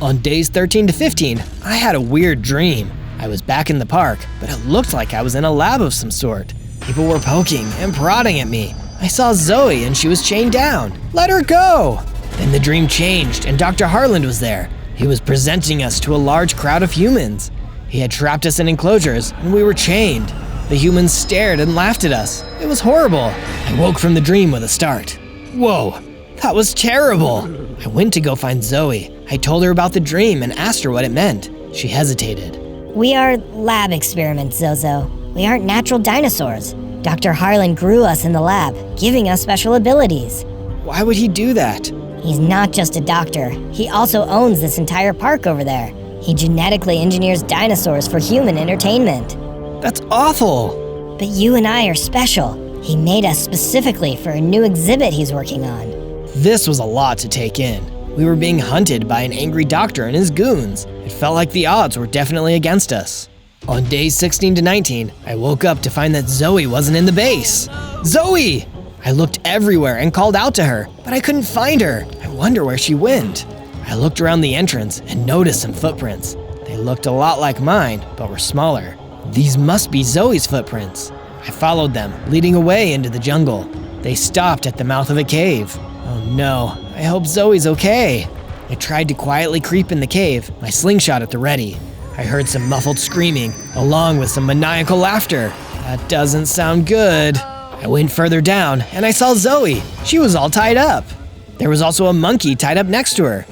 On days 13 to 15, I had a weird dream. I was back in the park, but it looked like I was in a lab of some sort. People were poking and prodding at me. I saw Zoe and she was chained down. Let her go! Then the dream changed and Dr. Harland was there. He was presenting us to a large crowd of humans. He had trapped us in enclosures and we were chained. The humans stared and laughed at us. It was horrible. I woke from the dream with a start. Whoa, that was terrible. I went to go find Zoe. I told her about the dream and asked her what it meant. She hesitated. We are lab experiments, Zozo. We aren't natural dinosaurs. Dr. Harland grew us in the lab, giving us special abilities. Why would he do that? He's not just a doctor. He also owns this entire park over there. He genetically engineers dinosaurs for human entertainment. That's awful. But you and I are special. He made us specifically for a new exhibit he's working on. This was a lot to take in. We were being hunted by an angry doctor and his goons. It felt like the odds were definitely against us. On days 16 to 19, I woke up to find that Zoe wasn't in the base. Zoe! I looked everywhere and called out to her, but I couldn't find her. I wonder where she went. I looked around the entrance and noticed some footprints. They looked a lot like mine, but were smaller. These must be Zoe's footprints. I followed them, leading away into the jungle. They stopped at the mouth of a cave. Oh no, I hope Zoe's okay. I tried to quietly creep in the cave, my slingshot at the ready. I heard some muffled screaming, along with some maniacal laughter. That doesn't sound good. I went further down, and I saw Zoe. She was all tied up. There was also a monkey tied up next to her.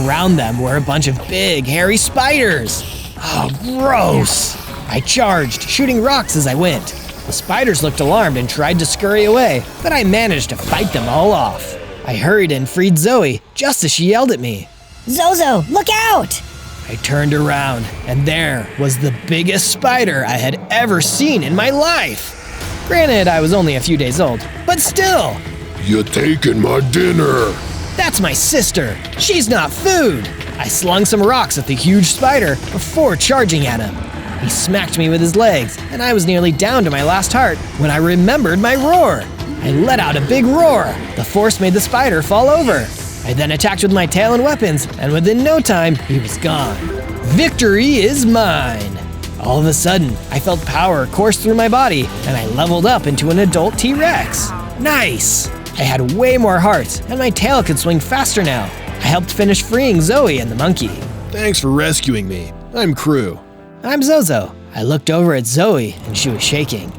Around them were a bunch of big, hairy spiders. Oh, gross! I charged, shooting rocks as I went. The spiders looked alarmed and tried to scurry away, but I managed to fight them all off. I hurried and freed Zoe just as she yelled at me. Zozo, look out! I turned around, and there was the biggest spider I had ever seen in my life. Granted, I was only a few days old, but still. You're taking my dinner. That's my sister. She's not food. I slung some rocks at the huge spider before charging at him. He smacked me with his legs, and I was nearly down to my last heart when I remembered my roar. I let out a big roar. The force made the spider fall over. I then attacked with my tail and weapons, and within no time, he was gone. Victory is mine! All of a sudden, I felt power course through my body, and I leveled up into an adult T-Rex. Nice! I had way more hearts, and my tail could swing faster now. I helped finish freeing Zoe and the monkey. Thanks for rescuing me. I'm Crew. I'm Zozo. I looked over at Zoe, and she was shaking.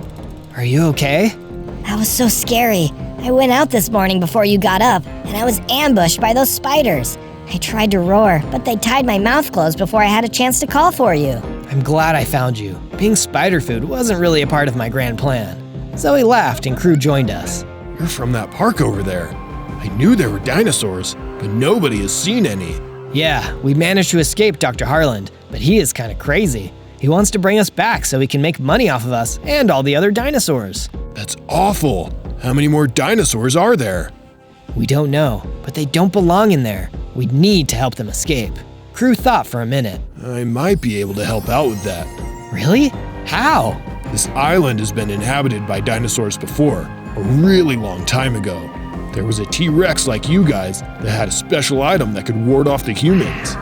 Are you okay? That was so scary. I went out this morning before you got up, and I was ambushed by those spiders. I tried to roar, but they tied my mouth closed before I had a chance to call for you. I'm glad I found you. Being spider food wasn't really a part of my grand plan. Zoe laughed and Crew joined us. You're from that park over there. I knew there were dinosaurs, but nobody has seen any. Yeah, we managed to escape Dr. Harland, but he is kind of crazy. He wants to bring us back so he can make money off of us and all the other dinosaurs. That's awful. How many more dinosaurs are there? We don't know, but they don't belong in there. We need to help them escape. Crew thought for a minute. I might be able to help out with that. Really? How? This island has been inhabited by dinosaurs before, a really long time ago. There was a T-Rex like you guys that had a special item that could ward off the humans.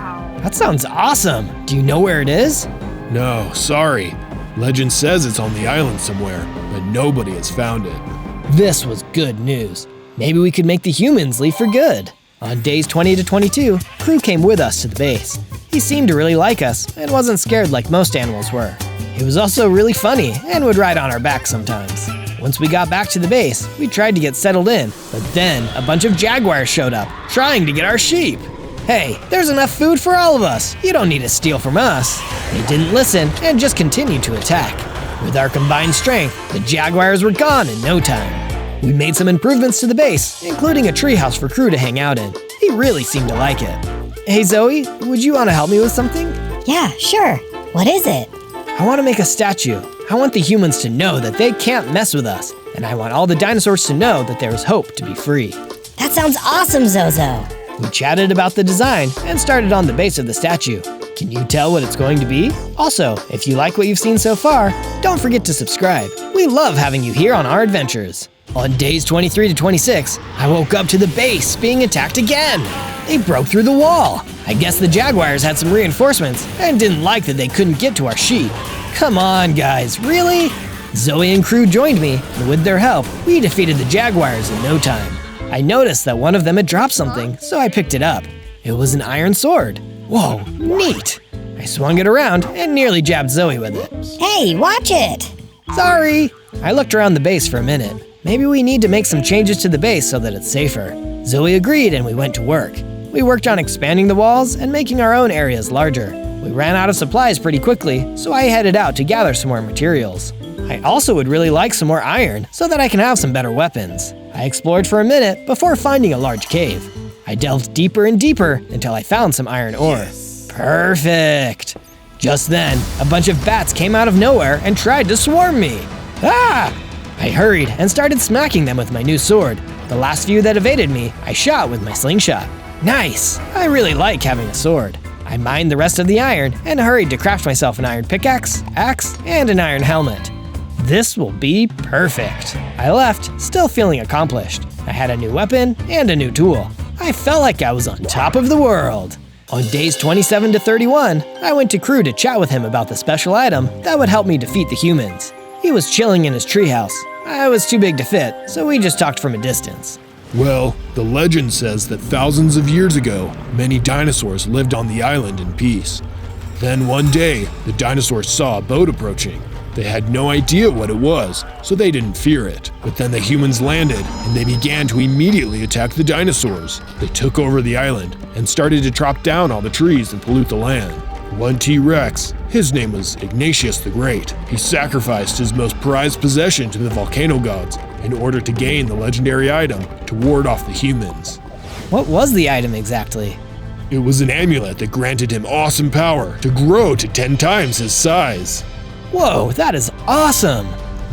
That sounds awesome. Do you know where it is? No, sorry. Legend says it's on the island somewhere, but nobody has found it. This was good news. Maybe we could make the humans leave for good. On days 20 to 22, Crew came with us to the base. He seemed to really like us and wasn't scared like most animals were. He was also really funny and would ride on our back sometimes. Once we got back to the base, we tried to get settled in, but then a bunch of jaguars showed up, trying to get our sheep. Hey, there's enough food for all of us. You don't need to steal from us. They didn't listen and just continued to attack. With our combined strength, the jaguars were gone in no time. We made some improvements to the base, including a treehouse for Crew to hang out in. He really seemed to like it. Hey Zoe, would you want to help me with something? Yeah, sure. What is it? I want to make a statue. I want the humans to know that they can't mess with us, and I want all the dinosaurs to know that there is hope to be free. That sounds awesome, Zozo. We chatted about the design and started on the base of the statue. Can you tell what it's going to be? Also, if you like what you've seen so far, don't forget to subscribe. We love having you here on our adventures. On days 23 to 26, I woke up to the base being attacked again. They broke through the wall. I guess the jaguars had some reinforcements and didn't like that they couldn't get to our sheep. Come on, guys, really? Zoe and Crew joined me, and with their help, we defeated the jaguars in no time. I noticed that one of them had dropped something, so I picked it up. It was an iron sword. Whoa, neat! I swung it around and nearly jabbed Zoe with it. Hey, watch it! Sorry! I looked around the base for a minute. Maybe we need to make some changes to the base so that it's safer. Zoe agreed and we went to work. We worked on expanding the walls and making our own areas larger. We ran out of supplies pretty quickly, so I headed out to gather some more materials. I also would really like some more iron so that I can have some better weapons. I explored for a minute before finding a large cave. I delved deeper and deeper until I found some iron ore. Perfect! Just then, a bunch of bats came out of nowhere and tried to swarm me. Ah! I hurried and started smacking them with my new sword. The last few that evaded me, I shot with my slingshot. Nice! I really like having a sword. I mined the rest of the iron and hurried to craft myself an iron pickaxe, axe, and an iron helmet. This will be perfect. I left, still feeling accomplished. I had a new weapon and a new tool. I felt like I was on top of the world. On days 27 to 31, I went to Crew to chat with him about the special item that would help me defeat the humans. He was chilling in his treehouse. I was too big to fit, so we just talked from a distance. Well, the legend says that thousands of years ago, many dinosaurs lived on the island in peace. Then one day, the dinosaurs saw a boat approaching. They had no idea what it was, so they didn't fear it. But then the humans landed, and they began to immediately attack the dinosaurs. They took over the island and started to chop down all the trees and pollute the land. One T-Rex, his name was Ignatius the Great. He sacrificed his most prized possession to the volcano gods in order to gain the legendary item to ward off the humans. What was the item exactly? It was an amulet that granted him awesome power to grow to 10 times his size. Whoa, that is awesome!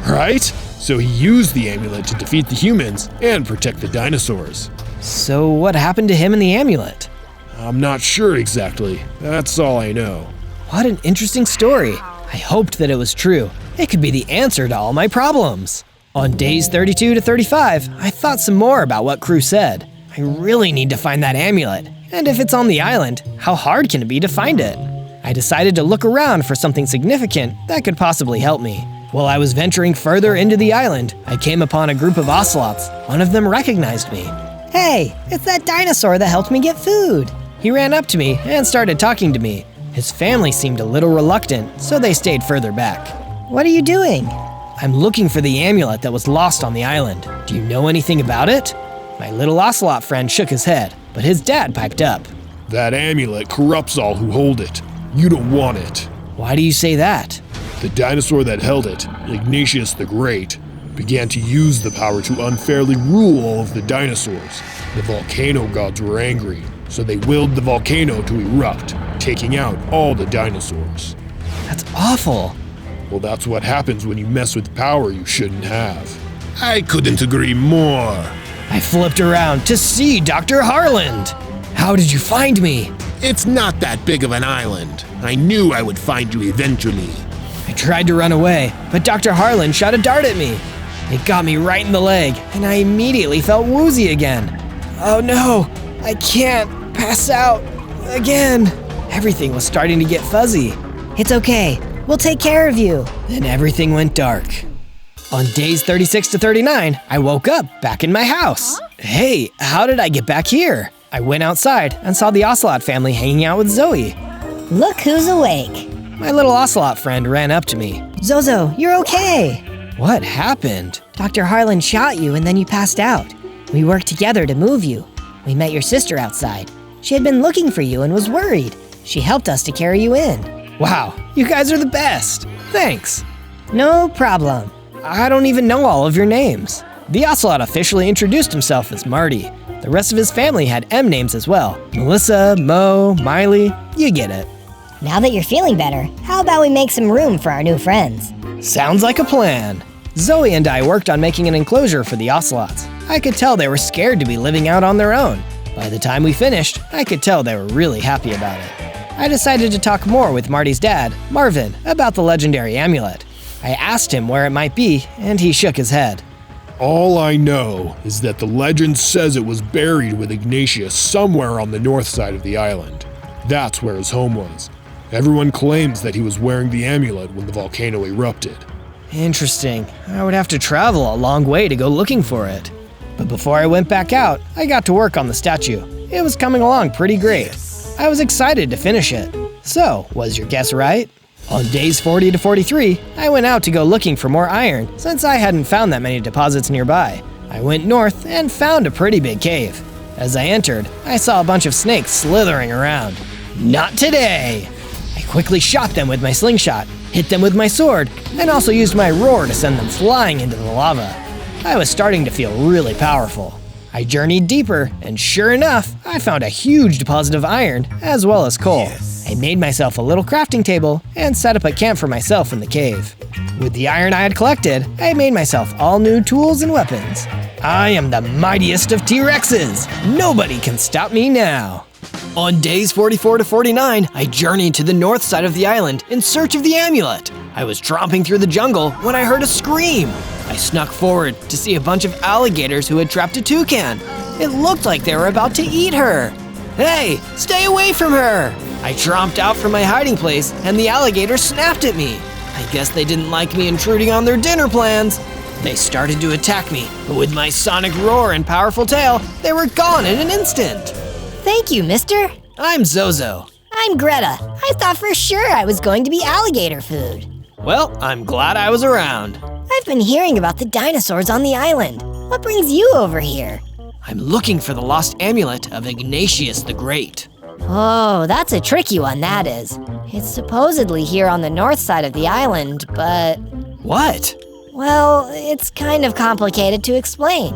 Right? So he used the amulet to defeat the humans and protect the dinosaurs. So what happened to him and the amulet? I'm not sure exactly. That's all I know. What an interesting story. I hoped that it was true. It could be the answer to all my problems. On days 32 to 35, I thought some more about what Crew said. I really need to find that amulet. And if it's on the island, how hard can it be to find it? I decided to look around for something significant that could possibly help me. While I was venturing further into the island, I came upon a group of ocelots. One of them recognized me. Hey, it's that dinosaur that helped me get food. He ran up to me and started talking to me. His family seemed a little reluctant, so they stayed further back. What are you doing? I'm looking for the amulet that was lost on the island. Do you know anything about it? My little ocelot friend shook his head, but his dad piped up. That amulet corrupts all who hold it. You don't want it. Why do you say that? The dinosaur that held it, Ignatius the Great, began to use the power to unfairly rule all of the dinosaurs. The volcano gods were angry, so they willed the volcano to erupt, taking out all the dinosaurs. That's awful. Well, that's what happens when you mess with power you shouldn't have. I couldn't agree more. I flipped around to see Dr. Harland. How did you find me? It's not that big of an island. I knew I would find you eventually. I tried to run away, but Dr. Harland shot a dart at me. It got me right in the leg, and I immediately felt woozy again. Oh no, I can't pass out again. Everything was starting to get fuzzy. It's okay. We'll take care of you. Then everything went dark. On days 36 to 39, I woke up back in my house. Hey, how did I get back here? I went outside and saw the Ocelot family hanging out with Zoe. Look who's awake. My little Ocelot friend ran up to me. Zozo, you're okay. What happened? Dr. Harlan shot you and then you passed out. We worked together to move you. We met your sister outside. She had been looking for you and was worried. She helped us to carry you in. Wow, you guys are the best. Thanks. No problem. I don't even know all of your names. The Ocelot officially introduced himself as Marty. The rest of his family had M names as well. Melissa, Mo, Miley, you get it. Now that you're feeling better, how about we make some room for our new friends? Sounds like a plan. Zoe and I worked on making an enclosure for the Ocelots. I could tell they were scared to be living out on their own. By the time we finished, I could tell they were really happy about it. I decided to talk more with Marty's dad, Marvin, about the legendary amulet. I asked him where it might be, and he shook his head. All I know is that the legend says it was buried with Ignatius somewhere on the north side of the island. That's where his home was. Everyone claims that he was wearing the amulet when the volcano erupted. Interesting. I would have to travel a long way to go looking for it. But before I went back out, I got to work on the statue. It was coming along pretty great. I was excited to finish it. So, was your guess right? On days 40 to 43, I went out to go looking for more iron since I hadn't found that many deposits nearby. I went north and found a pretty big cave. As I entered, I saw a bunch of snakes slithering around. Not today! I quickly shot them with my slingshot, hit them with my sword, and also used my roar to send them flying into the lava. I was starting to feel really powerful. I journeyed deeper, and sure enough, I found a huge deposit of iron, as well as coal. I made myself a little crafting table, and set up a camp for myself in the cave. With the iron I had collected, I made myself all new tools and weapons. I am the mightiest of T-Rexes! Nobody can stop me now! On days 44 to 49, I journeyed to the north side of the island in search of the amulet. I was tromping through the jungle when I heard a scream. I snuck forward to see a bunch of alligators who had trapped a toucan. It looked like they were about to eat her. Hey, stay away from her! I tromped out from my hiding place and the alligators snapped at me. I guess they didn't like me intruding on their dinner plans. They started to attack me, but with my sonic roar and powerful tail, they were gone in an instant. Thank you, mister. I'm Zozo. I'm Greta. I thought for sure I was going to be alligator food. Well, I'm glad I was around. I've been hearing about the dinosaurs on the island. What brings you over here? I'm looking for the lost amulet of Ignatius the Great. Oh, that's a tricky one, that is. It's supposedly here on the north side of the island, but... What? Well, it's kind of complicated to explain.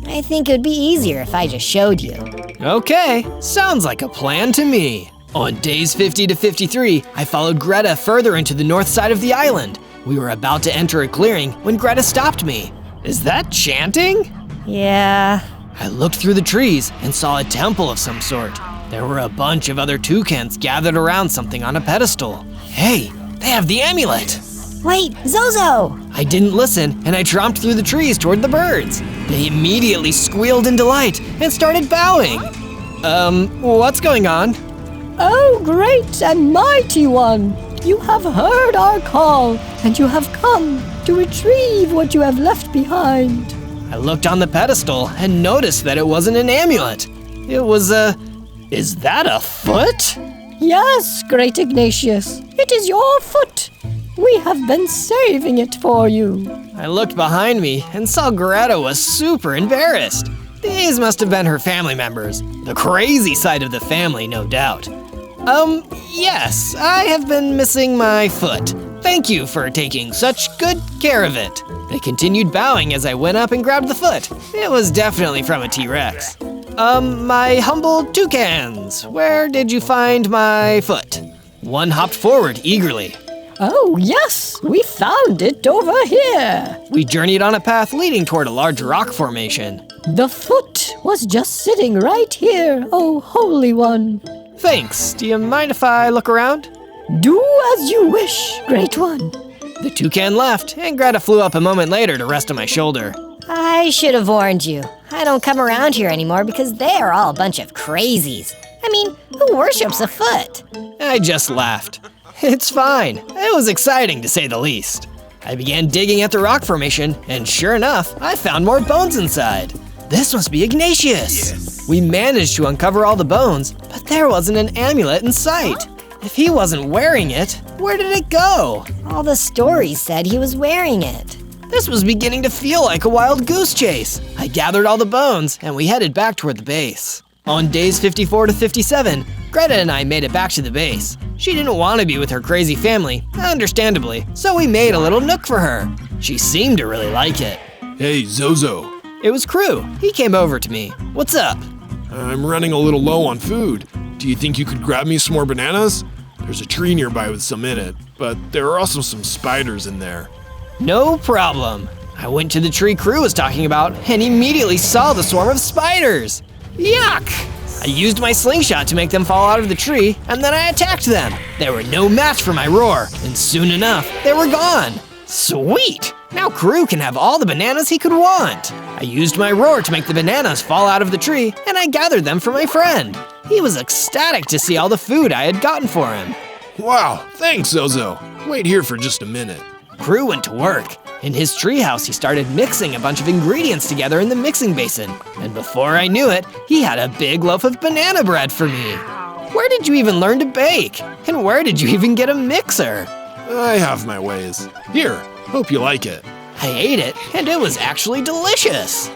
I think it would be easier if I just showed you. Okay, sounds like a plan to me. On days 50 to 53, I followed Greta further into the north side of the island. We were about to enter a clearing when Greta stopped me. Is that chanting? Yeah. I looked through the trees and saw a temple of some sort. There were a bunch of other toucans gathered around something on a pedestal. Hey, they have the amulet! Wait, Zozo! I didn't listen, and I tromped through the trees toward the birds. They immediately squealed in delight and started bowing. What's going on? Oh, great and mighty one! You have heard our call, and you have come to retrieve what you have left behind. I looked on the pedestal and noticed that it wasn't an amulet. It was is that a foot? Yes, great Ignatius, it is your foot. We have been saving it for you. I looked behind me and saw Greta was super embarrassed. These must have been her family members. The crazy side of the family, no doubt. Yes, I have been missing my foot. Thank you for taking such good care of it. They continued bowing as I went up and grabbed the foot. It was definitely from a T-Rex. My humble toucans, where did you find my foot? One hopped forward eagerly. Oh, yes, we found it over here. We journeyed on a path leading toward a large rock formation. The foot was just sitting right here, oh holy one. Thanks. Do you mind if I look around? Do as you wish, great one. The toucan left, and Greta flew up a moment later to rest on my shoulder. I should have warned you. I don't come around here anymore because they are all a bunch of crazies. I mean, who worships a foot? I just laughed. It's fine. It was exciting to say the least. I began digging at the rock formation, and sure enough, I found more bones inside. This must be Ignatius. Yes. We managed to uncover all the bones, but there wasn't an amulet in sight. If he wasn't wearing it, where did it go? All the stories said he was wearing it. This was beginning to feel like a wild goose chase. I gathered all the bones, and we headed back toward the base. On days 54 to 57, Greta and I made it back to the base. She didn't want to be with her crazy family, understandably, so we made a little nook for her. She seemed to really like it. Hey, Zozo. It was Crew. He came over to me. What's up? I'm running a little low on food. Do you think you could grab me some more bananas? There's a tree nearby with some in it, but there are also some spiders in there. No problem. I went to the tree Crew was talking about and immediately saw the swarm of spiders. Yuck! I used my slingshot to make them fall out of the tree, and then I attacked them. They were no match for my roar, and soon enough, they were gone. Sweet! Now Crew can have all the bananas he could want. I used my roar to make the bananas fall out of the tree, and I gathered them for my friend. He was ecstatic to see all the food I had gotten for him. Wow, thanks, Zozo. Wait here for just a minute. Crew went to work. In his treehouse, he started mixing a bunch of ingredients together in the mixing basin. And before I knew it, he had a big loaf of banana bread for me. Where did you even learn to bake? And where did you even get a mixer? I have my ways. Here, hope you like it. I ate it, and it was actually delicious.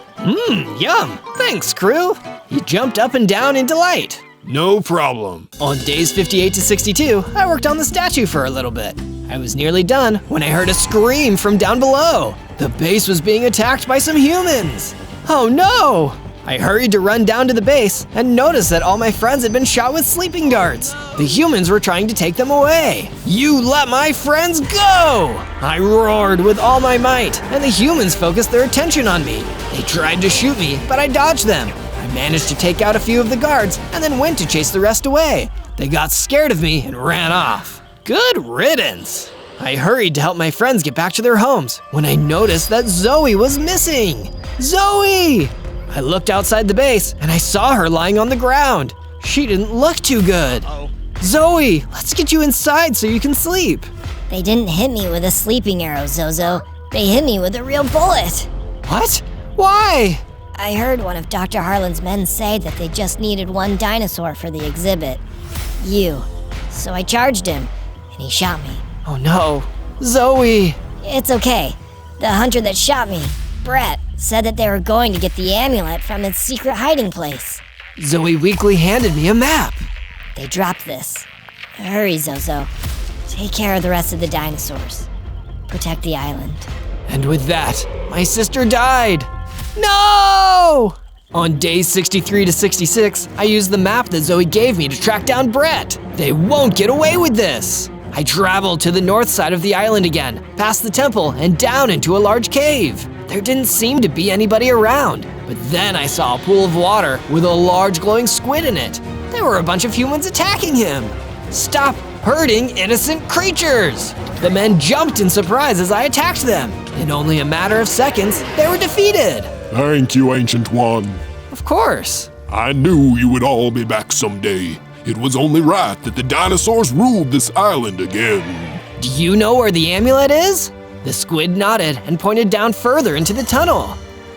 Yum. Thanks, Crew. He jumped up and down in delight. No problem. On days 58 to 62, I worked on the statue for a little bit. I was nearly done when I heard a scream from down below. The base was being attacked by some humans. Oh no! I hurried to run down to the base and noticed that all my friends had been shot with sleeping darts. The humans were trying to take them away. You let my friends go! I roared with all my might, and the humans focused their attention on me. They tried to shoot me, but I dodged them. I managed to take out a few of the guards and then went to chase the rest away. They got scared of me and ran off. Good riddance. I hurried to help my friends get back to their homes when I noticed that Zoe was missing. Zoe! I looked outside the base and I saw her lying on the ground. She didn't look too good. Zoe, let's get you inside so you can sleep. They didn't hit me with a sleeping arrow, Zozo. They hit me with a real bullet. What? Why? I heard one of Dr. Harlan's men say that they just needed one dinosaur for the exhibit. You. So I charged him, and he shot me. Oh no. Zoe! It's okay. The hunter that shot me, Brett, said that they were going to get the amulet from its secret hiding place. Zoe weakly handed me a map. They dropped this. Hurry, Zozo. Take care of the rest of the dinosaurs. Protect the island. And with that, my sister died. No! On days 63 to 66, I used the map that Zoe gave me to track down Brett. They won't get away with this. I traveled to the north side of the island again, past the temple and down into a large cave. There didn't seem to be anybody around, but then I saw a pool of water with a large glowing squid in it. There were a bunch of humans attacking him. Stop hurting innocent creatures! The men jumped in surprise as I attacked them. In only a matter of seconds, they were defeated. Thank you, Ancient One. Of course. I knew you would all be back someday. It was only right that the dinosaurs ruled this island again. Do you know where the amulet is? The squid nodded and pointed down further into the tunnel.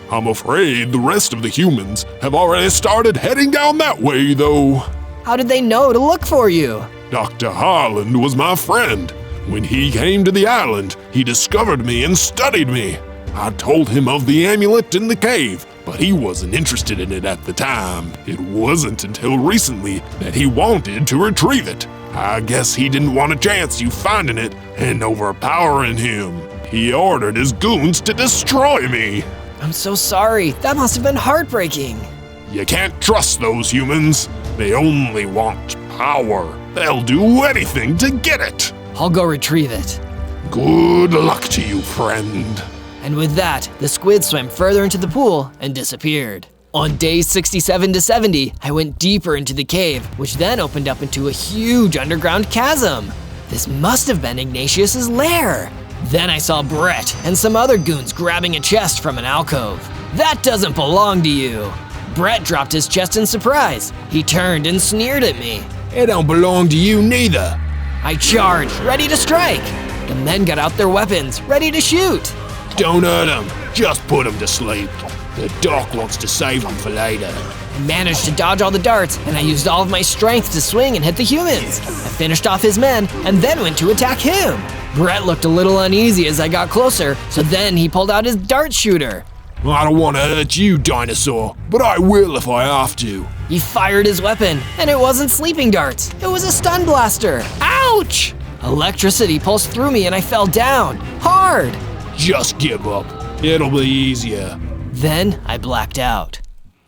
I'm afraid the rest of the humans have already started heading down that way, though. How did they know to look for you? Dr. Harlan was my friend. When he came to the island, he discovered me and studied me. I told him of the amulet in the cave, but he wasn't interested in it at the time. It wasn't until recently that he wanted to retrieve it. I guess he didn't want a chance you finding it and overpowering him. He ordered his goons to destroy me. I'm so sorry. That must have been heartbreaking. You can't trust those humans. They only want power. They'll do anything to get it. I'll go retrieve it. Good luck to you, friend. And with that, the squid swam further into the pool and disappeared. On days 67 to 70, I went deeper into the cave, which then opened up into a huge underground chasm. This must have been Ignatius's lair. Then I saw Brett and some other goons grabbing a chest from an alcove. That doesn't belong to you. Brett dropped his chest in surprise. He turned and sneered at me. It don't belong to you neither. I charged, ready to strike. The men got out their weapons, ready to shoot. Don't hurt him, just put him to sleep. The doc wants to save him for later. I managed to dodge all the darts, and I used all of my strength to swing and hit the humans. I finished off his men, and then went to attack him. Brett looked a little uneasy as I got closer, so then he pulled out his dart shooter. I don't want to hurt you, dinosaur, but I will if I have to. He fired his weapon, and it wasn't sleeping darts. It was a stun blaster. Ouch! Electricity pulsed through me and I fell down, hard. Just give up. It'll be easier. Then I blacked out.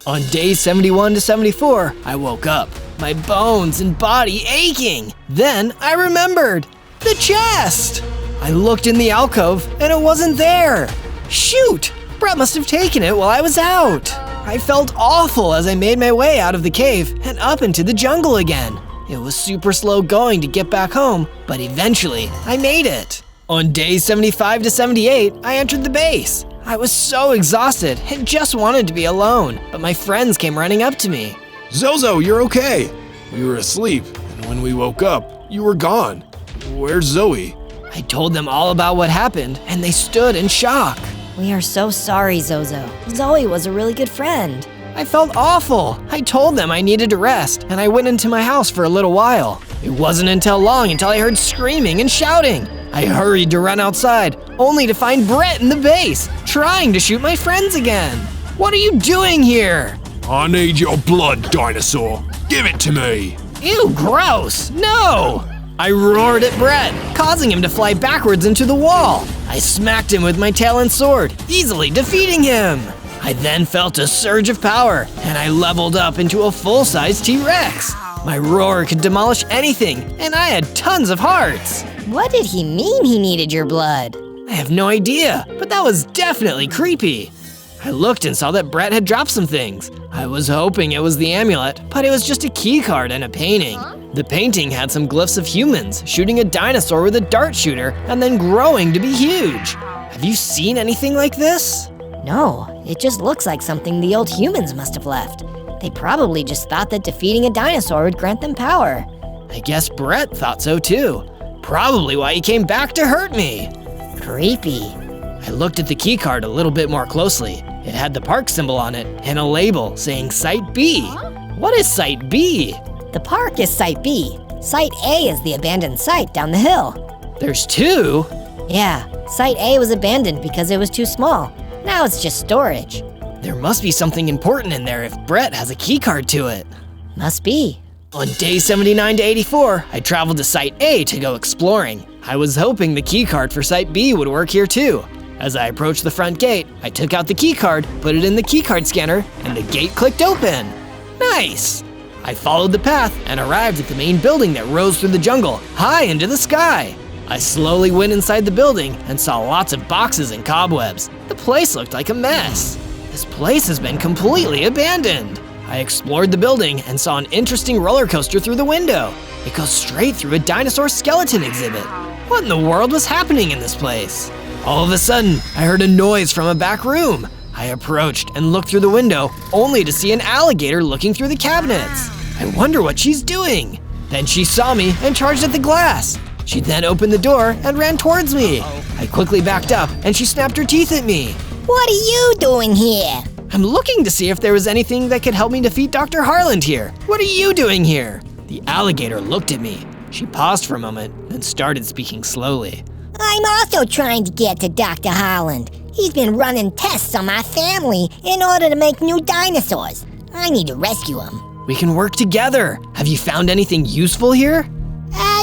On days 71 to 74, I woke up, my bones and body aching. Then I remembered, the chest! I looked in the alcove and it wasn't there. Shoot! Brett must have taken it while I was out. I felt awful as I made my way out of the cave and up into the jungle again. It was super slow going to get back home, but eventually I made it. On days 75 to 78, I entered the base. I was so exhausted and just wanted to be alone, but my friends came running up to me. Zozo, you're okay. We were asleep, and when we woke up, you were gone. Where's Zoe? I told them all about what happened, and they stood in shock. We are so sorry, Zozo. Zoe was a really good friend. I felt awful. I told them I needed to rest, and I went into my house for a little while. It wasn't until I heard screaming and shouting. I hurried to run outside, only to find Brett in the base, trying to shoot my friends again. What are you doing here? I need your blood, dinosaur. Give it to me. Ew, gross, no! I roared at Brett, causing him to fly backwards into the wall. I smacked him with my tail and sword, easily defeating him. I then felt a surge of power, and I leveled up into a full-size T-Rex. My roar could demolish anything, and I had tons of hearts. What did he mean he needed your blood? I have no idea, but that was definitely creepy. I looked and saw that Brett had dropped some things. I was hoping it was the amulet, but it was just a key card and a painting. The painting had some glyphs of humans shooting a dinosaur with a dart shooter and then growing to be huge. Have you seen anything like this? No, it just looks like something the old humans must have left. They probably just thought that defeating a dinosaur would grant them power. I guess Brett thought so too. Probably why he came back to hurt me. Creepy. I looked at the key card a little bit more closely. It had the park symbol on it and a label saying Site B. What is Site B? The park is Site B. Site A is the abandoned site down the hill. There's two? Yeah, Site A was abandoned because it was too small. Now it's just storage. There must be something important in there if Brett has a key card to it. Must be. On day 79 to 84, I traveled to Site A to go exploring. I was hoping the key card for Site B would work here too. As I approached the front gate, I took out the key card, put it in the key card scanner, and the gate clicked open. Nice! I followed the path and arrived at the main building that rose through the jungle, high into the sky. I slowly went inside the building and saw lots of boxes and cobwebs. The place looked like a mess. This place has been completely abandoned. I explored the building and saw an interesting roller coaster through the window. It goes straight through a dinosaur skeleton exhibit. What in the world was happening in this place? All of a sudden, I heard a noise from a back room. I approached and looked through the window, only to see an alligator looking through the cabinets. I wonder what she's doing. Then she saw me and charged at the glass. She then opened the door and ran towards me. I quickly backed up and she snapped her teeth at me. What are you doing here? I'm looking to see if there was anything that could help me defeat Dr. Harland here. What are you doing here? The alligator looked at me. She paused for a moment, then started speaking slowly. I'm also trying to get to Dr. Harland. He's been running tests on my family in order to make new dinosaurs. I need to rescue him. We can work together. Have you found anything useful here?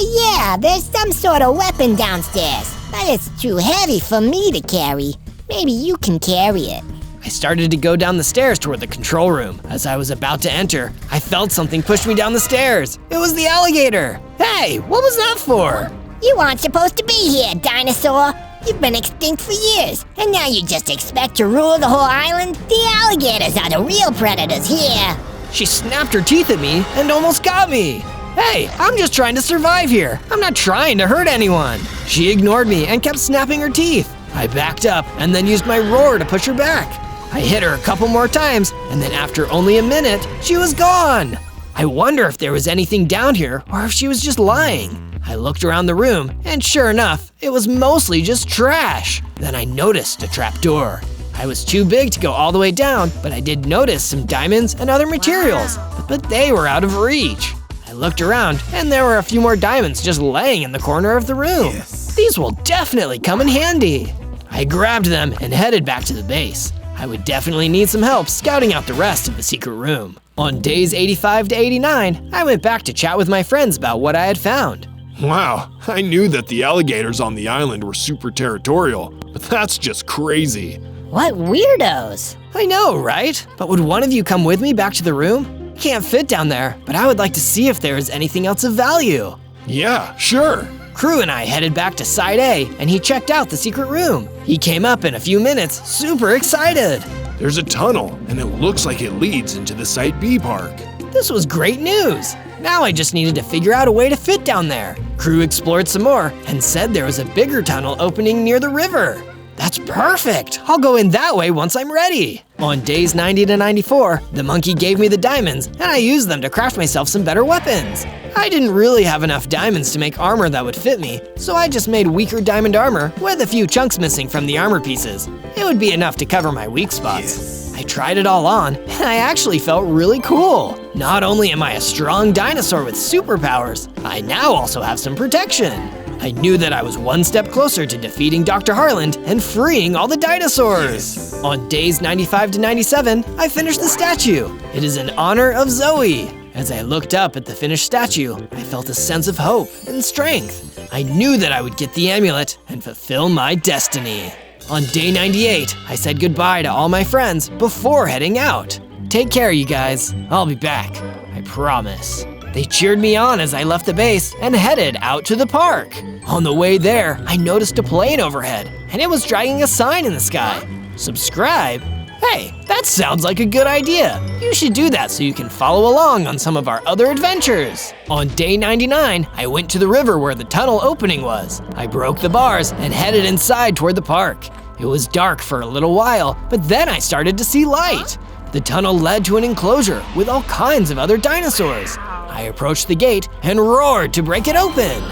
Yeah, there's some sort of weapon downstairs, but it's too heavy for me to carry. Maybe you can carry it. I started to go down the stairs toward the control room. As I was about to enter, I felt something push me down the stairs. It was the alligator. Hey, what was that for? You aren't supposed to be here, dinosaur. You've been extinct for years, and now you just expect to rule the whole island? The alligators are the real predators here. She snapped her teeth at me and almost got me. Hey, I'm just trying to survive here. I'm not trying to hurt anyone. She ignored me and kept snapping her teeth. I backed up and then used my roar to push her back. I hit her a couple more times, and then after only a minute, she was gone. I wonder if there was anything down here or if she was just lying. I looked around the room, and sure enough, it was mostly just trash. Then I noticed a trapdoor. I was too big to go all the way down, but I did notice some diamonds and other materials, but they were out of reach. I looked around, and there were a few more diamonds just laying in the corner of the room. These will definitely come in handy. I grabbed them and headed back to the base. I would definitely need some help scouting out the rest of the secret room. On days 85 to 89, I went back to chat with my friends about what I had found. Wow, I knew that the alligators on the island were super territorial, but that's just crazy. What weirdos! I know, right? But would one of you come with me back to the room? I can't fit down there, but I would like to see if there is anything else of value. Yeah, sure. Crew and I headed back to Side A, and he checked out the secret room. He came up in a few minutes, super excited. There's a tunnel, and it looks like it leads into the Site B park. This was great news. Now I just needed to figure out a way to fit down there. Crew explored some more and said there was a bigger tunnel opening near the river. That's perfect! I'll go in that way once I'm ready. On days 90 to 94, the monkey gave me the diamonds, and I used them to craft myself some better weapons. I didn't really have enough diamonds to make armor that would fit me, so I just made weaker diamond armor with a few chunks missing from the armor pieces. It would be enough to cover my weak spots. I tried it all on, and I actually felt really cool. Not only am I a strong dinosaur with superpowers, I now also have some protection. I knew that I was one step closer to defeating Dr. Harland and freeing all the dinosaurs. On days 95 to 97, I finished the statue. It is in honor of Zoe. As I looked up at the finished statue, I felt a sense of hope and strength. I knew that I would get the amulet and fulfill my destiny. On day 98, I said goodbye to all my friends before heading out. Take care, you guys. I'll be back. I promise. They cheered me on as I left the base and headed out to the park. On the way there, I noticed a plane overhead, and it was dragging a sign in the sky. Subscribe? Hey, that sounds like a good idea. You should do that so you can follow along on some of our other adventures. On day 99, I went to the river where the tunnel opening was. I broke the bars and headed inside toward the park. It was dark for a little while, but then I started to see light. The tunnel led to an enclosure with all kinds of other dinosaurs. I approached the gate and roared to break it open.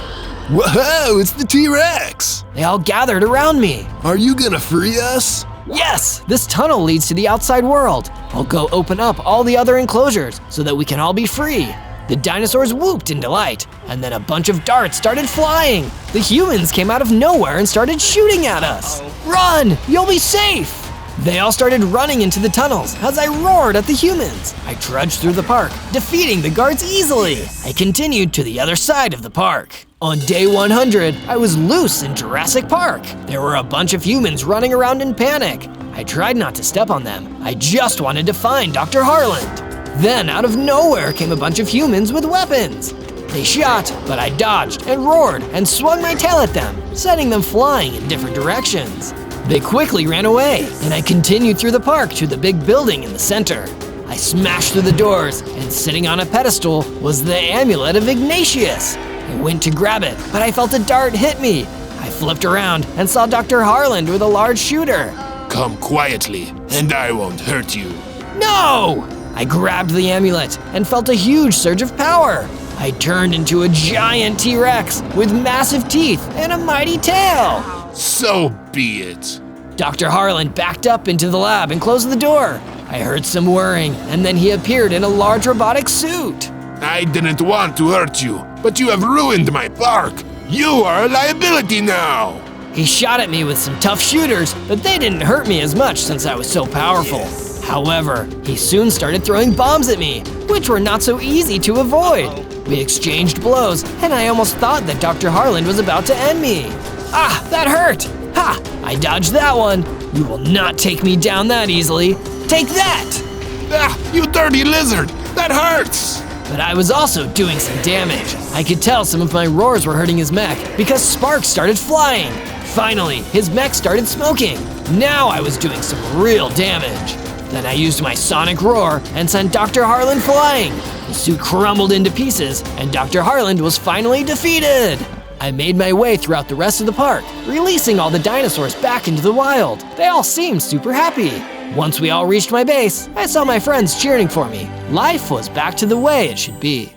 Whoa, it's the T-Rex! They all gathered around me. Are you gonna free us? Yes, this tunnel leads to the outside world. I'll go open up all the other enclosures so that we can all be free. The dinosaurs whooped in delight, and then a bunch of darts started flying. The humans came out of nowhere and started shooting at us. Run, you'll be safe! They all started running into the tunnels as I roared at the humans. I trudged through the park, defeating the guards easily. I continued to the other side of the park. On day 100, I was loose in Jurassic Park. There were a bunch of humans running around in panic. I tried not to step on them. I just wanted to find Dr. Harland. Then out of nowhere came a bunch of humans with weapons. They shot, but I dodged and roared and swung my tail at them, sending them flying in different directions. They quickly ran away, and I continued through the park to the big building in the center. I smashed through the doors, and sitting on a pedestal was the amulet of Ignatius. I went to grab it, but I felt a dart hit me. I flipped around and saw Dr. Harland with a large shooter. Come quietly, and I won't hurt you. No! I grabbed the amulet and felt a huge surge of power. I turned into a giant T-Rex with massive teeth and a mighty tail. So be it. Dr. Harland backed up into the lab and closed the door. I heard some whirring, and then he appeared in a large robotic suit. I didn't want to hurt you, but you have ruined my park. You are a liability now. He shot at me with some tough shooters, but they didn't hurt me as much since I was so powerful. However, he soon started throwing bombs at me, which were not so easy to avoid. We exchanged blows, and I almost thought that Dr. Harland was about to end me. Ah, that hurt! Ha! I dodged that one. You will not take me down that easily. Take that! Ah, you dirty lizard! That hurts! But I was also doing some damage. I could tell some of my roars were hurting his mech because sparks started flying. Finally, his mech started smoking. Now I was doing some real damage. Then I used my sonic roar and sent Dr. Harlan flying. The suit crumbled into pieces, and Dr. Harlan was finally defeated. I made my way throughout the rest of the park, releasing all the dinosaurs back into the wild. They all seemed super happy. Once we all reached my base, I saw my friends cheering for me. Life was back to the way it should be.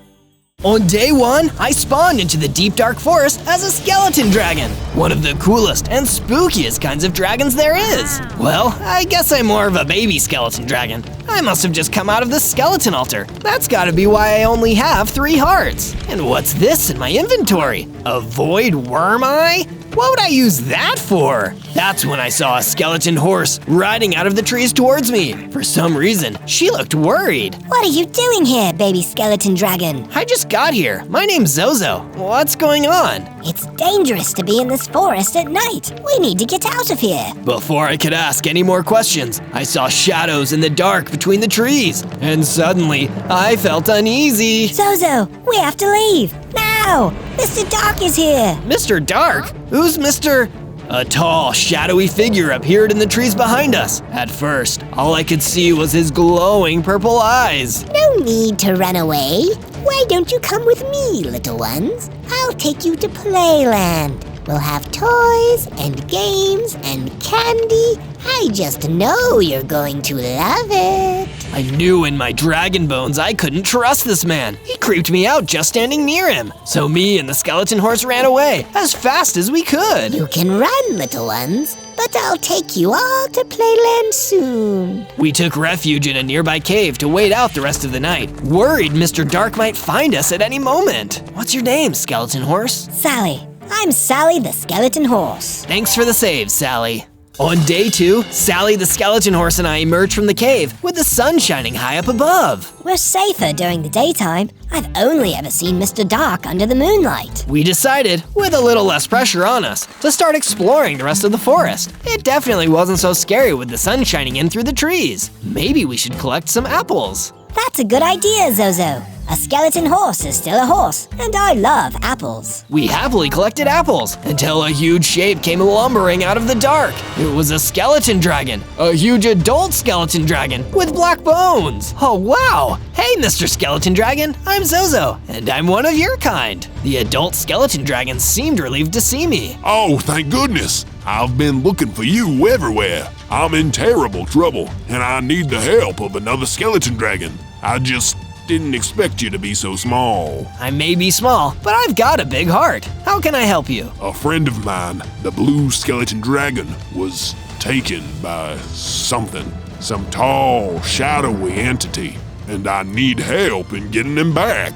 On day 1, I spawned into the deep dark forest as a skeleton dragon, one of the coolest and spookiest kinds of dragons there is. Well, I guess I'm more of a baby skeleton dragon. I must have just come out of the skeleton altar. That's gotta be why I only have 3 hearts. And what's this in my inventory? A void worm eye? What would I use that for? That's when I saw a skeleton horse riding out of the trees towards me. For some reason, she looked worried. What are you doing here, baby skeleton dragon? I just got here. My name's Zozo. What's going on? It's dangerous to be in this forest at night. We need to get out of here. Before I could ask any more questions, I saw shadows in the dark between the trees. And suddenly, I felt uneasy. Zozo, we have to leave. Now! Mr. Dark is here. Mr. Dark? Who's Mr.? A tall, shadowy figure appeared in the trees behind us. At first, all I could see was his glowing purple eyes. No need to run away. Why don't you come with me, little ones? I'll take you to Playland. We'll have toys and games and candy. I just know you're going to love it. I knew in my dragon bones I couldn't trust this man. He creeped me out just standing near him. So me and the skeleton horse ran away as fast as we could. You can run, little ones, but I'll take you all to Playland soon. We took refuge in a nearby cave to wait out the rest of the night, worried Mr. Dark might find us at any moment. What's your name, skeleton horse? Sally. I'm Sally the skeleton horse. Thanks for the save, Sally. On day 2, Sally the skeleton horse and I emerged from the cave with the sun shining high up above. We're safer during the daytime. I've only ever seen Mr. Dark under the moonlight. We decided, with a little less pressure on us, to start exploring the rest of the forest. It definitely wasn't so scary with the sun shining in through the trees. Maybe we should collect some apples. That's a good idea, Zozo. A skeleton horse is still a horse, and I love apples. We happily collected apples until a huge shape came lumbering out of the dark. It was a skeleton dragon, a huge adult skeleton dragon with black bones. Oh wow! Hey, Mr. Skeleton Dragon, I'm Zozo, and I'm one of your kind. The adult skeleton dragon seemed relieved to see me. Oh, thank goodness. I've been looking for you everywhere. I'm in terrible trouble, and I need the help of another skeleton dragon. I just didn't expect you to be so small. I may be small, but I've got a big heart. How can I help you? A friend of mine, the blue skeleton dragon, was taken by something. Some tall, shadowy entity, and I need help in getting him back.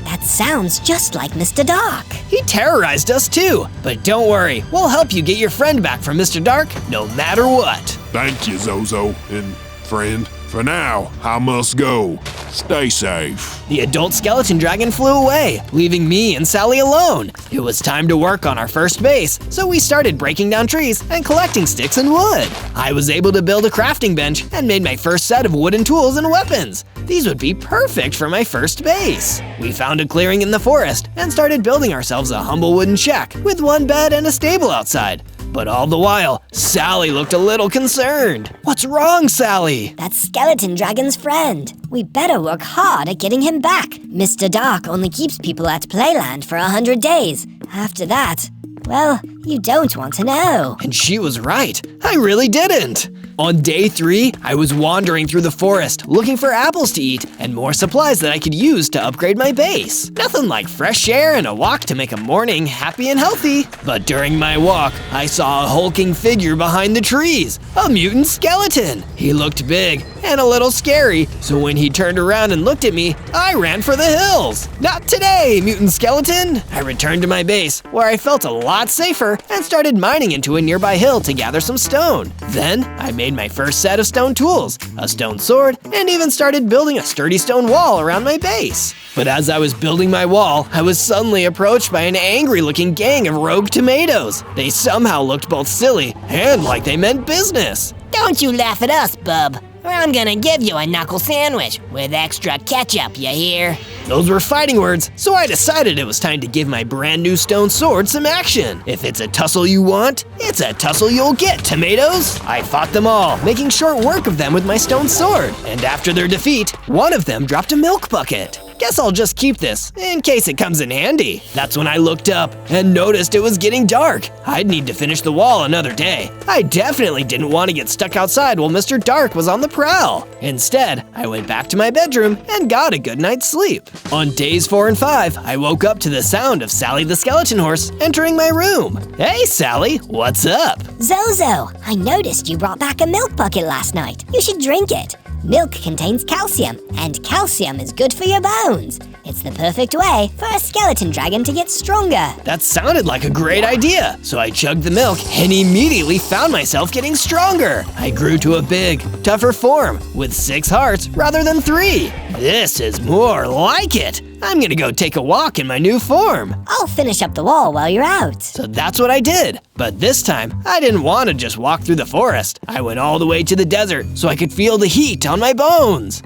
That sounds just like Mr. Dark. He terrorized us too, but don't worry, we'll help you get your friend back from Mr. Dark no matter what. Thank you, Zozo, and friend. For now, I must go. Stay safe. The adult skeleton dragon flew away, leaving me and Sally alone. It was time to work on our first base, so we started breaking down trees and collecting sticks and wood. I was able to build a crafting bench and made my first set of wooden tools and weapons. These would be perfect for my first base. We found a clearing in the forest and started building ourselves a humble wooden shack with one bed and a stable outside. But all the while, Sally looked a little concerned. What's wrong, Sally? That's skeleton dragon's friend. We better work hard at getting him back. Mr. Dark only keeps people at Playland for 100 days. After that, well, you don't want to know. And she was right. I really didn't. On day 3, I was wandering through the forest looking for apples to eat and more supplies that I could use to upgrade my base. Nothing like fresh air and a walk to make a morning happy and healthy. But during my walk, I saw a hulking figure behind the trees, a mutant skeleton. He looked big and a little scary, so when he turned around and looked at me, I ran for the hills. Not today, mutant skeleton. I returned to my base, where I felt a lot safer and started mining into a nearby hill to gather some stone. Then, I made my first set of stone tools, a stone sword, and even started building a sturdy stone wall around my base. But as I was building my wall, I was suddenly approached by an angry-looking gang of rogue tomatoes. They somehow looked both silly and like they meant business. Don't you laugh at us, bub, or I'm gonna give you a knuckle sandwich with extra ketchup, you hear? Those were fighting words, so I decided it was time to give my brand new stone sword some action. If it's a tussle you want, it's a tussle you'll get, tomatoes! I fought them all, making short work of them with my stone sword. And after their defeat, one of them dropped a milk bucket. Guess I'll just keep this, in case it comes in handy. That's when I looked up and noticed it was getting dark. I'd need to finish the wall another day. I definitely didn't want to get stuck outside while Mr. Dark was on the prowl. Instead, I went back to my bedroom and got a good night's sleep. On days 4 and 5, I woke up to the sound of Sally the skeleton horse entering my room. Hey Sally, what's up? Zozo, I noticed you brought back a milk bucket last night. You should drink it. Milk contains calcium, and calcium is good for your bones. It's the perfect way for a skeleton dragon to get stronger. That sounded like a great idea, so I chugged the milk and immediately found myself getting stronger. I grew to a big, tougher form with 6 hearts rather than 3. This is more like it. I'm gonna go take a walk in my new form. I'll finish up the wall while you're out. So that's what I did. But this time, I didn't want to just walk through the forest. I went all the way to the desert so I could feel the heat on my bones.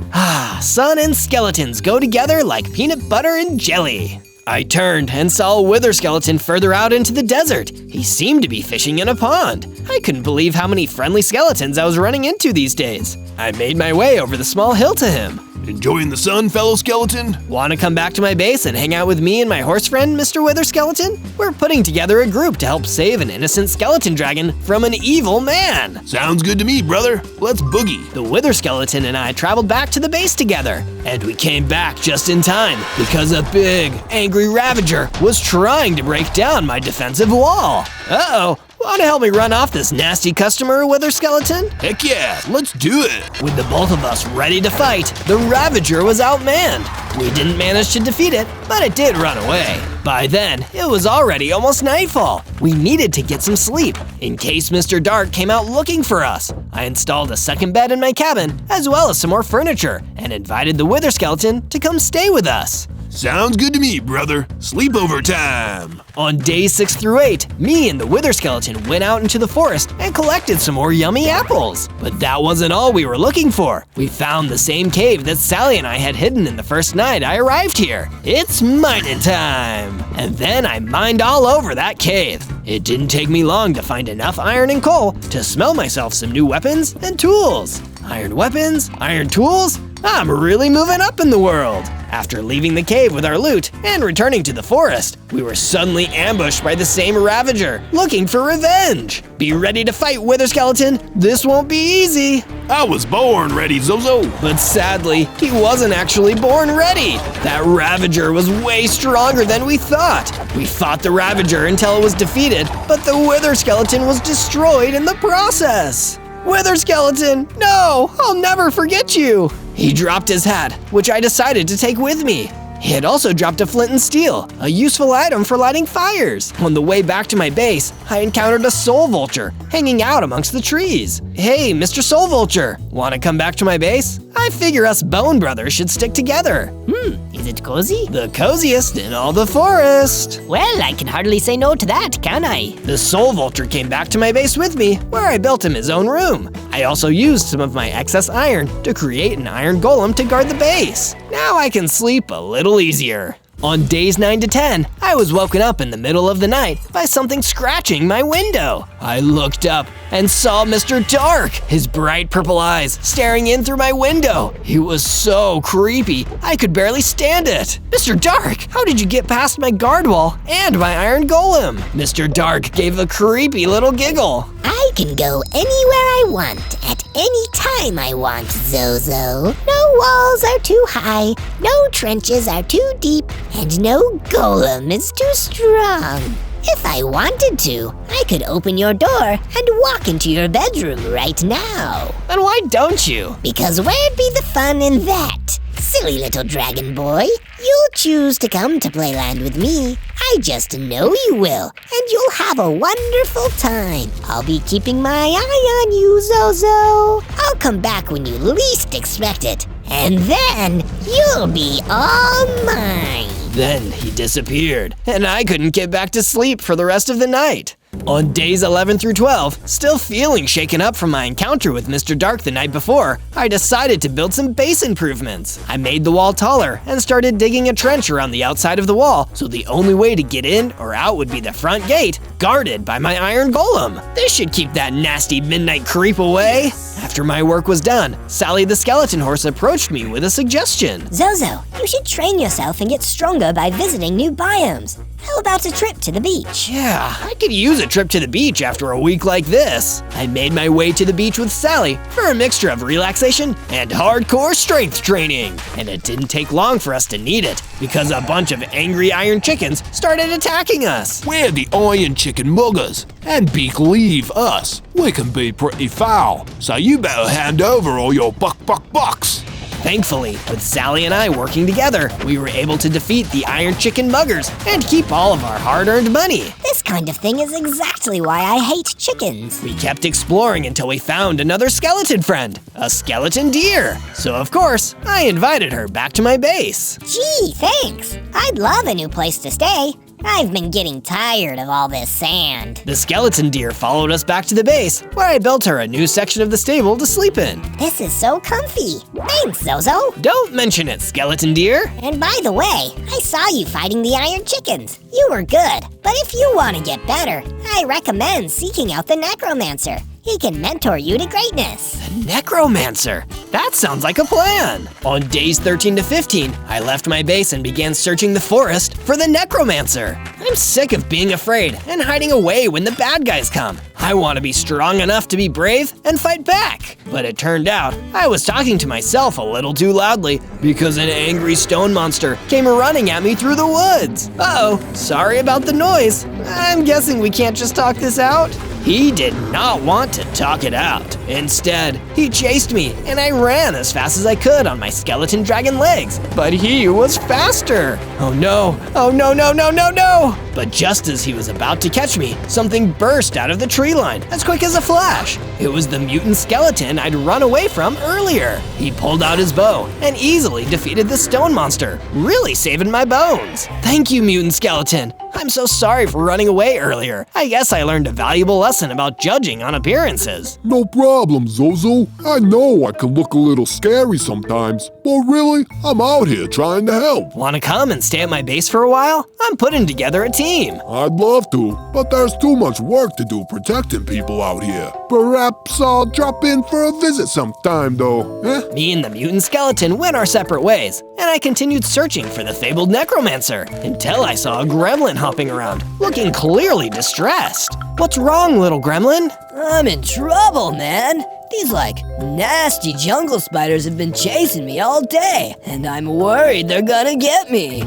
Sun and skeletons go together like peanut butter and jelly. I turned and saw a wither skeleton further out into the desert. He seemed to be fishing in a pond. I couldn't believe how many friendly skeletons I was running into these days. I made my way over the small hill to him. Enjoying the sun, fellow skeleton? Want to come back to my base and hang out with me and my horse friend, Mr. Wither Skeleton? We're putting together a group to help save an innocent skeleton dragon from an evil man. Sounds good to me, brother. Let's boogie. The Wither Skeleton and I traveled back to the base together, and we came back just in time because a big, angry Ravager was trying to break down my defensive wall. Uh-oh. Want to help me run off this nasty customer, Wither Skeleton? Heck yeah, let's do it. With the both of us ready to fight, the Ravager was outmanned. We didn't manage to defeat it, but it did run away. By then, it was already almost nightfall. We needed to get some sleep, in case Mr. Dark came out looking for us. I installed a second bed in my cabin, as well as some more furniture, and invited the Wither Skeleton to come stay with us. Sounds good to me, brother. Sleepover time. On days 6 through 8, me and the Wither Skeleton went out into the forest and collected some more yummy apples. But that wasn't all we were looking for. We found the same cave that Sally and I had hidden in the first night I arrived here. It's mining time! And then I mined all over that cave. It didn't take me long to find enough iron and coal to smell myself some new weapons and tools. Iron weapons, iron tools, I'm really moving up in the world. After leaving the cave with our loot and returning to the forest, we were suddenly ambushed by the same Ravager, looking for revenge. Be ready to fight, Wither Skeleton. This won't be easy. I was born ready, Zozo. But sadly, he wasn't actually born ready. That Ravager was way stronger than we thought. We fought the Ravager until it was defeated, but the Wither Skeleton was destroyed in the process. Wither Skeleton, no, I'll never forget you. He dropped his hat, which I decided to take with me. He had also dropped a flint and steel, a useful item for lighting fires. On the way back to my base, I encountered a soul vulture hanging out amongst the trees. Hey, Mr. Soul Vulture, want to come back to my base? I figure us Bone Brothers should stick together. Is it cozy? The coziest in all the forest. Well, I can hardly say no to that, can I? The Soul Vulture came back to my base with me, where I built him his own room. I also used some of my excess iron to create an iron golem to guard the base. Now I can sleep a little easier. On days 9 to 10, I was woken up in the middle of the night by something scratching my window. I looked up and saw Mr. Dark, his bright purple eyes staring in through my window. He was so creepy, I could barely stand it. Mr. Dark, how did you get past my guard wall and my iron golem? Mr. Dark gave a creepy little giggle. I can go anywhere I want, at any time I want, Zozo. No walls are too high, no trenches are too deep, and no golem is too strong. If I wanted to, I could open your door and walk into your bedroom right now. Then why don't you? Because where'd be the fun in that? Silly little dragon boy, you'll choose to come to Playland with me. I just know you will, and you'll have a wonderful time. I'll be keeping my eye on you, Zozo. I'll come back when you least expect it, and then you'll be all mine. Then he disappeared, and I couldn't get back to sleep for the rest of the night. On days 11 through 12, still feeling shaken up from my encounter with Mr. Dark the night before, I decided to build some base improvements. I made the wall taller and started digging a trench around the outside of the wall, so the only way to get in or out would be the front gate, guarded by my iron golem. This should keep that nasty midnight creep away. After my work was done, Sally the skeleton horse approached me with a suggestion. Zozo, you should train yourself and get stronger by visiting new biomes. How about a trip to the beach? Yeah, I could use a trip to the beach after a week like this. I made my way to the beach with Sally for a mixture of relaxation and hardcore strength training. And it didn't take long for us to need it, because a bunch of angry iron chickens started attacking us. We're the iron chicken muggers, and believe us, we can be pretty foul. So you better hand over all your bucks. Thankfully, with Sally and I working together, we were able to defeat the iron chicken muggers and keep all of our hard-earned money. This kind of thing is exactly why I hate chickens. We kept exploring until we found another skeleton friend, a skeleton deer. So of course, I invited her back to my base. Gee, thanks. I'd love a new place to stay. I've been getting tired of all this sand. The skeleton deer followed us back to the base, where I built her a new section of the stable to sleep in. This is so comfy. Thanks, Zozo. Don't mention it, skeleton deer. And by the way, I saw you fighting the iron chickens. You were good, but if you want to get better, I recommend seeking out the necromancer. He can mentor you to greatness. The necromancer? That sounds like a plan. On days 13 to 15, I left my base and began searching the forest for the necromancer. I'm sick of being afraid and hiding away when the bad guys come. I want to be strong enough to be brave and fight back. But it turned out I was talking to myself a little too loudly because an angry stone monster came running at me through the woods. Uh-oh, sorry about the noise. I'm guessing we can't just talk this out. He did not want to talk it out. Instead, he chased me and I ran as fast as I could on my skeleton dragon legs, but he was faster. Oh no, no. But just as he was about to catch me, something burst out of the tree line as quick as a flash. It was the mutant skeleton I'd run away from earlier. He pulled out his bow and easily defeated the stone monster, really saving my bones. Thank you, mutant skeleton. I'm so sorry for running away earlier. I guess I learned a valuable lesson about judging on appearances. No problem, Zozo. I know I can look a little scary sometimes, but really, I'm out here trying to help. Wanna come and stay at my base for a while? I'm putting together a team. I'd love to, but there's too much work to do protecting people out here. Perhaps I'll drop in for a visit sometime, though, eh? Me and the mutant skeleton went our separate ways, and I continued searching for the fabled necromancer until I saw a gremlin hopping around, looking clearly distressed. What's wrong, little gremlin? I'm in trouble, man. These, nasty jungle spiders have been chasing me all day, and I'm worried they're gonna get me.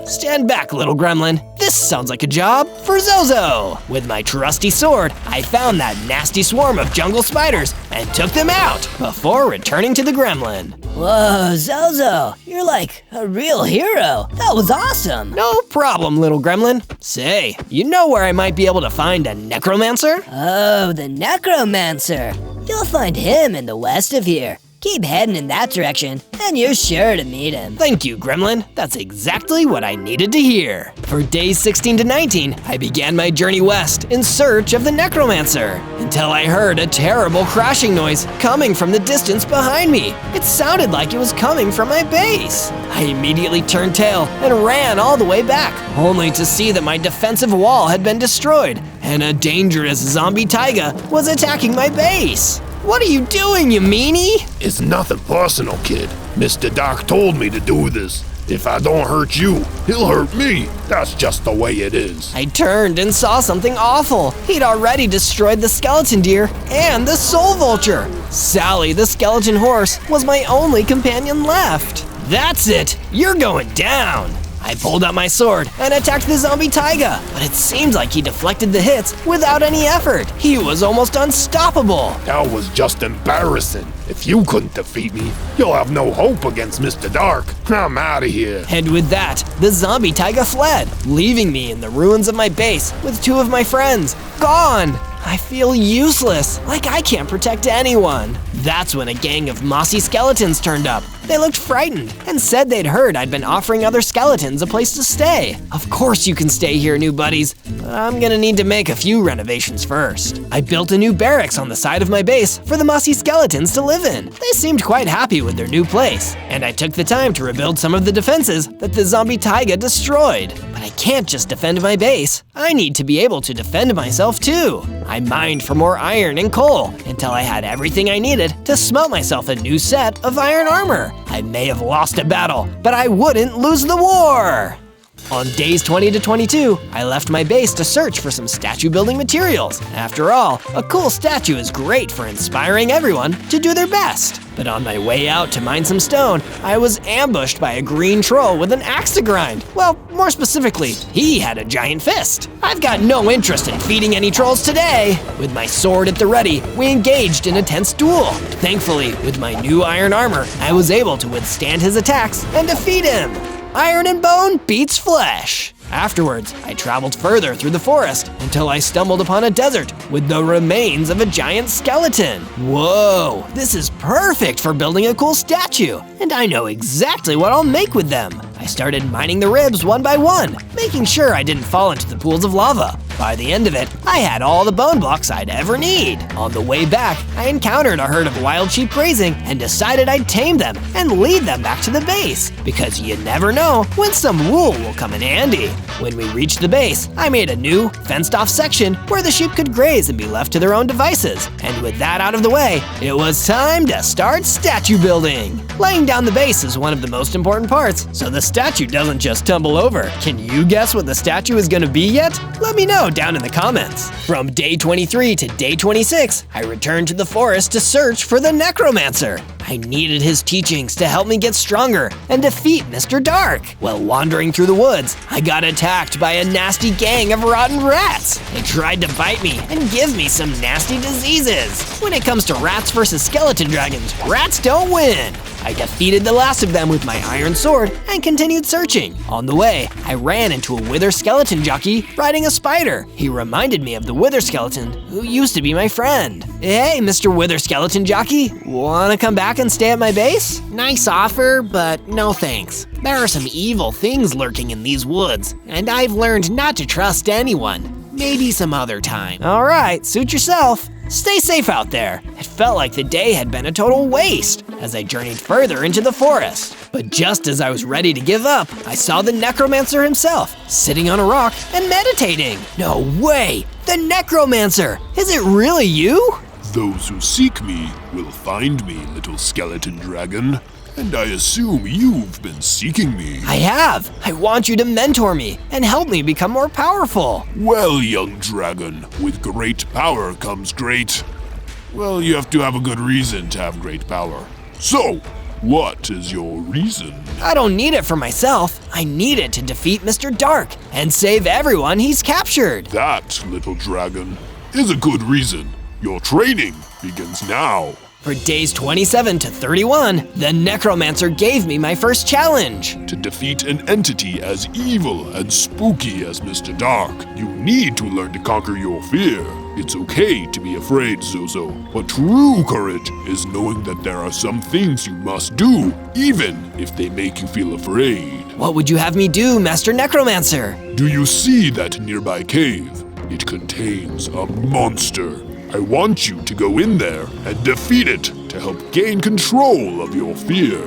Stand back, little gremlin. This sounds like a job for Zozo. With my trusty sword, I found that nasty swarm of jungle spiders and took them out before returning to the gremlin. Whoa, Zozo, you're like a real hero. That was awesome. No problem, little gremlin. Say, you know where I might be able to find a necromancer? Oh, the necromancer. You'll find him in the west of here. Keep heading in that direction, and you're sure to meet him. Thank you, Gremlin. That's exactly what I needed to hear. For days 16 to 19, I began my journey west in search of the necromancer, until I heard a terrible crashing noise coming from the distance behind me. It sounded like it was coming from my base. I immediately turned tail and ran all the way back, only to see that my defensive wall had been destroyed, and a dangerous zombie taiga was attacking my base. What are you doing, you meanie? It's nothing personal, kid. Mr. Dark told me to do this. If I don't hurt you, he'll hurt me. That's just the way it is. I turned and saw something awful. He'd already destroyed the skeleton deer and the soul vulture. Sally, the skeleton horse, was my only companion left. That's it. You're going down. I pulled out my sword and attacked the zombie taiga, but it seemed like he deflected the hits without any effort. He was almost unstoppable. That was just embarrassing. If you couldn't defeat me, you'll have no hope against Mr. Dark. I'm out of here. And with that, the zombie taiga fled, leaving me in the ruins of my base with two of my friends. Gone! I feel useless, like I can't protect anyone. That's when a gang of mossy skeletons turned up. They looked frightened and said they'd heard I'd been offering other skeletons a place to stay. Of course you can stay here, new buddies, but I'm gonna need to make a few renovations first. I built a new barracks on the side of my base for the mossy skeletons to live in. They seemed quite happy with their new place, and I took the time to rebuild some of the defenses that the zombie taiga destroyed. But I can't just defend my base. I need to be able to defend myself too. I mined for more iron and coal until I had everything I needed to smelt myself a new set of iron armor. I may have lost a battle, but I wouldn't lose the war! On days 20 to 22, I left my base to search for some statue building materials. After all, a cool statue is great for inspiring everyone to do their best. But on my way out to mine some stone, I was ambushed by a green troll with an axe to grind. Well, more specifically, he had a giant fist. I've got no interest in feeding any trolls today. With my sword at the ready, we engaged in a tense duel. Thankfully, with my new iron armor, I was able to withstand his attacks and defeat him. Iron and bone beats flesh. Afterwards, I traveled further through the forest until I stumbled upon a desert with the remains of a giant skeleton. Whoa, this is perfect for building a cool statue, and I know exactly what I'll make with them. I started mining the ribs one by one, making sure I didn't fall into the pools of lava. By the end of it, I had all the bone blocks I'd ever need. On the way back, I encountered a herd of wild sheep grazing and decided I'd tame them and lead them back to the base, because you never know when some wool will come in handy. When we reached the base, I made a new, fenced-off section where the sheep could graze and be left to their own devices. And with that out of the way, it was time to start statue building. Laying down the base is one of the most important parts, so the statue doesn't just tumble over. Can you guess what the statue is gonna be yet? Let me know down in the comments. From day 23 to day 26, I returned to the forest to search for the necromancer. I needed his teachings to help me get stronger and defeat Mr. Dark. While wandering through the woods, I got attacked by a nasty gang of rotten rats. They tried to bite me and give me some nasty diseases. When it comes to rats versus skeleton dragons, rats don't win. I defeated the last of them with my iron sword and continued searching. On the way, I ran into a wither skeleton jockey riding a spider. He reminded me of the wither skeleton who used to be my friend. Hey, Mr. Wither skeleton jockey, wanna come back and stay at my base? Nice offer, but no thanks. There are some evil things lurking in these woods, and I've learned not to trust anyone. Maybe some other time. All right, suit yourself. Stay safe out there. It felt like the day had been a total waste as I journeyed further into the forest. But just as I was ready to give up, I saw the necromancer himself sitting on a rock and meditating. No way! The necromancer! Is it really you? Those who seek me will find me, little skeleton dragon. And I assume you've been seeking me. I have. I want you to mentor me and help me become more powerful. Well, young dragon, with great power comes great... Well, you have to have a good reason to have great power. So, what is your reason? I don't need it for myself. I need it to defeat Mr. Dark and save everyone he's captured. That, little dragon, is a good reason. Your training begins now. For days 27 to 31, the necromancer gave me my first challenge. To defeat an entity as evil and spooky as Mr. Dark, you need to learn to conquer your fear. It's okay to be afraid, Zozo, but true courage is knowing that there are some things you must do, even if they make you feel afraid. What would you have me do, Master Necromancer? Do you see that nearby cave? It contains a monster. I want you to go in there and defeat it to help gain control of your fear.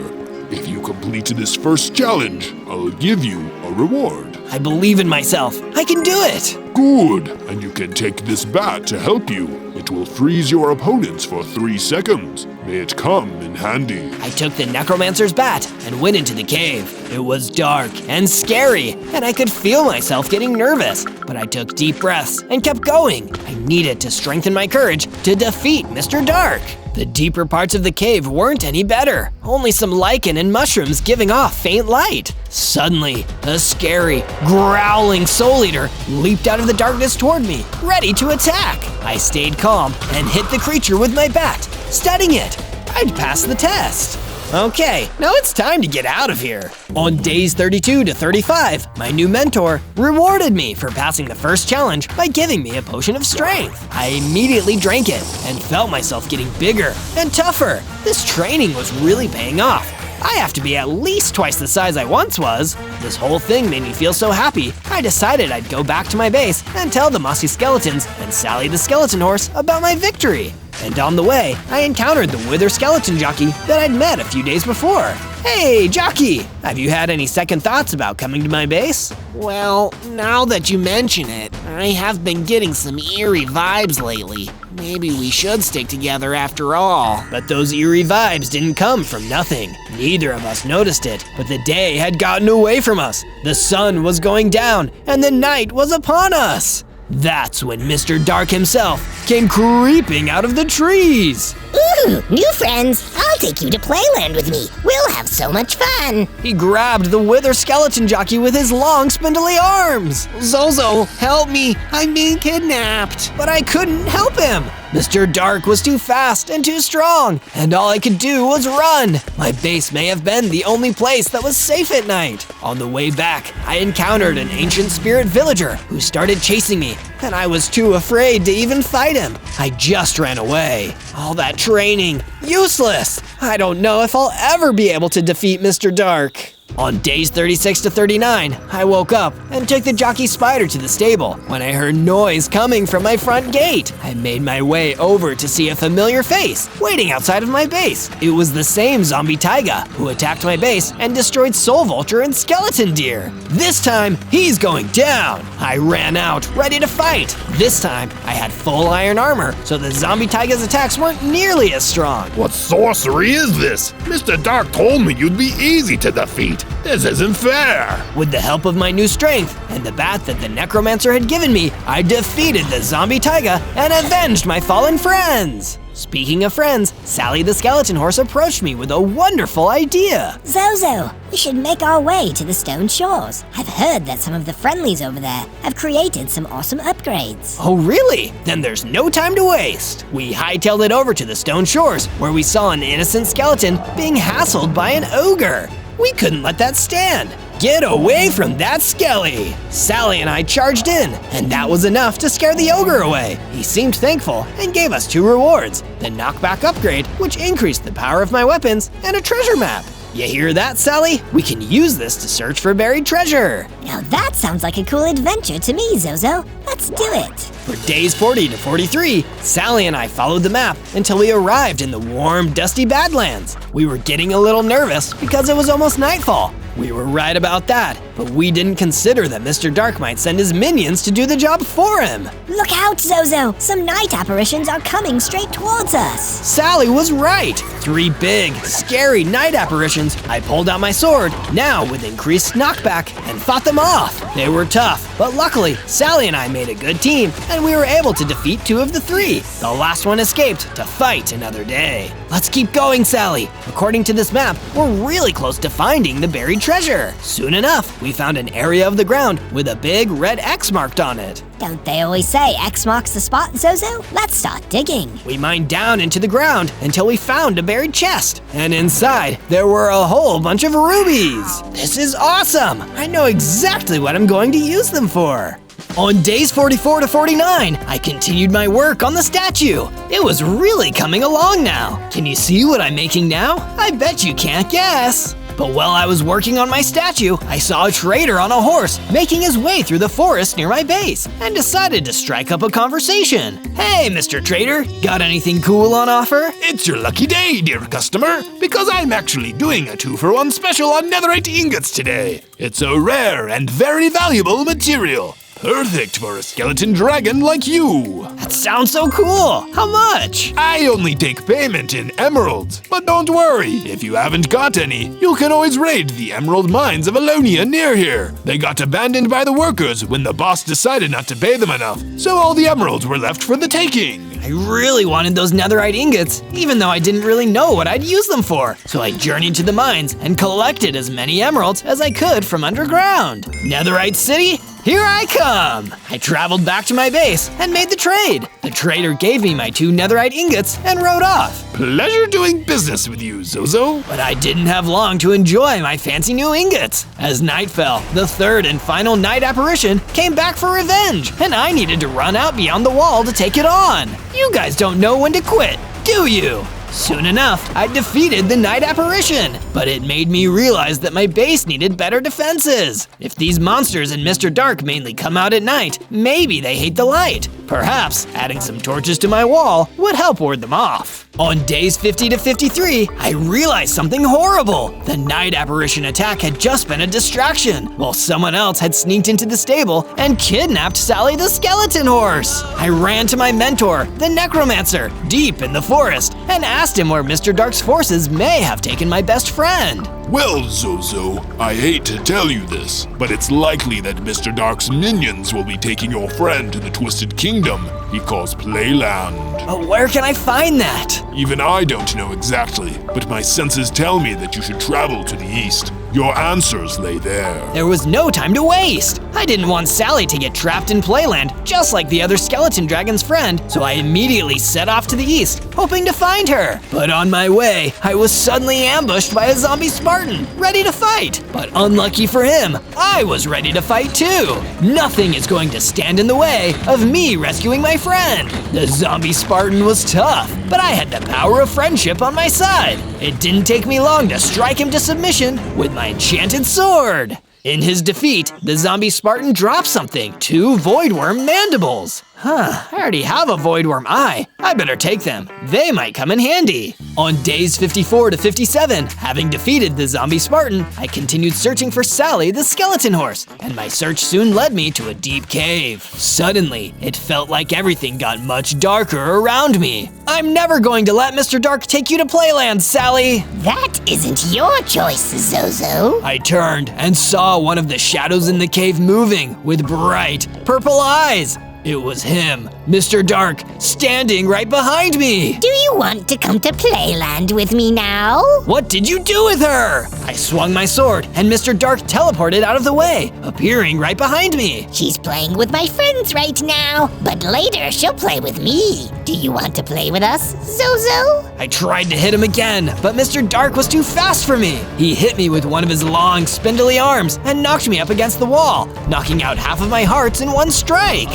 If you complete this first challenge, I'll give you a reward. I believe in myself. I can do it. Good, and you can take this bat to help you. It will freeze your opponents for 3 seconds. May it come in handy. I took the necromancer's bat and went into the cave. It was dark and scary, and I could feel myself getting nervous. But I took deep breaths and kept going. I needed to strengthen my courage to defeat Mr. Dark. The deeper parts of the cave weren't any better. Only some lichen and mushrooms giving off faint light. Suddenly, a scary, growling soul eater leaped out of the darkness toward me, ready to attack. I stayed calm and hit the creature with my bat, studying it. I'd passed the test. Okay, now it's time to get out of here. On days 32 to 35, my new mentor rewarded me for passing the first challenge by giving me a potion of strength. I immediately drank it and felt myself getting bigger and tougher. This training was really paying off. I have to be at least twice the size I once was. This whole thing made me feel so happy, I decided I'd go back to my base and tell the mossy skeletons and Sally the skeleton horse about my victory. And on the way, I encountered the wither skeleton jockey that I'd met a few days before. Hey, jockey! Have you had any second thoughts about coming to my base? Well, now that you mention it, I have been getting some eerie vibes lately. Maybe we should stick together after all. But those eerie vibes didn't come from nothing. Neither of us noticed it, but the day had gotten away from us. The sun was going down, and the night was upon us. That's when Mr. Dark himself came creeping out of the trees. Ooh, new friends. I'll take you to Playland with me. We'll have so much fun. He grabbed the wither skeleton jockey with his long, spindly arms. Zozo, help me. I'm being kidnapped. But I couldn't help him. Mr. Dark was too fast and too strong, and all I could do was run. My base may have been the only place that was safe at night. On the way back, I encountered an ancient spirit villager who started chasing me, and I was too afraid to even fight him. I just ran away. All that training, useless. I don't know if I'll ever be able to defeat Mr. Dark. On days 36 to 39, I woke up and took the jockey spider to the stable when I heard noise coming from my front gate. I made my way over to see a familiar face waiting outside of my base. It was the same zombie taiga who attacked my base and destroyed soul vulture and skeleton deer. This time, he's going down. I ran out, ready to fight. This time, I had full iron armor, so the zombie taiga's attacks weren't nearly as strong. What sorcery is this? Mr. Dark told me you'd be easy to defeat. This isn't fair. With the help of my new strength and the bat that the necromancer had given me, I defeated the zombie taiga and avenged my fallen friends. Speaking of friends, Sally the skeleton horse approached me with a wonderful idea. Zozo, we should make our way to the stone shores. I've heard that some of the friendlies over there have created some awesome upgrades. Oh really? Then there's no time to waste. We hightailed it over to the stone shores, where we saw an innocent skeleton being hassled by an ogre. We couldn't let that stand. Get away from that skelly! Sally and I charged in, and that was enough to scare the ogre away. He seemed thankful and gave us 2 rewards, the knockback upgrade, which increased the power of my weapons, and a treasure map. You hear that, Sally? We can use this to search for buried treasure. Now that sounds like a cool adventure to me, Zozo. Let's do it. For days 40 to 43, Sally and I followed the map until we arrived in the warm, dusty Badlands. We were getting a little nervous because it was almost nightfall. We were right about that, but we didn't consider that Mr. Dark might send his minions to do the job for him. Look out, Zozo! Some night apparitions are coming straight towards us. Sally was right. 3 big, scary night apparitions. I pulled out my sword, now with increased knockback, and fought them off. They were tough, but luckily, Sally and I made a good team, and we were able to defeat 2 of the 3. The last one escaped to fight another day. Let's keep going, Sally. According to this map, we're really close to finding the buried treasure. Soon enough, we found an area of the ground with a big red X marked on it. Don't they always say X marks the spot, Zozo? Let's start digging. We mined down into the ground until we found a buried chest. And inside, there were a whole bunch of rubies. This is awesome! I know exactly what I'm going to use them for. On days 44 to 49, I continued my work on the statue. It was really coming along now. Can you see what I'm making now? I bet you can't guess. But while I was working on my statue, I saw a trader on a horse making his way through the forest near my base and decided to strike up a conversation. Hey, Mr. Trader, got anything cool on offer? It's your lucky day, dear customer, because I'm actually doing a 2-for-1 special on netherite ingots today. It's a rare and very valuable material. Perfect for a skeleton dragon like you. That sounds so cool. How much? I only take payment in emeralds. But don't worry, if you haven't got any, you can always raid the emerald mines of Alonia near here. They got abandoned by the workers when the boss decided not to pay them enough, so all the emeralds were left for the taking. I really wanted those netherite ingots, even though I didn't really know what I'd use them for. So I journeyed to the mines and collected as many emeralds as I could from underground. Netherite City? Here I come! I traveled back to my base and made the trade. The trader gave me my 2 netherite ingots and rode off. Pleasure doing business with you, Zozo. But I didn't have long to enjoy my fancy new ingots. As night fell, the third and final night apparition came back for revenge, and I needed to run out beyond the wall to take it on. You guys don't know when to quit, do you? Soon enough, I defeated the night apparition, but it made me realize that my base needed better defenses. If these monsters in Mr. Dark mainly come out at night, maybe they hate the light. Perhaps adding some torches to my wall would help ward them off. On days 50 to 53, I realized something horrible. The night apparition attack had just been a distraction, while someone else had sneaked into the stable and kidnapped Sally the skeleton horse. I ran to my mentor, the necromancer, deep in the forest, and asked him where Mr. Dark's forces may have taken my best friend. Well, Zozo, I hate to tell you this, but it's likely that Mr. Dark's minions will be taking your friend to the Twisted Kingdom he calls Playland. But where can I find that? Even I don't know exactly, but my senses tell me that you should travel to the east. Your answers lay there. There was no time to waste. I didn't want Sally to get trapped in Playland, just like the other skeleton dragon's friend, so I immediately set off to the east, hoping to find her. But on my way, I was suddenly ambushed by a zombie Spartan, ready to fight. But unlucky for him, I was ready to fight too. Nothing is going to stand in the way of me rescuing my friend. The zombie Spartan was tough, but I had the power of friendship on my side. It didn't take me long to strike him to submission with my enchanted sword. In his defeat, the zombie Spartan dropped something, 2 voidworm mandibles. I already have a voidworm eye. I better take them. They might come in handy. On days 54 to 57, having defeated the zombie Spartan, I continued searching for Sally the skeleton horse, and my search soon led me to a deep cave. Suddenly, it felt like everything got much darker around me. I'm never going to let Mr. Dark take you to Playland, Sally! That isn't your choice, Zozo. I turned and saw one of the shadows in the cave moving with bright purple eyes. It was him, Mr. Dark, standing right behind me. Do you want to come to Playland with me now? What did you do with her? I swung my sword, and Mr. Dark teleported out of the way, appearing right behind me. She's playing with my friends right now, but later she'll play with me. Do you want to play with us, Zozo? I tried to hit him again, but Mr. Dark was too fast for me. He hit me with one of his long, spindly arms and knocked me up against the wall, knocking out half of my hearts in one strike.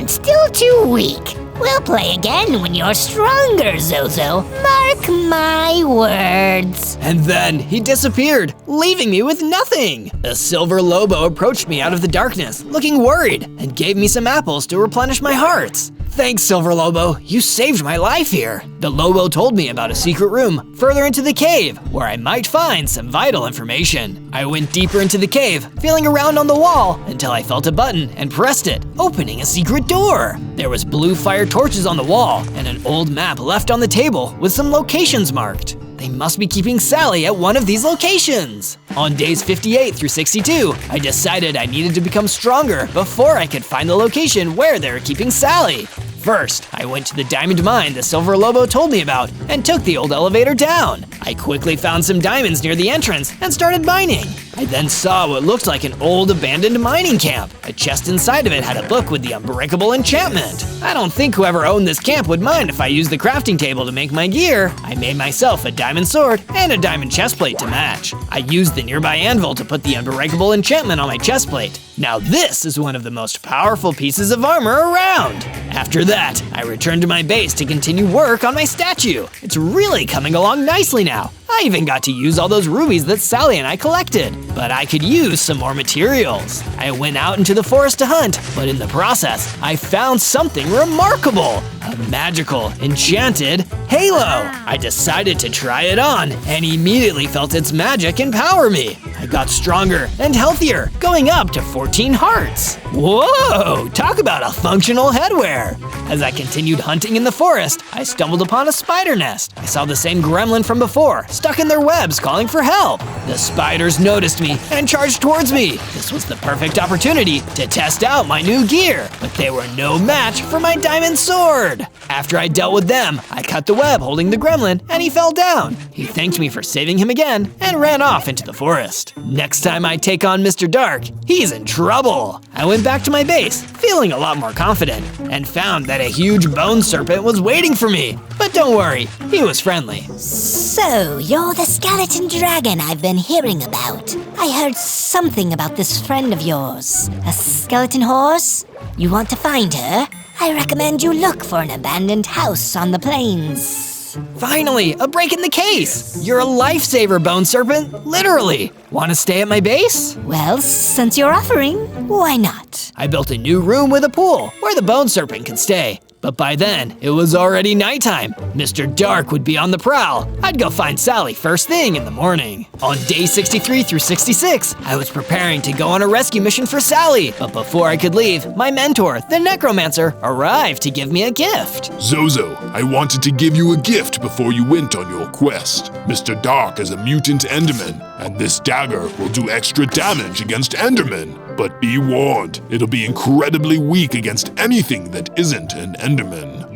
Still too weak. We'll play again when you're stronger, Zozo. Mark my words. And then he disappeared, leaving me with nothing. A silver Lobo approached me out of the darkness, looking worried, and gave me some apples to replenish my hearts. Thanks, Silver Lobo. You saved my life here. The Lobo told me about a secret room further into the cave where I might find some vital information. I went deeper into the cave, feeling around on the wall until I felt a button and pressed it, opening a secret door. There was blue fire torches on the wall and an old map left on the table with some locations marked. They must be keeping Sally at one of these locations. On days 58 through 62, I decided I needed to become stronger before I could find the location where they were keeping Sally. First, I went to the diamond mine the Silver Lobo told me about and took the old elevator down. I quickly found some diamonds near the entrance and started mining. I then saw what looked like an old abandoned mining camp. A chest inside of it had a book with the unbreakable enchantment. I don't think whoever owned this camp would mind if I used the crafting table to make my gear. I made myself a diamond sword and a diamond chestplate to match. I used the nearby anvil to put the unbreakable enchantment on my chestplate. Now this is one of the most powerful pieces of armor around. After that, I returned to my base to continue work on my statue. It's really coming along nicely now. I even got to use all those rubies that Sally and I collected. But I could use some more materials. I went out into the forest to hunt, but in the process, I found something remarkable. A magical, enchanted halo. I decided to try it on and immediately felt its magic empower me. I got stronger and healthier, going up to 14 hearts. Whoa, talk about a functional headwear. As I continued hunting in the forest, I stumbled upon a spider nest. I saw the same gremlin from before, stuck in their webs calling for help. The spiders noticed me and charged towards me. This was the perfect opportunity to test out my new gear, but they were no match for my diamond sword. After I dealt with them, I cut the web holding the gremlin and he fell down. He thanked me for saving him again and ran off into the forest. Next time I take on Mr. Dark, he's in trouble. I went back to my base, feeling a lot more confident, and found that a huge bone serpent was waiting for me. But don't worry, he was friendly. So, you're the skeleton dragon I've been hearing about. I heard something about this friend of yours. A skeleton horse? You want to find her? I recommend you look for an abandoned house on the plains. Finally, a break in the case. You're a lifesaver, Bone Serpent, literally. Want to stay at my base? Well, since you're offering, why not? I built a new room with a pool where the Bone Serpent could stay. But by then, it was already nighttime. Mr. Dark would be on the prowl. I'd go find Sally first thing in the morning. On day 63 through 66, I was preparing to go on a rescue mission for Sally. But before I could leave, my mentor, the Necromancer, arrived to give me a gift. Zozo, I wanted to give you a gift before you went on your quest. Mr. Dark is a mutant Enderman, and this dagger will do extra damage against Endermen. But be warned, it'll be incredibly weak against anything that isn't an Enderman.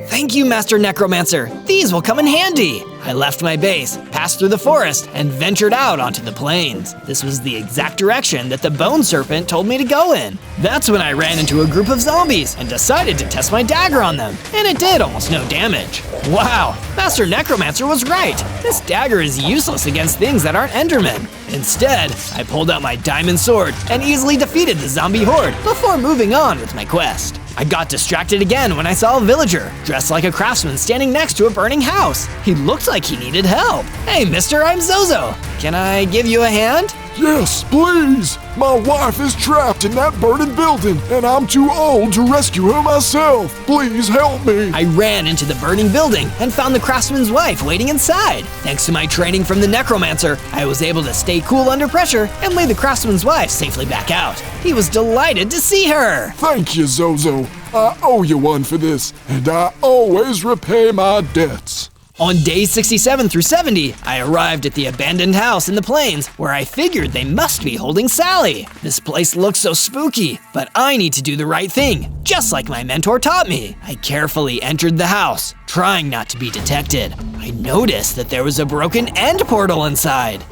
Thank you, Master Necromancer. These will come in handy. I left my base, passed through the forest, and ventured out onto the plains. This was the exact direction that the Bone Serpent told me to go in. That's when I ran into a group of zombies and decided to test my dagger on them, and it did almost no damage. Wow, Master Necromancer was right. This dagger is useless against things that aren't Endermen. Instead, I pulled out my diamond sword and easily defeated the zombie horde before moving on with my quest. I got distracted again when I saw a villager, dressed like a craftsman standing next to a burning house. He looked like he needed help. Hey, mister, I'm Zozo. Can I give you a hand? Yes, please! My wife is trapped in that burning building, and I'm too old to rescue her myself. Please help me! I ran into the burning building and found the craftsman's wife waiting inside. Thanks to my training from the Necromancer, I was able to stay cool under pressure and lead the craftsman's wife safely back out. He was delighted to see her. Thank you, Zozo. I owe you one for this, and I always repay my debts. On days 67 through 70, I arrived at the abandoned house in the plains where I figured they must be holding Sally. This place looks so spooky, but I need to do the right thing, just like my mentor taught me. I carefully entered the house, trying not to be detected. I noticed that there was a broken end portal inside.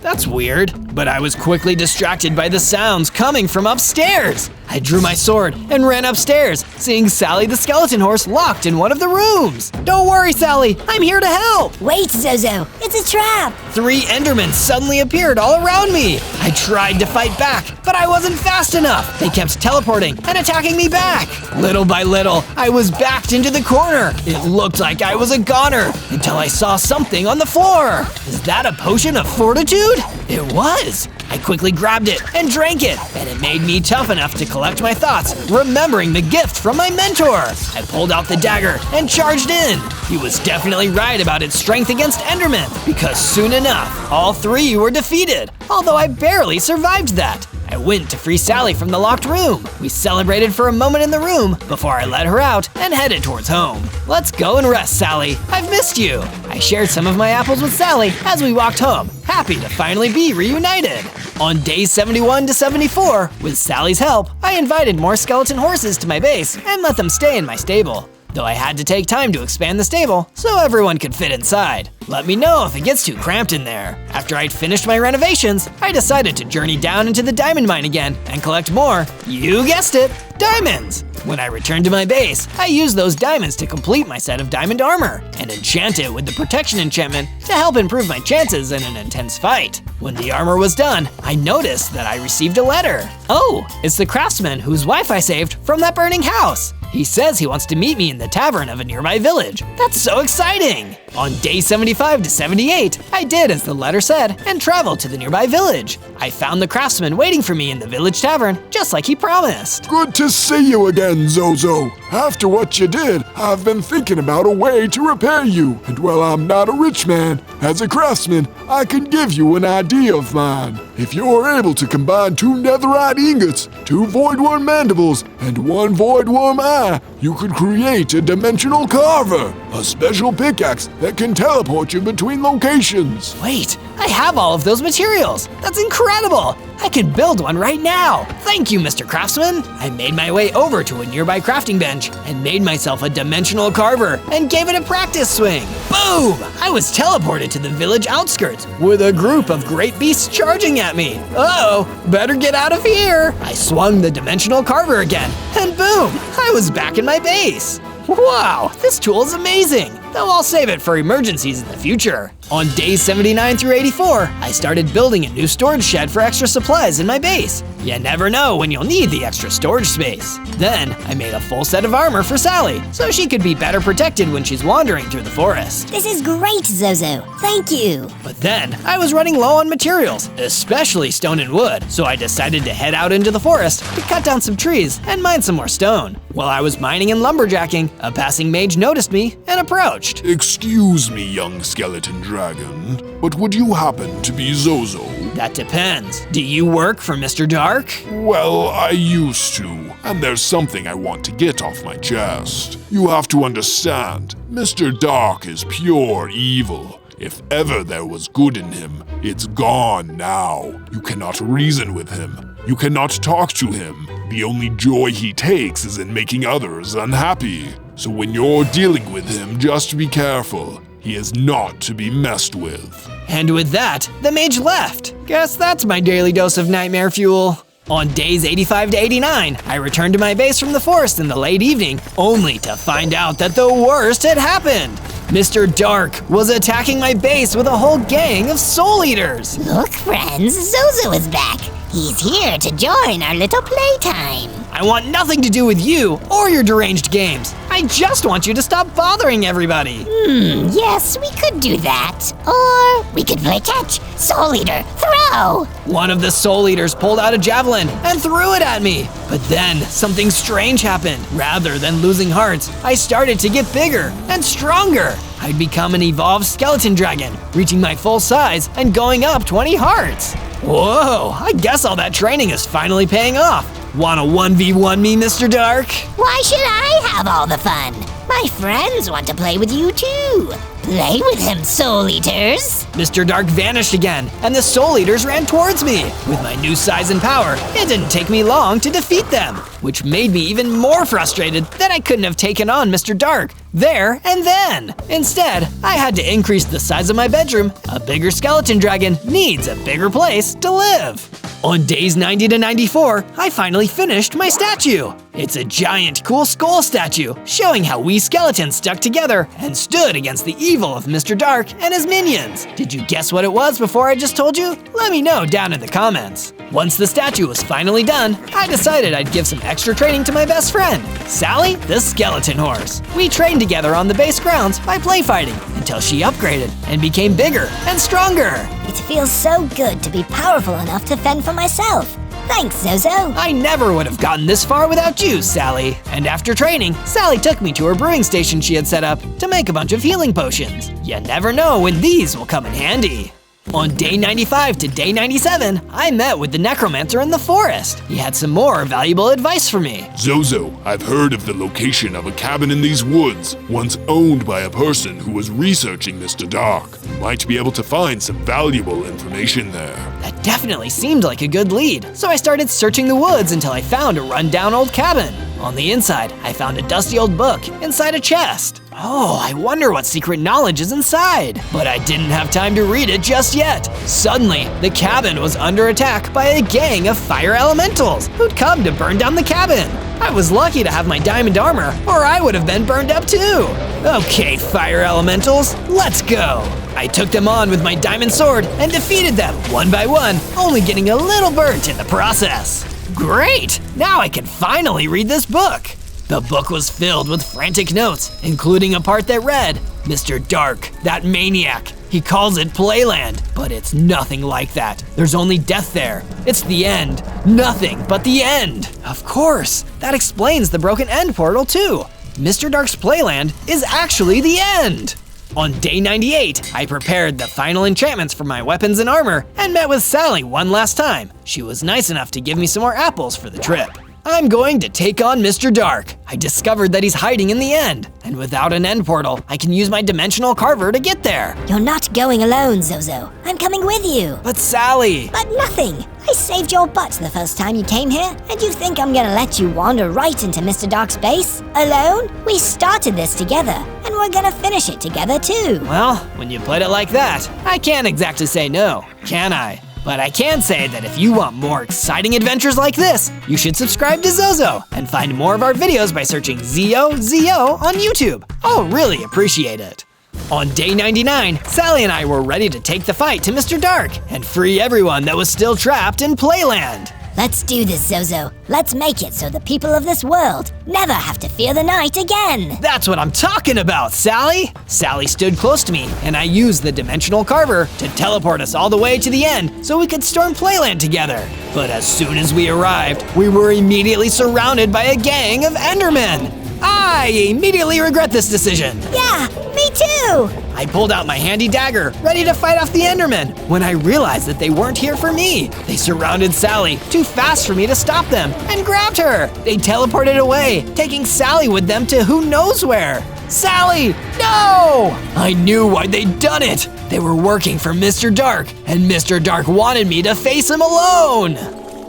That's weird, but I was quickly distracted by the sounds coming from upstairs. I drew my sword and ran upstairs, seeing Sally the skeleton horse locked in one of the rooms. Don't worry, Sally, I'm here to help. Wait, Zozo, it's a trap. 3 Endermen suddenly appeared all around me. I tried to fight back, but I wasn't fast enough. They kept teleporting and attacking me back. Little by little, I was backed into the corner. It looked like I was a goner until I saw something on the floor. Is that a potion of fortitude? It was. I quickly grabbed it and drank it, and it made me tough enough to collect my thoughts, remembering the gift from my mentor. I pulled out the dagger and charged in. He was definitely right about its strength against Endermen, because soon enough, all 3 were defeated, although I barely survived that. I went to free Sally from the locked room. We celebrated for a moment in the room before I let her out and headed towards home. Let's go and rest, Sally. I've missed you. I shared some of my apples with Sally as we walked home, happy to finally be reunited. On days 71 to 74, with Sally's help, I invited more skeleton horses to my base and let them stay in my stable. Though I had to take time to expand the stable so everyone could fit inside. Let me know if it gets too cramped in there. After I'd finished my renovations, I decided to journey down into the diamond mine again and collect more, you guessed it, diamonds. When I returned to my base, I used those diamonds to complete my set of diamond armor and enchant it with the protection enchantment to help improve my chances in an intense fight. When the armor was done, I noticed that I received a letter. Oh, it's the craftsman whose wife I saved from that burning house. He says he wants to meet me in the tavern of a nearby village. That's so exciting! On day 75 to 78, I did as the letter said and traveled to the nearby village. I found the craftsman waiting for me in the village tavern, just like he promised. Good to see you again, Zozo. After what you did, I've been thinking about a way to repair you. And while I'm not a rich man, as a craftsman, I can give you an idea of mine. If you're able to combine 2 netherite ingots, 2 void worm mandibles, and 1 void worm eye, you could create a dimensional carver, a special pickaxe that can teleport you between locations. Wait, I have all of those materials. That's incredible. I could build one right now. Thank you, Mr. Craftsman. I made my way over to a nearby crafting bench bench and made myself a dimensional carver and gave it a practice swing. Boom! I was teleported to the village outskirts with a group of great beasts charging at me. Uh-oh, better get out of here. I swung the dimensional carver again, and boom, I was back in my base. Wow, this tool is amazing, though I'll save it for emergencies in the future. On days 79 through 84, I started building a new storage shed for extra supplies in my base. You never know when you'll need the extra storage space. Then, I made a full set of armor for Sally, so she could be better protected when she's wandering through the forest. This is great, Zozo. Thank you. But then, I was running low on materials, especially stone and wood, so I decided to head out into the forest to cut down some trees and mine some more stone. While I was mining and lumberjacking, a passing mage noticed me and approached. Excuse me, young skeleton dragon, but would you happen to be Zozo? That depends. Do you work for Mr. Dark? Well, I used to, and there's something I want to get off my chest. You have to understand, Mr. Dark is pure evil. If ever there was good in him, it's gone now. You cannot reason with him. You cannot talk to him. The only joy he takes is in making others unhappy. So when you're dealing with him, just be careful. He is not to be messed with. And with that, the mage left. Guess that's my daily dose of nightmare fuel. On days 85 to 89, I returned to my base from the forest in the late evening, only to find out that the worst had happened. Mr. Dark was attacking my base with a whole gang of soul eaters. Look, friends, Zozo is back. He's here to join our little playtime. I want nothing to do with you or your deranged games. I just want you to stop bothering everybody. Yes, we could do that. Or we could play catch. Soul Eater, throw! One of the soul eaters pulled out a javelin and threw it at me. But then something strange happened. Rather than losing hearts, I started to get bigger and stronger. I'd become an evolved skeleton dragon, reaching my full size and going up 20 hearts. Whoa, I guess all that training is finally paying off. Wanna 1v1 me, Mr. Dark? Why should I have all the fun? My friends want to play with you too. Play with him, Soul Eaters. Mr. Dark vanished again, and the Soul Eaters ran towards me. With my new size and power, it didn't take me long to defeat them, which made me even more frustrated that I couldn't have taken on Mr. Dark there and then. Instead, I had to increase the size of my bedroom. A bigger skeleton dragon needs a bigger place to live. On days 90 to 94, I finally finished my statue. It's a giant, cool skull statue, showing how we skeletons stuck together and stood against the evil of Mr. Dark and his minions. Did you guess what it was before I just told you? Let me know down in the comments. Once the statue was finally done, I decided I'd give some extra training to my best friend, Sally the Skeleton Horse. We trained together on the base grounds by play fighting until she upgraded and became bigger and stronger. It feels so good to be powerful enough to fend for myself. Thanks, Zozo. I never would have gotten this far without you, Sally. And after training, Sally took me to her brewing station she had set up to make a bunch of healing potions. You never know when these will come in handy. On day 95 to day 97, I met with the necromancer in the forest. He had some more valuable advice for me. Zozo, I've heard of the location of a cabin in these woods, once owned by a person who was researching Mr. Dark. You might be able to find some valuable information there. That definitely seemed like a good lead, so I started searching the woods until I found a rundown old cabin. On the inside, I found a dusty old book inside a chest. Oh, I wonder what secret knowledge is inside. But I didn't have time to read it just yet. Suddenly, the cabin was under attack by a gang of fire elementals who'd come to burn down the cabin. I was lucky to have my diamond armor, or I would have been burned up too. Okay, fire elementals, let's go. I took them on with my diamond sword and defeated them one by one, only getting a little burnt in the process. Great! Now I can finally read this book. The book was filled with frantic notes, including a part that read, Mr. Dark, that maniac. He calls it Playland, but it's nothing like that. There's only death there. It's the end. Nothing but the end. Of course, that explains the broken end portal too. Mr. Dark's Playland is actually the end. On day 98, I prepared the final enchantments for my weapons and armor and met with Sally one last time. She was nice enough to give me some more apples for the trip. I'm going to take on Mr. Dark. I discovered that he's hiding in the end, and without an end portal, I can use my dimensional carver to get there. You're not going alone, Zozo. I'm coming with you. But Sally… But nothing. I saved your butt the first time you came here, and you think I'm gonna let you wander right into Mr. Dark's base? Alone? We started this together, and we're gonna finish it together too. Well, when you put it like that, I can't exactly say no, can I? But I can say that if you want more exciting adventures like this, you should subscribe to Zozo and find more of our videos by searching ZO on YouTube. I'll really appreciate it. On day 99, Sally and I were ready to take the fight to Mr. Dark and free everyone that was still trapped in Playland. Let's do this, Zozo. Let's make it so the people of this world never have to fear the night again. That's what I'm talking about, Sally! Sally stood close to me, and I used the Dimensional Carver to teleport us all the way to the end so we could storm Playland together. But as soon as we arrived, we were immediately surrounded by a gang of Endermen. I immediately regret this decision. Yeah, me too! I pulled out my handy dagger, ready to fight off the Endermen, when I realized that they weren't here for me. They surrounded Sally, too fast for me to stop them, and grabbed her. They teleported away, taking Sally with them to who knows where. Sally, no! I knew why they'd done it. They were working for Mr. Dark, and Mr. Dark wanted me to face him alone.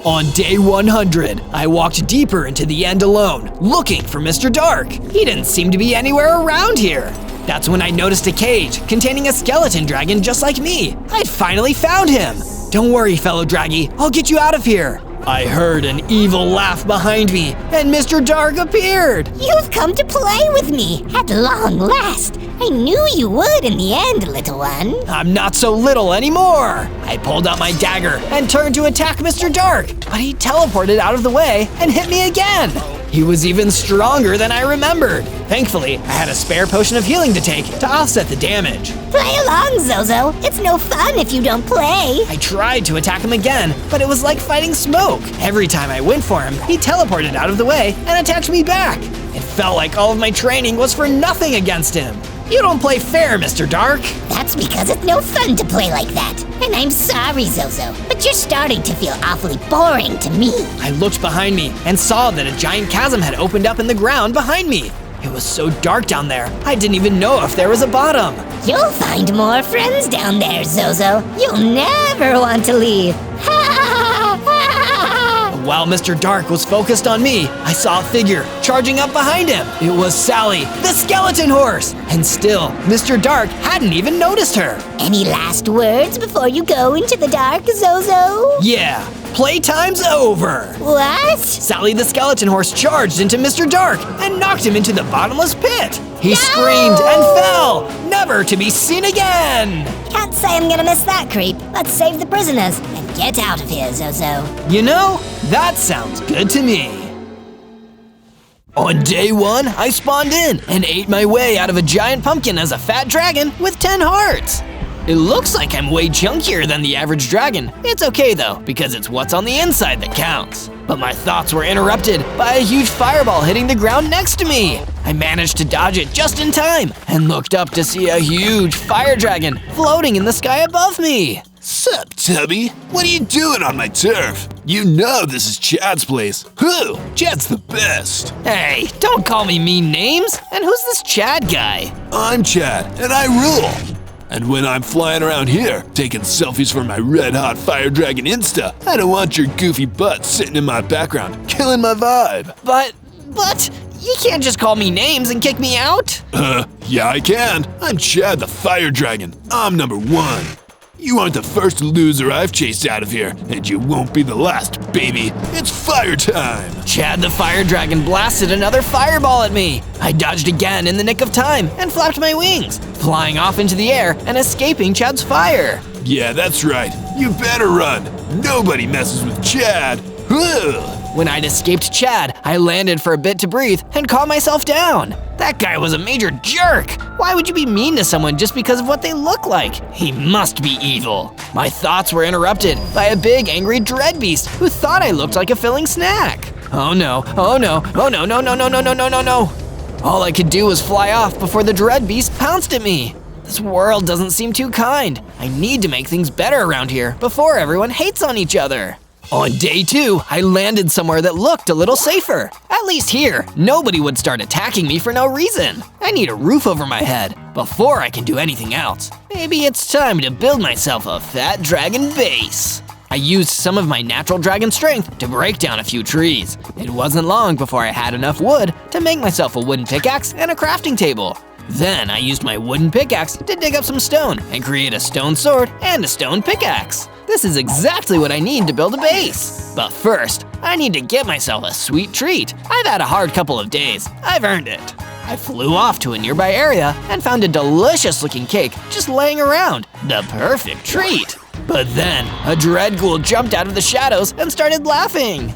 On day 100, I walked deeper into the end alone, looking for Mr. Dark. He didn't seem to be anywhere around here. That's when I noticed a cage containing a skeleton dragon just like me. I'd finally found him. Don't worry, fellow Draggy, I'll get you out of here. I heard an evil laugh behind me, and Mr. Dark appeared. You've come to play with me, at long last. I knew you would in the end, little one. I'm not so little anymore. I pulled out my dagger and turned to attack Mr. Dark, but he teleported out of the way and hit me again. He was even stronger than I remembered. Thankfully, I had a spare potion of healing to take to offset the damage. Play along, Zozo. It's no fun if you don't play. I tried to attack him again, but it was like fighting smoke. Every time I went for him, he teleported out of the way and attacked me back. It felt like all of my training was for nothing against him. You don't play fair, Mr. Dark. That's because it's no fun to play like that. And I'm sorry, Zozo, but you're starting to feel awfully boring to me. I looked behind me and saw that a giant chasm had opened up in the ground behind me. It was so dark down there, I didn't even know if there was a bottom. You'll find more friends down there, Zozo. You'll never want to leave. While Mr. Dark was focused on me, I saw a figure charging up behind him. It was Sally, the skeleton horse. And still, Mr. Dark hadn't even noticed her. Any last words before you go into the dark, Zozo? Yeah, playtime's over. What? Sally the skeleton horse charged into Mr. Dark and knocked him into the bottomless pit. He screamed and fell, never to be seen again. Can't say I'm gonna miss that creep. Let's save the prisoners and get out of here, Zozo. You know, that sounds good to me. On day 1, I spawned in and ate my way out of a giant pumpkin as a fat dragon with 10 hearts. It looks like I'm way chunkier than the average dragon. It's okay though, because it's what's on the inside that counts. But my thoughts were interrupted by a huge fireball hitting the ground next to me. I managed to dodge it just in time and looked up to see a huge fire dragon floating in the sky above me. Sup, Tubby? What are you doing on my turf? You know this is Chad's place. Who? Chad's the best. Hey, don't call me mean names. And who's this Chad guy? I'm Chad, and I rule. And when I'm flying around here, taking selfies for my red-hot fire dragon Insta, I don't want your goofy butt sitting in my background, killing my vibe. But, you can't just call me names and kick me out. Yeah I can. I'm Chad the fire dragon. I'm number 1. You aren't the first loser I've chased out of here, and you won't be the last, baby. It's fire time! Chad the fire dragon blasted another fireball at me. I dodged again in the nick of time and flapped my wings, flying off into the air and escaping Chad's fire. Yeah, that's right. You better run. Nobody messes with Chad. Ugh. When I'd escaped Chad, I landed for a bit to breathe and calmed myself down. That guy was a major jerk. Why would you be mean to someone just because of what they look like? He must be evil. My thoughts were interrupted by a big angry dread beast who thought I looked like a filling snack. Oh no, oh no, oh no, no, no, no, no, no, no, no, no. All I could do was fly off before the dread beast pounced at me. This world doesn't seem too kind. I need to make things better around here before everyone hates on each other. On day 2, I landed somewhere that looked a little safer. At least here, nobody would start attacking me for no reason. I need a roof over my head before I can do anything else. Maybe it's time to build myself a fat dragon base. I used some of my natural dragon strength to break down a few trees. It wasn't long before I had enough wood to make myself a wooden pickaxe and a crafting table. Then I used my wooden pickaxe to dig up some stone and create a stone sword and a stone pickaxe. This is exactly what I need to build a base. But first, I need to get myself a sweet treat. I've had a hard couple of days. I've earned it. I flew off to a nearby area and found a delicious looking cake just laying around. The perfect treat. But then, a dread ghoul jumped out of the shadows and started laughing.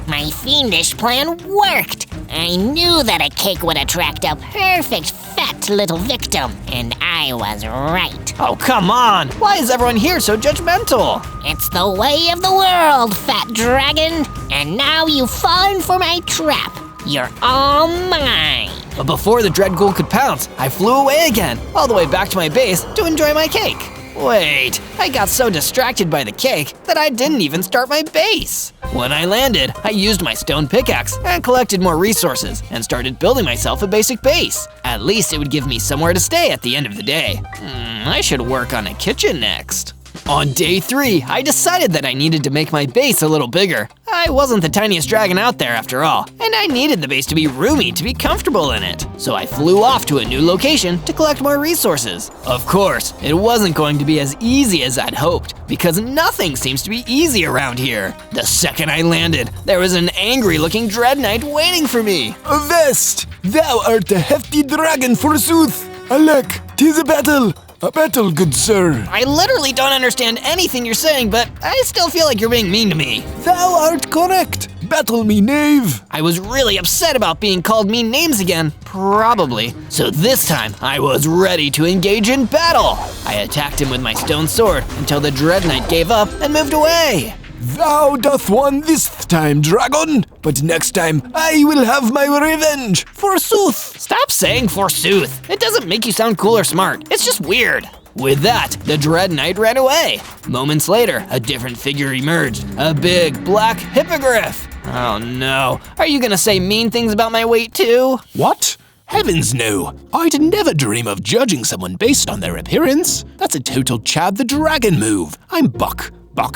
My fiendish plan worked. I knew that a cake would attract a perfect fat little victim, and I was right. Oh, come on! Why is everyone here so judgmental? It's the way of the world, fat dragon. And now you've fallen for my trap. You're all mine. But before the dread ghoul could pounce, I flew away again, all the way back to my base to enjoy my cake. Wait, I got so distracted by the cake that I didn't even start my base. When I landed, I used my stone pickaxe and collected more resources and started building myself a basic base. At least it would give me somewhere to stay at the end of the day. I should work on a kitchen next. On day 3, I decided that I needed to make my base a little bigger. I wasn't the tiniest dragon out there after all, and I needed the base to be roomy to be comfortable in it. So I flew off to a new location to collect more resources. Of course, it wasn't going to be as easy as I'd hoped, because nothing seems to be easy around here. The second I landed, there was an angry-looking dread knight waiting for me. Avast! Thou art a hefty dragon, forsooth! Alack, 'tis a battle! A battle, good sir. I literally don't understand anything you're saying, but I still feel like you're being mean to me. Thou art correct. Battle me, knave. I was really upset about being called mean names again. Probably. So this time, I was ready to engage in battle. I attacked him with my stone sword until the Dread Knight gave up and moved away. Thou doth won this time, dragon, but next time I will have my revenge, forsooth. Stop saying forsooth. It doesn't make you sound cool or smart. It's just weird. With that, the Dread Knight ran away. Moments later, a different figure emerged, a big black hippogriff. Oh no, are you gonna say mean things about my weight too? What? Heavens no! I'd never dream of judging someone based on their appearance. That's a total Chad the Dragon move. I'm Buck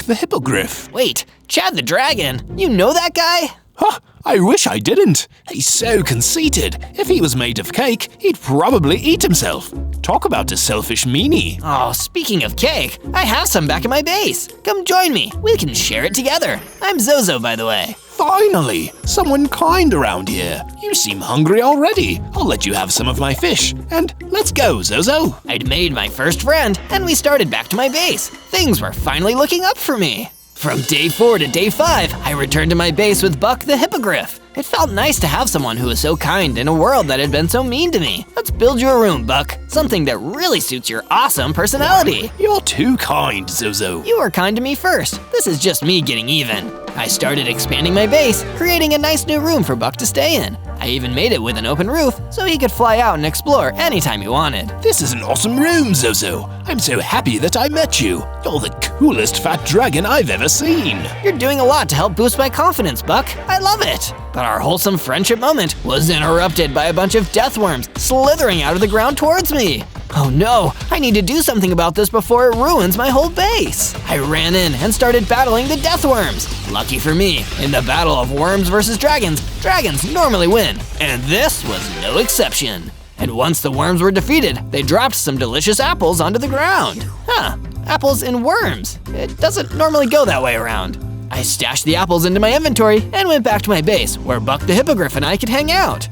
the Hippogriff. Wait, Chad the Dragon? You know that guy? Huh, I wish I didn't. He's so conceited. If he was made of cake, he'd probably eat himself. Talk about a selfish meanie. Oh, speaking of cake, I have some back at my base. Come join me, we can share it together. I'm Zozo, by the way. Finally, someone kind around here. You seem hungry already. I'll let you have some of my fish. And let's go, Zozo. I'd made my first friend, and we started back to my base. Things were finally looking up for me. From day 4 to day 5, I returned to my base with Buck the Hippogriff. It felt nice to have someone who was so kind in a world that had been so mean to me. Let's build you a room, Buck. Something that really suits your awesome personality. You're too kind, Zozo. You were kind to me first. This is just me getting even. I started expanding my base, creating a nice new room for Buck to stay in. I even made it with an open roof so he could fly out and explore anytime he wanted. This is an awesome room, Zozo. I'm so happy that I met you. You're the coolest fat dragon I've ever seen. You're doing a lot to help boost my confidence, Buck. I love it. But our wholesome friendship moment was interrupted by a bunch of death worms slithering out of the ground towards me. Oh no, I need to do something about this before it ruins my whole base. I ran in and started battling the death worms. Lucky for me, in the battle of worms versus dragons, dragons normally win, and this was no exception. And once the worms were defeated, they dropped some delicious apples onto the ground. Huh, apples and worms. It doesn't normally go that way around. I stashed the apples into my inventory and went back to my base, where Buck the Hippogriff and I could hang out.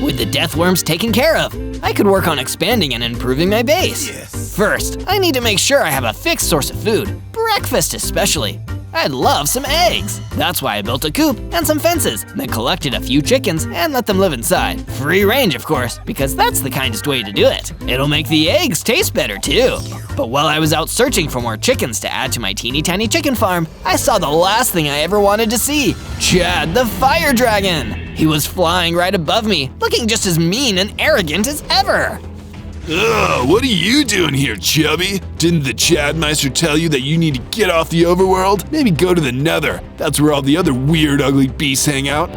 With the death worms taken care of, I could work on expanding and improving my base. Yes. First, I need to make sure I have a fixed source of food, breakfast especially. I'd love some eggs. That's why I built a coop and some fences, then collected a few chickens and let them live inside. Free range, of course, because that's the kindest way to do it. It'll make the eggs taste better too. But while I was out searching for more chickens to add to my teeny tiny chicken farm, I saw the last thing I ever wanted to see, Chad the Fire Dragon. He was flying right above me, looking just as mean and arrogant as ever. Ugh, what are you doing here, chubby? Didn't the Chadmeister tell you that you need to get off the overworld? Maybe go to the Nether. That's where all the other weird, ugly beasts hang out.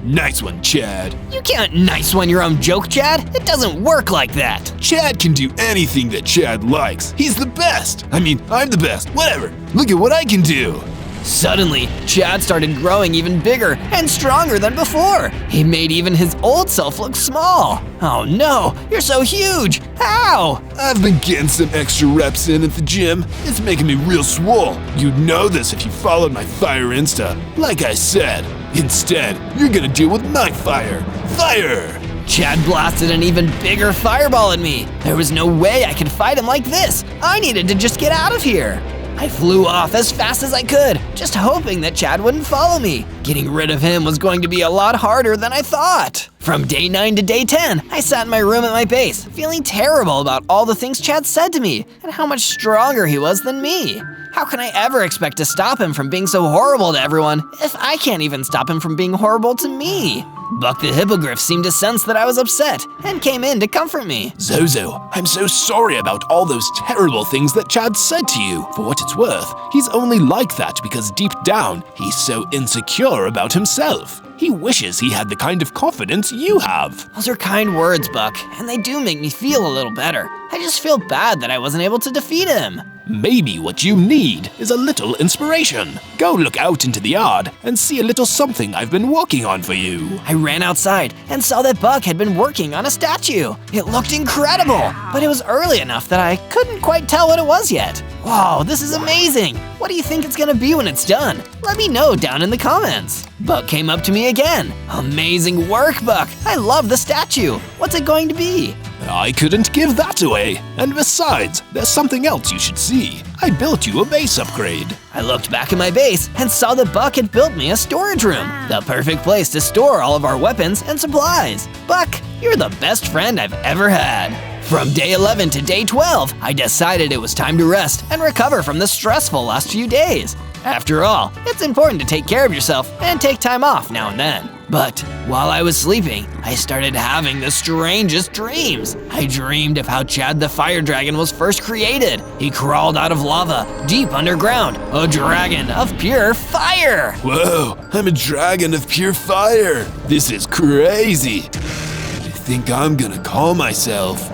Nice one, Chad. You can't nice one your own joke, Chad. It doesn't work like that. Chad can do anything that Chad likes. He's the best. I mean, I'm the best. Whatever. Look at what I can do. Suddenly, Chad started growing even bigger and stronger than before. He made even his old self look small. Oh no, you're so huge. How? I've been getting some extra reps in at the gym. It's making me real swole. You'd know this if you followed my fire Insta. Like I said, instead, you're gonna deal with my fire. Fire! Chad blasted an even bigger fireball at me. There was no way I could fight him like this. I needed to just get out of here. I flew off as fast as I could, just hoping that Chad wouldn't follow me. Getting rid of him was going to be a lot harder than I thought. From day 9 to day 10, I sat in my room at my base, feeling terrible about all the things Chad said to me and how much stronger he was than me. How can I ever expect to stop him from being so horrible to everyone if I can't even stop him from being horrible to me? Buck the Hippogriff seemed to sense that I was upset and came in to comfort me. Zozo, I'm so sorry about all those terrible things that Chad said to you. For what it's worth, he's only like that because deep down, he's so insecure about himself. He wishes he had the kind of confidence you have. Those are kind words, Buck, and they do make me feel a little better. I just feel bad that I wasn't able to defeat him. Maybe what you need is a little inspiration. Go look out into the yard and see a little something I've been working on for you. I ran outside and saw that Buck had been working on a statue. It looked incredible, but it was early enough that I couldn't quite tell what it was yet. Wow, this is amazing. What do you think it's gonna be when it's done? Let me know down in the comments. Buck came up to me again. Amazing work, Buck. I love the statue. What's it going to be? I couldn't give that away. And besides, there's something else you should see. I built you a base upgrade. I looked back at my base and saw that Buck had built me a storage room. The perfect place to store all of our weapons and supplies. Buck, you're the best friend I've ever had. From day 11 to day 12, I decided it was time to rest and recover from the stressful last few days. After all, it's important to take care of yourself and take time off now and then. But while I was sleeping, I started having the strangest dreams. I dreamed of how Chad the Fire Dragon was first created. He crawled out of lava, deep underground, a dragon of pure fire. Whoa, I'm a dragon of pure fire. This is crazy. I think I'm gonna call myself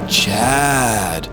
Chad.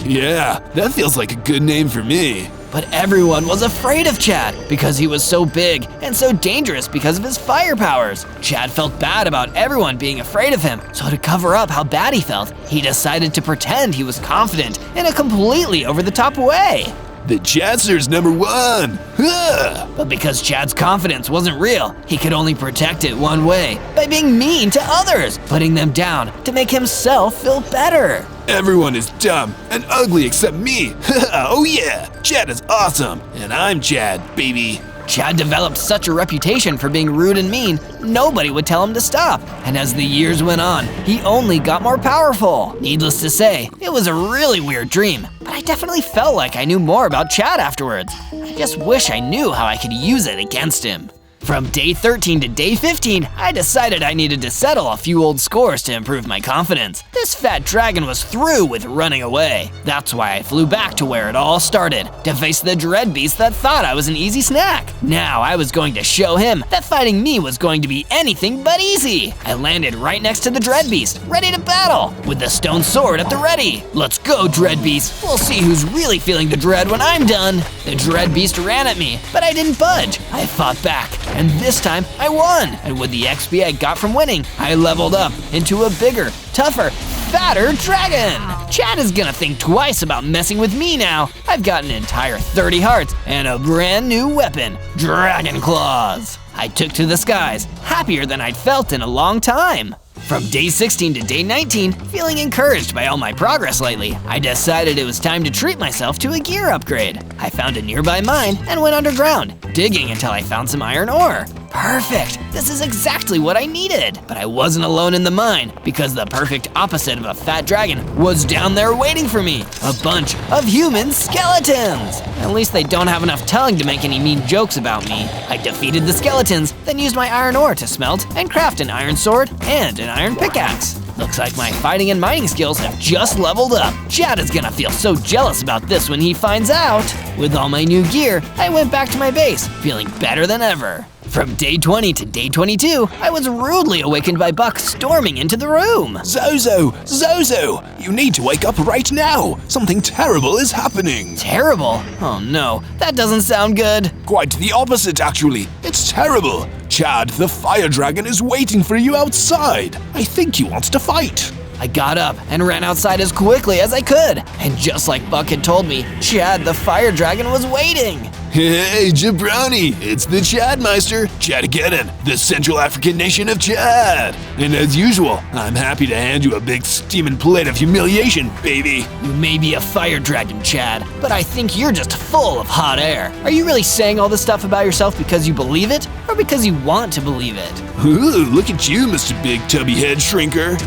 Yeah, that feels like a good name for me. But everyone was afraid of Chad because he was so big and so dangerous because of his fire powers. Chad felt bad about everyone being afraid of him, so to cover up how bad he felt, he decided to pretend he was confident in a completely over-the-top way. The Chadster's #1! Huh. But because Chad's confidence wasn't real, he could only protect it one way, by being mean to others, putting them down to make himself feel better. Everyone is dumb and ugly except me. Oh yeah, Chad is awesome, and I'm Chad, baby. Chad developed such a reputation for being rude and mean, nobody would tell him to stop. And as the years went on, he only got more powerful. Needless to say, it was a really weird dream, but I definitely felt like I knew more about Chad afterwards. I just wish I knew how I could use it against him. From day 13 to day 15, I decided I needed to settle a few old scores to improve my confidence. This fat dragon was through with running away. That's why I flew back to where it all started, to face the dread beast that thought I was an easy snack. Now I was going to show him that fighting me was going to be anything but easy. I landed right next to the dread beast, ready to battle, with the stone sword at the ready. Let's go, dread beast. We'll see who's really feeling the dread when I'm done. The dread beast ran at me, but I didn't budge. I fought back. And this time, I won! And with the XP I got from winning, I leveled up into a bigger, tougher, fatter dragon! Chad is gonna think twice about messing with me now. I've got an entire 30 hearts and a brand new weapon, Dragon Claws. I took to the skies, happier than I'd felt in a long time. From day 16 to day 19, feeling encouraged by all my progress lately, I decided it was time to treat myself to a gear upgrade. I found a nearby mine and went underground, digging until I found some iron ore. Perfect! This is exactly what I needed! But I wasn't alone in the mine, because the perfect opposite of a fat dragon was down there waiting for me. A bunch of human skeletons! At least they don't have enough tongue to make any mean jokes about me. I defeated the skeletons, then used my iron ore to smelt and craft an iron sword and an iron pickaxe. Looks like my fighting and mining skills have just leveled up. Chad is gonna feel so jealous about this when he finds out. With all my new gear, I went back to my base, feeling better than ever. From day 20 to day 22, I was rudely awakened by Buck storming into the room. Zozo! Zozo! You need to wake up right now! Something terrible is happening! Terrible? Oh no, that doesn't sound good. Quite the opposite, actually. It's terrible. Chad, the fire dragon, is waiting for you outside. I think he wants to fight. I got up and ran outside as quickly as I could. And just like Buck had told me, Chad the fire dragon was waiting. Hey, Jabroni, it's the Chadmeister, Chadageddon, the Central African nation of Chad. And as usual, I'm happy to hand you a big steaming plate of humiliation, baby. You may be a fire dragon, Chad, but I think you're just full of hot air. Are you really saying all this stuff about yourself because you believe it, or because you want to believe it? Ooh, look at you, Mr. Big Tubby Head Shrinker.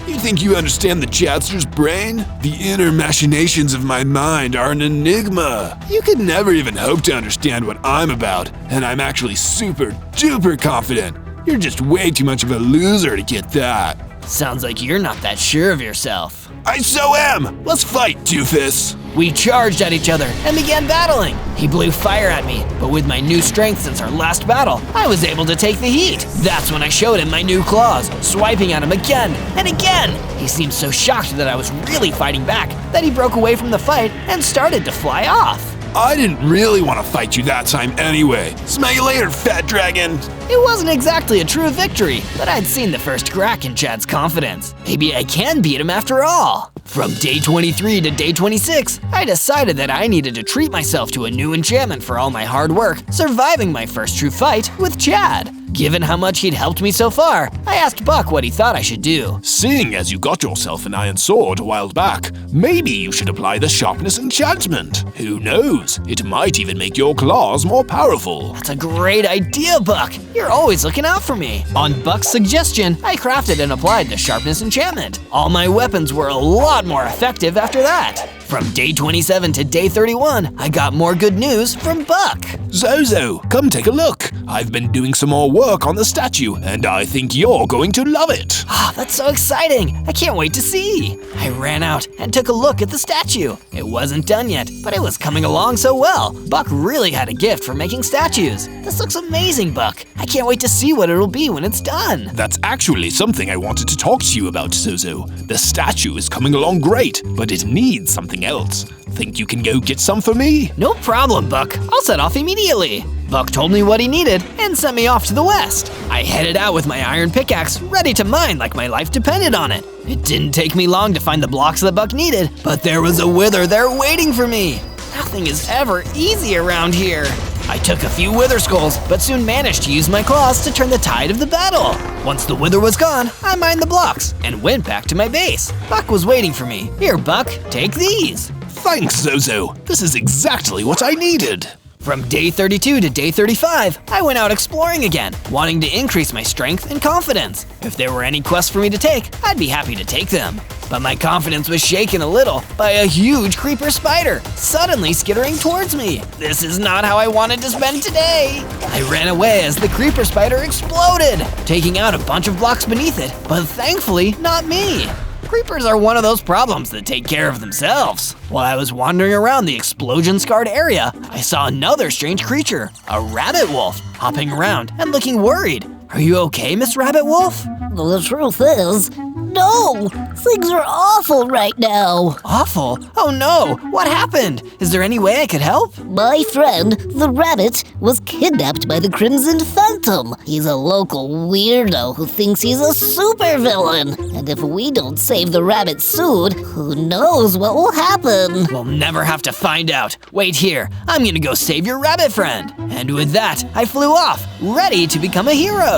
You think you understand the Chadster's brain? The inner machinations of my mind are an enigma. You could never even hope to understand what I'm about, and I'm actually super duper confident. You're just way too much of a loser to get that. Sounds like you're not that sure of yourself. I so am! Let's fight, doofus! We charged at each other and began battling. He blew fire at me, but with my new strength since our last battle, I was able to take the heat. That's when I showed him my new claws, swiping at him again and again. He seemed so shocked that I was really fighting back that he broke away from the fight and started to fly off. I didn't really want to fight you that time anyway. Smell you later, fat dragon! It wasn't exactly a true victory, but I'd seen the first crack in Chad's confidence. Maybe I can beat him after all. From day 23 to day 26, I decided that I needed to treat myself to a new enchantment for all my hard work, surviving my first true fight with Chad. Given how much he'd helped me so far, I asked Buck what he thought I should do. Seeing as you got yourself an iron sword a while back, maybe you should apply the sharpness enchantment. Who knows? It might even make your claws more powerful. That's a great idea, Buck. You're always looking out for me. On Buck's suggestion, I crafted and applied the sharpness enchantment. All my weapons were a lot more effective after that. From day 27 to day 31, I got more good news from Buck. Zozo, come take a look. I've been doing some more work on the statue, and I think you're going to love it. Ah, that's so exciting. I can't wait to see. I ran out and took a look at the statue. It wasn't done yet, but it was coming along so well. Buck really had a gift for making statues. This looks amazing, Buck. I can't wait to see what it'll be when it's done. That's actually something I wanted to talk to you about, Zozo. The statue is coming along great, but it needs something else. Think you can go get some for me? No problem, Buck. I'll set off immediately. Buck told me what he needed and sent me off to the west. I headed out with my iron pickaxe, ready to mine like my life depended on it. It didn't take me long to find the blocks that Buck needed, but there was a wither there waiting for me. Nothing is ever easy around here. I took a few wither skulls, but soon managed to use my claws to turn the tide of the battle. Once the wither was gone, I mined the blocks and went back to my base. Buck was waiting for me. Here, Buck, take these. Thanks, Zozo. This is exactly what I needed. From day 32 to day 35, I went out exploring again, wanting to increase my strength and confidence. If there were any quests for me to take, I'd be happy to take them. But my confidence was shaken a little by a huge creeper spider, suddenly skittering towards me. This is not how I wanted to spend today. I ran away as the creeper spider exploded, taking out a bunch of blocks beneath it, but thankfully not me. Creepers are one of those problems that take care of themselves. While I was wandering around the explosion-scarred area, I saw another strange creature, a rabbit wolf, hopping around and looking worried. Are you okay, Miss Rabbit Wolf? The truth is, no! Things are awful right now. Awful? Oh no! What happened? Is there any way I could help? My friend, the rabbit, was kidnapped by the Crimson Phantom. He's a local weirdo who thinks he's a supervillain. And if we don't save the rabbit soon, who knows what will happen? We'll never have to find out. Wait here, I'm gonna go save your rabbit friend. And with that, I flew off, ready to become a hero.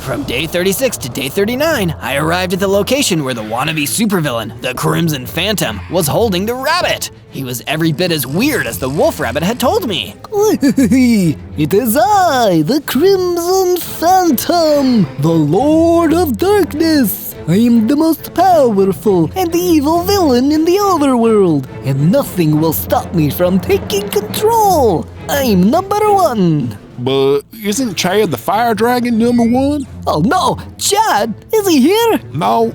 From day 36 to day 39, I arrived at the location where the wannabe supervillain, the Crimson Phantom, was holding the rabbit. He was every bit as weird as the wolf rabbit had told me. It is I, the Crimson Phantom, the Lord of Darkness. I am the most powerful and evil villain in the overworld, and nothing will stop me from taking control. I'm #1. But isn't Chad the fire dragon #1? Oh no, Chad, is he here? No,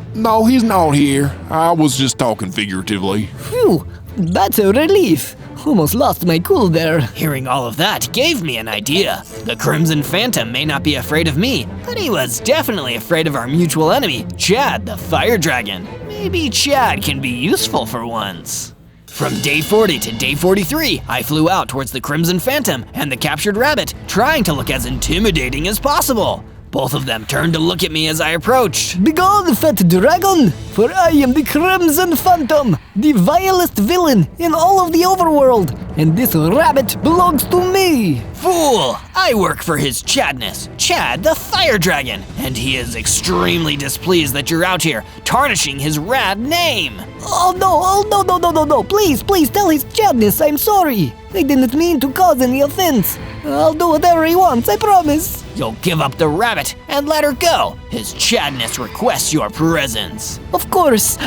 he's not here. I was just talking figuratively. Phew, that's a relief. Almost lost my cool there. Hearing all of that gave me an idea. The Crimson Phantom may not be afraid of me, but he was definitely afraid of our mutual enemy, Chad the Fire Dragon. Maybe Chad can be useful for once. From day 40 to day 43, I flew out towards the Crimson Phantom and the captured rabbit, trying to look as intimidating as possible. Both of them turned to look at me as I approached. Begone, fat dragon, for I am the Crimson Phantom, the vilest villain in all of the overworld, and this rabbit belongs to me. Fool! I work for his Chadness, Chad the Fire Dragon, and he is extremely displeased that you're out here tarnishing his rad name. Oh no, please tell his Chadness I'm sorry. I didn't mean to cause any offense. I'll do whatever he wants, I promise. You'll give up the rabbit and let her go. His Chadness requests your presence. Of course,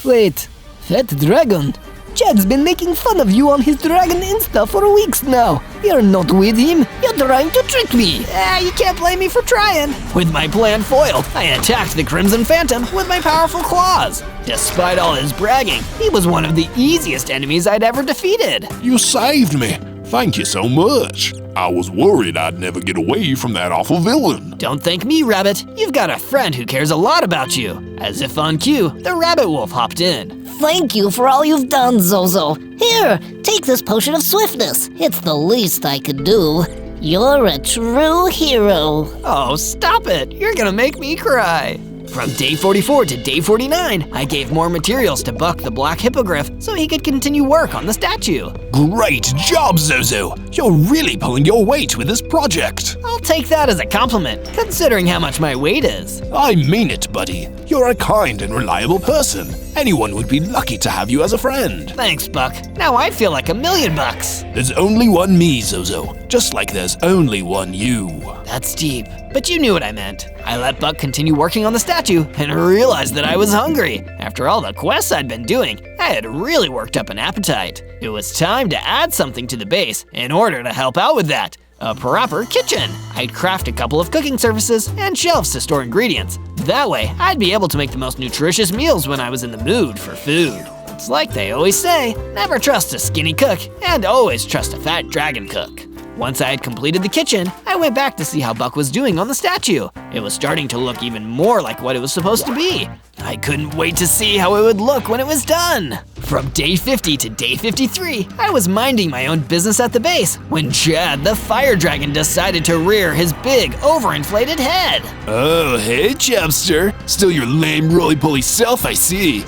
Wait, Fat Dragon? Chad's been making fun of you on his Dragon Insta for weeks now. You're not with him, you're trying to trick me. You can't blame me for trying. With my plan foiled, I attacked the Crimson Phantom with my powerful claws. Despite all his bragging, he was one of the easiest enemies I'd ever defeated. You saved me. Thank you so much. I was worried I'd never get away from that awful villain. Don't thank me, Rabbit. You've got a friend who cares a lot about you. As if on cue, the Rabbit Wolf hopped in. Thank you for all you've done, Zozo. Here, take this potion of swiftness. It's the least I could do. You're a true hero. Oh, stop it. You're gonna make me cry. From day 44 to day 49, I gave more materials to Buck the Black Hippogriff so he could continue work on the statue. Great job, Zozo! You're really pulling your weight with this project. I'll take that as a compliment, considering how much my weight is. I mean it, buddy. You're a kind and reliable person. Anyone would be lucky to have you as a friend. Thanks, Buck. Now I feel like $1,000,000. There's only one me, Zozo. Just like there's only one you. That's deep, but you knew what I meant. I let Buck continue working on the statue and realized that I was hungry. After all the quests I'd been doing, I had really worked up an appetite. It was time to add something to the base in order to help out with that. A proper kitchen. I'd craft a couple of cooking surfaces and shelves to store ingredients. That way, I'd be able to make the most nutritious meals when I was in the mood for food. It's like they always say, never trust a skinny cook and always trust a fat dragon cook. Once I had completed the kitchen, I went back to see how Buck was doing on the statue. It was starting to look even more like what it was supposed to be. I couldn't wait to see how it would look when it was done. From day 50 to day 53, I was minding my own business at the base when Chad the Fire Dragon decided to rear his big, overinflated head. Oh, hey, Chubster. Still your lame, roly-poly self, I see.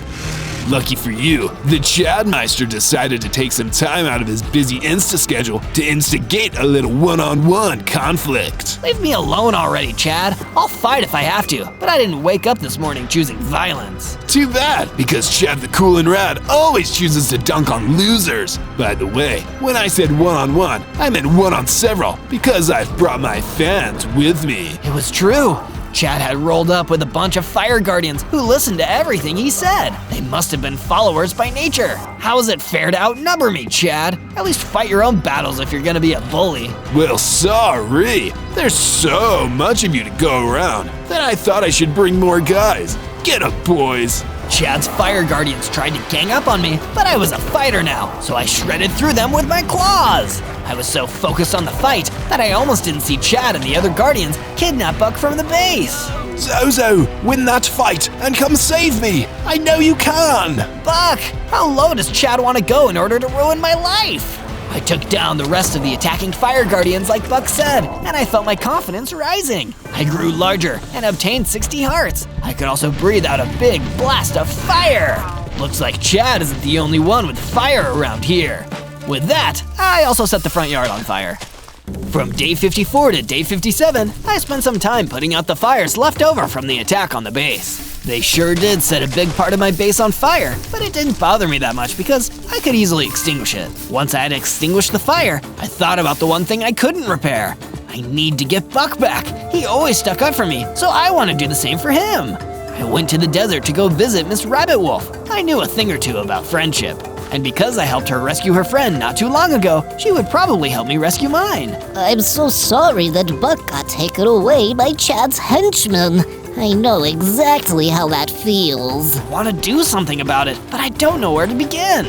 Lucky for you, the Chadmeister decided to take some time out of his busy Insta schedule to instigate a little one-on-one conflict. Leave me alone already, Chad. I'll fight if I have to, but I didn't wake up this morning choosing violence. Too bad, because Chad the Cool and Rad always chooses to dunk on losers. By the way, when I said one-on-one, I meant one-on-several, because I've brought my fans with me. It was true. Chad had rolled up with a bunch of fire guardians who listened to everything he said. They must have been followers by nature. How is it fair to outnumber me, Chad? At least fight your own battles if you're gonna be a bully. Well, sorry. There's so much of you to go around that I thought I should bring more guys. Get up, boys. Chad's fire guardians tried to gang up on me, but I was a fighter now, so I shredded through them with my claws. I was so focused on the fight that I almost didn't see Chad and the other guardians kidnap Buck from the base. Zozo, win that fight and come save me. I know you can. Buck, how low does Chad want to go in order to ruin my life? I took down the rest of the attacking fire guardians like Buck said, and I felt my confidence rising. I grew larger and obtained 60 hearts. I could also breathe out a big blast of fire. Looks like Chad isn't the only one with fire around here. With that, I also set the front yard on fire. From day 54 to day 57, I spent some time putting out the fires left over from the attack on the base. They sure did set a big part of my base on fire, but it didn't bother me that much because I could easily extinguish it. Once I had extinguished the fire, I thought about the one thing I couldn't repair. I need to get Buck back. He always stuck up for me, so I want to do the same for him. I went to the desert to go visit Miss Rabbit Wolf. I knew a thing or two about friendship. And because I helped her rescue her friend not too long ago, she would probably help me rescue mine. I'm so sorry that Buck got taken away by Chad's henchmen. I know exactly how that feels. I want to do something about it, but I don't know where to begin.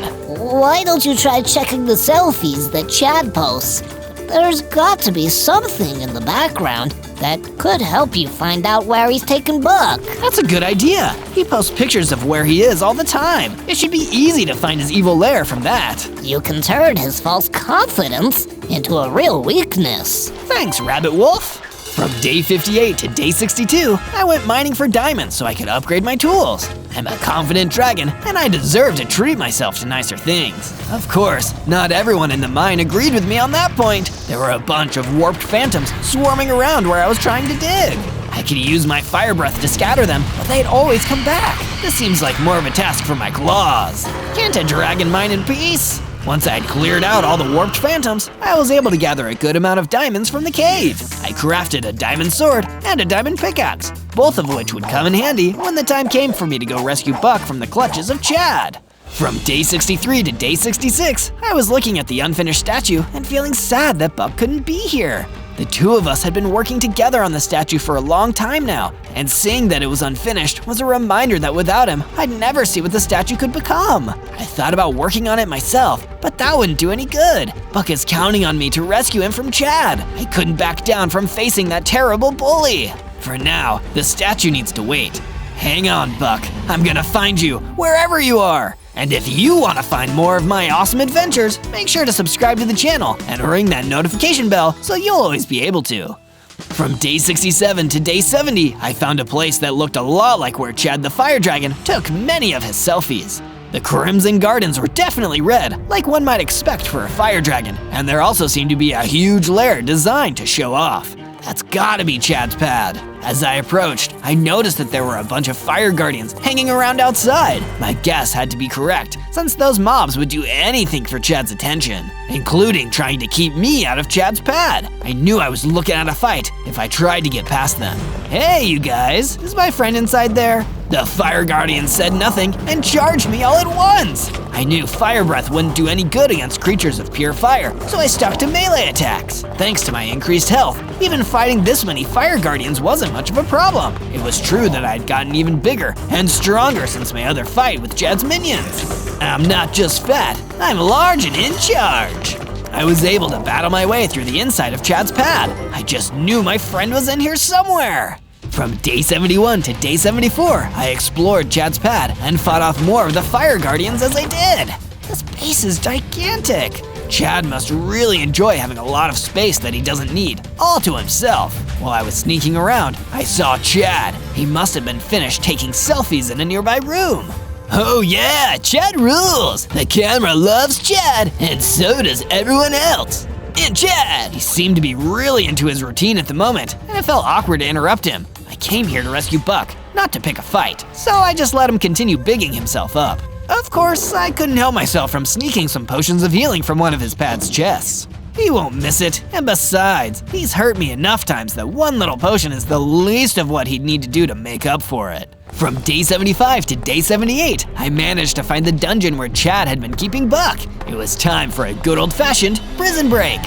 Why don't you try checking the selfies that Chad posts? There's got to be something in the background that could help you find out where he's taken Buck. That's a good idea. He posts pictures of where he is all the time. It should be easy to find his evil lair from that. You can turn his false confidence into a real weakness. Thanks, Rabbit Wolf. From day 58 to day 62, I went mining for diamonds so I could upgrade my tools. I'm a confident dragon, and I deserve to treat myself to nicer things. Of course, not everyone in the mine agreed with me on that point. There were a bunch of warped phantoms swarming around where I was trying to dig. I could use my fire breath to scatter them, but they'd always come back. This seems like more of a task for my claws. Can't a dragon mine in peace? Once I'd cleared out all the warped phantoms, I was able to gather a good amount of diamonds from the cave. I crafted a diamond sword and a diamond pickaxe, both of which would come in handy when the time came for me to go rescue Buck from the clutches of Chad. From day 63 to day 66, I was looking at the unfinished statue and feeling sad that Buck couldn't be here. The two of us had been working together on the statue for a long time now, and seeing that it was unfinished was a reminder that without him, I'd never see what the statue could become. I thought about working on it myself, but that wouldn't do any good. Buck is counting on me to rescue him from Chad. I couldn't back down from facing that terrible bully. For now, the statue needs to wait. Hang on, Buck. I'm gonna find you, wherever you are. And if you want to find more of my awesome adventures, make sure to subscribe to the channel and ring that notification bell so you'll always be able to. From day 67 to day 70, I found a place that looked a lot like where Chad the Fire Dragon took many of his selfies. The Crimson Gardens were definitely red, like one might expect for a fire dragon, and there also seemed to be a huge lair designed to show off. That's gotta be Chad's pad. As I approached, I noticed that there were a bunch of fire guardians hanging around outside. My guess had to be correct, since those mobs would do anything for Chad's attention, including trying to keep me out of Chad's pad. I knew I was looking at a fight if I tried to get past them. Hey, you guys, is my friend inside there? The fire guardian said nothing and charged me all at once. I knew fire breath wouldn't do any good against creatures of pure fire, so I stuck to melee attacks. Thanks to my increased health, even fighting this many fire guardians wasn't much of a problem. It was true that I'd gotten even bigger and stronger since my other fight with Chad's minions. I'm not just fat, I'm large and in charge. I was able to battle my way through the inside of Chad's pad. I just knew my friend was in here somewhere. From day 71 to day 74, I explored Chad's pad and fought off more of the fire guardians as I did. This base is gigantic. Chad must really enjoy having a lot of space that he doesn't need, all to himself. While I was sneaking around, I saw Chad. He must have been finished taking selfies in a nearby room. Oh yeah, Chad rules! The camera loves Chad, and so does everyone else. And Chad! He seemed to be really into his routine at the moment, and it felt awkward to interrupt him. I came here to rescue Buck, not to pick a fight, so I just let him continue bigging himself up. Of course, I couldn't help myself from sneaking some potions of healing from one of his pad's chests. He won't miss it, and besides, he's hurt me enough times that one little potion is the least of what he'd need to do to make up for it. From day 75 to day 78, I managed to find the dungeon where Chad had been keeping Buck. It was time for a good old-fashioned prison break.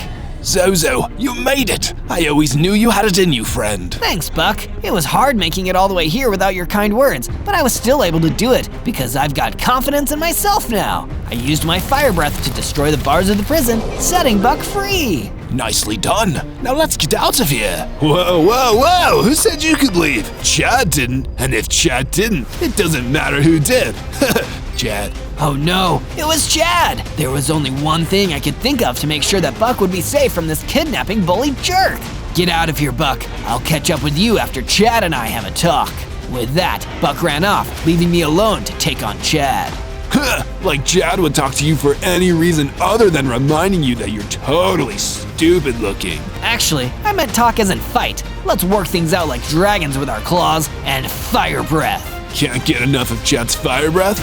Zozo, you made it! I always knew you had it in you, friend. Thanks, Buck. It was hard making it all the way here without your kind words, but I was still able to do it because I've got confidence in myself now. I used my fire breath to destroy the bars of the prison, setting Buck free. Nicely done. Now let's get out of here. Whoa, whoa, whoa! Who said you could leave? Chad didn't, and if Chad didn't, it doesn't matter who did. Chad. Oh no, it was Chad! There was only one thing I could think of to make sure that Buck would be safe from this kidnapping bully jerk. Get out of here, Buck. I'll catch up with you after Chad and I have a talk. With that, Buck ran off, leaving me alone to take on Chad. Like Chad would talk to you for any reason other than reminding you that you're totally stupid looking. Actually, I meant talk as in fight. Let's work things out like dragons with our claws and fire breath. Can't get enough of Chad's fire breath?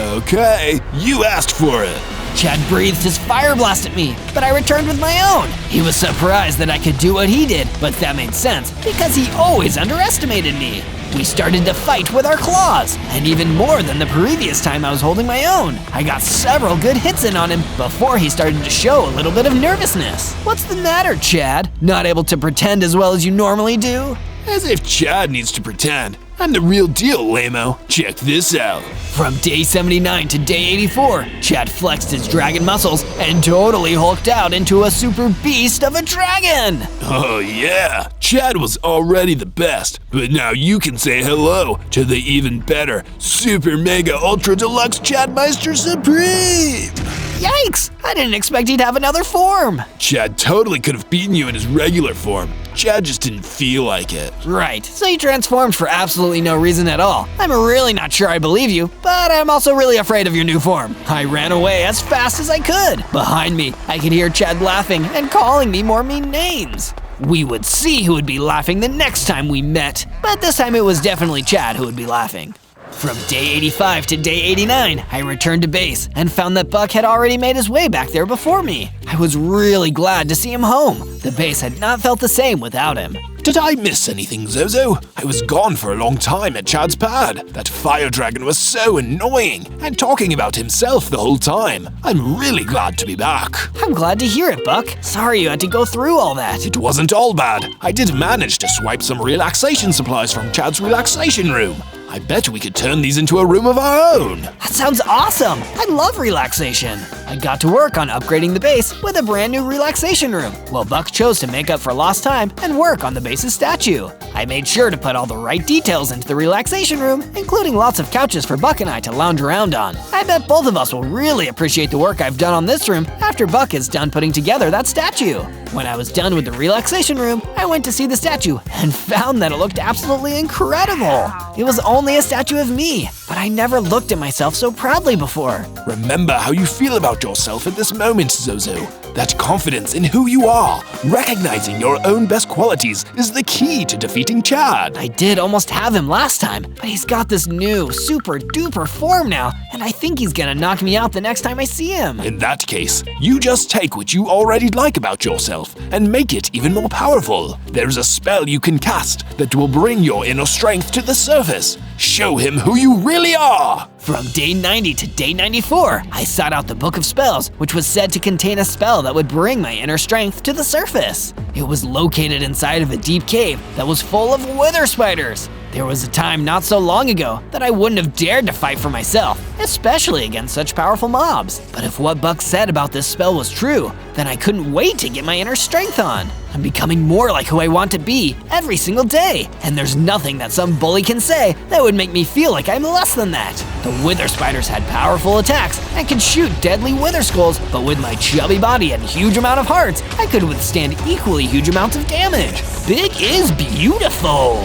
Okay, you asked for it. Chad breathed his fire blast at me, but I returned with my own. He was surprised that I could do what he did, but that made sense because he always underestimated me. We started to fight with our claws, and even more than the previous time I was holding my own. I got several good hits in on him before he started to show a little bit of nervousness. What's the matter, Chad? Not able to pretend as well as you normally do? As if Chad needs to pretend. I'm the real deal, lame-o. Check this out. From day 79 to day 84, Chad flexed his dragon muscles and totally hulked out into a super beast of a dragon! Oh yeah, Chad was already the best, but now you can say hello to the even better, super mega ultra deluxe Chadmeister Supreme! Yikes! I didn't expect he'd have another form! Chad totally could have beaten you in his regular form. Chad just didn't feel like it. Right, so you transformed for absolutely no reason at all. I'm really not sure I believe you, but I'm also really afraid of your new form. I ran away as fast as I could. Behind me, I could hear Chad laughing and calling me more mean names. We would see who would be laughing the next time we met, but this time it was definitely Chad who would be laughing. From day 85 to day 89, I returned to base and found that Buck had already made his way back there before me. I was really glad to see him home. The base had not felt the same without him. Did I miss anything, Zozo? I was gone for a long time at Chad's pad. That fire dragon was so annoying and talking about himself the whole time. I'm really glad to be back. I'm glad to hear it, Buck. Sorry you had to go through all that. It wasn't all bad. I did manage to swipe some relaxation supplies from Chad's relaxation room. I bet we could turn these into a room of our own. That sounds awesome. I love relaxation. I got to work on upgrading the base with a brand new relaxation room, while Buck chose to make up for lost time and work on the base's statue. I made sure to put all the right details into the relaxation room, including lots of couches for Buck and I to lounge around on. I bet both of us will really appreciate the work I've done on this room after Buck is done putting together that statue. When I was done with the relaxation room, I went to see the statue and found that it looked absolutely incredible. It was only a statue of me, but I never looked at myself so proudly before. Remember how you feel about yourself at this moment, Zozo. That confidence in who you are, recognizing your own best qualities, is the key to defeating Chad. I did almost have him last time, but he's got this new super duper form now, and I think he's gonna knock me out the next time I see him. In that case, you just take what you already like about yourself and make it even more powerful. There's a spell you can cast that will bring your inner strength to the surface. Show him who you really are! From day 90 to day 94, I sought out the Book of Spells, which was said to contain a spell that would bring my inner strength to the surface. It was located inside of a deep cave that was full of wither spiders. There was a time not so long ago that I wouldn't have dared to fight for myself, especially against such powerful mobs. But if what Buck said about this spell was true, then I couldn't wait to get my inner strength on. I'm becoming more like who I want to be every single day, and there's nothing that some bully can say that would make me feel like I'm less than that. The wither spiders had powerful attacks and could shoot deadly wither skulls, but with my chubby body and huge amount of hearts, I could withstand equally huge amounts of damage. Big is beautiful!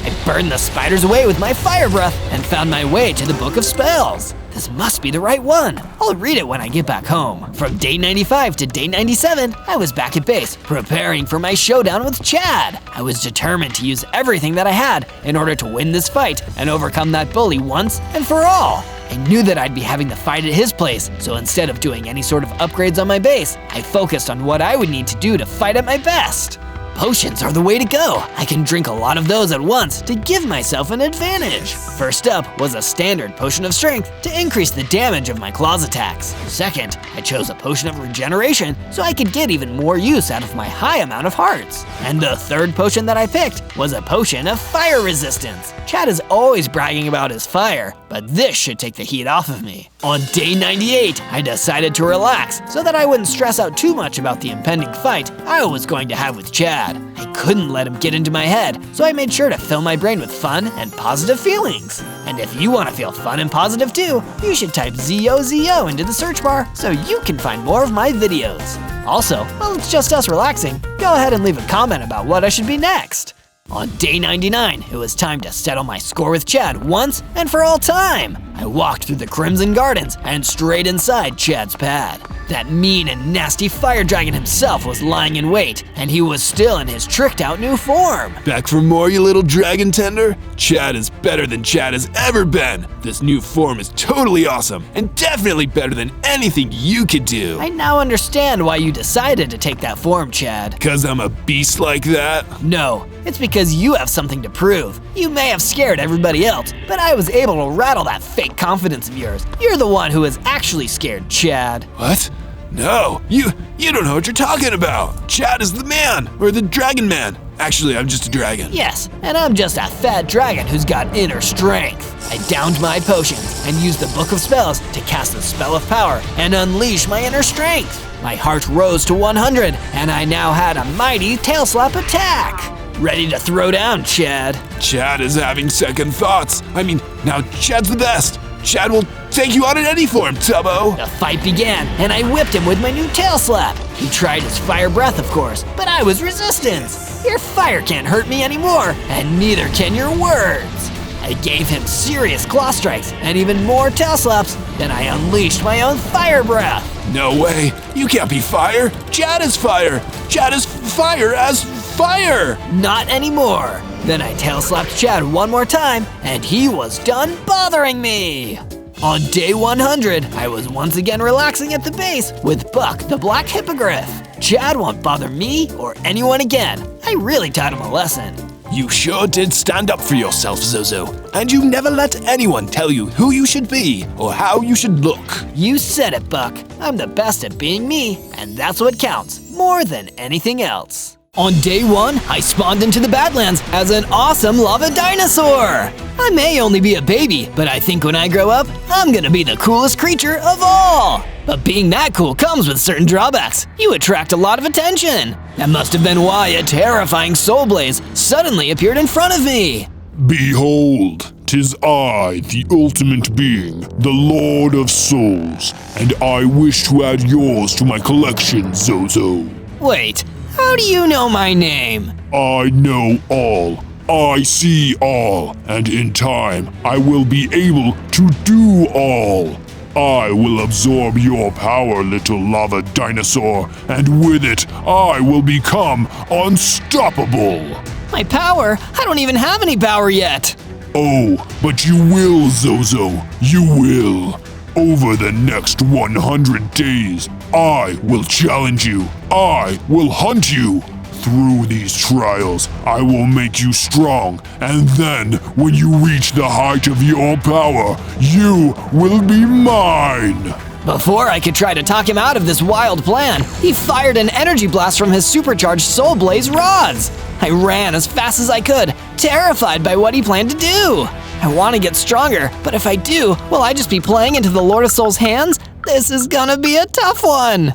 I burned the spiders away with my fire breath and found my way to the Book of Spells. This must be the right one. I'll read it when I get back home. From day 95 to day 97, I was back at base, preparing for my showdown with Chad. I was determined to use everything that I had in order to win this fight and overcome that bully once and for all. I knew that I'd be having the fight at his place, so instead of doing any sort of upgrades on my base, I focused on what I would need to do to fight at my best. Potions are the way to go. I can drink a lot of those at once to give myself an advantage. First up was a standard potion of strength to increase the damage of my claws attacks. Second, I chose a potion of regeneration so I could get even more use out of my high amount of hearts. And the third potion that I picked was a potion of fire resistance. Chad is always bragging about his fire, but this should take the heat off of me. On day 98, I decided to relax so that I wouldn't stress out too much about the impending fight I was going to have with Chad. I couldn't let him get into my head, so I made sure to fill my brain with fun and positive feelings. And if you want to feel fun and positive too, you should type ZOZO into the search bar so you can find more of my videos. Also, while it's just us relaxing, go ahead and leave a comment about what I should be next. On day 99, it was time to settle my score with Chad once and for all time. I walked through the Crimson Gardens and straight inside Chad's pad. That mean and nasty fire dragon himself was lying in wait, and he was still in his tricked out new form. Back for more, you little dragon tender? Chad is better than Chad has ever been. This new form is totally awesome, and definitely better than anything you could do. I now understand why you decided to take that form, Chad. 'Cause I'm a beast like that? No, it's because you have something to prove. You may have scared everybody else, but I was able to rattle that fake confidence of yours. You're the one who is actually scared, Chad. What? No, you don't know what you're talking about. Chad is the man, or the dragon man. Actually, I'm just a dragon. Yes, and I'm just a fat dragon who's got inner strength. I downed my potions and used the Book of Spells to cast the Spell of Power and unleash my inner strength. My heart rose to 100, and I now had a mighty tail slap attack. Ready to throw down, Chad. Chad is having second thoughts. I mean, now Chad's the best. Chad will take you on in any form, Tubbo. The fight began, and I whipped him with my new tail slap. He tried his fire breath, of course, but I was resistant. Your fire can't hurt me anymore, and neither can your words. I gave him serious claw strikes and even more tail slaps. Then I unleashed my own fire breath. No way. You can't be fire. Chad is fire. Chad is fire as fire. Not anymore. Then I tail slapped Chad one more time, and he was done bothering me. On day 100, I was once again relaxing at the base with Buck, the black hippogriff. Chad won't bother me or anyone again. I really taught him a lesson. You sure did stand up for yourself, Zozo. And you never let anyone tell you who you should be or how you should look. You said it, Buck. I'm the best at being me, and that's what counts, more than anything else. On day 1, I spawned into the Badlands as an awesome lava dinosaur. I may only be a baby, but I think when I grow up, I'm gonna be the coolest creature of all. But being that cool comes with certain drawbacks. You attract a lot of attention. That must have been why a terrifying soul blaze suddenly appeared in front of me. Behold, 'tis I, the ultimate being, the Lord of Souls, and I wish to add yours to my collection, Zozo. Wait, how do you know my name? I know all. I see all, and in time, I will be able to do all. I will absorb your power, little lava dinosaur, and with it, I will become unstoppable. My power? I don't even have any power yet. Oh, but you will, Zozo. You will. Over the next 100 days, I will challenge you. I will hunt you. Through these trials, I will make you strong, and then, when you reach the height of your power, you will be mine! Before I could try to talk him out of this wild plan, he fired an energy blast from his supercharged Soul Blaze rods. I ran as fast as I could, terrified by what he planned to do. I want to get stronger, but if I do, will I just be playing into the Lord of Souls' hands? This is gonna be a tough one.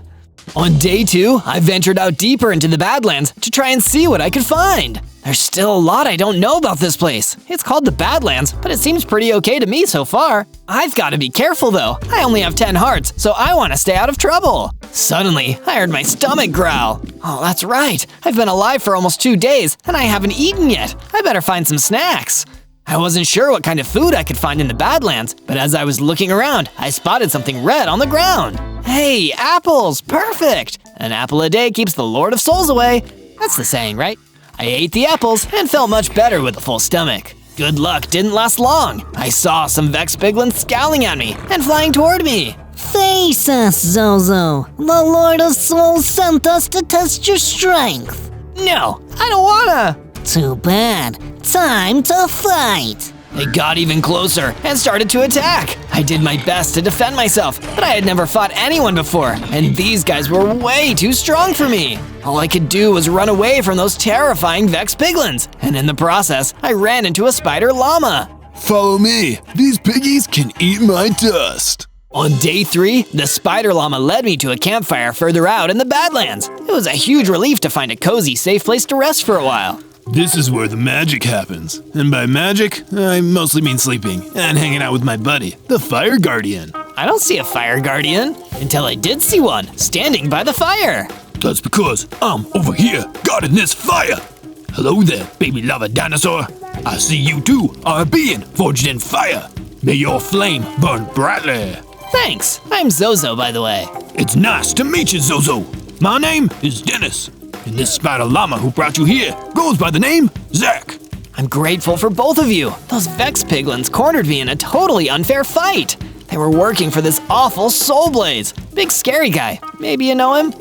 On day 2, I ventured out deeper into the Badlands to try and see what I could find. There's still a lot I don't know about this place. It's called the Badlands, but it seems pretty okay to me so far. I've got to be careful though. I only have 10 hearts, so I want to stay out of trouble. Suddenly, I heard my stomach growl. Oh, that's right. I've been alive for almost 2 days, and I haven't eaten yet. I better find some snacks. I wasn't sure what kind of food I could find in the Badlands, but as I was looking around, I spotted something red on the ground. Hey, apples, perfect! An apple a day keeps the Lord of Souls away. That's the saying, right? I ate the apples and felt much better with a full stomach. Good luck didn't last long. I saw some Vex Piglins scowling at me and flying toward me. Face us, Zozo. The Lord of Souls sent us to test your strength. No, I don't wanna. Too bad. Time to fight. They got even closer and started to attack. I did my best to defend myself, but I had never fought anyone before, and these guys were way too strong for me. All I could do was run away from those terrifying Vex Piglins, and in the process, I ran into a spider llama. Follow me. These piggies can eat my dust. On day 3, the spider llama led me to a campfire further out in the Badlands. It was a huge relief to find a cozy, safe place to rest for a while. This is where the magic happens. And by magic, I mostly mean sleeping and hanging out with my buddy, the Fire Guardian. I don't see a Fire Guardian until I did see one standing by the fire. That's because I'm over here guarding this fire. Hello there, baby lava dinosaur. I see you too are a being forged in fire. May your flame burn brightly. Thanks, I'm Zozo, by the way. It's nice to meet you, Zozo. My name is Dennis. And this spider llama who brought you here goes by the name Zach. I'm grateful for both of you. Those Vex Piglins cornered me in a totally unfair fight. They were working for this awful Soul Blaze. Big scary guy. Maybe you know him?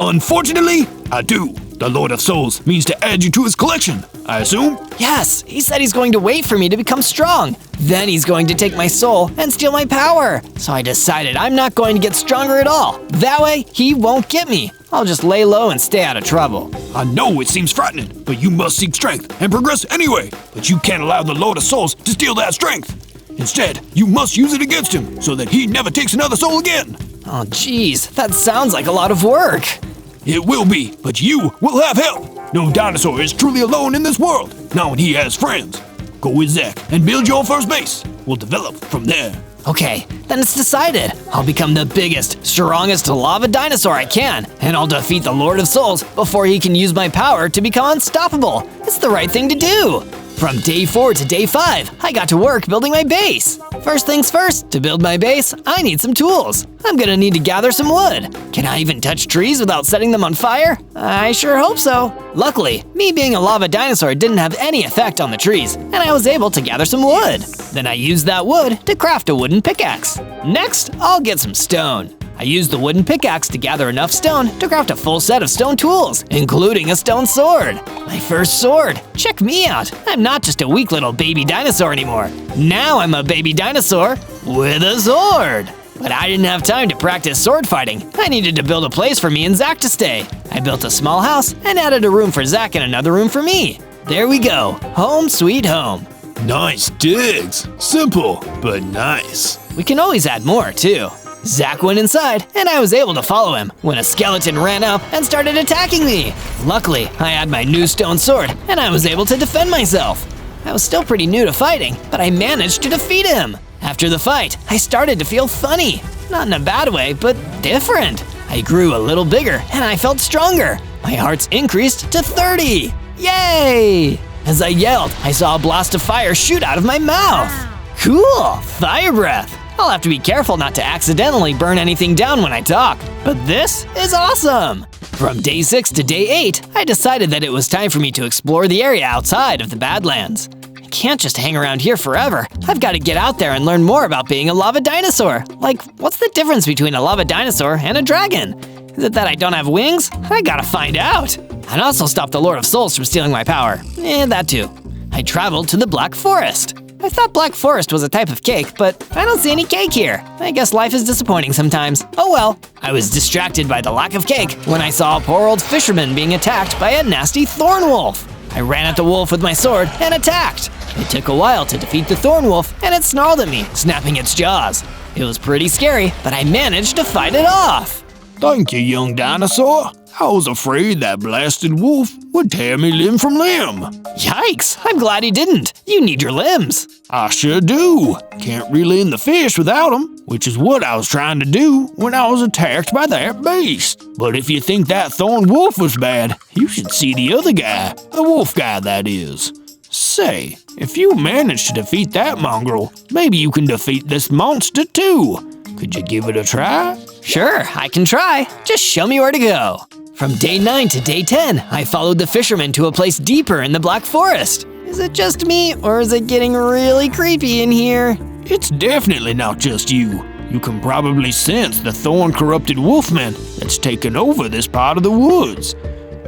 Unfortunately, I do. The Lord of Souls means to add you to his collection, I assume? Yes, he said he's going to wait for me to become strong. Then he's going to take my soul and steal my power. So I decided I'm not going to get stronger at all. That way, he won't get me. I'll just lay low and stay out of trouble. I know it seems frightening, but you must seek strength and progress anyway. But you can't allow the Lord of Souls to steal that strength. Instead, you must use it against him so that he never takes another soul again. Oh jeez, that sounds like a lot of work. It will be, but you will have help. No dinosaur is truly alone in this world, not when he has friends. Go with Zach and build your first base. We'll develop from there. Okay, then it's decided. I'll become the biggest, strongest lava dinosaur I can, and I'll defeat the Lord of Souls before he can use my power to become unstoppable. It's the right thing to do. From day 4 to day 5, I got to work building my base. First things first, to build my base, I need some tools. I'm gonna need to gather some wood. Can I even touch trees without setting them on fire? I sure hope so. Luckily, me being a lava dinosaur didn't have any effect on the trees, and I was able to gather some wood. Then I used that wood to craft a wooden pickaxe. Next, I'll get some stone. I used the wooden pickaxe to gather enough stone to craft a full set of stone tools, including a stone sword. My first sword. Check me out. I'm not just a weak little baby dinosaur anymore. Now I'm a baby dinosaur with a sword. But I didn't have time to practice sword fighting. I needed to build a place for me and Zach to stay. I built a small house and added a room for Zach and another room for me. There we go. Home sweet home. Nice digs. Simple, but nice. We can always add more, too. Zach went inside, and I was able to follow him when a skeleton ran up and started attacking me. Luckily, I had my new stone sword, and I was able to defend myself. I was still pretty new to fighting, but I managed to defeat him. After the fight, I started to feel funny. Not in a bad way, but different. I grew a little bigger, and I felt stronger. My hearts increased to 30. Yay! As I yelled, I saw a blast of fire shoot out of my mouth. Cool, fire breath. I'll have to be careful not to accidentally burn anything down when I talk, but this is awesome! From day 6 to day 8, I decided that it was time for me to explore the area outside of the Badlands. I can't just hang around here forever. I've got to get out there and learn more about being a lava dinosaur. Like, what's the difference between a lava dinosaur and a dragon? Is it that I don't have wings? I gotta find out. I'd also stop the Lord of Souls from stealing my power. That too. I traveled to the Black Forest. I thought Black Forest was a type of cake, but I don't see any cake here. I guess life is disappointing sometimes. Oh well. I was distracted by the lack of cake when I saw a poor old fisherman being attacked by a nasty thorn wolf. I ran at the wolf with my sword and attacked. It took a while to defeat the thorn wolf, and it snarled at me, snapping its jaws. It was pretty scary, but I managed to fight it off. Thank you, young dinosaur. I was afraid that blasted wolf would tear me limb from limb. Yikes, I'm glad he didn't. You need your limbs. I sure do. Can't reel in the fish without them, which is what I was trying to do when I was attacked by that beast. But if you think that thorn wolf was bad, you should see the other guy, the wolf guy that is. Say, if you manage to defeat that mongrel, maybe you can defeat this monster too. Could you give it a try? Sure, I can try. Just show me where to go. From day 9 to day 10, I followed the fisherman to a place deeper in the Black Forest. Is it just me, or is it getting really creepy in here? It's definitely not just you. You can probably sense the thorn-corrupted wolfman that's taken over this part of the woods.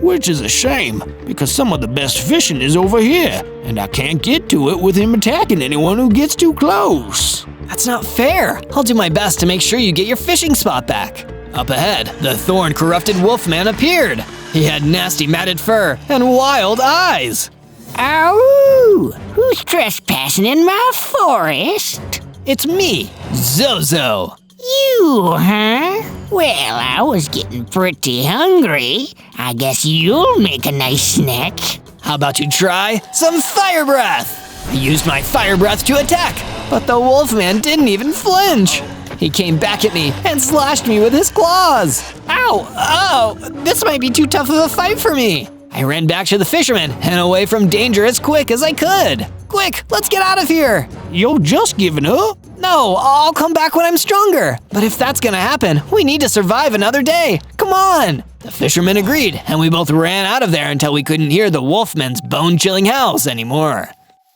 Which is a shame, because some of the best fishing is over here, and I can't get to it with him attacking anyone who gets too close. That's not fair. I'll do my best to make sure you get your fishing spot back. Up ahead, the thorn-corrupted wolfman appeared. He had nasty matted fur and wild eyes. Ow! Who's trespassing in my forest? It's me, Zozo. You, huh? Well, I was getting pretty hungry. I guess you'll make a nice snack. How about you try some fire breath? I used my fire breath to attack, but the wolfman didn't even flinch. He came back at me and slashed me with his claws. Ow! Oh! This might be too tough of a fight for me. I ran back to the fisherman and away from danger as quick as I could. Quick, let's get out of here. You're just giving up? No, I'll come back when I'm stronger. But if that's gonna happen, we need to survive another day. Come on. The fisherman agreed, and we both ran out of there until we couldn't hear the wolfman's bone-chilling howls anymore.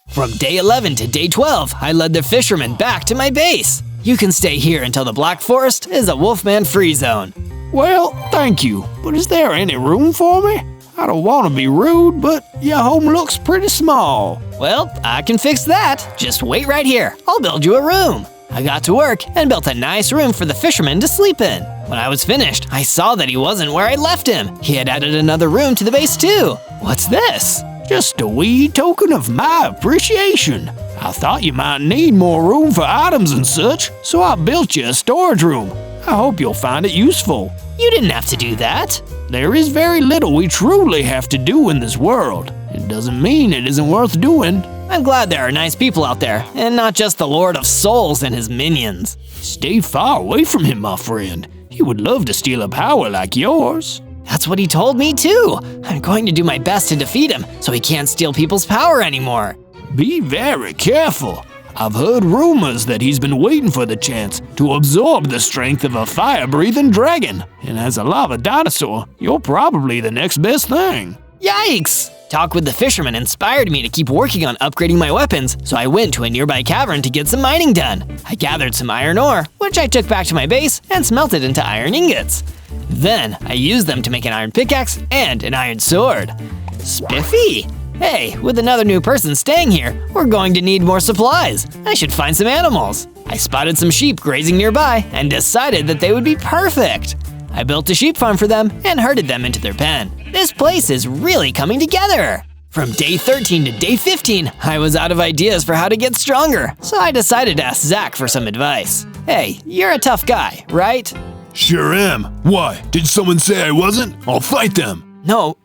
From day 11 to day 12, I led the fisherman back to my base. You can stay here until the Black Forest is a wolfman free zone. Well, thank you, but is there any room for me? I don't want to be rude, but your home looks pretty small. Well, I can fix that. Just wait right here. I'll build you a room. I got to work and built a nice room for the fisherman to sleep in. When I was finished, I saw that he wasn't where I left him. He had added another room to the base too. What's this? Just a wee token of my appreciation. I thought you might need more room for items and such, so I built you a storage room. I hope you'll find it useful. You didn't have to do that. There is very little we truly have to do in this world. It doesn't mean it isn't worth doing. I'm glad there are nice people out there, and not just the Lord of Souls and his minions. Stay far away from him, my friend. He would love to steal a power like yours. That's what he told me too. I'm going to do my best to defeat him so he can't steal people's power anymore. Be very careful. I've heard rumors that he's been waiting for the chance to absorb the strength of a fire-breathing dragon. And as a lava dinosaur, you're probably the next best thing. Yikes! Talk with the fisherman inspired me to keep working on upgrading my weapons, so I went to a nearby cavern to get some mining done. I gathered some iron ore, which I took back to my base and smelted into iron ingots. Then I used them to make an iron pickaxe and an iron sword. Spiffy! Hey, with another new person staying here, we're going to need more supplies. I should find some animals. I spotted some sheep grazing nearby and decided that they would be perfect. I built a sheep farm for them and herded them into their pen. This place is really coming together. From day 13 to day 15, I was out of ideas for how to get stronger, so I decided to ask Zach for some advice. Hey, you're a tough guy, right? Sure am. Why? Did someone say I wasn't? I'll fight them. No.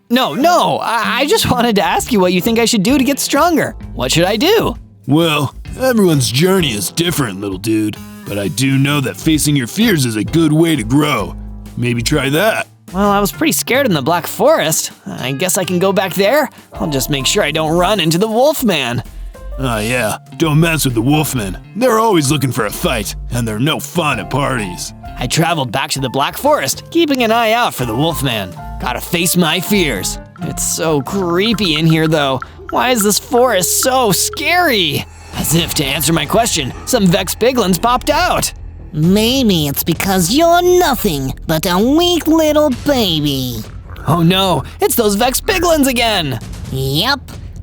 I just wanted to ask you what you think I should do to get stronger. What should I do? Well, everyone's journey is different, little dude. But I do know that facing your fears is a good way to grow. Maybe try that. Well, I was pretty scared in the Black Forest. I guess I can go back there. I'll just make sure I don't run into the Wolfman. Oh yeah, don't mess with the Wolfmen. They're always looking for a fight, and they're no fun at parties. I traveled back to the Black Forest, keeping an eye out for the Wolfman. Gotta face my fears. It's so creepy in here though. Why is this forest so scary? As if to answer my question, some Vex piglins popped out. Maybe it's because you're nothing but a weak little baby. Oh no, it's those Vex piglins again! Yep,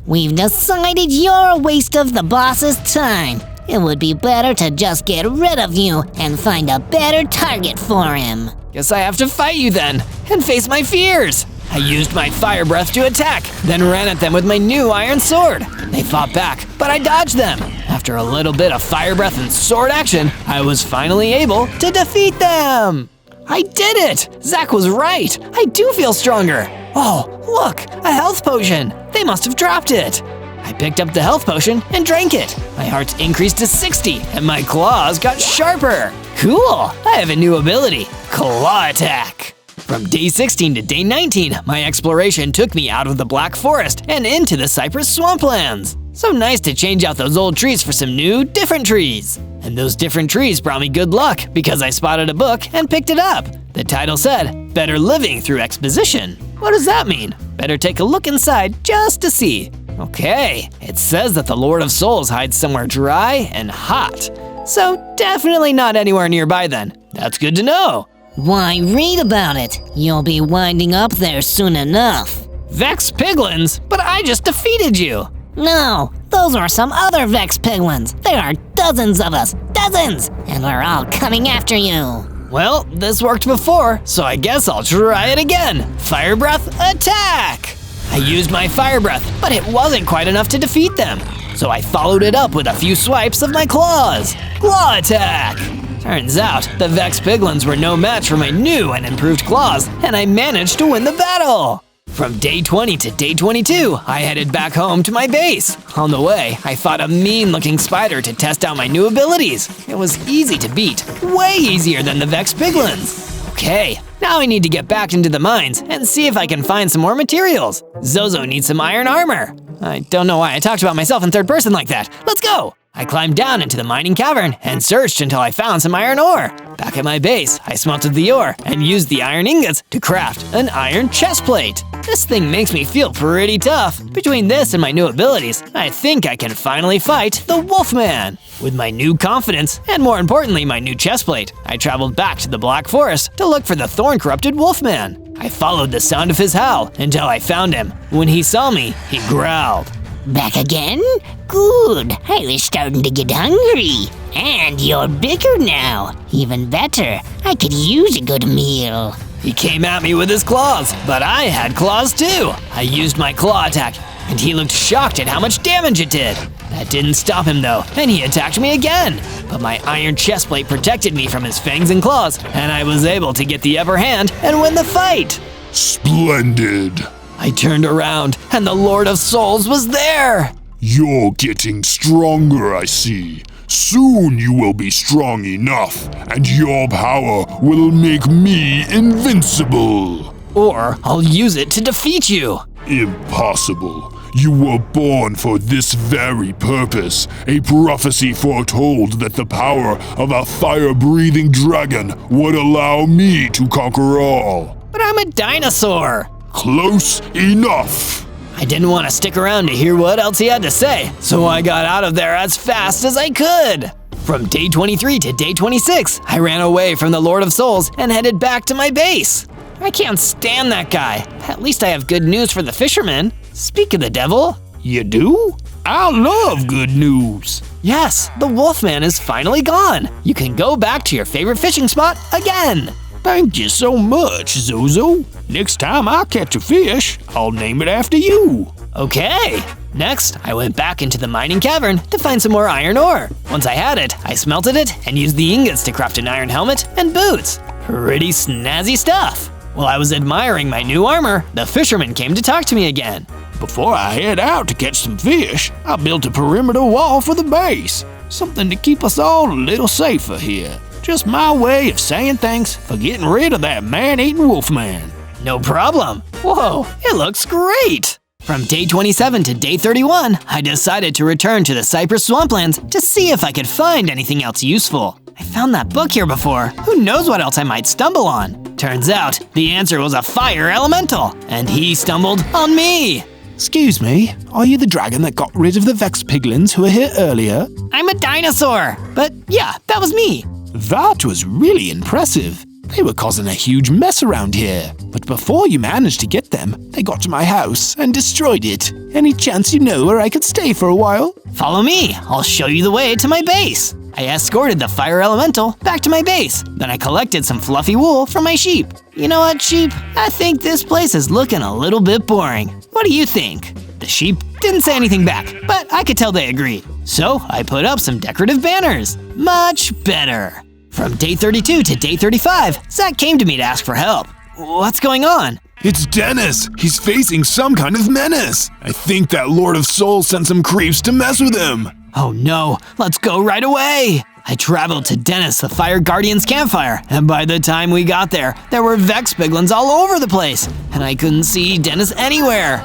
we've decided you're a waste of the boss's time. It would be better to just get rid of you and find a better target for him. Guess I have to fight you then, and face my fears. I used my fire breath to attack, then ran at them with my new iron sword. They fought back, but I dodged them. After a little bit of fire breath and sword action, I was finally able to defeat them. I did it! Zach was right. I do feel stronger. Oh, look, a health potion. They must have dropped it. I picked up the health potion and drank it. My heart increased to 60, and my claws got sharper. Cool, I have a new ability, Claw Attack. From day 16 to day 19, my exploration took me out of the Black Forest and into the Cypress Swamplands. So nice to change out those old trees for some new, different trees. And those different trees brought me good luck because I spotted a book and picked it up. The title said, Better Living Through Exposition. What does that mean? Better take a look inside just to see. Okay, it says that the Lord of Souls hides somewhere dry and hot. So definitely not anywhere nearby then. That's good to know. Why read about it? You'll be winding up there soon enough. Vex piglins? But I just defeated you. No, those are some other Vex piglins. There are dozens of us, dozens, and we're all coming after you. Well, this worked before, so I guess I'll try it again. Fire breath, attack! I used my fire breath, but it wasn't quite enough to defeat them. So I followed it up with a few swipes of my claws. Claw attack! Turns out, the Vex piglins were no match for my new and improved claws, and I managed to win the battle. From day 20 to day 22, I headed back home to my base. On the way, I fought a mean-looking spider to test out my new abilities. It was easy to beat, way easier than the Vex piglins. Okay, now I need to get back into the mines and see if I can find some more materials. Zozo needs some iron armor. I don't know why I talked about myself in third person like that. Let's go! I climbed down into the mining cavern and searched until I found some iron ore. Back at my base, I smelted the ore and used the iron ingots to craft an iron chest plate. This thing makes me feel pretty tough. Between this and my new abilities, I think I can finally fight the Wolfman. With my new confidence, and more importantly my new chestplate, I traveled back to the Black Forest to look for the thorn-corrupted Wolfman. I followed the sound of his howl until I found him. When he saw me, he growled. Back again? Good. I was starting to get hungry. And you're bigger now. Even better. I could use a good meal. He came at me with his claws, but I had claws too. I used my claw attack, and he looked shocked at how much damage it did. That didn't stop him though, and he attacked me again. But my iron chestplate protected me from his fangs and claws, and I was able to get the upper hand and win the fight. Splendid. I turned around, and the Lord of Souls was there! You're getting stronger, I see. Soon you will be strong enough, and your power will make me invincible. Or I'll use it to defeat you. Impossible. You were born for this very purpose. A prophecy foretold that the power of a fire-breathing dragon would allow me to conquer all. But I'm a dinosaur. Close enough. I didn't want to stick around to hear what else he had to say, so I got out of there as fast as I could. From day 23 to day 26, I ran away from the Lord of Souls and headed back to my base. I can't stand that guy. At least I have good news for the fisherman. Speak of the devil. You do? I love good news. Yes, the Wolfman is finally gone. You can go back to your favorite fishing spot again. Thank you so much, Zozo. Next time I catch a fish, I'll name it after you. Okay. Next, I went back into the mining cavern to find some more iron ore. Once I had it, I smelted it and used the ingots to craft an iron helmet and boots. Pretty snazzy stuff. While I was admiring my new armor, the fisherman came to talk to me again. Before I head out to catch some fish, I built a perimeter wall for the base. Something to keep us all a little safer here. Just my way of saying thanks for getting rid of that man-eating wolfman. No problem. Whoa, it looks great. From day 27 to day 31, I decided to return to the Cypress Swamplands to see if I could find anything else useful. I found that book here before. Who knows what else I might stumble on? Turns out, the answer was a fire elemental, and he stumbled on me. Excuse me, are you the dragon that got rid of the Vex piglins who were here earlier? I'm a dinosaur, but yeah, that was me. That was really impressive. They were causing a huge mess around here. But before you managed to get them, they got to my house and destroyed it. Any chance you know where I could stay for a while? Follow me, I'll show you the way to my base. I escorted the fire elemental back to my base. Then I collected some fluffy wool from my sheep. You know what, sheep? I think this place is looking a little bit boring. What do you think? The sheep didn't say anything back, but I could tell they agreed. So I put up some decorative banners. Much better. From day 32 to day 35, Zach came to me to ask for help. What's going on? It's Dennis! He's facing some kind of menace! I think that Lord of Souls sent some creeps to mess with him! Oh no, let's go right away! I traveled to Dennis, the Fire Guardian's campfire, and by the time we got there were Vex piglins all over the place, and I couldn't see Dennis anywhere.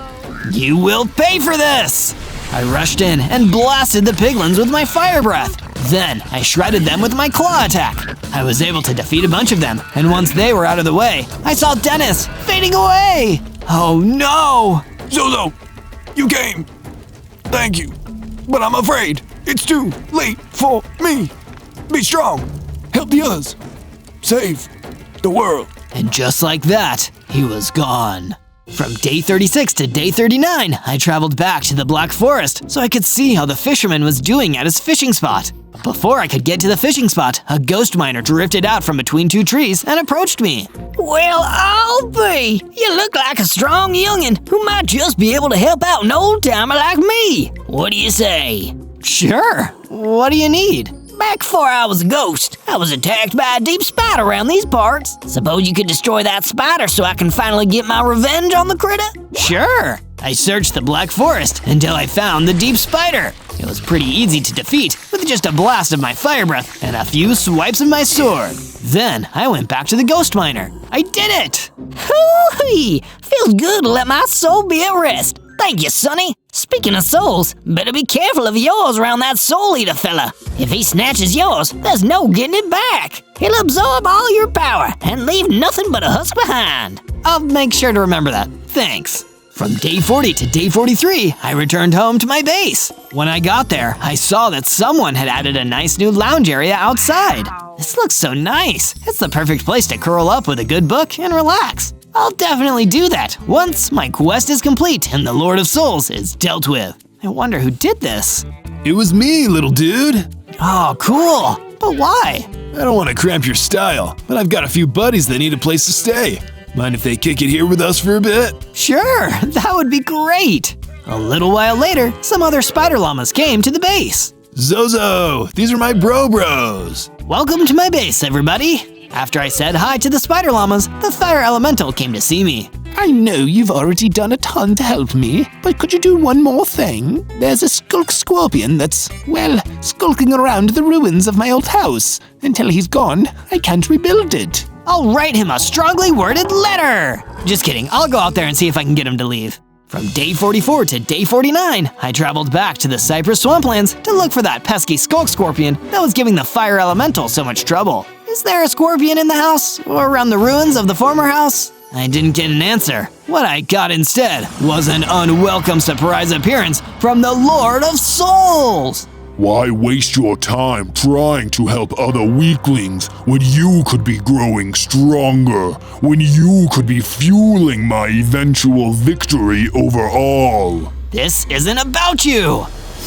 You will pay for this! I rushed in and blasted the piglins with my fire breath. Then, I shredded them with my claw attack. I was able to defeat a bunch of them, and once they were out of the way, I saw Dennis fading away! Oh no! Zozo! You came! Thank you! But I'm afraid it's too late for me! Be strong! Help the others! Save the world! And just like that, he was gone. From day 36 to day 39, I traveled back to the Black Forest so I could see how the fisherman was doing at his fishing spot. Before I could get to the fishing spot, a ghost miner drifted out from between two trees and approached me. Well, I'll be. You look like a strong youngin' who might just be able to help out an old-timer like me. What do you say? Sure. What do you need? Back before I was a ghost, I was attacked by a deep spider around these parts. Suppose you could destroy that spider so I can finally get my revenge on the critter? Sure. I searched the Black Forest until I found the deep spider. It was pretty easy to defeat with just a blast of my fire breath and a few swipes of my sword. Then I went back to the ghost miner. I did it! Hoo-hee! Feels good to let my soul be at rest. Thank you, Sonny. Speaking of souls, better be careful of yours around that soul eater fella. If he snatches yours, there's no getting it back. He'll absorb all your power and leave nothing but a husk behind. I'll make sure to remember that. Thanks. From day 40 to day 43, I returned home to my base. When I got there, I saw that someone had added a nice new lounge area outside. This looks so nice. It's the perfect place to curl up with a good book and relax. I'll definitely do that once my quest is complete and the Lord of Souls is dealt with. I wonder who did this. It was me, little dude. Oh, cool. But why? I don't want to cramp your style, but I've got a few buddies that need a place to stay. Mind if they kick it here with us for a bit? Sure, that would be great. A little while later, some other spider llamas came to the base. Zozo, these are my bros. Welcome to my base, everybody. After I said hi to the spider llamas, the fire elemental came to see me. I know you've already done a ton to help me, but could you do one more thing? There's a skulk scorpion that's, well, skulking around the ruins of my old house. Until he's gone, I can't rebuild it. I'll write him a strongly worded letter. Just kidding, I'll go out there and see if I can get him to leave. From day 44 to day 49, I traveled back to the Cypress Swamplands to look for that pesky skulk scorpion that was giving the fire elemental so much trouble. Is there a scorpion in the house or around the ruins of the former house? I didn't get an answer. What I got instead was an unwelcome surprise appearance from the Lord of Souls. Why waste your time trying to help other weaklings when you could be growing stronger, when you could be fueling my eventual victory over all? This isn't about you.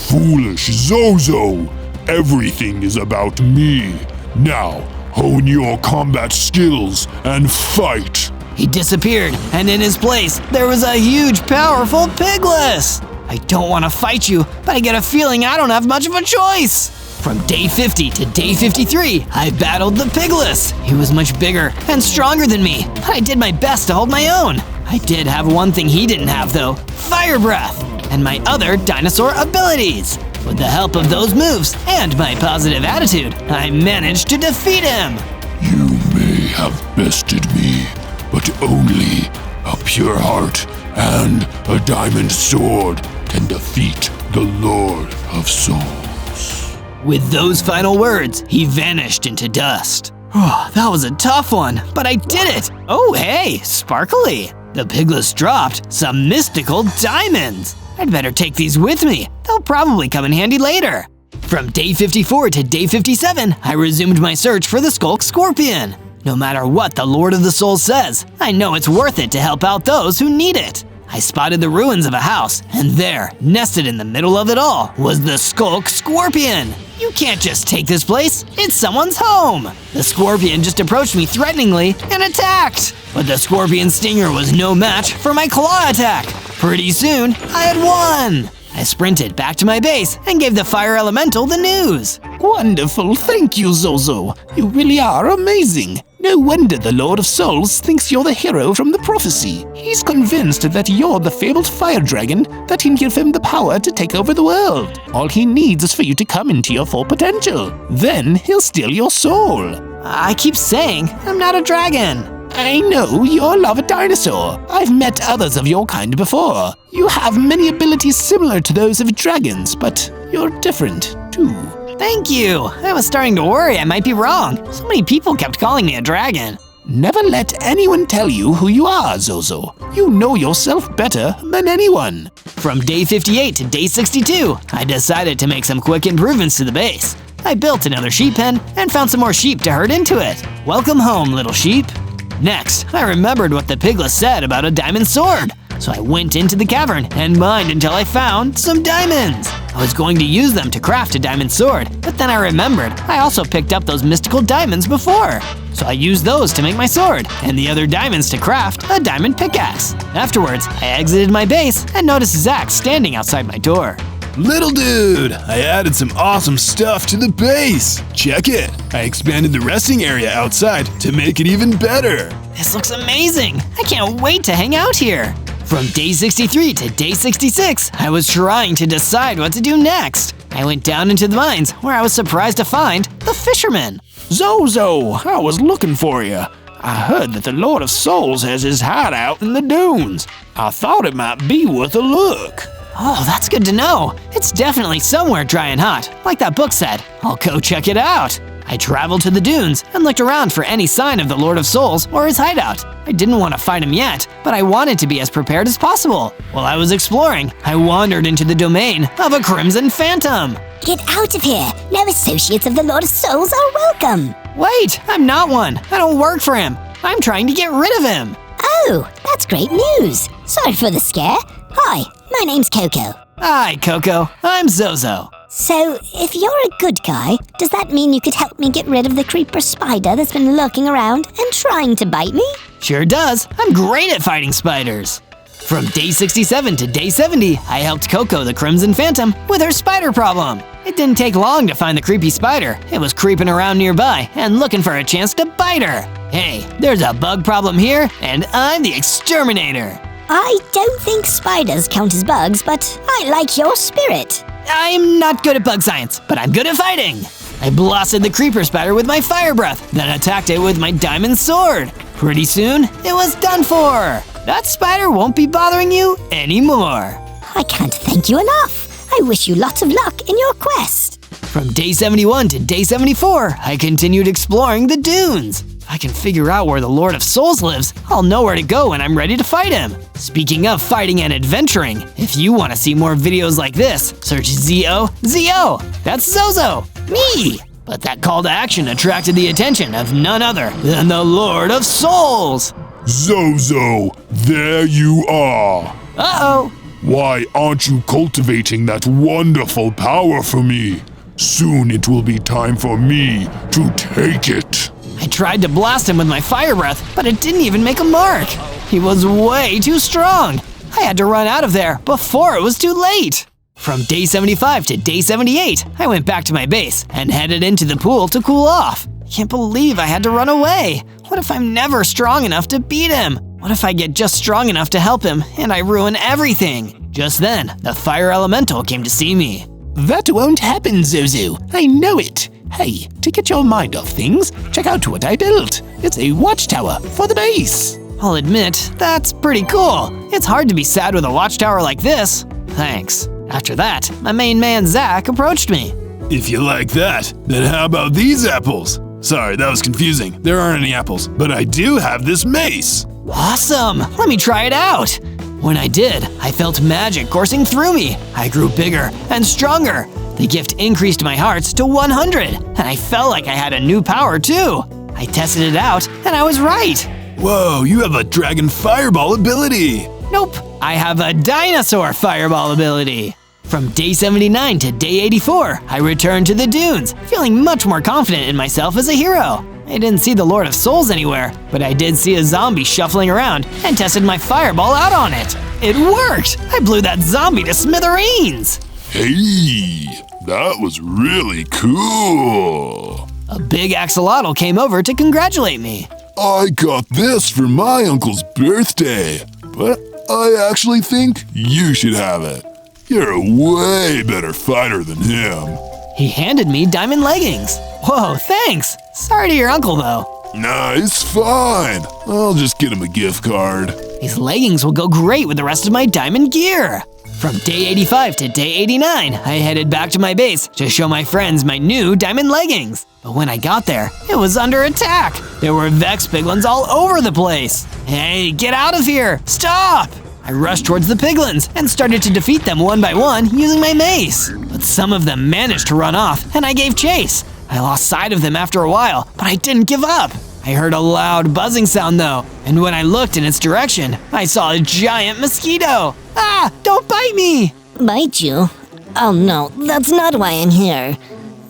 Foolish Zozo! Everything is about me. Now, hone your combat skills and fight! He disappeared, and in his place, there was a huge, powerful Pigless. I don't want to fight you, but I get a feeling I don't have much of a choice. From day 50 to day 53, I battled the Pigless. He was much bigger and stronger than me, but I did my best to hold my own. I did have one thing he didn't have though, fire breath, and my other dinosaur abilities. With the help of those moves and my positive attitude, I managed to defeat him. You may have bested me, but only a pure heart and a diamond sword can defeat the Lord of Souls. With those final words, he vanished into dust. Oh, that was a tough one, but I did it! Oh hey, sparkly! The Pigless dropped some mystical diamonds! I'd better take these with me. They'll probably come in handy later. From day 54 to day 57, I resumed my search for the Skulk Scorpion. No matter what the Lord of the Souls says, I know it's worth it to help out those who need it. I spotted the ruins of a house, and there, nested in the middle of it all, was the Skulk Scorpion. You can't just take this place, it's someone's home. The scorpion just approached me threateningly and attacked. But the scorpion stinger was no match for my claw attack. Pretty soon, I had won. I sprinted back to my base and gave the fire elemental the news. Wonderful, thank you, Zozo. You really are amazing. No wonder the Lord of Souls thinks you're the hero from the prophecy. He's convinced that you're the fabled fire dragon that can give him the power to take over the world. All he needs is for you to come into your full potential. Then he'll steal your soul. I keep saying I'm not a dragon. I know, you're a dinosaur. I've met others of your kind before. You have many abilities similar to those of dragons, but you're different, too. Thank you. I was starting to worry I might be wrong. So many people kept calling me a dragon. Never let anyone tell you who you are, Zozo. You know yourself better than anyone. From day 58 to day 62, I decided to make some quick improvements to the base. I built another sheep pen and found some more sheep to herd into it. Welcome home, little sheep. Next, I remembered what the Pigless said about a diamond sword. So I went into the cavern and mined until I found some diamonds. I was going to use them to craft a diamond sword, but then I remembered I also picked up those mystical diamonds before. So I used those to make my sword, and the other diamonds to craft a diamond pickaxe. Afterwards, I exited my base and noticed Zach standing outside my door. Little dude, I added some awesome stuff to the base. Check it. I expanded the resting area outside to make it even better. This looks amazing. I can't wait to hang out here. From day 63 to day 66, I was trying to decide what to do next. I went down into the mines where I was surprised to find the fisherman. Zozo, I was looking for you. I heard that the Lord of Souls has his hideout in the dunes. I thought it might be worth a look. Oh, that's good to know. It's definitely somewhere dry and hot, like that book said. I'll go check it out. I traveled to the dunes and looked around for any sign of the Lord of Souls or his hideout. I didn't want to fight him yet, but I wanted to be as prepared as possible. While I was exploring, I wandered into the domain of a Crimson Phantom. Get out of here! No associates of the Lord of Souls are welcome! Wait, I'm not one. I don't work for him. I'm trying to get rid of him. Oh, that's great news! Sorry for the scare. Hi, my name's Coco. Hi, Coco. I'm Zozo. So, if you're a good guy, does that mean you could help me get rid of the creeper spider that's been lurking around and trying to bite me? Sure does. I'm great at fighting spiders. From day 67 to day 70, I helped Coco the Crimson Phantom with her spider problem. It didn't take long to find the creepy spider. It was creeping around nearby and looking for a chance to bite her. Hey, there's a bug problem here, and I'm the exterminator. I don't think spiders count as bugs, but I like your spirit. I'm not good at bug science, but I'm good at fighting. I blasted the creeper spider with my fire breath, then attacked it with my diamond sword. Pretty soon, it was done for. That spider won't be bothering you anymore. I can't thank you enough. I wish you lots of luck in your quest. From day 71 to day 74, I continued exploring the dunes. If I can figure out where the Lord of Souls lives, I'll know where to go when I'm ready to fight him. Speaking of fighting and adventuring, if you want to see more videos like this, search ZO. That's Zozo, me. But that call to action attracted the attention of none other than the Lord of Souls. Zozo, there you are. Uh-oh. Why aren't you cultivating that wonderful power for me? Soon it will be time for me to take it. I tried to blast him with my fire breath, but it didn't even make a mark. He was way too strong. I had to run out of there before it was too late. From day 75 to day 78, I went back to my base and headed into the pool to cool off. I can't believe I had to run away. What if I'm never strong enough to beat him? What if I get just strong enough to help him and I ruin everything? Just then, the fire elemental came to see me. That won't happen, Zozo. I know it. Hey, to get your mind off things, check out what I built. It's a watchtower for the base. I'll admit, that's pretty cool. It's hard to be sad with a watchtower like this. Thanks. After that, my main man Zach approached me. If you like that, then how about these apples? Sorry, that was confusing. There aren't any apples, but I do have this mace. Awesome! Let me try it out! When I did, I felt magic coursing through me. I grew bigger and stronger. The gift increased my hearts to 100, and I felt like I had a new power too. I tested it out, and I was right. Whoa, you have a dragon fireball ability. Nope, I have a dinosaur fireball ability. From day 79 to day 84, I returned to the dunes, feeling much more confident in myself as a hero. I didn't see the Lord of Souls anywhere, but I did see a zombie shuffling around and tested my fireball out on it. It worked! I blew that zombie to smithereens! Hey, that was really cool. A big axolotl came over to congratulate me. I got this for my uncle's birthday, but I actually think you should have it. You're a way better fighter than him. He handed me diamond leggings. Whoa, thanks! Sorry to your uncle though. Nah, it's fine. I'll just get him a gift card. These leggings will go great with the rest of my diamond gear. From day 85 to day 89, I headed back to my base to show my friends my new diamond leggings. But when I got there, it was under attack. There were Vex piglins all over the place. Hey, get out of here! Stop! I rushed towards the piglins and started to defeat them one by one using my mace. But some of them managed to run off and I gave chase. I lost sight of them after a while, but I didn't give up. I heard a loud buzzing sound though, and when I looked in its direction, I saw a giant mosquito. Ah, don't bite me! Bite you? Oh no, that's not why I'm here.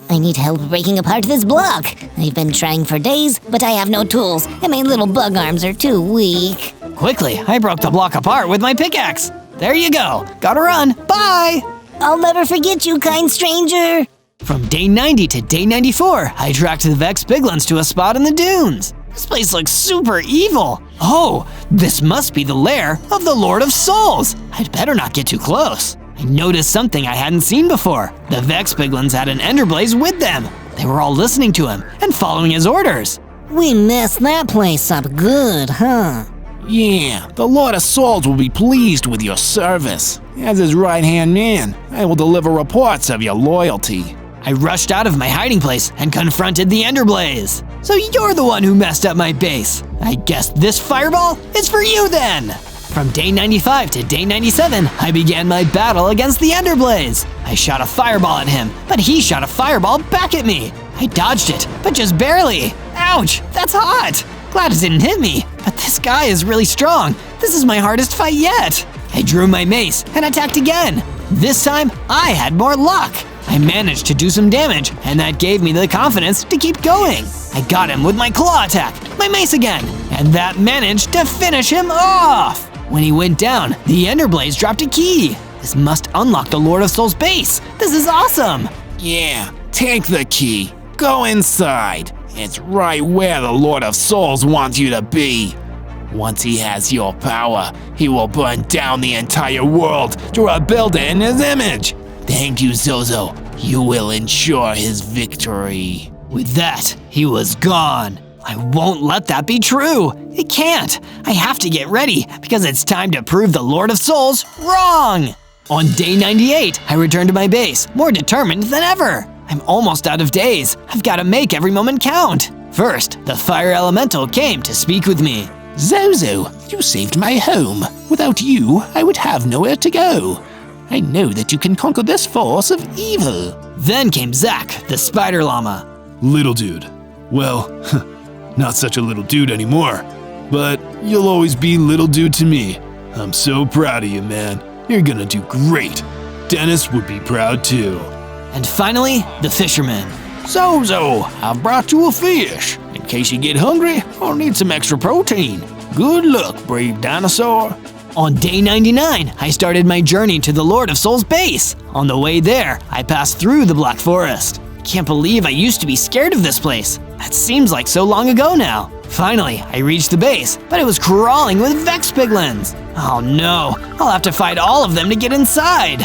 I need help breaking apart this block. I've been trying for days, but I have no tools, and my little bug arms are too weak. Quickly, I broke the block apart with my pickaxe. There you go. Gotta run. Bye! I'll never forget you, kind stranger. From day 90 to day 94, I tracked the Vex piglins to a spot in the dunes. This place looks super evil. Oh, this must be the lair of the Lord of Souls. I'd better not get too close. I noticed something I hadn't seen before. The Vex piglins had an Enderblaze with them. They were all listening to him and following his orders. We messed that place up good, huh? Yeah, the Lord of Souls will be pleased with your service. As his right-hand man, I will deliver reports of your loyalty. I rushed out of my hiding place and confronted the Ender Blaze. So you're the one who messed up my base. I guess this fireball is for you then. From day 95 to day 97, I began my battle against the Ender Blaze. I shot a fireball at him, but he shot a fireball back at me. I dodged it, but just barely. Ouch, that's hot. Glad it didn't hit me, but this guy is really strong. This is my hardest fight yet. I drew my mace and attacked again. This time, I had more luck. I managed to do some damage, and that gave me the confidence to keep going. I got him with my claw attack, my mace again, and that managed to finish him off. When he went down, the Ender Blaze dropped a key. This must unlock the Lord of Souls base. This is awesome. Yeah, take the key. Go inside. It's right where the Lord of Souls wants you to be. Once he has your power, he will burn down the entire world to rebuild it in his image. Thank you, Zozo. You will ensure his victory. With that, he was gone. I won't let that be true. It can't. I have to get ready because it's time to prove the Lord of Souls wrong. On day 98, I returned to my base, more determined than ever. I'm almost out of days. I've got to make every moment count. First, the fire elemental came to speak with me. Zozo, you saved my home. Without you, I would have nowhere to go. I know that you can conquer this force of evil. Then came Zack, the spider llama. Little dude. Well, not such a little dude anymore. But you'll always be little dude to me. I'm so proud of you, man. You're gonna do great. Dennis would be proud too. And finally, the fisherman. Zozo, I've brought you a fish. In case you get hungry or need some extra protein. Good luck, brave dinosaur. On day 99, I started my journey to the Lord of Souls base. On the way there, I passed through the Black Forest. Can't believe I used to be scared of this place. That seems like so long ago now. Finally, I reached the base, but it was crawling with Vex Piglins. Oh no, I'll have to fight all of them to get inside.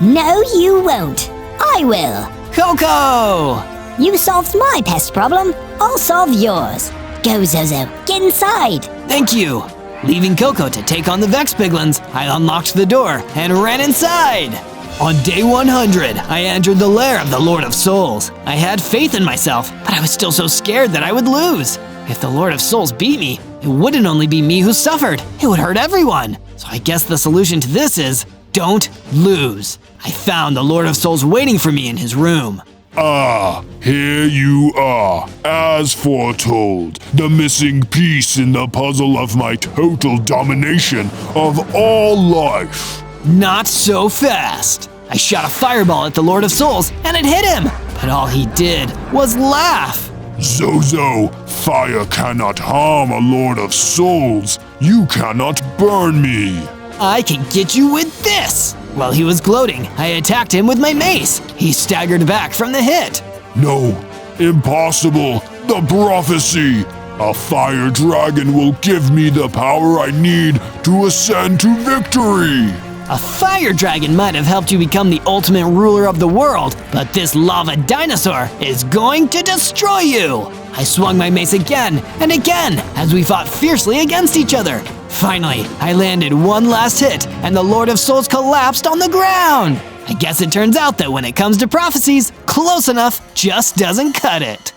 No, you won't. I will. Coco! You solved my pest problem, I'll solve yours. Go, Zozo, get inside. Thank you. Leaving Coco to take on the Vex Piglins, I unlocked the door and ran inside. On day 100, I entered the lair of the Lord of Souls. I had faith in myself, but I was still so scared that I would lose. If the Lord of Souls beat me, it wouldn't only be me who suffered, it would hurt everyone. So I guess the solution to this is, don't lose. I found the Lord of Souls waiting for me in his room. Ah, here you are, as foretold, the missing piece in the puzzle of my total domination of all life. Not so fast. I shot a fireball at the Lord of Souls and it hit him, but all he did was laugh. Zozo, fire cannot harm a Lord of Souls. You cannot burn me. I can get you with this. While he was gloating, I attacked him with my mace. He staggered back from the hit. No, impossible. The prophecy. A fire dragon will give me the power I need to ascend to victory. A fire dragon might have helped you become the ultimate ruler of the world, but this lava dinosaur is going to destroy you! I swung my mace again and again as we fought fiercely against each other. Finally, I landed one last hit and the Lord of Souls collapsed on the ground! I guess it turns out that when it comes to prophecies, close enough just doesn't cut it.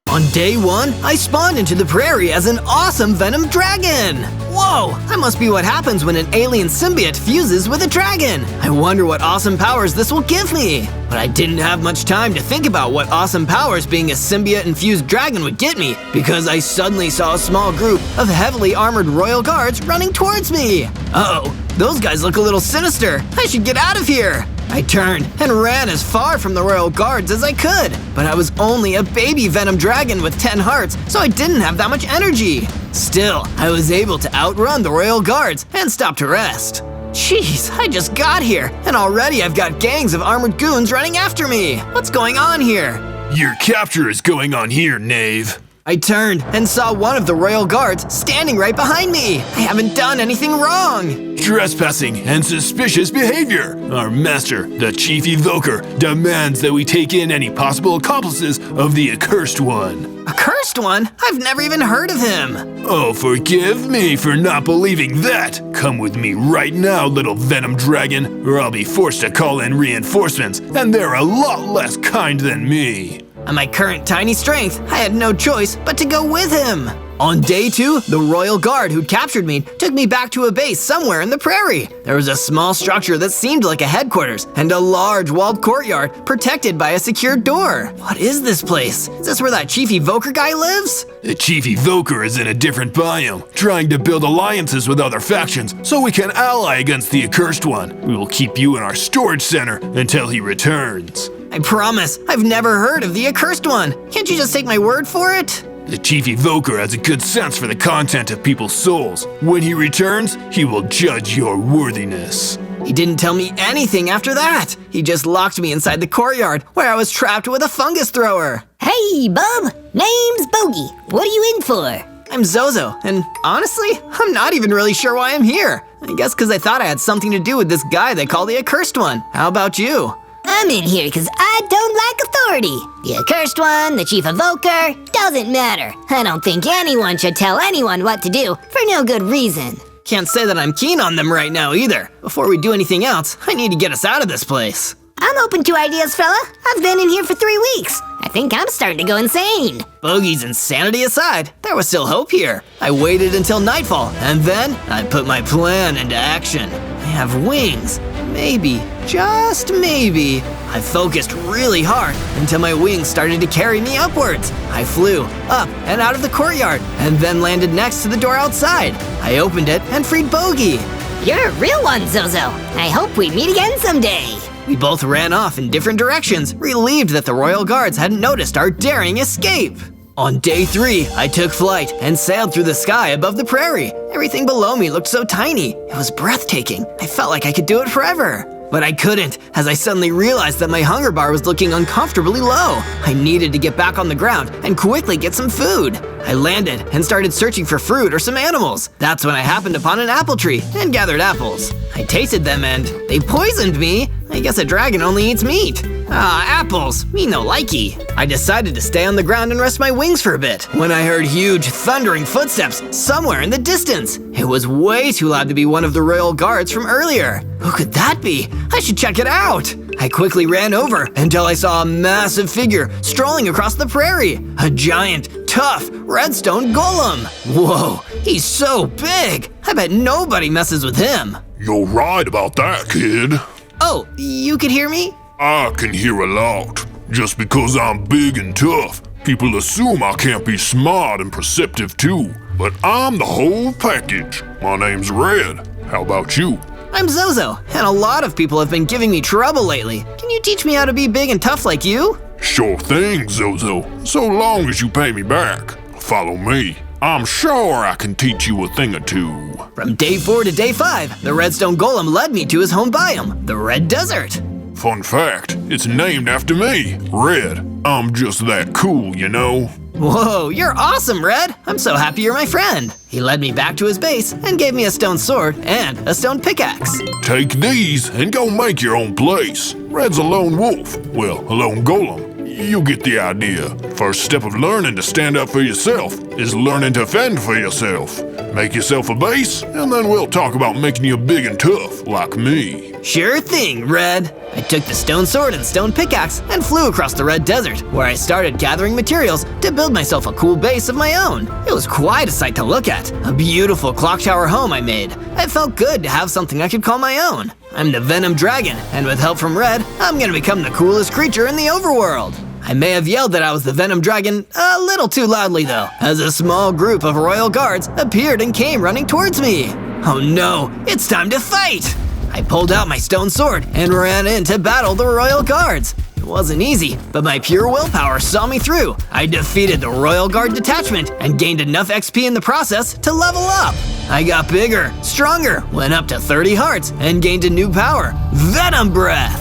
On day 1, I spawned into the prairie as an awesome Venom dragon! Whoa, that must be what happens when an alien symbiote fuses with a dragon! I wonder what awesome powers this will give me! But I didn't have much time to think about what awesome powers being a symbiote-infused dragon would get me, because I suddenly saw a small group of heavily armored royal guards running towards me! Uh-oh, those guys look a little sinister! I should get out of here! I turned and ran as far from the royal guards as I could, but I was only a baby Venom dragon with 10 hearts, so I didn't have that much energy. Still, I was able to outrun the royal guards and stop to rest. Jeez, I just got here, and already I've got gangs of armored goons running after me. What's going on here? Your capture is going on here, knave. I turned and saw one of the royal guards standing right behind me. I haven't done anything wrong. Trespassing and suspicious behavior. Our master, the Chief Evoker, demands that we take in any possible accomplices of the Accursed One. Accursed one? I've never even heard of him. Oh, forgive me for not believing that. Come with me right now, little Venom Dragon, or I'll be forced to call in reinforcements, and they're a lot less kind than me. At my current tiny strength, I had no choice but to go with him. On day 2, the royal guard who'd captured me took me back to a base somewhere in the prairie. There was a small structure that seemed like a headquarters and a large walled courtyard protected by a secured door. What is this place? Is this where that Chief Evoker guy lives? The Chief Evoker is in a different biome, trying to build alliances with other factions so we can ally against the Accursed One. We will keep you in our storage center until he returns. I promise, I've never heard of the Accursed One. Can't you just take my word for it? The Chief Evoker has a good sense for the content of people's souls. When he returns, he will judge your worthiness. He didn't tell me anything after that. He just locked me inside the courtyard where I was trapped with a fungus thrower. Hey, bub. Name's Bogey. What are you in for? I'm Zozo, and honestly, I'm not even really sure why I'm here. I guess because I thought I had something to do with this guy they call the Accursed One. How about you? I'm in here because I don't like authority. The Accursed One, the Chief Evoker, doesn't matter. I don't think anyone should tell anyone what to do for no good reason. Can't say that I'm keen on them right now either. Before we do anything else, I need to get us out of this place. I'm open to ideas, fella. I've been in here for 3 weeks. I think I'm starting to go insane. Bogey's insanity aside, there was still hope here. I waited until nightfall, and then I put my plan into action. I have wings. Maybe, just maybe. I focused really hard until my wings started to carry me upwards. I flew up and out of the courtyard, and then landed next to the door outside. I opened it and freed Bogey. You're a real one, Zozo. I hope we meet again someday. We both ran off in different directions, relieved that the royal guards hadn't noticed our daring escape. On day 3, I took flight and sailed through the sky above the prairie. Everything below me looked so tiny. It was breathtaking. I felt like I could do it forever. But I couldn't, as I suddenly realized that my hunger bar was looking uncomfortably low. I needed to get back on the ground and quickly get some food. I landed and started searching for fruit or some animals. That's when I happened upon an apple tree and gathered apples. I tasted them and they poisoned me. I guess a dragon only eats meat. Apples, me no likey. I decided to stay on the ground and rest my wings for a bit when I heard huge thundering footsteps somewhere in the distance. It was way too loud to be one of the royal guards from earlier. Who could that be? I should check it out. I quickly ran over until I saw a massive figure strolling across the prairie. A giant, tough, redstone golem. Whoa, he's so big. I bet nobody messes with him. You're right about that, kid. Oh, you could hear me? I can hear a lot. Just because I'm big and tough, people assume I can't be smart and perceptive too. But I'm the whole package. My name's Red. How about you? I'm Zozo, and a lot of people have been giving me trouble lately. Can you teach me how to be big and tough like you? Sure thing, Zozo. So long as you pay me back. Follow me. I'm sure I can teach you a thing or two. From day 4 to day 5, the redstone golem led me to his home biome, the Red Desert. Fun fact, it's named after me, Red. I'm just that cool, you know? Whoa, you're awesome, Red. I'm so happy you're my friend. He led me back to his base and gave me a stone sword and a stone pickaxe. Take these and go make your own place. Red's a lone wolf. Well, a lone golem. You get the idea. First step of learning to stand up for yourself is learning to fend for yourself. Make yourself a base, and then we'll talk about making you big and tough, like me. Sure thing, Red. I took the stone sword and stone pickaxe and flew across the Red Desert, where I started gathering materials to build myself a cool base of my own. It was quite a sight to look at. A beautiful clock tower home I made. It felt good to have something I could call my own. I'm the Venom Dragon, and with help from Red, I'm gonna become the coolest creature in the overworld. I may have yelled that I was the Venom Dragon a little too loudly though, as a small group of royal guards appeared and came running towards me. Oh no, it's time to fight! I pulled out my stone sword and ran in to battle the royal guards. It wasn't easy, but my pure willpower saw me through. I defeated the royal guard detachment and gained enough XP in the process to level up. I got bigger, stronger, went up to 30 hearts, and gained a new power, Venom Breath.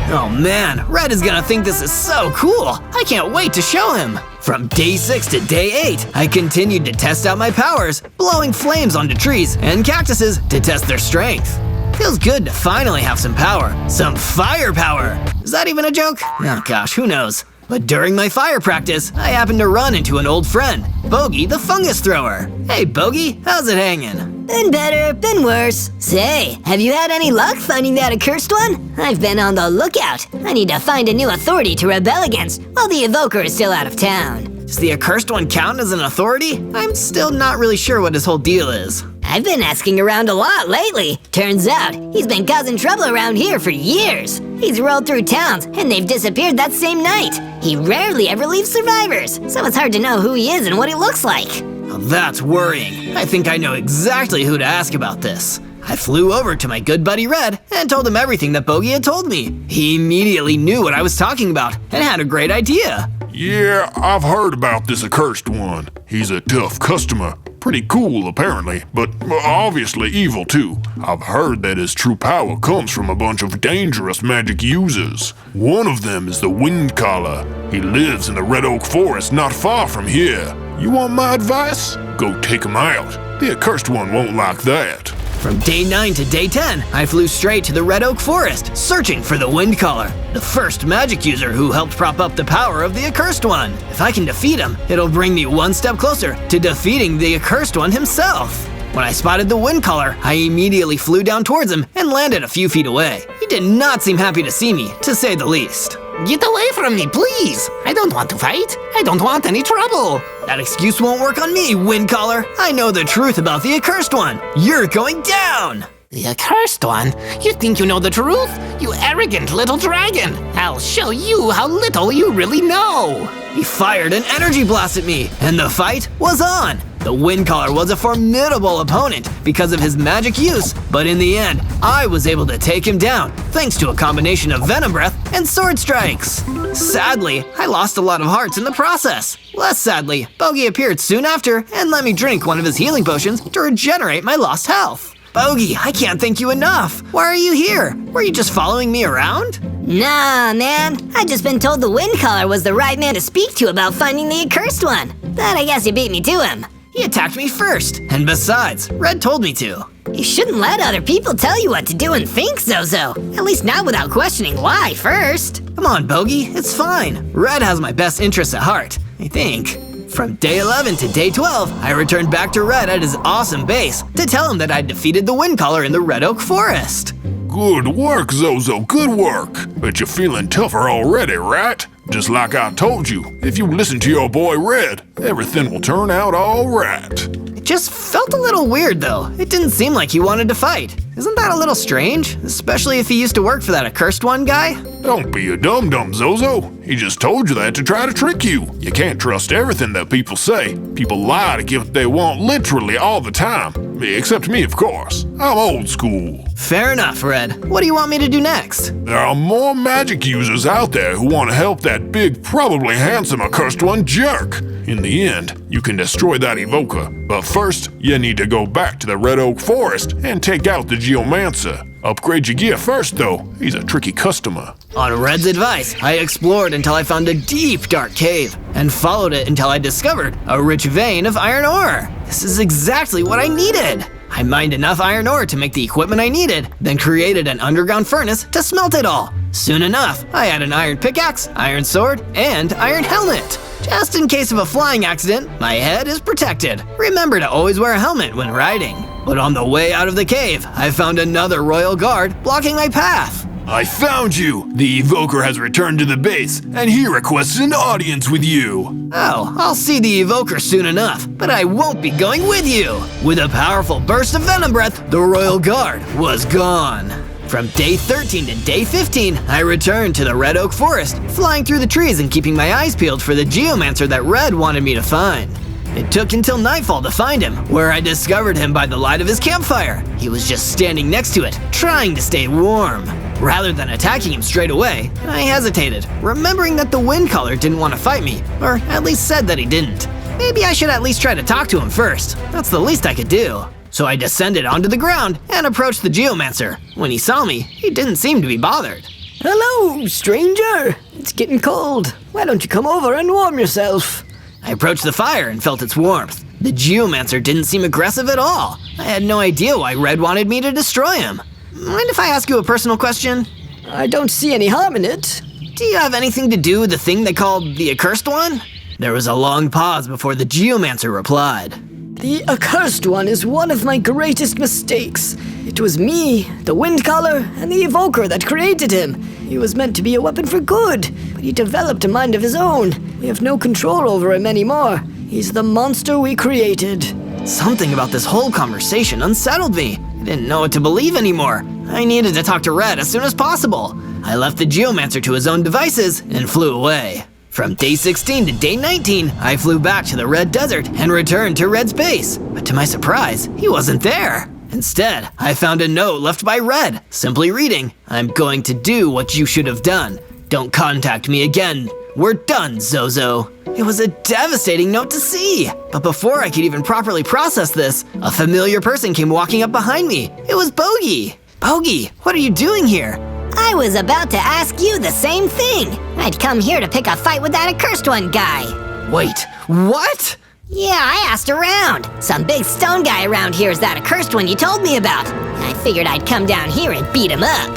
Oh man, Red is gonna think this is so cool. I can't wait to show him. From day 6 to day 8, I continued to test out my powers, blowing flames onto trees and cactuses to test their strength. Feels good to finally have some power. Some fire power! Is that even a joke? Oh gosh, who knows? But during my fire practice, I happened to run into an old friend, Bogey the fungus thrower. Hey Bogey, how's it hanging? Been better, been worse. Say, have you had any luck finding that accursed one? I've been on the lookout. I need to find a new authority to rebel against while the evoker is still out of town. Does the accursed one count as an authority? I'm still not really sure what his whole deal is. I've been asking around a lot lately. Turns out, he's been causing trouble around here for years. He's rolled through towns, and they've disappeared that same night. He rarely ever leaves survivors, so it's hard to know who he is and what he looks like. Well, that's worrying. I think I know exactly who to ask about this. I flew over to my good buddy Red and told him everything that Bogey had told me. He immediately knew what I was talking about and had a great idea. Yeah, I've heard about this accursed one. He's a tough customer. Pretty cool, apparently, but obviously evil, too. I've heard that his true power comes from a bunch of dangerous magic users. One of them is the Windcaller. He lives in the Red Oak Forest not far from here. You want my advice? Go take him out. The accursed one won't like that. From day 9 to day 10, I flew straight to the Red Oak Forest, searching for the Windcaller, the first magic user who helped prop up the power of the Accursed One. If I can defeat him, it'll bring me one step closer to defeating the Accursed One himself. When I spotted the Windcaller, I immediately flew down towards him and landed a few feet away. He did not seem happy to see me, to say the least. Get away from me, please! I don't want to fight. I don't want any trouble. That excuse won't work on me, Windcaller. I know the truth about the Accursed One. You're going down! The Accursed One? You think you know the truth? You arrogant little dragon! I'll show you how little you really know! He fired an energy blast at me, and the fight was on! The Windcaller was a formidable opponent because of his magic use, but in the end, I was able to take him down thanks to a combination of Venom Breath and Sword Strikes. Sadly, I lost a lot of hearts in the process. Less sadly, Bogey appeared soon after and let me drink one of his healing potions to regenerate my lost health. Bogey, I can't thank you enough. Why are you here? Were you just following me around? Nah, man. I just been told the Windcaller was the right man to speak to about finding the Accursed One. But I guess you beat me to him. He attacked me first, and besides, Red told me to. You shouldn't let other people tell you what to do and think, Zozo. At least not without questioning why first. Come on, Bogey, it's fine. Red has my best interests at heart, I think. From day 11 to day 12, I returned back to Red at his awesome base to tell him that I'd defeated the Windcaller in the Red Oak Forest. Good work, Zozo, good work. Bet you're feeling tougher already, right? Just like I told you, if you listen to your boy Red, everything will turn out all right. It just felt a little weird though. It didn't seem like he wanted to fight. Isn't that a little strange? Especially if he used to work for that Accursed One guy? Don't be a dum-dum, Zozo. He just told you that to try to trick you. You can't trust everything that people say. People lie to get what they want literally all the time. Except me, of course. I'm old school. Fair enough, Red. What do you want me to do next? There are more magic users out there who want to help that big, probably handsome Accursed One jerk. In the end, you can destroy that evoker. But first, you need to go back to the Red Oak Forest and take out the Geomancer. Upgrade your gear first, though. He's a tricky customer. On Red's advice, I explored until I found a deep, dark cave and followed it until I discovered a rich vein of iron ore. This is exactly what I needed. I mined enough iron ore to make the equipment I needed, then created an underground furnace to smelt it all. Soon enough, I had an iron pickaxe, iron sword, and iron helmet. Just in case of a flying accident, my head is protected. Remember to always wear a helmet when riding. But on the way out of the cave, I found another royal guard blocking my path. I found you! The evoker has returned to the base, and he requests an audience with you! Oh, I'll see the evoker soon enough, but I won't be going with you! With a powerful burst of venom breath, the royal guard was gone. From day 13 to day 15, I returned to the Red Oak Forest, flying through the trees and keeping my eyes peeled for the Geomancer that Red wanted me to find. It took until nightfall to find him, where I discovered him by the light of his campfire. He was just standing next to it, trying to stay warm. Rather than attacking him straight away, I hesitated, remembering that the Windcaller didn't want to fight me, or at least said that he didn't. Maybe I should at least try to talk to him first. That's the least I could do. So I descended onto the ground and approached the Geomancer. When he saw me, he didn't seem to be bothered. Hello, stranger. It's getting cold. Why don't you come over and warm yourself? I approached the fire and felt its warmth. The geomancer didn't seem aggressive at all. I had no idea why Red wanted me to destroy him. Mind if I ask you a personal question? I don't see any harm in it. Do you have anything to do with the thing they called the Accursed One? There was a long pause before the geomancer replied. The Accursed One is one of my greatest mistakes. It was me, the Windcaller, and the Evoker that created him. He was meant to be a weapon for good, but he developed a mind of his own. We have no control over him anymore. He's the monster we created. Something about this whole conversation unsettled me. I didn't know what to believe anymore. I needed to talk to Red as soon as possible. I left the geomancer to his own devices and flew away. From day 16 to day 19, I flew back to the Red Desert and returned to Red's base. But to my surprise, he wasn't there. Instead, I found a note left by Red, simply reading, "I'm going to do what you should have done. Don't contact me again. We're done, Zozo." It was a devastating note to see. But before I could even properly process this, a familiar person came walking up behind me. It was Bogey. Bogey, what are you doing here? I was about to ask you the same thing. I'd come here to pick a fight with that Accursed One guy. Wait, what? Yeah, I asked around. Some big stone guy around here is that Accursed One you told me about. I figured I'd come down here and beat him up.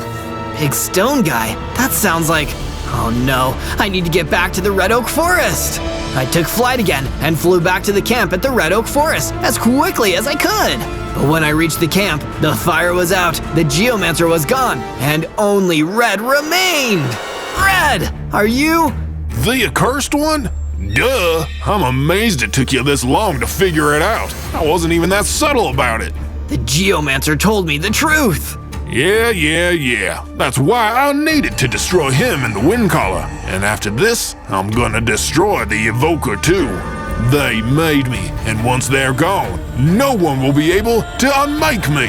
Big stone guy? That sounds like... Oh no, I need to get back to the Red Oak Forest. I took flight again and flew back to the camp at the Red Oak Forest as quickly as I could. But when I reached the camp, the fire was out, the geomancer was gone, and only Red remained. Red, are you? The Accursed One? Duh! I'm amazed it took you this long to figure it out. I wasn't even that subtle about it. The geomancer told me the truth. Yeah. That's why I needed to destroy him and the Windcaller. And after this, I'm gonna destroy the Evoker too. They made me, and once they're gone, no one will be able to unmake me.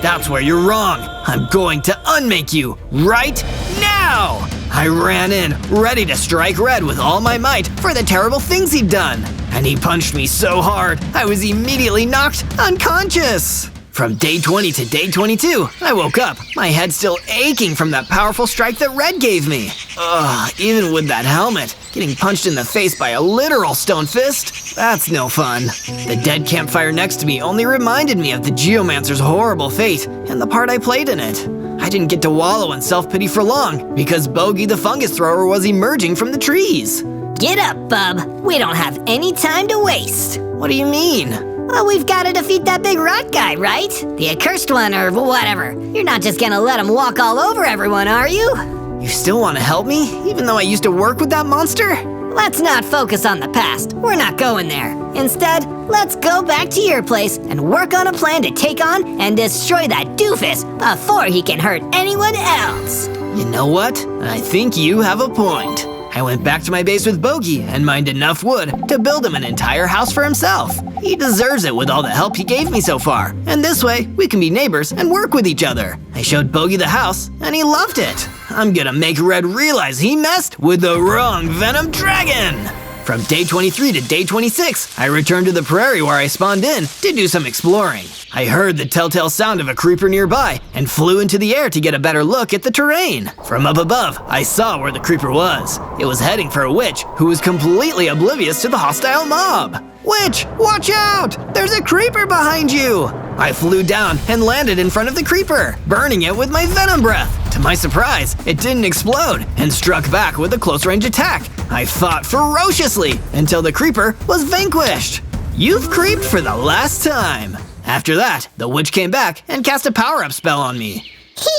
That's where you're wrong. I'm going to unmake you right now. I ran in, ready to strike Red with all my might for the terrible things he'd done. And he punched me so hard, I was immediately knocked unconscious. From day 20 to day 22, I woke up, my head still aching from that powerful strike that Red gave me. Ugh, even with that helmet, getting punched in the face by a literal stone fist, that's no fun. The dead campfire next to me only reminded me of the geomancer's horrible fate and the part I played in it. I didn't get to wallow in self-pity for long because Bogey the fungus thrower was emerging from the trees. Get up, bub. We don't have any time to waste. What do you mean? Well, we've got to defeat that big rock guy, right? The Accursed One or whatever. You're not just gonna let him walk all over everyone, are you? You still want to help me, even though I used to work with that monster? Let's not focus on the past. We're not going there. Instead, let's go back to your place and work on a plan to take on and destroy that doofus before he can hurt anyone else. You know what? I think you have a point. I went back to my base with Bogey and mined enough wood to build him an entire house for himself. He deserves it with all the help he gave me so far, and this way we can be neighbors and work with each other. I showed Bogey the house, and he loved it. I'm gonna make Red realize he messed with the wrong Venom Dragon! From day 23 to day 26, I returned to the prairie where I spawned in to do some exploring. I heard the telltale sound of a creeper nearby and flew into the air to get a better look at the terrain. From up above, I saw where the creeper was. It was heading for a witch who was completely oblivious to the hostile mob. Witch, watch out! There's a creeper behind you! I flew down and landed in front of the creeper, burning it with my venom breath. To my surprise, it didn't explode and struck back with a close-range attack. I fought ferociously until the creeper was vanquished. You've creeped for the last time. After that, the witch came back and cast a power-up spell on me.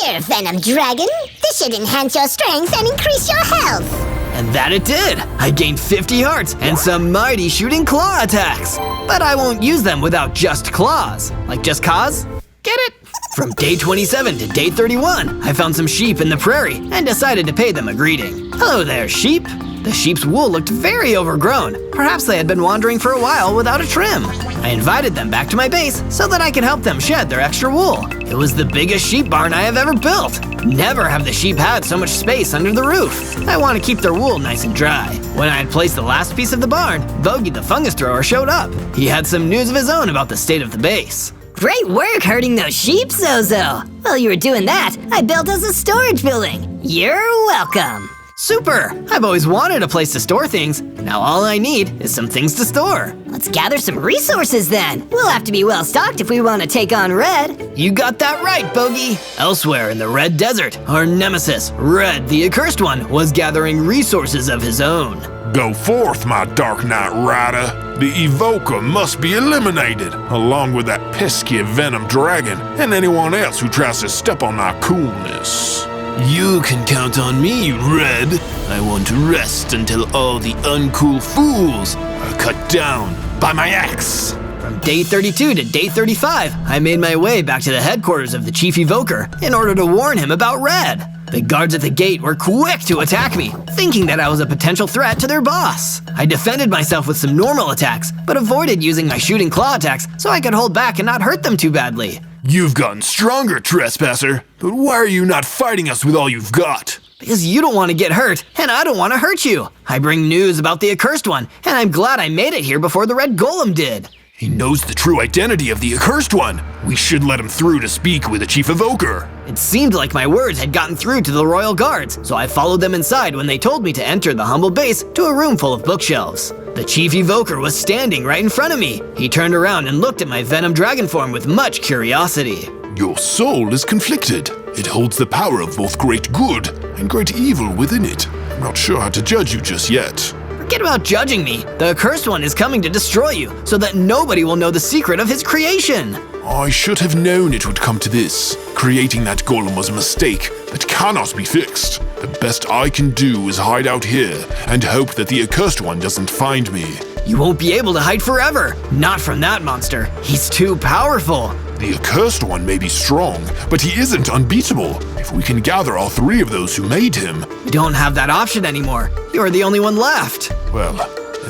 Here, Venom Dragon. This should enhance your strength and increase your health. And that it did! I gained 50 hearts and some mighty shooting claw attacks! But I won't use them without just claws. Like just cause? Get it? From day 27 to day 31, I found some sheep in the prairie and decided to pay them a greeting. Hello there, sheep! The sheep's wool looked very overgrown. Perhaps they had been wandering for a while without a trim. I invited them back to my base so that I could help them shed their extra wool. It was the biggest sheep barn I have ever built. Never have the sheep had so much space under the roof. I want to keep their wool nice and dry. When I had placed the last piece of the barn, Bogey the fungus thrower showed up. He had some news of his own about the state of the base. Great work herding those sheep, Zozo. While you were doing that, I built us a storage building. You're welcome. Super! I've always wanted a place to store things. Now all I need is some things to store. Let's gather some resources then. We'll have to be well stocked if we want to take on Red. You got that right, Bogey. Elsewhere in the Red Desert, our nemesis, Red the Accursed One, was gathering resources of his own. Go forth, my Dark Knight Rider. The Evoker must be eliminated, along with that pesky Venom Dragon and anyone else who tries to step on my coolness. You can count on me, Red. I won't rest until all the uncool fools are cut down by my axe. From day 32 to day 35, I made my way back to the headquarters of the Chief Evoker in order to warn him about Red. The guards at the gate were quick to attack me, thinking that I was a potential threat to their boss. I defended myself with some normal attacks, but avoided using my shooting claw attacks so I could hold back and not hurt them too badly. You've gotten stronger, trespasser, but why are you not fighting us with all you've got? Because you don't want to get hurt, and I don't want to hurt you. I bring news about the Accursed One, and I'm glad I made it here before the Red Golem did. He knows the true identity of the Accursed One. We should let him through to speak with the Chief Evoker. It seemed like my words had gotten through to the royal guards, so I followed them inside when they told me to enter the humble base to a room full of bookshelves. The Chief Evoker was standing right in front of me. He turned around and looked at my Venom Dragon form with much curiosity. Your soul is conflicted. It holds the power of both great good and great evil within it. I'm not sure how to judge you just yet. Forget about judging me. The Accursed One is coming to destroy you, so that nobody will know the secret of his creation. I should have known it would come to this. Creating that golem was a mistake that cannot be fixed. The best I can do is hide out here and hope that the Accursed One doesn't find me. You won't be able to hide forever. Not from that monster. He's too powerful. The Accursed One may be strong, but he isn't unbeatable. If we can gather all three of those who made him. We don't have that option anymore. You're the only one left. Well,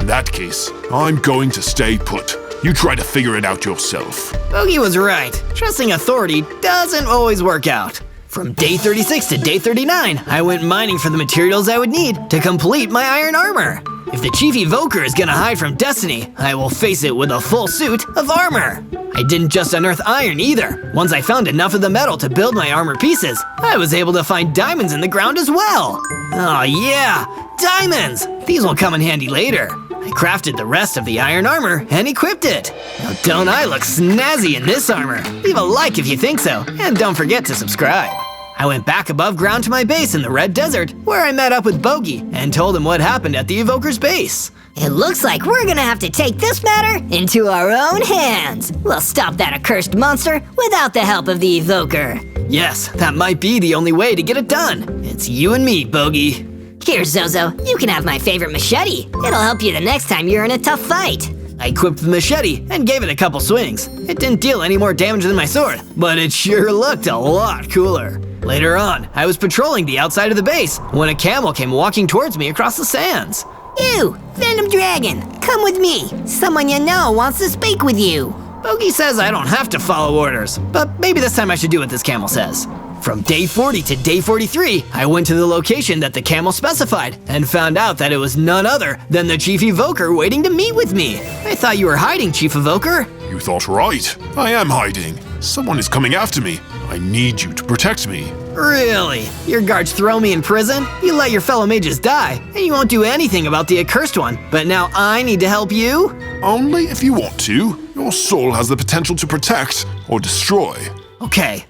in that case, I'm going to stay put. You try to figure it out yourself. Bogey was right. Trusting authority doesn't always work out. From day 36 to day 39, I went mining for the materials I would need to complete my iron armor. If the Chief Evoker is gonna hide from Destiny, I will face it with a full suit of armor. I didn't just unearth iron either. Once I found enough of the metal to build my armor pieces, I was able to find diamonds in the ground as well. Oh yeah, diamonds! These will come in handy later. I crafted the rest of the iron armor and equipped it. Now don't I look snazzy in this armor? Leave a like if you think so, and don't forget to subscribe. I went back above ground to my base in the Red Desert, where I met up with Bogey and told him what happened at the Evoker's base. It looks like we're gonna have to take this matter into our own hands. We'll stop that accursed monster without the help of the Evoker. Yes, that might be the only way to get it done. It's you and me, Bogey. Here, Zozo, you can have my favorite machete. It'll help you the next time you're in a tough fight. I equipped the machete and gave it a couple swings. It didn't deal any more damage than my sword, but it sure looked a lot cooler. Later on, I was patrolling the outside of the base when a camel came walking towards me across the sands. You, Venom Dragon, come with me. Someone you know wants to speak with you. Bogey says I don't have to follow orders, but maybe this time I should do what this camel says. From day 40 to day 43, I went to the location that the camel specified and found out that it was none other than the Chief Evoker waiting to meet with me. I thought you were hiding, Chief Evoker. You thought right. I am hiding. Someone is coming after me. I need you to protect me. Really? Your guards throw me in prison? You let your fellow mages die, and you won't do anything about the Accursed One, but now I need to help you? Only if you want to. Your soul has the potential to protect or destroy. Okay.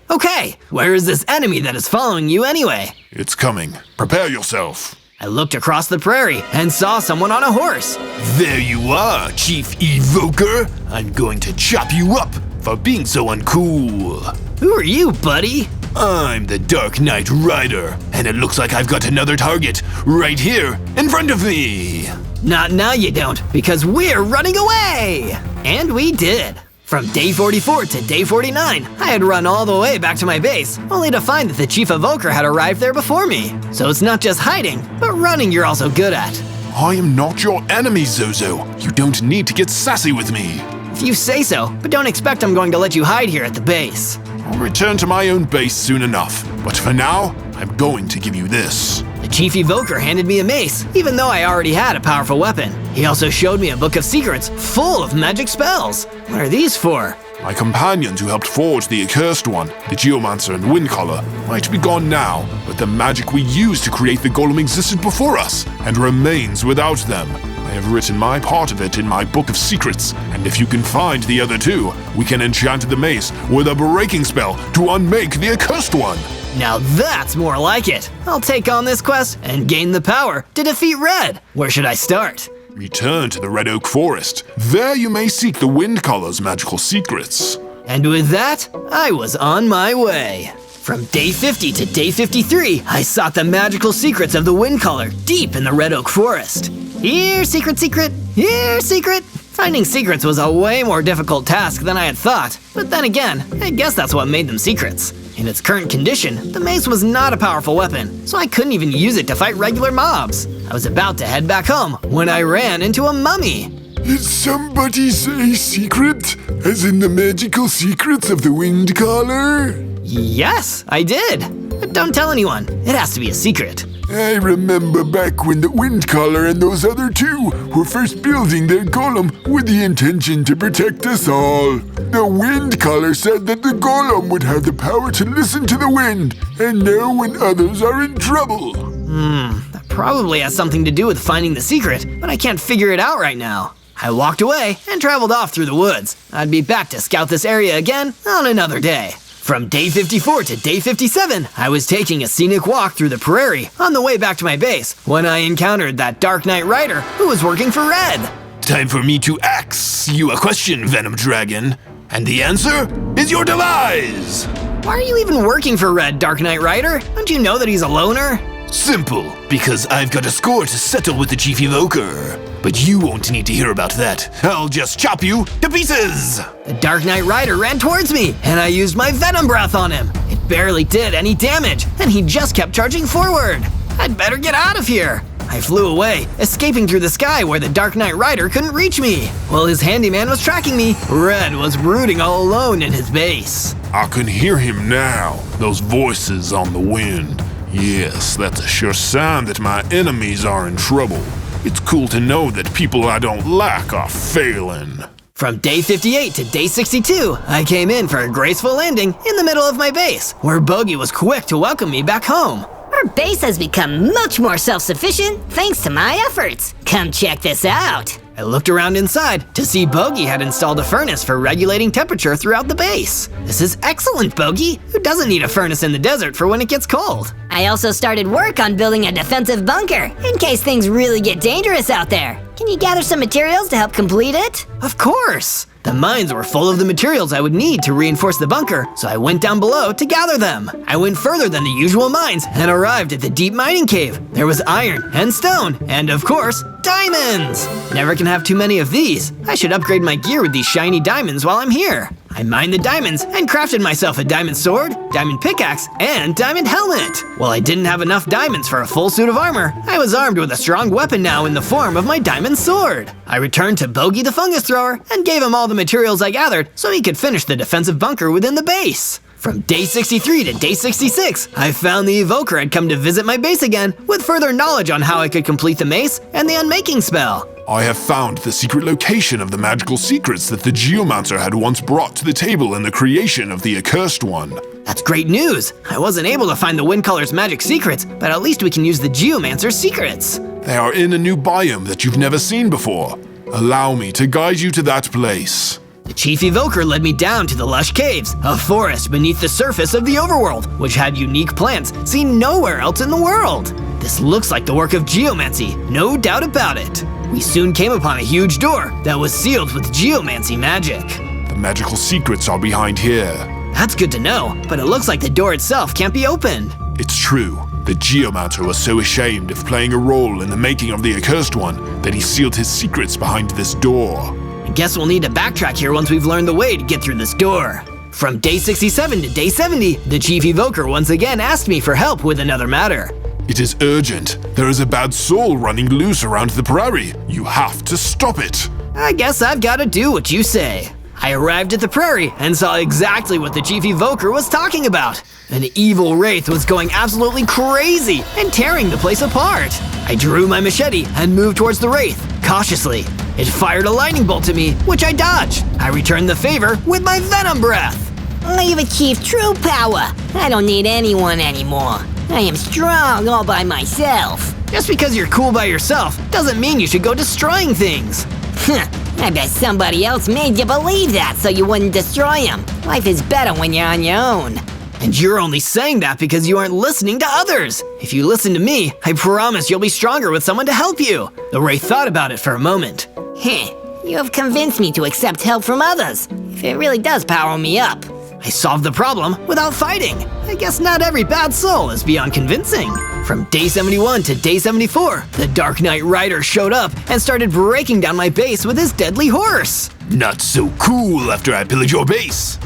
Where is this enemy that is following you anyway? It's coming. Prepare yourself. I looked across the prairie and saw someone on a horse. There you are, Chief Evoker. I'm going to chop you up for being so uncool. Who are you, buddy? I'm the Dark Knight Rider, and it looks like I've got another target right here in front of me. Not now you don't, because we're running away! And we did. From day 44 to day 49, I had run all the way back to my base, only to find that the Chief Evoker had arrived there before me. So it's not just hiding, but running you're also good at. I am not your enemy, Zozo. You don't need to get sassy with me. If you say so, but don't expect I'm going to let you hide here at the base. I'll return to my own base soon enough, but for now, I'm going to give you this. The Chief Evoker handed me a mace, even though I already had a powerful weapon. He also showed me a book of secrets full of magic spells. What are these for? My companions who helped forge the accursed one, the Geomancer and Windcaller, might be gone now, but the magic we used to create the golem existed before us, and remains without them. I have written my part of it in my book of secrets, and if you can find the other two, we can enchant the mace with a breaking spell to unmake the accursed one. Now that's more like it. I'll take on this quest and gain the power to defeat Red. Where should I start? Return to the Red Oak Forest. There you may seek the Windcaller's magical secrets. And with that, I was on my way. From day 50 to day 53, I sought the magical secrets of the Windcaller deep in the Red Oak Forest. Here, secret, secret, here, secret. Finding secrets was a way more difficult task than I had thought, but then again, I guess that's what made them secrets. In its current condition, the mace was not a powerful weapon, so I couldn't even use it to fight regular mobs. I was about to head back home when I ran into a mummy. Did somebody say secret? As in the magical secrets of the Windcaller? Yes, I did. But don't tell anyone. It has to be a secret. I remember back when the Windcaller and those other two were first building their golem with the intention to protect us all. The Windcaller said that the golem would have the power to listen to the wind and know when others are in trouble. That probably has something to do with finding the secret, but I can't figure it out right now. I walked away and traveled off through the woods. I'd be back to scout this area again on another day. From day 54 to day 57, I was taking a scenic walk through the prairie on the way back to my base when I encountered that Dark Knight Rider who was working for Red. Time for me to ask you a question, Venom Dragon. And the answer is your demise! Why are you even working for Red, Dark Knight Rider? Don't you know that he's a loner? Simple, because I've got a score to settle with the Chief Evoker. But you won't need to hear about that. I'll just chop you to pieces! The Dark Knight Rider ran towards me, and I used my Venom Breath on him. It barely did any damage, and he just kept charging forward. I'd better get out of here. I flew away, escaping through the sky where the Dark Knight Rider couldn't reach me. While his handyman was tracking me, Red was brooding all alone in his base. I can hear him now, those voices on the wind. Yes, that's a sure sign that my enemies are in trouble. It's cool to know that people I don't like are failing. From day 58 to day 62, I came in for a graceful landing in the middle of my base, where Bogey was quick to welcome me back home. Our base has become much more self-sufficient thanks to my efforts. Come check this out. I looked around inside to see Bogey had installed a furnace for regulating temperature throughout the base. This is excellent, Bogey. Who doesn't need a furnace in the desert for when it gets cold? I also started work on building a defensive bunker in case things really get dangerous out there. Can you gather some materials to help complete it? Of course! The mines were full of the materials I would need to reinforce the bunker, so I went down below to gather them. I went further than the usual mines and arrived at the deep mining cave. There was iron and stone, and of course, diamonds! Never can have too many of these. I should upgrade my gear with these shiny diamonds while I'm here. I mined the diamonds and crafted myself a diamond sword, diamond pickaxe, and diamond helmet. While I didn't have enough diamonds for a full suit of armor, I was armed with a strong weapon now in the form of my diamond sword. I returned to Bogey the fungus thrower and gave him all the materials I gathered so he could finish the defensive bunker within the base. From day 63 to day 66, I found the Evoker had come to visit my base again with further knowledge on how I could complete the mace and the unmaking spell. I have found the secret location of the magical secrets that the Geomancer had once brought to the table in the creation of the Accursed One. That's great news! I wasn't able to find the Windcaller's magic secrets, but at least we can use the Geomancer's secrets. They are in a new biome that you've never seen before. Allow me to guide you to that place. The Chief Evoker led me down to the lush caves, a forest beneath the surface of the overworld, which had unique plants seen nowhere else in the world. This looks like the work of geomancy, no doubt about it. We soon came upon a huge door that was sealed with geomancy magic. The magical secrets are behind here. That's good to know, but it looks like the door itself can't be opened. It's true. The Geomancer was so ashamed of playing a role in the making of the Accursed One that he sealed his secrets behind this door. I guess we'll need to backtrack here once we've learned the way to get through this door. From day 67 to day 70, the Chief Evoker once again asked me for help with another matter. It is urgent. There is a bad soul running loose around the prairie. You have to stop it. I guess I've got to do what you say. I arrived at the prairie and saw exactly what the Chief Evoker was talking about. An evil wraith was going absolutely crazy and tearing the place apart. I drew my machete and moved towards the wraith, cautiously. It fired a lightning bolt to me, which I dodged. I returned the favor with my Venom breath. I've achieved true power. I don't need anyone anymore. I am strong all by myself. Just because you're cool by yourself doesn't mean you should go destroying things. I bet somebody else made you believe that so you wouldn't destroy him. Life is better when you're on your own. And you're only saying that because you aren't listening to others. If you listen to me, I promise you'll be stronger with someone to help you. The Ray thought about it for a moment. You have convinced me to accept help from others. If it really does power me up. I solved the problem without fighting. I guess not every bad soul is beyond convincing. From day 71 to day 74, the Dark Knight Rider showed up and started breaking down my base with his deadly horse. Not so cool after I pillage your base.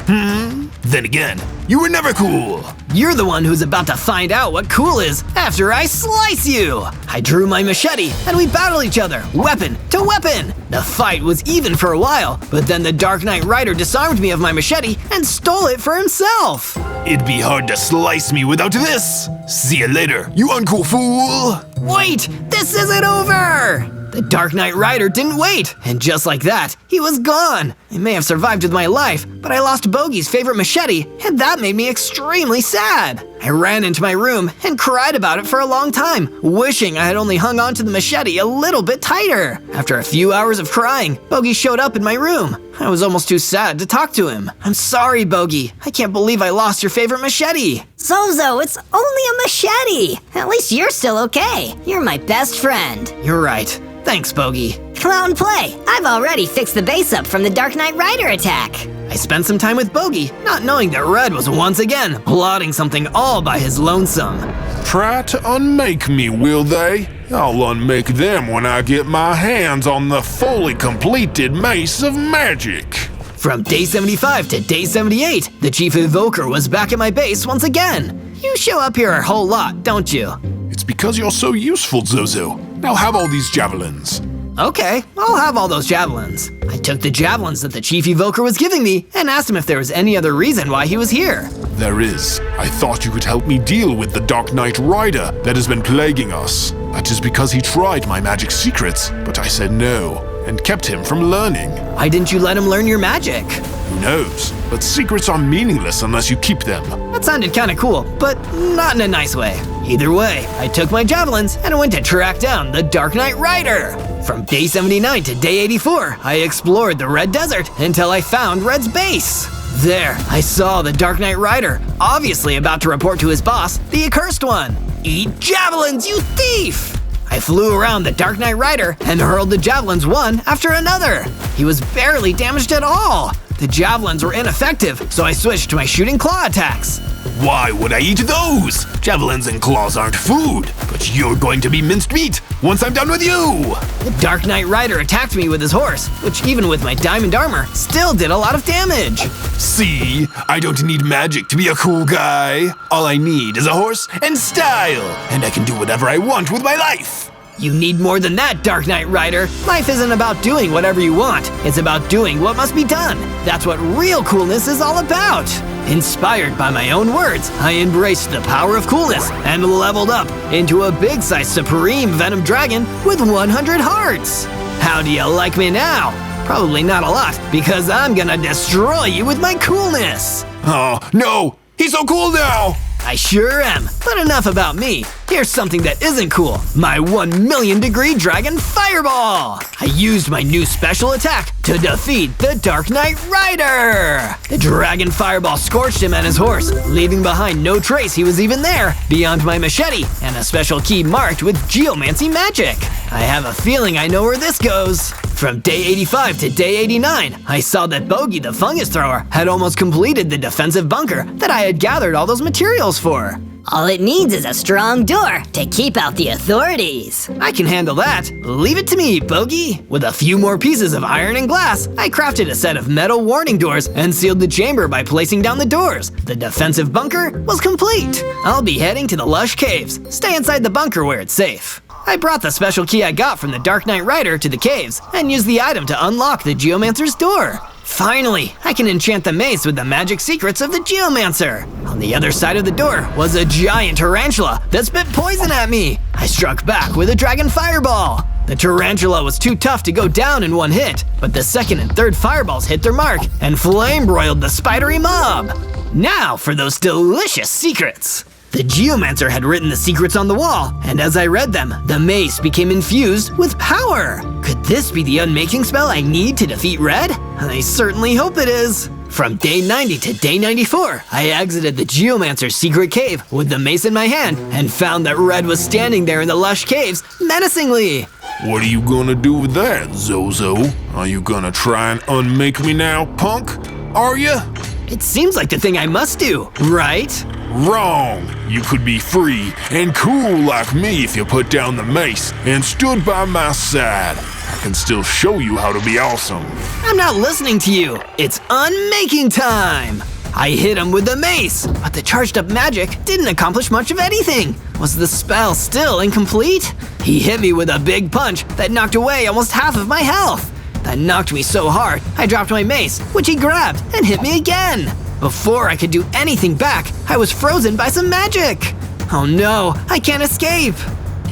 Then again, you were never cool. You're the one who's about to find out what cool is after I slice you. I drew my machete and we battled each other, weapon to weapon. The fight was even for a while, but then the Dark Knight Rider disarmed me of my machete and stole it for himself. It'd be hard to slice me without this. See you later, you uncool fool. Wait, this isn't over! The Dark Knight Rider didn't wait, and just like that, he was gone. I may have survived with my life, but I lost Bogey's favorite machete, and that made me extremely sad. I ran into my room and cried about it for a long time, wishing I had only hung on to the machete a little bit tighter. After a few hours of crying, Bogey showed up in my room. I was almost too sad to talk to him. I'm sorry, Bogey. I can't believe I lost your favorite machete. Zozo, it's only a machete. At least you're still okay. You're my best friend. You're right. Thanks, Bogey. Come out and play. I've already fixed the base up from the Dark Knight Rider attack. I spent some time with Bogey, not knowing that Red was once again plotting something all by his lonesome. Try to unmake me, will they? I'll unmake them when I get my hands on the fully completed Mace of Magic. From day 75 to day 78, the Chief Evoker was back at my base once again. You show up here a whole lot, don't you? It's because you're so useful, Zozo. Now have all these javelins. Okay, I'll have all those javelins. I took the javelins that the Chief Evoker was giving me and asked him if there was any other reason why he was here. There is. I thought you could help me deal with the Dark Knight Rider that has been plaguing us. That is because he tried my magic secrets, but I said no, and kept him from learning. Why didn't you let him learn your magic? Who knows? But secrets are meaningless unless you keep them. That sounded kinda cool, but not in a nice way. Either way, I took my javelins and went to track down the Dark Knight Rider. From day 79 to day 84, I explored the Red Desert until I found Red's base. There, I saw the Dark Knight Rider, obviously about to report to his boss, the Accursed One. Eat javelins, you thief! I flew around the Dark Knight Rider and hurled the javelins one after another. He was barely damaged at all. The javelins were ineffective, so I switched to my shooting claw attacks. Why would I eat those? Javelins and claws aren't food, but you're going to be minced meat once I'm done with you! The Dark Knight Rider attacked me with his horse, which even with my diamond armor, still did a lot of damage. See? I don't need magic to be a cool guy. All I need is a horse and style, and I can do whatever I want with my life. You need more than that, Dark Knight Rider. Life isn't about doing whatever you want. It's about doing what must be done. That's what real coolness is all about. Inspired by my own words, I embraced the power of coolness and leveled up into a big-sized Supreme Venom Dragon with 100 hearts. How do you like me now? Probably not a lot, because I'm gonna destroy you with my coolness. Oh, no! He's so cool now! I sure am, but enough about me. Here's something that isn't cool, my 1 million degree Dragon Fireball! I used my new special attack to defeat the Dark Knight Rider! The Dragon Fireball scorched him and his horse, leaving behind no trace he was even there, beyond my machete and a special key marked with geomancy magic. I have a feeling I know where this goes. From day 85 to day 89, I saw that Bogey the Fungus Thrower had almost completed the defensive bunker that I had gathered all those materials for. All it needs is a strong door to keep out the authorities. I can handle that. Leave it to me, Bogey. With a few more pieces of iron and glass, I crafted a set of metal warning doors and sealed the chamber by placing down the doors. The defensive bunker was complete. I'll be heading to the lush caves. Stay inside the bunker where it's safe. I brought the special key I got from the Dark Knight Rider to the caves and used the item to unlock the Geomancer's door. Finally, I can enchant the mace with the magic secrets of the Geomancer. On the other side of the door was a giant tarantula that spit poison at me. I struck back with a Dragon Fireball. The tarantula was too tough to go down in one hit, but the second and third fireballs hit their mark and flame-broiled the spidery mob. Now for those delicious secrets. The geomancer had written the secrets on the wall, and as I read them, the mace became infused with power. Could this be the unmaking spell I need to defeat Red? I certainly hope it is. From day 90 to day 94, I exited the geomancer's secret cave with the mace in my hand and found that Red was standing there in the lush caves menacingly. What are you gonna do with that, Zozo? Are you gonna try and unmake me now, punk? Are ya? It seems like the thing I must do, right? Wrong! You could be free and cool like me if you put down the mace and stood by my side. I can still show you how to be awesome. I'm not listening to you. It's unmaking time. I hit him with the mace, but the charged up magic didn't accomplish much of anything. Was the spell still incomplete? He hit me with a big punch that knocked away almost half of my health. That knocked me so hard, I dropped my mace, which he grabbed and hit me again. Before I could do anything back, I was frozen by some magic. Oh no, I can't escape.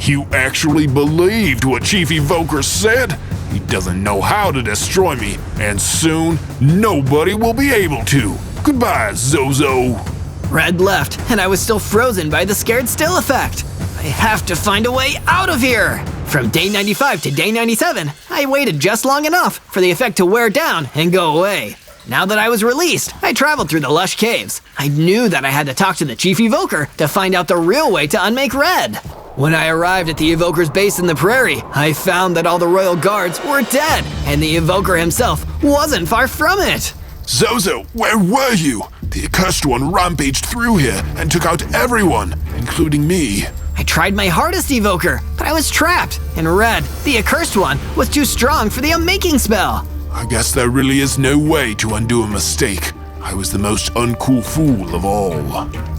You actually believed what Chief Evoker said? He doesn't know how to destroy me, and soon nobody will be able to. Goodbye, Zozo. Red left, and I was still frozen by the scared still effect. I have to find a way out of here. From day 95 to day 97, I waited just long enough for the effect to wear down and go away. Now that I was released, I traveled through the lush caves. I knew that I had to talk to the Chief Evoker to find out the real way to unmake Red. When I arrived at the Evoker's base in the prairie, I found that all the royal guards were dead, and the Evoker himself wasn't far from it. Zozo, where were you? The accursed one rampaged through here and took out everyone, including me. I tried my hardest, Evoker, but I was trapped, and Red, the accursed one, was too strong for the unmaking spell. I guess there really is no way to undo a mistake. I was the most uncool fool of all.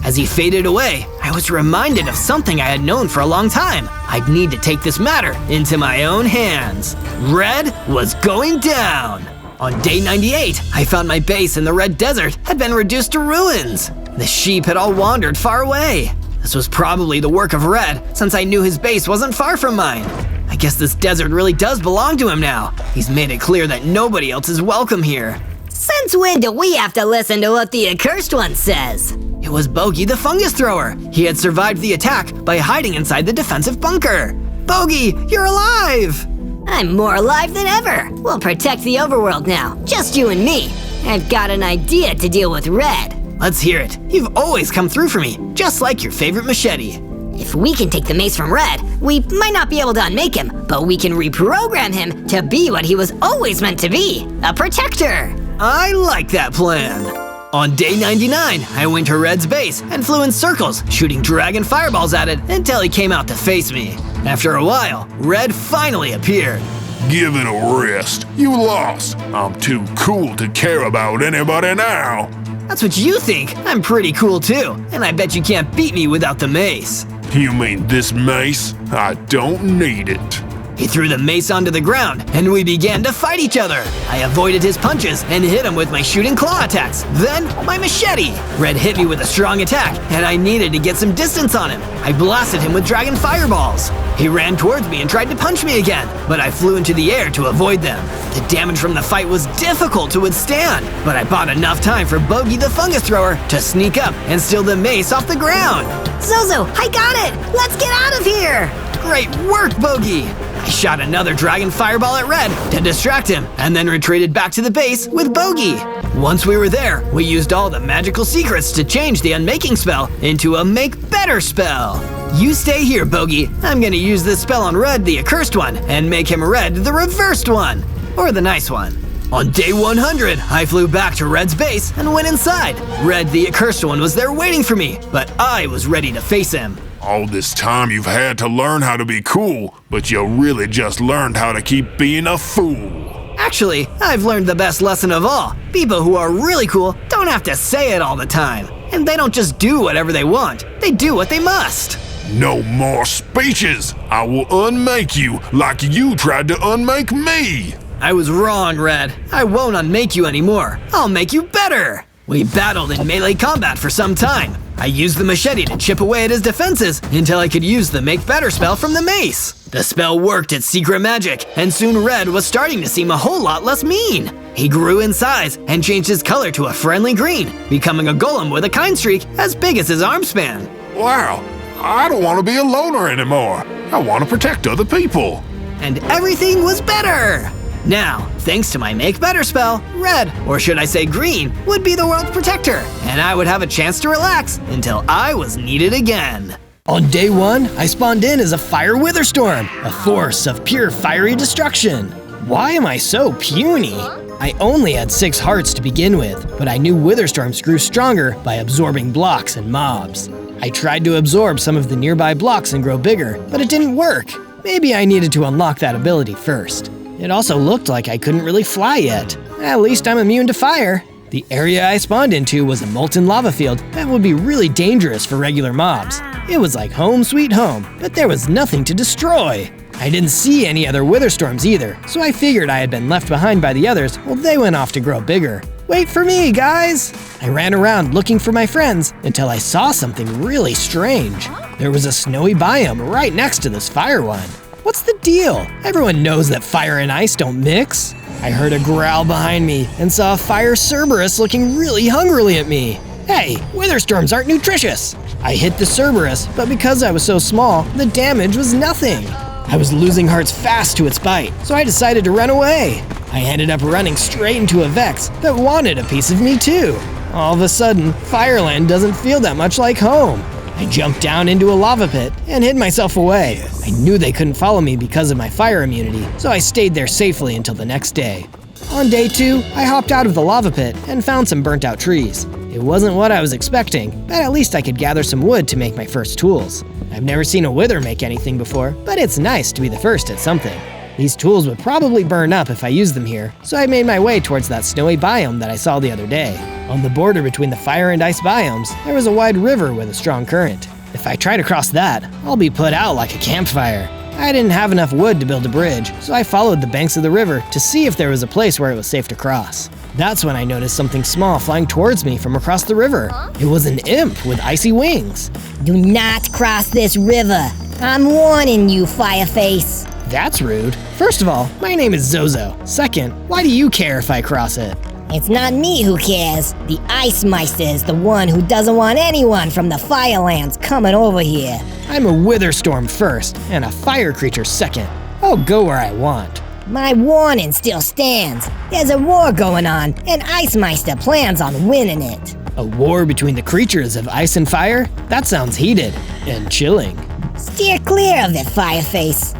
As he faded away, I was reminded of something I had known for a long time. I'd need to take this matter into my own hands. Red was going down. On day 98, I found my base in the Red Desert had been reduced to ruins. The sheep had all wandered far away. This was probably the work of Red, since I knew his base wasn't far from mine. I guess this desert really does belong to him now. He's made it clear that nobody else is welcome here. Since when do we have to listen to what the accursed one says? It was Bogey the fungus thrower. He had survived the attack by hiding inside the defensive bunker. Bogey, you're alive! I'm more alive than ever. We'll protect the overworld now, just you and me. I've got an idea to deal with Red. Let's hear it. You've always come through for me, just like your favorite machete. If we can take the mace from Red, we might not be able to unmake him, but we can reprogram him to be what he was always meant to be, a protector. I like that plan. On day 99, I went to Red's base and flew in circles, shooting dragon fireballs at it until he came out to face me. After a while, Red finally appeared. Give it a rest. You lost. I'm too cool to care about anybody now. That's what you think. I'm pretty cool too, and I bet you can't beat me without the mace. You mean this mace? I don't need it. He threw the mace onto the ground, and we began to fight each other. I avoided his punches and hit him with my shooting claw attacks, then my machete. Red hit me with a strong attack, and I needed to get some distance on him. I blasted him with dragon fireballs. He ran towards me and tried to punch me again, but I flew into the air to avoid them. The damage from the fight was difficult to withstand, but I bought enough time for Bogey the fungus thrower to sneak up and steal the mace off the ground. Zozo, I got it! Let's get out of here! Great work, Bogey! I shot another dragon fireball at Red to distract him, and then retreated back to the base with Bogey. Once we were there, we used all the magical secrets to change the unmaking spell into a make better spell. You stay here, Bogey. I'm gonna use this spell on Red, the accursed one, and make him Red, the reversed one. Or the nice one. On day 100, I flew back to Red's base and went inside. Red, the accursed one, was there waiting for me, but I was ready to face him. All this time you've had to learn how to be cool, but you really just learned how to keep being a fool. Actually, I've learned the best lesson of all. People who are really cool don't have to say it all the time. And they don't just do whatever they want, they do what they must. No more speeches! I will unmake you like you tried to unmake me! I was wrong, Red. I won't unmake you anymore. I'll make you better. We battled in melee combat for some time. I used the machete to chip away at his defenses until I could use the Make Better spell from the mace. The spell worked its secret magic, and soon Red was starting to seem a whole lot less mean. He grew in size and changed his color to a friendly green, becoming a golem with a kind streak as big as his arm span. Wow, I don't want to be a loner anymore. I want to protect other people. And everything was better! Now, thanks to my Make Better spell, Red, or should I say Green, would be the world's protector, and I would have a chance to relax until I was needed again. On day 1, I spawned in as a Fire Witherstorm, a force of pure fiery destruction. Why am I so puny? I only had 6 hearts to begin with, but I knew Witherstorms grew stronger by absorbing blocks and mobs. I tried to absorb some of the nearby blocks and grow bigger, but it didn't work. Maybe I needed to unlock that ability first. It also looked like I couldn't really fly yet. At least I'm immune to fire. The area I spawned into was a molten lava field that would be really dangerous for regular mobs. It was like home sweet home, but there was nothing to destroy. I didn't see any other Witherstorms either, so I figured I had been left behind by the others while they went off to grow bigger. Wait for me, guys! I ran around looking for my friends until I saw something really strange. There was a snowy biome right next to this fire one. What's the deal? Everyone knows that fire and ice don't mix. I heard a growl behind me and saw a fire Cerberus looking really hungrily at me. Hey, Witherstorms aren't nutritious! I hit the Cerberus, but because I was so small, the damage was nothing. I was losing hearts fast to its bite, so I decided to run away. I ended up running straight into a Vex that wanted a piece of me too. All of a sudden, Fireland doesn't feel that much like home. I jumped down into a lava pit and hid myself away. I knew they couldn't follow me because of my fire immunity, so I stayed there safely until the next day. On day 2, I hopped out of the lava pit and found some burnt out trees. It wasn't what I was expecting, but at least I could gather some wood to make my first tools. I've never seen a wither make anything before, but it's nice to be the first at something. These tools would probably burn up if I used them here, so I made my way towards that snowy biome that I saw the other day. On the border between the fire and ice biomes, there was a wide river with a strong current. If I try to cross that, I'll be put out like a campfire. I didn't have enough wood to build a bridge, so I followed the banks of the river to see if there was a place where it was safe to cross. That's when I noticed something small flying towards me from across the river. It was an imp with icy wings. Do not cross this river. I'm warning you, Fireface. That's rude. First of all, my name is Zozo. Second, why do you care if I cross it? It's not me who cares. The Ice Meister is the one who doesn't want anyone from the Firelands coming over here. I'm a Witherstorm first, and a fire creature second. I'll go where I want. My warning still stands. There's a war going on, and Ice Meister plans on winning it. A war between the creatures of ice and fire? That sounds heated and chilling. Steer clear of it, Fireface.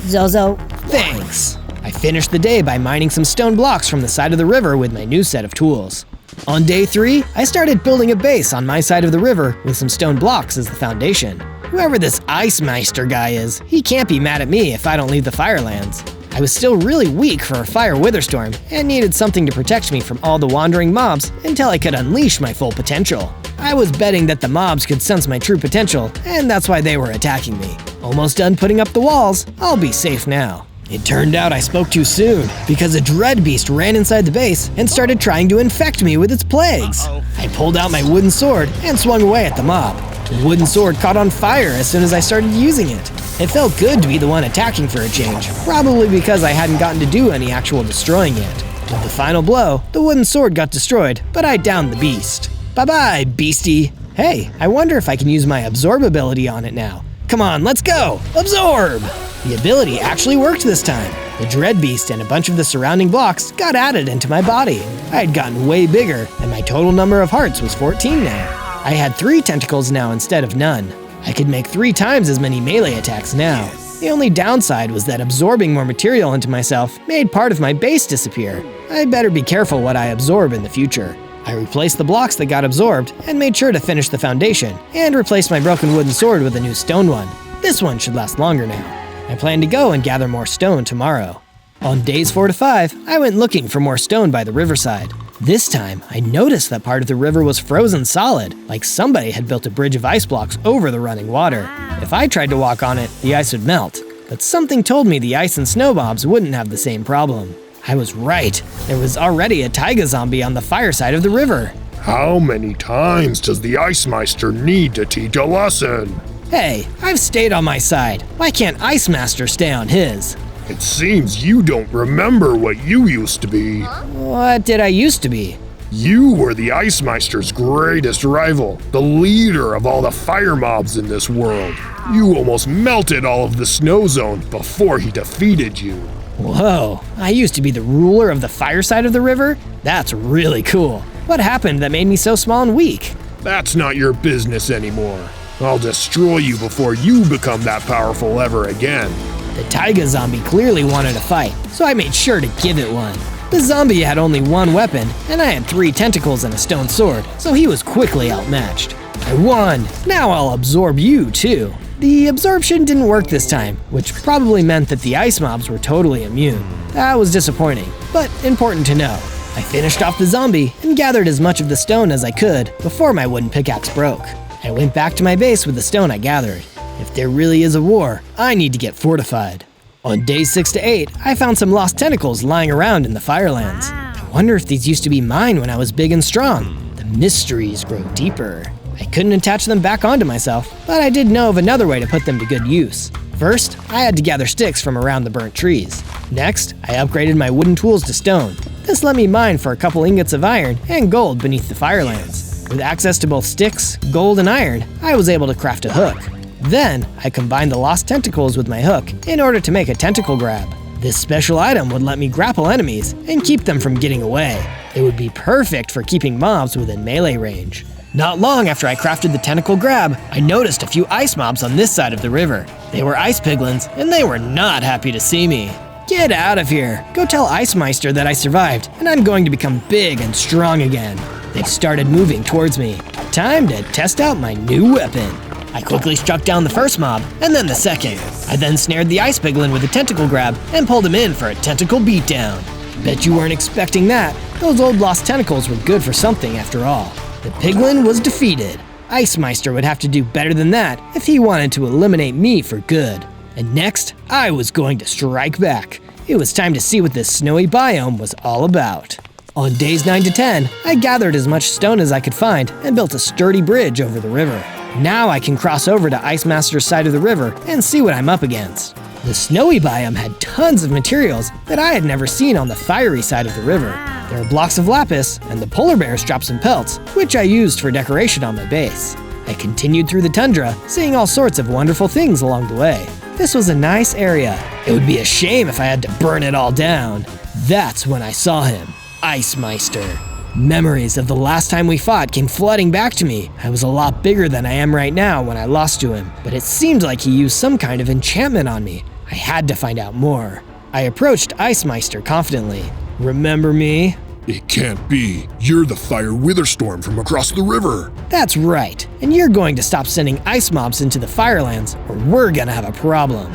Zozo. Thanks. I finished the day by mining some stone blocks from the side of the river with my new set of tools. On day 3, I started building a base on my side of the river with some stone blocks as the foundation. Whoever this Ice Meister guy is, he can't be mad at me if I don't leave the Firelands. I was still really weak for a fire Witherstorm and needed something to protect me from all the wandering mobs until I could unleash my full potential. I was betting that the mobs could sense my true potential, and that's why they were attacking me. Almost done putting up the walls, I'll be safe now. It turned out I spoke too soon, because a dread beast ran inside the base and started trying to infect me with its plagues. I pulled out my wooden sword and swung away at the mob. The wooden sword caught on fire as soon as I started using it. It felt good to be the one attacking for a change, probably because I hadn't gotten to do any actual destroying yet. With the final blow, the wooden sword got destroyed, but I downed the beast. Bye-bye, beastie. Hey, I wonder if I can use my absorb ability on it now. Come on, let's go! Absorb! The ability actually worked this time. The dread beast and a bunch of the surrounding blocks got added into my body. I had gotten way bigger, and my total number of hearts was 14 now. I had 3 tentacles now instead of none. I could make 3 times as many melee attacks now. The only downside was that absorbing more material into myself made part of my base disappear. I better be careful what I absorb in the future. I replaced the blocks that got absorbed and made sure to finish the foundation, and replaced my broken wooden sword with a new stone one. This one should last longer now. I plan to go and gather more stone tomorrow. On days 4 to 5, I went looking for more stone by the riverside. This time, I noticed that part of the river was frozen solid, like somebody had built a bridge of ice blocks over the running water. If I tried to walk on it, the ice would melt. But something told me the ice and snow mobs wouldn't have the same problem. I was right. There was already a taiga zombie on the fire side of the river. How many times does the Ice Meister need to teach a lesson? Hey, I've stayed on my side. Why can't Ice Master stay on his? It seems you don't remember what you used to be. What did I used to be? You were the Ice Meister's greatest rival, the leader of all the fire mobs in this world. You almost melted all of the snow zone before he defeated you. Whoa, I used to be the ruler of the fire side of the river? That's really cool. What happened that made me so small and weak? That's not your business anymore. I'll destroy you before you become that powerful ever again. The taiga zombie clearly wanted a fight, so I made sure to give it one. The zombie had only one weapon, and I had 3 tentacles and a stone sword, so he was quickly outmatched. I won! Now I'll absorb you too. The absorption didn't work this time, which probably meant that the ice mobs were totally immune. That was disappointing, but important to know. I finished off the zombie and gathered as much of the stone as I could before my wooden pickaxe broke. I went back to my base with the stone I gathered. If there really is a war, I need to get fortified. On days 6 to 8, I found some lost tentacles lying around in the Firelands. I wonder if these used to be mine when I was big and strong. The mysteries grow deeper. I couldn't attach them back onto myself, but I did know of another way to put them to good use. First, I had to gather sticks from around the burnt trees. Next, I upgraded my wooden tools to stone. This let me mine for a couple ingots of iron and gold beneath the Firelands. With access to both sticks, gold, and iron, I was able to craft a hook. Then, I combined the lost tentacles with my hook in order to make a tentacle grab. This special item would let me grapple enemies and keep them from getting away. It would be perfect for keeping mobs within melee range. Not long after I crafted the tentacle grab, I noticed a few ice mobs on this side of the river. They were ice piglins, and they were not happy to see me. Get out of here! Go tell Ice Meister that I survived, and I'm going to become big and strong again. They started moving towards me. Time to test out my new weapon. I quickly struck down the first mob, and then the second. I then snared the ice piglin with a tentacle grab and pulled him in for a tentacle beatdown. Bet you weren't expecting that. Those old lost tentacles were good for something after all. The piglin was defeated. Ice Meister would have to do better than that if he wanted to eliminate me for good. And next, I was going to strike back. It was time to see what this snowy biome was all about. On days 9 to 10, I gathered as much stone as I could find and built a sturdy bridge over the river. Now I can cross over to Ice Master's side of the river and see what I'm up against. The snowy biome had tons of materials that I had never seen on the fiery side of the river. There are blocks of lapis, and the polar bears dropped some pelts, which I used for decoration on my base. I continued through the tundra, seeing all sorts of wonderful things along the way. This was a nice area. It would be a shame if I had to burn it all down. That's when I saw him, Ice Meister. Memories of the last time we fought came flooding back to me. I was a lot bigger than I am right now when I lost to him, but it seemed like he used some kind of enchantment on me. I had to find out more. I approached Ice Meister confidently. Remember me? It can't be. You're the Fire WITHERSTORM from across the river. That's right. And you're going to stop sending ice mobs into the Firelands, or we're gonna have a problem.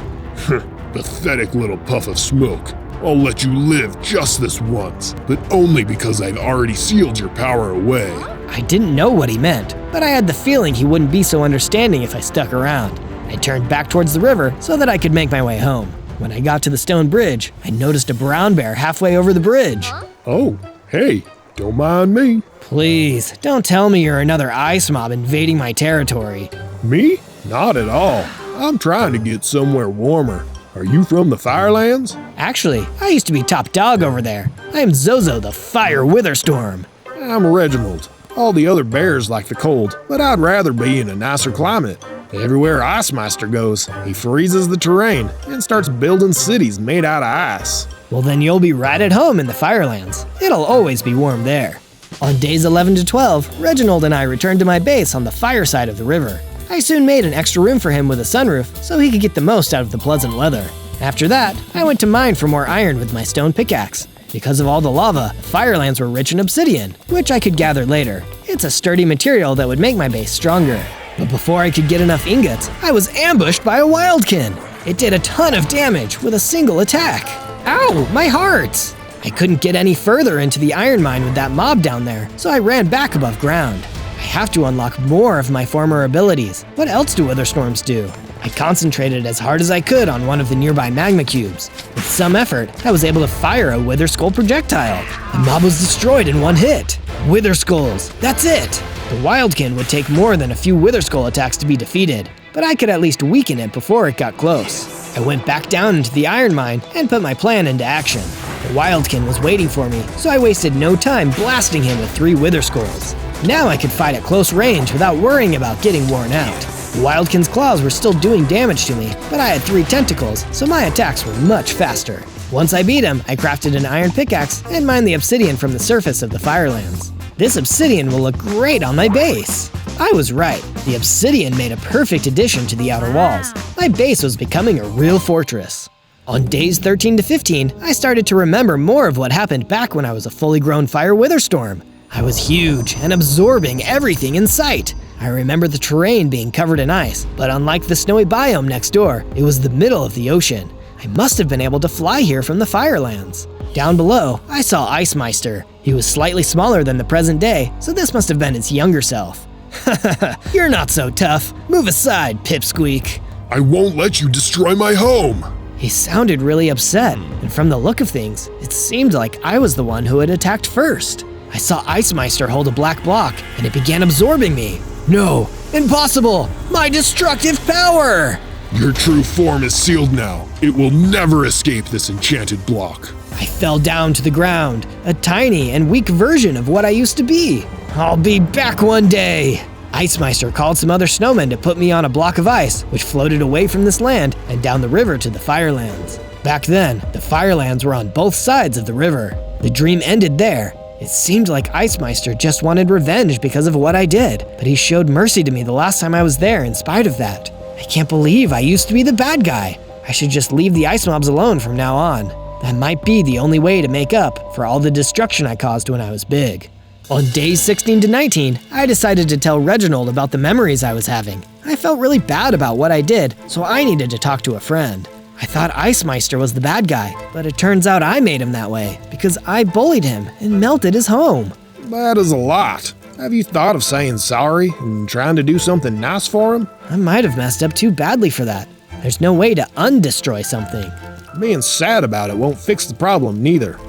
Pathetic little puff of smoke. I'll let you live just this once, but only because I've already sealed your power away. I didn't know what he meant, but I had the feeling he wouldn't be so understanding if I stuck around. I turned back towards the river so that I could make my way home. When I got to the stone bridge, I noticed a brown bear halfway over the bridge. Oh, hey, don't mind me. Please, don't tell me you're another ice mob invading my territory. Me? Not at all. I'm trying to get somewhere warmer. Are you from the Firelands? Actually, I used to be top dog over there. I am Zozo, the Fire WITHERSTORM. I'm Reginald. All the other bears like the cold, but I'd rather be in a nicer climate. Everywhere Ice Meister goes, he freezes the terrain and starts building cities made out of ice. Well, then you'll be right at home in the Firelands. It'll always be warm there. On days 11 to 12, Reginald and I returned to my base on the fire side of the river. I soon made an extra room for him with a sunroof so he could get the most out of the pleasant weather. After that, I went to mine for more iron with my stone pickaxe. Because of all the lava, the Firelands were rich in obsidian, which I could gather later. It's a sturdy material that would make my base stronger. But before I could get enough ingots, I was ambushed by a wildkin. It did a ton of damage with a single attack. Ow, my heart! I couldn't get any further into the iron mine with that mob down there, so I ran back above ground. I have to unlock more of my former abilities. What else do Witherstorms do? I concentrated as hard as I could on one of the nearby magma cubes. With some effort, I was able to fire a Wither Skull projectile. The mob was destroyed in one hit. Wither Skulls, that's it! The Wildkin would take more than a few Wither Skull attacks to be defeated, but I could at least weaken it before it got close. I went back down into the iron mine and put my plan into action. The Wildkin was waiting for me, so I wasted no time blasting him with 3 Wither Skulls. Now I could fight at close range without worrying about getting worn out. The Wildkin's claws were still doing damage to me, but I had 3 tentacles, so my attacks were much faster. Once I beat him, I crafted an iron pickaxe and mined the obsidian from the surface of the Firelands. This obsidian will look great on my base. I was right, the obsidian made a perfect addition to the outer walls. My base was becoming a real fortress. On days 13 to 15, I started to remember more of what happened back when I was a fully grown Fire Witherstorm. I was huge and absorbing everything in sight. I remember the terrain being covered in ice, but unlike the snowy biome next door, it was the middle of the ocean. I must have been able to fly here from the Firelands. Down below, I saw Ice Meister. He was slightly smaller than the present day, so this must have been his younger self. You're not so tough. Move aside, Pipsqueak. I won't let you destroy my home. He sounded really upset, and from the look of things, it seemed like I was the one who had attacked first. I saw Ice Meister hold a black block, and it began absorbing me. No, impossible! My destructive power! Your true form is sealed now. It will never escape this enchanted block. I fell down to the ground, a tiny and weak version of what I used to be. I'll be back one day. Ice Meister called some other snowmen to put me on a block of ice, which floated away from this land and down the river to the Firelands. Back then, the Firelands were on both sides of the river. The dream ended there. It seemed like Ice Meister just wanted revenge because of what I did, but he showed mercy to me the last time I was there in spite of that. I can't believe I used to be the bad guy. I should just leave the ice mobs alone from now on. That might be the only way to make up for all the destruction I caused when I was big. On days 16 to 19, I decided to tell Reginald about the memories I was having. I felt really bad about what I did, so I needed to talk to a friend. I thought Ice Meister was the bad guy, but it turns out I made him that way because I bullied him and melted his home. That is a lot. Have you thought of saying sorry and trying to do something nice for him? I might have messed up too badly for that. There's no way to undestroy something. Being sad about it won't fix the problem neither.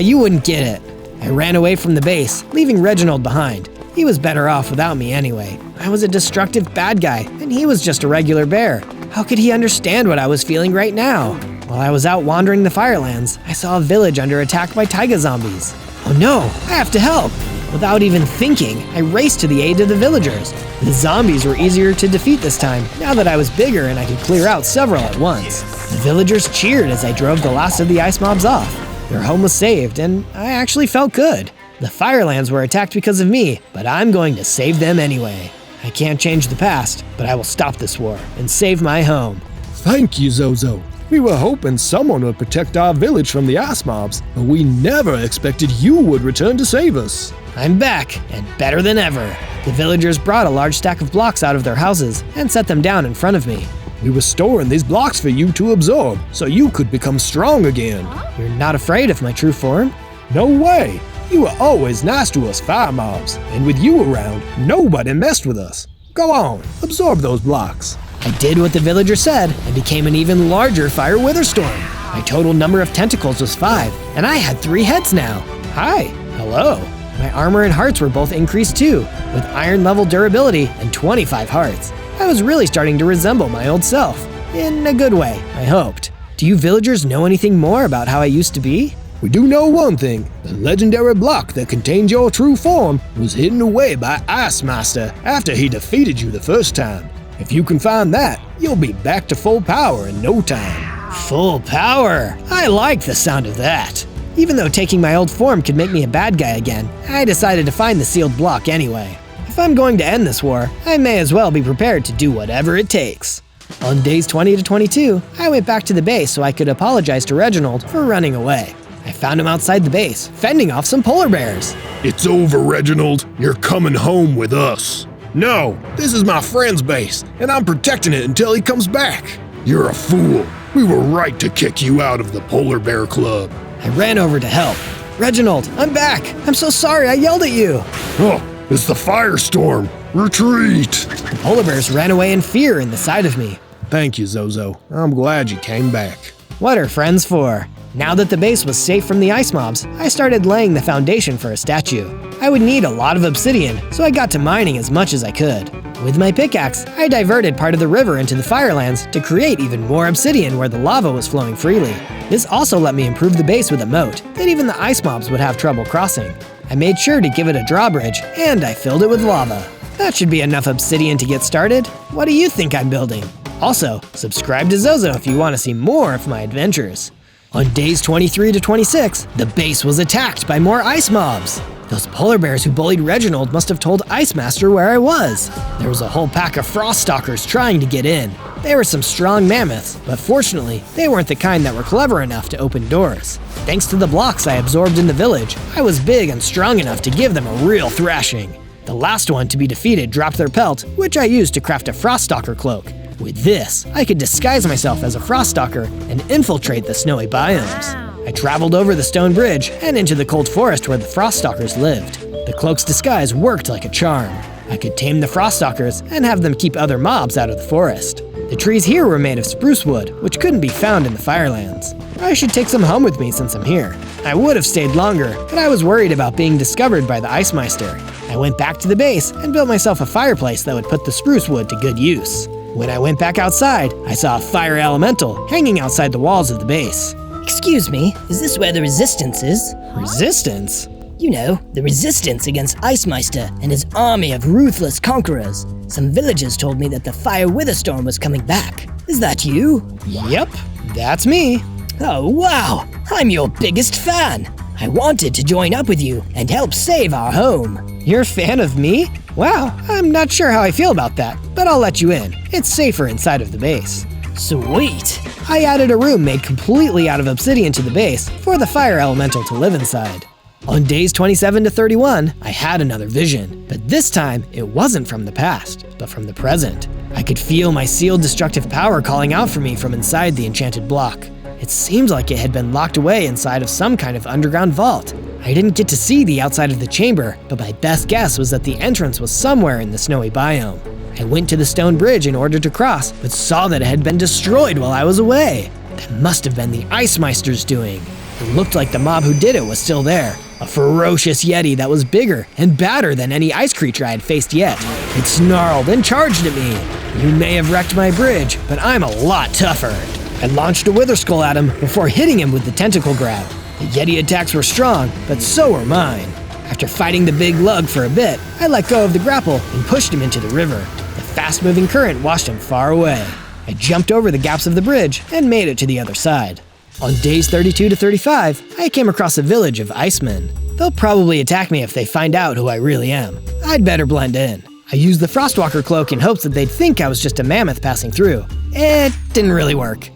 You wouldn't get it. I ran away from the base, leaving Reginald behind. He was better off without me anyway. I was a destructive bad guy, and he was just a regular bear. How could he understand what I was feeling right now? While I was out wandering the Firelands, I saw a village under attack by taiga zombies. Oh no, I have to help! Without even thinking, I raced to the aid of the villagers. The zombies were easier to defeat this time, now that I was bigger and I could clear out several at once. The villagers cheered as I drove the last of the ice mobs off. Their home was saved, and I actually felt good. The Firelands were attacked because of me, but I'm going to save them anyway. I can't change the past, but I will stop this war and save my home. Thank you, Zozo. We were hoping someone would protect our village from the ice mobs, but we never expected you would return to save us. I'm back, and better than ever. The villagers brought a large stack of blocks out of their houses and set them down in front of me. We were storing these blocks for you to absorb, so you could become strong again. You're not afraid of my true form? No way! You were always nice to us fire mobs, and with you around, nobody messed with us. Go on, absorb those blocks. I did what the villager said and became an even larger Fire Witherstorm. My total number of tentacles was 5, and I had 3 heads now. Hi, hello. My armor and hearts were both increased too, with iron level durability and 25 hearts. I was really starting to resemble my old self. In a good way, I hoped. Do you villagers know anything more about how I used to be? We do know one thing. The legendary block that contained your true form was hidden away by Ice Master after he defeated you the first time. If you can find that, you'll be back to full power in no time. Full power? I like the sound of that. Even though taking my old form could make me a bad guy again, I decided to find the sealed block anyway. If I'm going to end this war, I may as well be prepared to do whatever it takes. On days 20 to 22, I went back to the base so I could apologize to Reginald for running away. I found him outside the base, fending off some polar bears. It's over, Reginald. You're coming home with us. No, this is my friend's base, and I'm protecting it until he comes back. You're a fool. We were right to kick you out of the Polar Bear Club. I ran over to help. Reginald, I'm back. I'm so sorry I yelled at you. Oh, it's the firestorm. Retreat. The polar bears ran away in fear in the sight of me. Thank you, Zozo. I'm glad you came back. What are friends for? Now that the base was safe from the ice mobs, I started laying the foundation for a statue. I would need a lot of obsidian, so I got to mining as much as I could. With my pickaxe, I diverted part of the river into the Firelands to create even more obsidian where the lava was flowing freely. This also let me improve the base with a moat that even the ice mobs would have trouble crossing. I made sure to give it a drawbridge, and I filled it with lava. That should be enough obsidian to get started. What do you think I'm building? Also, subscribe to Zozo if you want to see more of my adventures. On days 23 to 26, the base was attacked by more ice mobs. Those polar bears who bullied Reginald must have told Ice Master where I was. There was a whole pack of frost stalkers trying to get in. They were some strong mammoths, but fortunately, they weren't the kind that were clever enough to open doors. Thanks to the blocks I absorbed in the village, I was big and strong enough to give them a real thrashing. The last one to be defeated dropped their pelt, which I used to craft a frost stalker cloak. With this, I could disguise myself as a frost stalker and infiltrate the snowy biomes. I traveled over the stone bridge and into the cold forest where the frost stalkers lived. The cloak's disguise worked like a charm. I could tame the frost stalkers and have them keep other mobs out of the forest. The trees here were made of spruce wood, which couldn't be found in the Firelands. I should take some home with me since I'm here. I would have stayed longer, but I was worried about being discovered by the Ice Meister. I went back to the base and built myself a fireplace that would put the spruce wood to good use. When I went back outside, I saw a fire elemental hanging outside the walls of the base. Excuse me, is this where the resistance is? Resistance? You know, the resistance against Ice Meister and his army of ruthless conquerors. Some villagers told me that the Fire Witherstorm was coming back. Is that you? Yep, that's me. Oh wow, I'm your biggest fan. I wanted to join up with you and help save our home. You're a fan of me? Wow, I'm not sure how I feel about that, but I'll let you in. It's safer inside of the base. Sweet. I added a room made completely out of obsidian to the base for the fire elemental to live inside. On days 27 to 31, I had another vision, but this time it wasn't from the past, but from the present. I could feel my sealed destructive power calling out for me from inside the enchanted block. It seemed like it had been locked away inside of some kind of underground vault. I didn't get to see the outside of the chamber, but my best guess was that the entrance was somewhere in the snowy biome. I went to the stone bridge in order to cross, but saw that it had been destroyed while I was away. That must have been the Ice Meister's doing. It looked like the mob who did it was still there. A ferocious yeti that was bigger and badder than any ice creature I had faced yet. It snarled and charged at me. You may have wrecked my bridge, but I'm a lot tougher. I launched a wither skull at him before hitting him with the tentacle grab. The yeti attacks were strong, but so were mine. After fighting the big lug for a bit, I let go of the grapple and pushed him into the river. The fast-moving current washed him far away. I jumped over the gaps of the bridge and made it to the other side. On days 32 to 35, I came across a village of icemen. They'll probably attack me if they find out who I really am. I'd better blend in. I used the Frostwalker cloak in hopes that they'd think I was just a mammoth passing through. It didn't really work.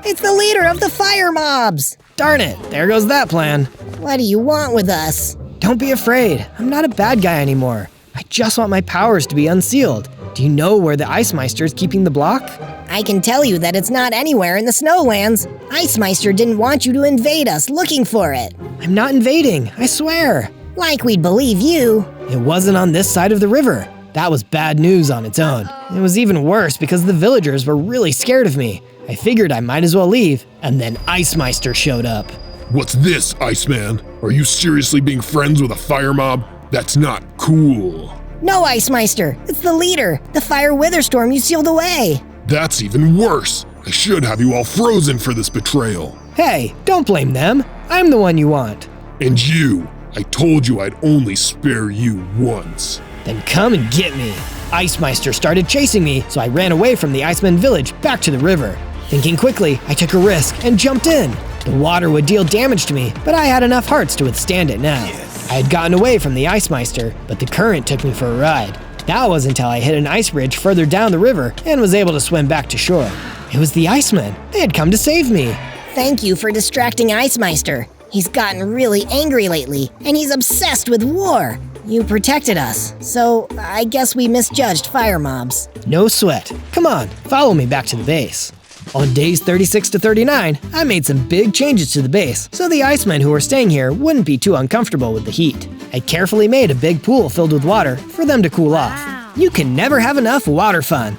It's the leader of the fire mobs. Darn it, there goes that plan. What do you want with us? Don't be afraid, I'm not a bad guy anymore. I just want my powers to be unsealed. Do you know where the Ice Meister is keeping the block? I can tell you that it's not anywhere in the Snowlands. Ice Meister didn't want you to invade us looking for it. I'm not invading, I swear. Like we'd believe you. It wasn't on this side of the river. That was bad news on its own. It was even worse because the villagers were really scared of me. I figured I might as well leave, and then Ice Meister showed up. What's this, Iceman? Are you seriously being friends with a fire mob? That's not cool. No, Ice Meister. It's the leader, the Fire Witherstorm you sealed away. That's even worse. I should have you all frozen for this betrayal. Hey, don't blame them. I'm the one you want. And you. I told you I'd only spare you once. Then come and get me. Ice Meister started chasing me, so I ran away from the Iceman village back to the river. Thinking quickly, I took a risk and jumped in. The water would deal damage to me, but I had enough hearts to withstand it now. I had gotten away from the Ice Meister, but the current took me for a ride. That was until I hit an ice bridge further down the river and was able to swim back to shore. It was the Icemen. They had come to save me. Thank you for distracting Ice Meister. He's gotten really angry lately, and he's obsessed with war. You protected us, so I guess we misjudged fire mobs. No sweat. Come on, follow me back to the base. On days 36 to 39, I made some big changes to the base so the Icemen who were staying here wouldn't be too uncomfortable with the heat. I carefully made a big pool filled with water for them to cool off. You can never have enough water fun.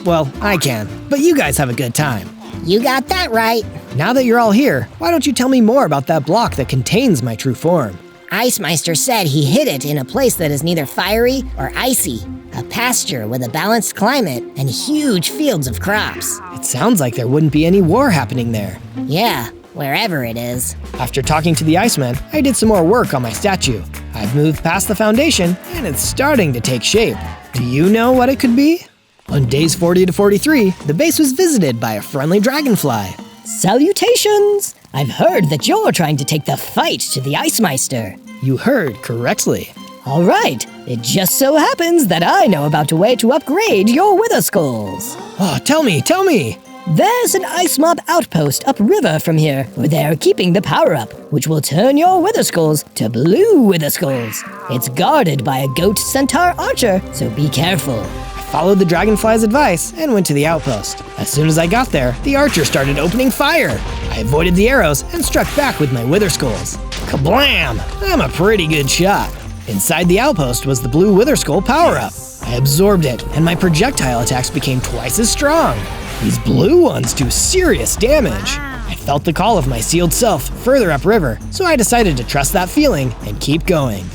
Well, I can, but you guys have a good time. You got that right. Now that you're all here, why don't you tell me more about that block that contains my true form? Icemeister said he hid it in a place that is neither fiery or icy. A pasture with a balanced climate and huge fields of crops. It sounds like there wouldn't be any war happening there. Yeah, wherever it is. After talking to the Iceman, I did some more work on my statue. I've moved past the foundation, and it's starting to take shape. Do you know what it could be? On days 40 to 43, the base was visited by a friendly dragonfly. Salutations! I've heard that you're trying to take the fight to the Icemeister. You heard correctly. All right, it just so happens that I know about a way to upgrade your wither skulls. Oh, tell me! There's an ice mob outpost upriver from here, where they're keeping the power-up, which will turn your wither skulls to blue wither skulls. It's guarded by a goat centaur archer, so be careful. Followed the dragonfly's advice and went to the outpost. As soon as I got there, the archer started opening fire. I avoided the arrows and struck back with my wither skulls. Kablam! I'm a pretty good shot. Inside the outpost was the blue wither skull power-up. I absorbed it, and my projectile attacks became twice as strong. These blue ones do serious damage. I felt the call of my sealed self further upriver, so I decided to trust that feeling and keep going.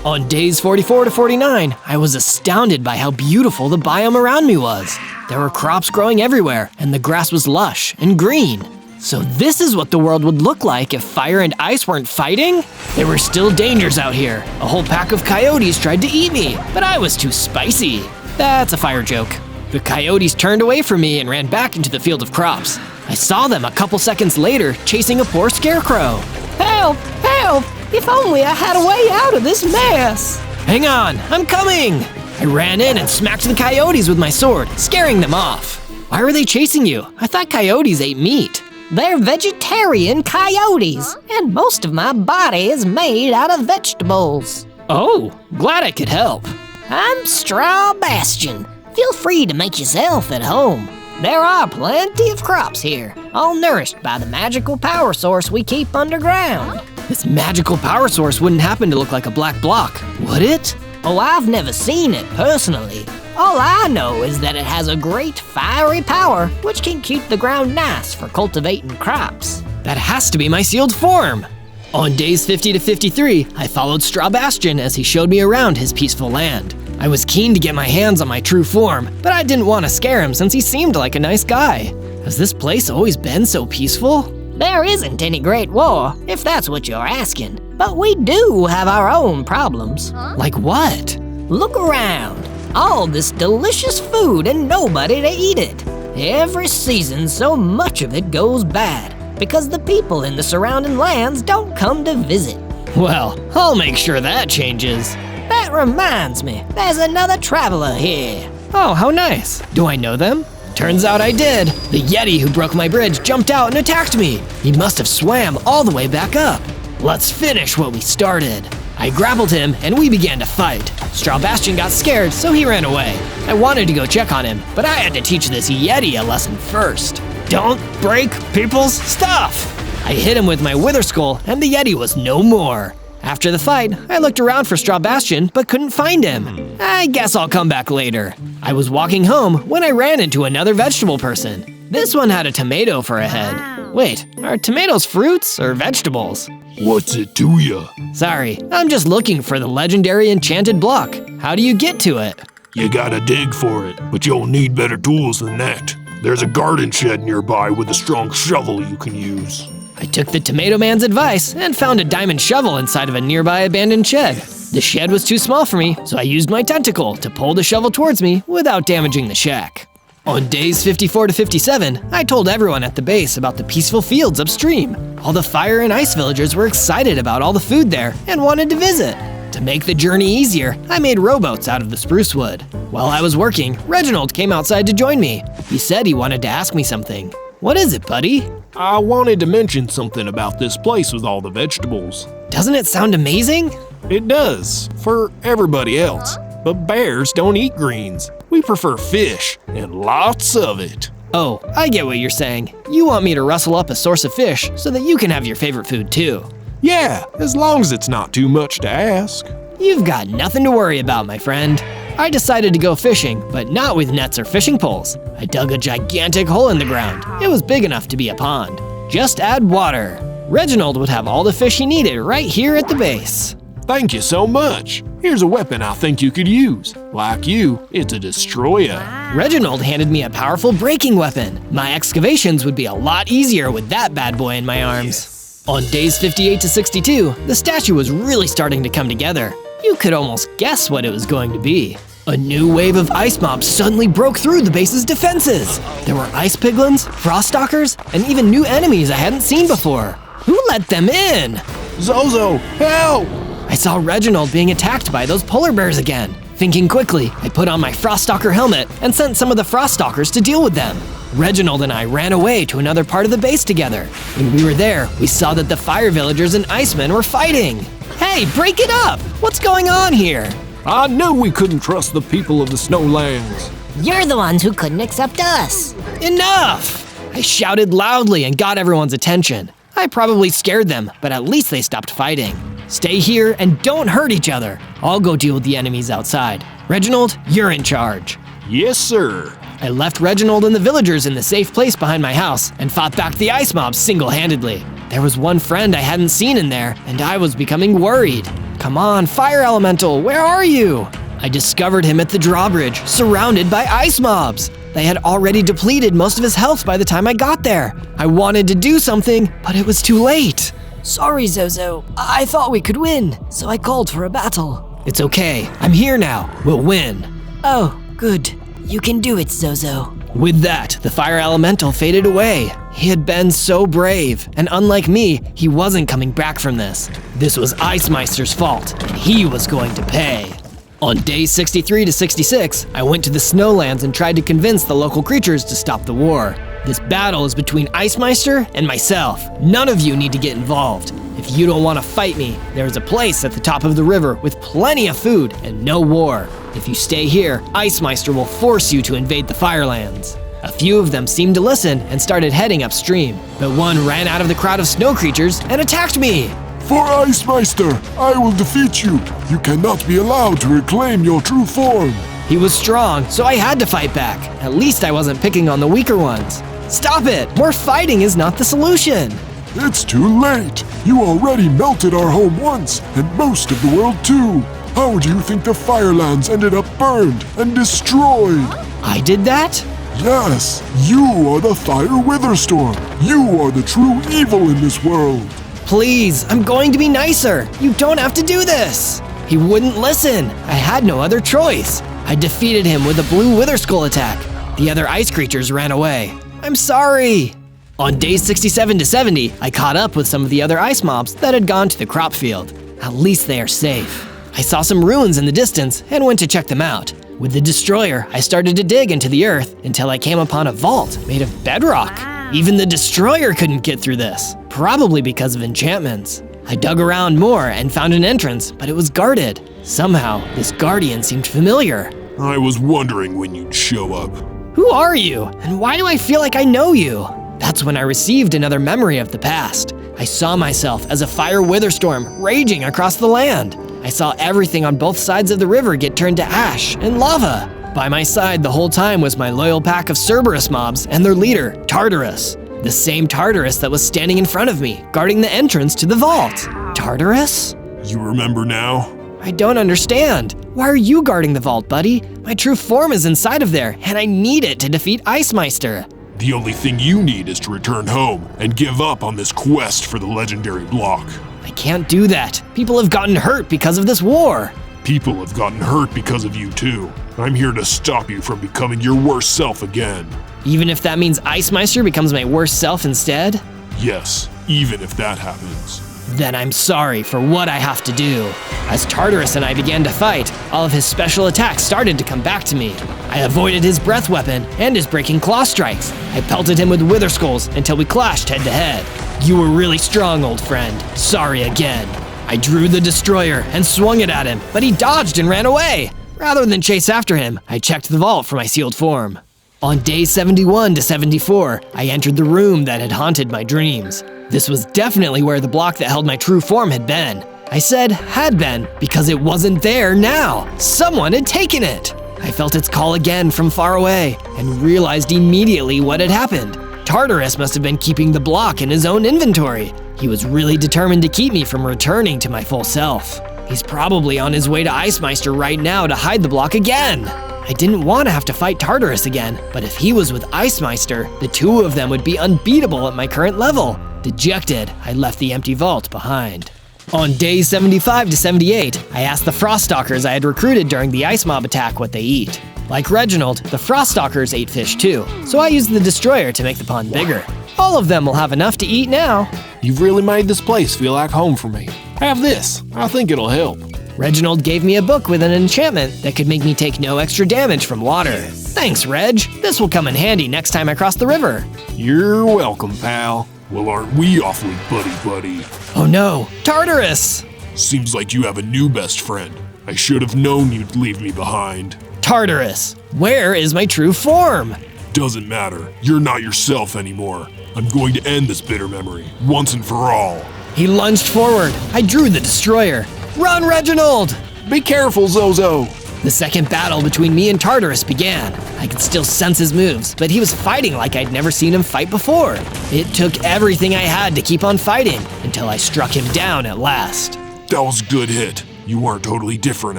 On days 44 to 49, I was astounded by how beautiful the biome around me was. There were crops growing everywhere, and the grass was lush and green. So this is what the world would look like if fire and ice weren't fighting? There were still dangers out here. A whole pack of coyotes tried to eat me, but I was too spicy. That's a fire joke. The coyotes turned away from me and ran back into the field of crops. I saw them a couple seconds later chasing a poor scarecrow. Help! Help! If only I had a way out of this mess! Hang on, I'm coming! I ran in and smacked the coyotes with my sword, scaring them off. Why were they chasing you? I thought coyotes ate meat. They're vegetarian coyotes, and most of my body is made out of vegetables. Oh, glad I could help. I'm Straw Bastion. Feel free to make yourself at home. There are plenty of crops here, all nourished by the magical power source we keep underground. This magical power source wouldn't happen to look like a black block, would it? Oh, I've never seen it personally. All I know is that it has a great fiery power which can keep the ground nice for cultivating crops. That has to be my sealed form. On days 50 to 53, I followed Straw Bastion as he showed me around his peaceful land. I was keen to get my hands on my true form, but I didn't want to scare him since he seemed like a nice guy. Has this place always been so peaceful? There isn't any great war, if that's what you're asking. But we do have our own problems. Like what? Look around. All this delicious food and nobody to eat it. Every season, so much of it goes bad because the people in the surrounding lands don't come to visit. Well, I'll make sure that changes. That reminds me, there's another traveler here. Oh, how nice. Do I know them? Turns out I did. The Yeti who broke my bridge jumped out and attacked me. He must have swam all the way back up. Let's finish what we started. I grappled him and we began to fight. Straw Bastion got scared, so he ran away. I wanted to go check on him, but I had to teach this Yeti a lesson first. Don't break people's stuff! I hit him with my wither skull and the Yeti was no more. After the fight, I looked around for Straw Bastion but couldn't find him. I guess I'll come back later. I was walking home when I ran into another vegetable person. This one had a tomato for a head. Wait, are tomatoes fruits or vegetables? What's it to ya? Sorry, I'm just looking for the legendary enchanted block. How do you get to it? You gotta dig for it, but you'll need better tools than that. There's a garden shed nearby with a strong shovel you can use. I took the Tomato Man's advice and found a diamond shovel inside of a nearby abandoned shed. The shed was too small for me, so I used my tentacle to pull the shovel towards me without damaging the shack. On days 54 to 57, I told everyone at the base about the peaceful fields upstream. All the fire and ice villagers were excited about all the food there and wanted to visit. To make the journey easier, I made rowboats out of the spruce wood. While I was working, Reginald came outside to join me. He said he wanted to ask me something. What is it, buddy? I wanted to mention something about this place with all the vegetables. Doesn't it sound amazing? It does, for everybody else. But bears don't eat greens. We prefer fish, and lots of it. Oh, I get what you're saying. You want me to rustle up a source of fish so that you can have your favorite food too. Yeah, as long as it's not too much to ask. You've got nothing to worry about, my friend. I decided to go fishing, but not with nets or fishing poles. I dug a gigantic hole in the ground. It was big enough to be a pond. Just add water. Reginald would have all the fish he needed right here at the base. Thank you so much. Here's a weapon I think you could use. Like you, it's a destroyer. Reginald handed me a powerful braking weapon. My excavations would be a lot easier with that bad boy in my arms. On days 58 to 62, the statue was really starting to come together. You could almost guess what it was going to be. A new wave of ice mobs suddenly broke through the base's defenses. There were ice piglins, frost stalkers, and even new enemies I hadn't seen before. Who let them in? Zozo, help! I saw Reginald being attacked by those polar bears again. Thinking quickly, I put on my frost stalker helmet and sent some of the frost stalkers to deal with them. Reginald and I ran away to another part of the base together. When we were there, we saw that the fire villagers and icemen were fighting. Hey, break it up! What's going on here? I knew we couldn't trust the people of the Snowlands. You're the ones who couldn't accept us. Enough! I shouted loudly and got everyone's attention. I probably scared them, but at least they stopped fighting. Stay here and don't hurt each other. I'll go deal with the enemies outside. Reginald, you're in charge. Yes, sir. I left Reginald and the villagers in the safe place behind my house and fought back the ice mobs single-handedly. There was one friend I hadn't seen in there, and I was becoming worried. Come on, Fire Elemental, where are you? I discovered him at the drawbridge, surrounded by ice mobs. They had already depleted most of his health by the time I got there. I wanted to do something, but it was too late. Sorry, Zozo. I thought we could win, so I called for a battle. It's okay, I'm here now. We'll win. Oh, good. You can do it, Zozo. With that, the fire elemental faded away. He had been so brave, and unlike me, he wasn't coming back from this. This was Ice Meister's fault, and he was going to pay. On days 63 to 66, I went to the Snowlands and tried to convince the local creatures to stop the war. This battle is between Ice Meister and myself. None of you need to get involved. If you don't want to fight me, there is a place at the top of the river with plenty of food and no war. If you stay here, Ice Meister will force you to invade the Firelands. A few of them seemed to listen and started heading upstream, but one ran out of the crowd of snow creatures and attacked me. For Ice Meister, I will defeat you. You cannot be allowed to reclaim your true form. He was strong, so I had to fight back. At least I wasn't picking on the weaker ones. Stop it! More fighting is not the solution. It's too late. You already melted our home once, and most of the world too. How do you think the Firelands ended up burned and destroyed? I did that? Yes, you are the Fire WITHERSTORM. You are the true evil in this world. Please, I'm going to be nicer. You don't have to do this. He wouldn't listen. I had no other choice. I defeated him with a blue wither skull attack. The other ice creatures ran away. I'm sorry. On days 67 to 70, I caught up with some of the other ice mobs that had gone to the crop field. At least they are safe. I saw some ruins in the distance and went to check them out. With the destroyer, I started to dig into the earth until I came upon a vault made of bedrock. Even the destroyer couldn't get through this, probably because of enchantments. I dug around more and found an entrance, but it was guarded. Somehow, this guardian seemed familiar. I was wondering when you'd show up. Who are you? And why do I feel like I know you? That's when I received another memory of the past. I saw myself as a fire witherstorm raging across the land. I saw everything on both sides of the river get turned to ash and lava. By my side the whole time was my loyal pack of Cerberus mobs and their leader, Tartarus. The same Tartarus that was standing in front of me, guarding the entrance to the vault. Tartarus? You remember now? I don't understand. Why are you guarding the vault, buddy? My true form is inside of there, and I need it to defeat Ice Meister. The only thing you need is to return home and give up on this quest for the legendary block. I can't do that. People have gotten hurt because of this war. People have gotten hurt because of you too. I'm here to stop you from becoming your worst self again. Even if that means Ice Meister becomes my worst self instead? Yes, even if that happens. Then I'm sorry for what I have to do. As Tartarus and I began to fight, all of his special attacks started to come back to me. I avoided his breath weapon and his breaking claw strikes. I pelted him with wither skulls until we clashed head to head. You were really strong, old friend. Sorry again. I drew the destroyer and swung it at him, but he dodged and ran away. Rather than chase after him, I checked the vault for my sealed form. On days 71 to 74, I entered the room that had haunted my dreams. This was definitely where the block that held my true form had been. I said had been because it wasn't there now. Someone had taken it. I felt its call again from far away and realized immediately what had happened. Tartarus must have been keeping the block in his own inventory. He was really determined to keep me from returning to my full self. He's probably on his way to Ice Meister right now to hide the block again. I didn't want to have to fight Tartarus again, but if he was with Ice Meister, the two of them would be unbeatable at my current level. Dejected, I left the empty vault behind. On days 75 to 78, I asked the Froststalkers I had recruited during the Ice Mob attack what they eat. Like Reginald, the Froststalkers ate fish too, so I used the destroyer to make the pond bigger. All of them will have enough to eat now. You've really made this place feel like home for me. Have this. I think it'll help. Reginald gave me a book with an enchantment that could make me take no extra damage from water. Thanks, Reg. This will come in handy next time I cross the river. You're welcome, pal. Well, aren't we awfully buddy-buddy? Oh no, Tartarus! Seems like you have a new best friend. I should have known you'd leave me behind. Tartarus, where is my true form? Doesn't matter. You're not yourself anymore. I'm going to end this bitter memory, once and for all. He lunged forward. I drew the destroyer. Run, Reginald! Be careful, Zozo! The second battle between me and Tartarus began. I could still sense his moves, but he was fighting like I'd never seen him fight before. It took everything I had to keep on fighting, until I struck him down at last. That was a good hit. You weren't totally different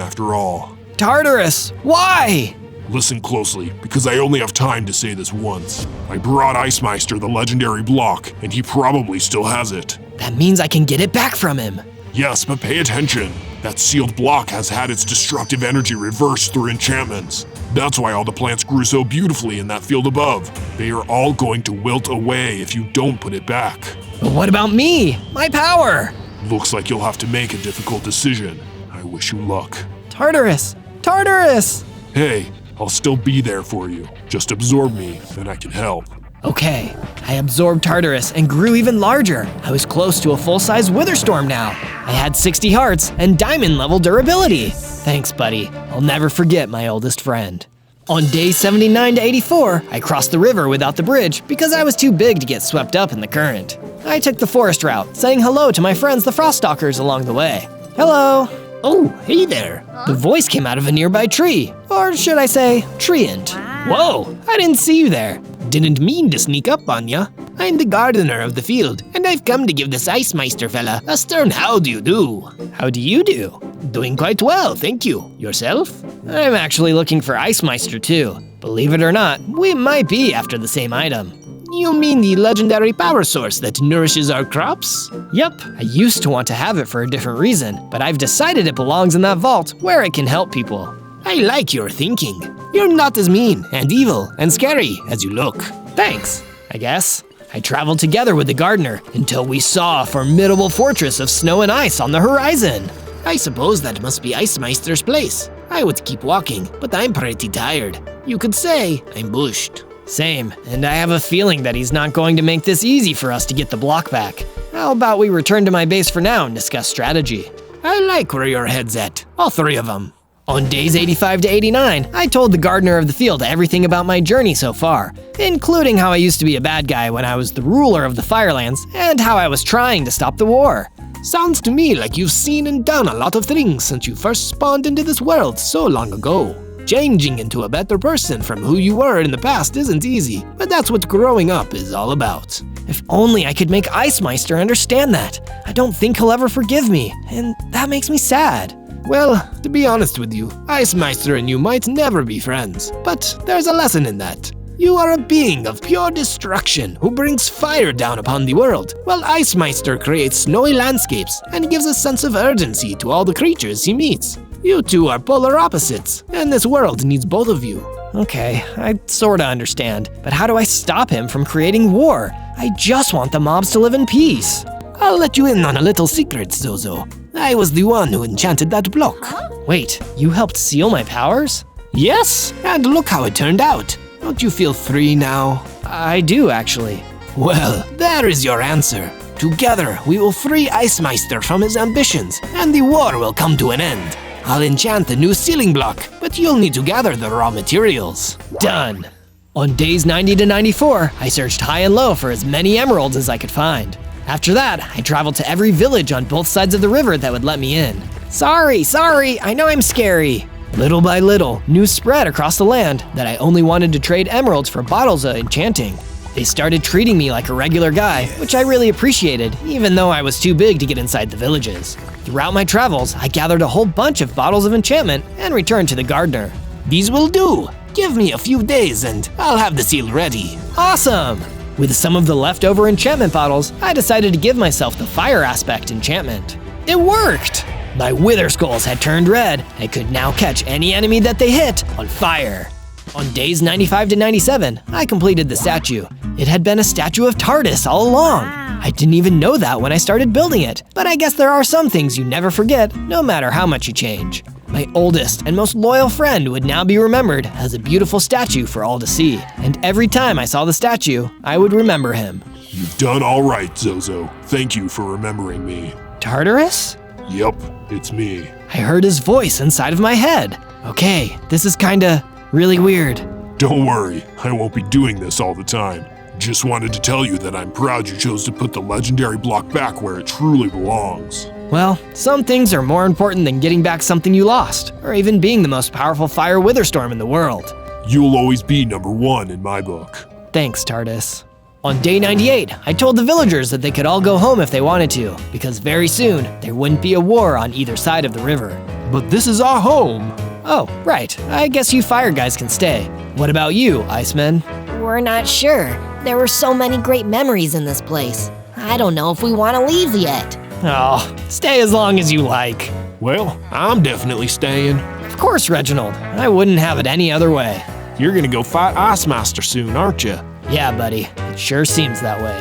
after all. Tartarus, why? Listen closely, because I only have time to say this once. I brought Ice Meister the legendary block, and he probably still has it. That means I can get it back from him. Yes, but pay attention. That sealed block has had its destructive energy reversed through enchantments. That's why all the plants grew so beautifully in that field above. They are all going to wilt away if you don't put it back. But what about me? My power? Looks like you'll have to make a difficult decision. I wish you luck. Tartarus! Tartarus! Hey, I'll still be there for you. Just absorb me, and I can help. Okay, I absorbed Tartarus and grew even larger. I was close to a full-size WITHERSTORM now. I had 60 hearts and diamond-level durability. Thanks, buddy. I'll never forget my oldest friend. On day 79 to 84, I crossed the river without the bridge because I was too big to get swept up in the current. I took the forest route, saying hello to my friends the Froststalkers along the way. Hello. Oh, hey there. The voice came out of a nearby tree, or should I say, treant. Whoa, I didn't see you there. Didn't mean to sneak up on ya. I'm the gardener of the field, and I've come to give this Ice Meister fella a stern how do you do. How do you do? Doing quite well, thank you. Yourself? I'm actually looking for Ice Meister too. Believe it or not, we might be after the same item. You mean the legendary power source that nourishes our crops? Yep, I used to want to have it for a different reason, but I've decided it belongs in that vault where it can help people. I like your thinking. You're not as mean and evil and scary as you look. Thanks, I guess. I traveled together with the gardener until we saw a formidable fortress of snow and ice on the horizon. I suppose that must be Ice Meister's place. I would keep walking, but I'm pretty tired. You could say I'm bushed. Same, and I have a feeling that he's not going to make this easy for us to get the block back. How about we return to my base for now and discuss strategy? I like where your head's at, all three of them. On days 85 to 89, I told the gardener of the field everything about my journey so far, including how I used to be a bad guy when I was the ruler of the Firelands and how I was trying to stop the war. Sounds to me like you've seen and done a lot of things since you first spawned into this world so long ago. Changing into a better person from who you were in the past isn't easy, but that's what growing up is all about. If only I could make Ice Meister understand that. I don't think he'll ever forgive me, and that makes me sad. Well, to be honest with you, Ice Meister and you might never be friends, but there's a lesson in that. You are a being of pure destruction who brings fire down upon the world, while Ice Meister creates snowy landscapes and gives a sense of urgency to all the creatures he meets. You two are polar opposites, and this world needs both of you. Okay, I sorta understand, but how do I stop him from creating war? I just want the mobs to live in peace. I'll let you in on a little secret, Zozo. I was the one who enchanted that block. Wait, you helped seal my powers? Yes, and look how it turned out. Don't you feel free now? I do, actually. Well, there is your answer. Together, we will free Ice Meister from his ambitions, and the war will come to an end. I'll enchant the new sealing block, but you'll need to gather the raw materials. Done. On days 90 to 94, I searched high and low for as many emeralds as I could find. After that, I traveled to every village on both sides of the river that would let me in. Sorry, I know I'm scary. Little by little, news spread across the land that I only wanted to trade emeralds for bottles of enchanting. They started treating me like a regular guy, which I really appreciated, even though I was too big to get inside the villages. Throughout my travels, I gathered a whole bunch of bottles of enchantment and returned to the gardener. These will do. Give me a few days and I'll have the seal ready. Awesome! With some of the leftover enchantment bottles, I decided to give myself the fire aspect enchantment. It worked! My wither skulls had turned red and could now catch any enemy that they hit on fire. On days 95 to 97, I completed the statue. It had been a statue of TARDIS all along. I didn't even know that when I started building it, but I guess there are some things you never forget, no matter how much you change. My oldest and most loyal friend would now be remembered as a beautiful statue for all to see, and every time I saw the statue, I would remember him. You've done all right, Zozo. Thank you for remembering me. Tartarus? Yep, it's me. I heard his voice inside of my head. Okay, this is kinda really weird. Don't worry, I won't be doing this all the time. Just wanted to tell you that I'm proud you chose to put the legendary block back where it truly belongs. Well, some things are more important than getting back something you lost, or even being the most powerful fire witherstorm in the world. You'll always be #1 in my book. Thanks, TARDIS. On day 98, I told the villagers that they could all go home if they wanted to, because very soon, there wouldn't be a war on either side of the river. But this is our home. Oh, right. I guess you fire guys can stay. What about you, Icemen? We're not sure. There were so many great memories in this place. I don't know if we want to leave yet. Oh, stay as long as you like. Well, I'm definitely staying. Of course, Reginald. I wouldn't have it any other way. You're gonna go fight Ice Master soon, aren't you? Yeah, buddy. It sure seems that way.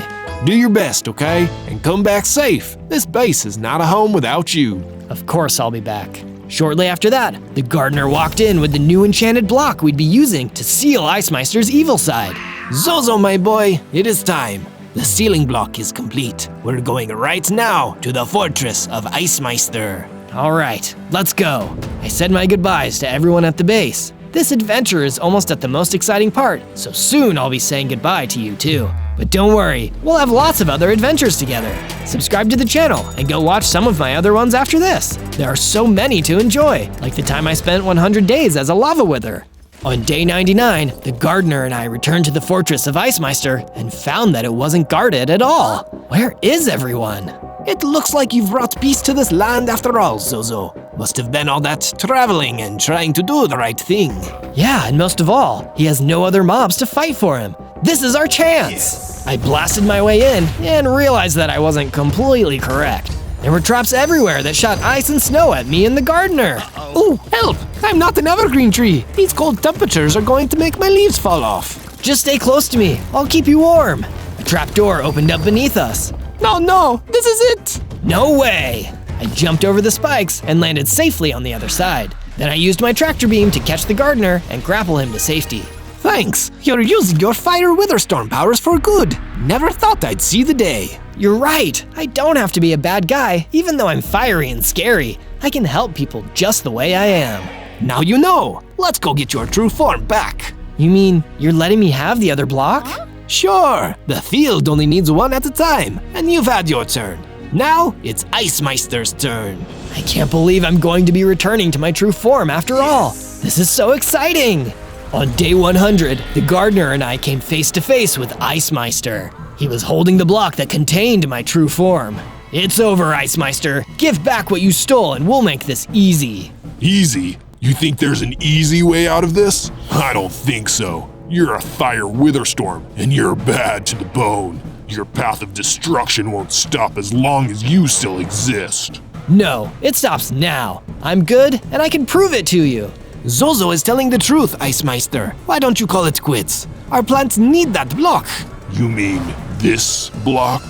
Do your best, okay? And come back safe. This base is not a home without you. Of course I'll be back. Shortly after that, the gardener walked in with the new enchanted block we'd be using to seal Ice Meister's evil side. Zozo, my boy, it is time. The sealing block is complete. We're going right now to the fortress of Ice Meister. All right, let's go. I said my goodbyes to everyone at the base. This adventure is almost at the most exciting part, so soon I'll be saying goodbye to you too. But don't worry, we'll have lots of other adventures together. Subscribe to the channel and go watch some of my other ones after this. There are so many to enjoy, like the time I spent 100 days as a lava wither. On day 99, the gardener and I returned to the fortress of Ice Meister and found that it wasn't guarded at all. Where is everyone? It looks like you've brought peace to this land after all, Zozo. Must have been all that traveling and trying to do the right thing. Yeah, and most of all, he has no other mobs to fight for him. This is our chance! I blasted my way in and realized that I wasn't completely correct. There were traps everywhere that shot ice and snow at me and the gardener. Oh, help! I'm not an evergreen tree. These cold temperatures are going to make my leaves fall off. Just stay close to me. I'll keep you warm. A trap door opened up beneath us. No, this is it! No way! I jumped over the spikes and landed safely on the other side. Then I used my tractor beam to catch the gardener and grapple him to safety. Thanks, you're using your fire witherstorm powers for good. Never thought I'd see the day. You're right, I don't have to be a bad guy, even though I'm fiery and scary. I can help people just the way I am. Now you know, let's go get your true form back. You mean you're letting me have the other block? Sure, the field only needs one at a time, and you've had your turn. Now it's Ice Meister's turn. I can't believe I'm going to be returning to my true form after all. This is so exciting! On day 100, the gardener and I came face to face with Ice Meister. He was holding the block that contained my true form. It's over, Ice Meister. Give back what you stole and we'll make this easy. Easy? You think there's an easy way out of this? I don't think so. You're a fire witherstorm, and you're bad to the bone. Your path of destruction won't stop as long as you still exist. No, it stops now. I'm good, and I can prove it to you. Zozo is telling the truth, Ice Meister. Why don't you call it quits? Our plants need that block. You mean this block?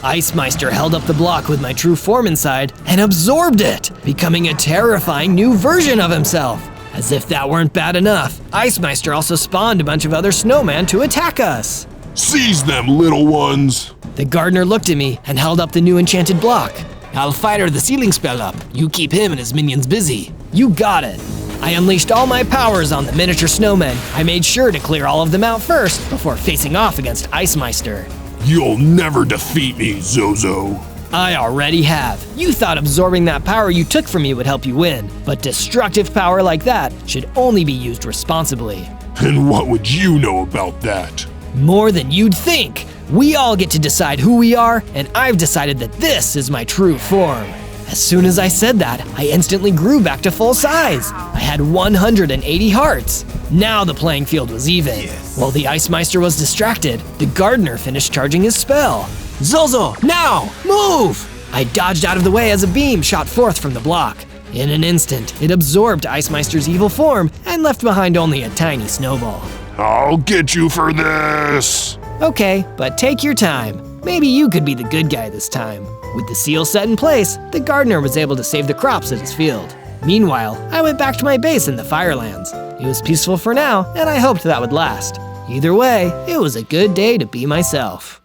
Ice Meister held up the block with my true form inside and absorbed it, becoming a terrifying new version of himself. As if that weren't bad enough, Ice Meister also spawned a bunch of other snowmen to attack us. Seize them, little ones! The gardener looked at me and held up the new enchanted block. I'll fire the sealing spell up. You keep him and his minions busy. You got it. I unleashed all my powers on the miniature snowmen. I made sure to clear all of them out first before facing off against Ice Meister. You'll never defeat me, Zozo. I already have. You thought absorbing that power you took from me would help you win, but destructive power like that should only be used responsibly. And what would you know about that? More than you'd think. We all get to decide who we are, and I've decided that this is my true form. As soon as I said that, I instantly grew back to full size. I had 180 hearts. Now the playing field was even. While the Ice Meister was distracted, the gardener finished charging his spell. Zozo, now, move! I dodged out of the way as a beam shot forth from the block. In an instant, it absorbed Ice Meister's evil form and left behind only a tiny snowball. I'll get you for this. Okay, but take your time. Maybe you could be the good guy this time. With the seal set in place, the gardener was able to save the crops at his field. Meanwhile, I went back to my base in the Firelands. It was peaceful for now, and I hoped that would last. Either way, it was a good day to be myself.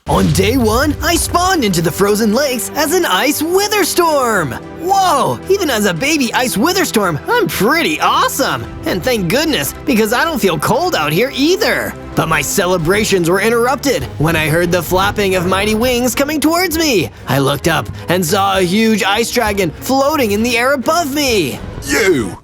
On day 1, I spawned into the frozen lakes as an Ice WITHERSTORM! Whoa, even as a baby Ice WITHERSTORM, I'm pretty awesome! And thank goodness, because I don't feel cold out here either! But my celebrations were interrupted when I heard the flapping of mighty wings coming towards me. I looked up and saw a huge ice dragon floating in the air above me. You!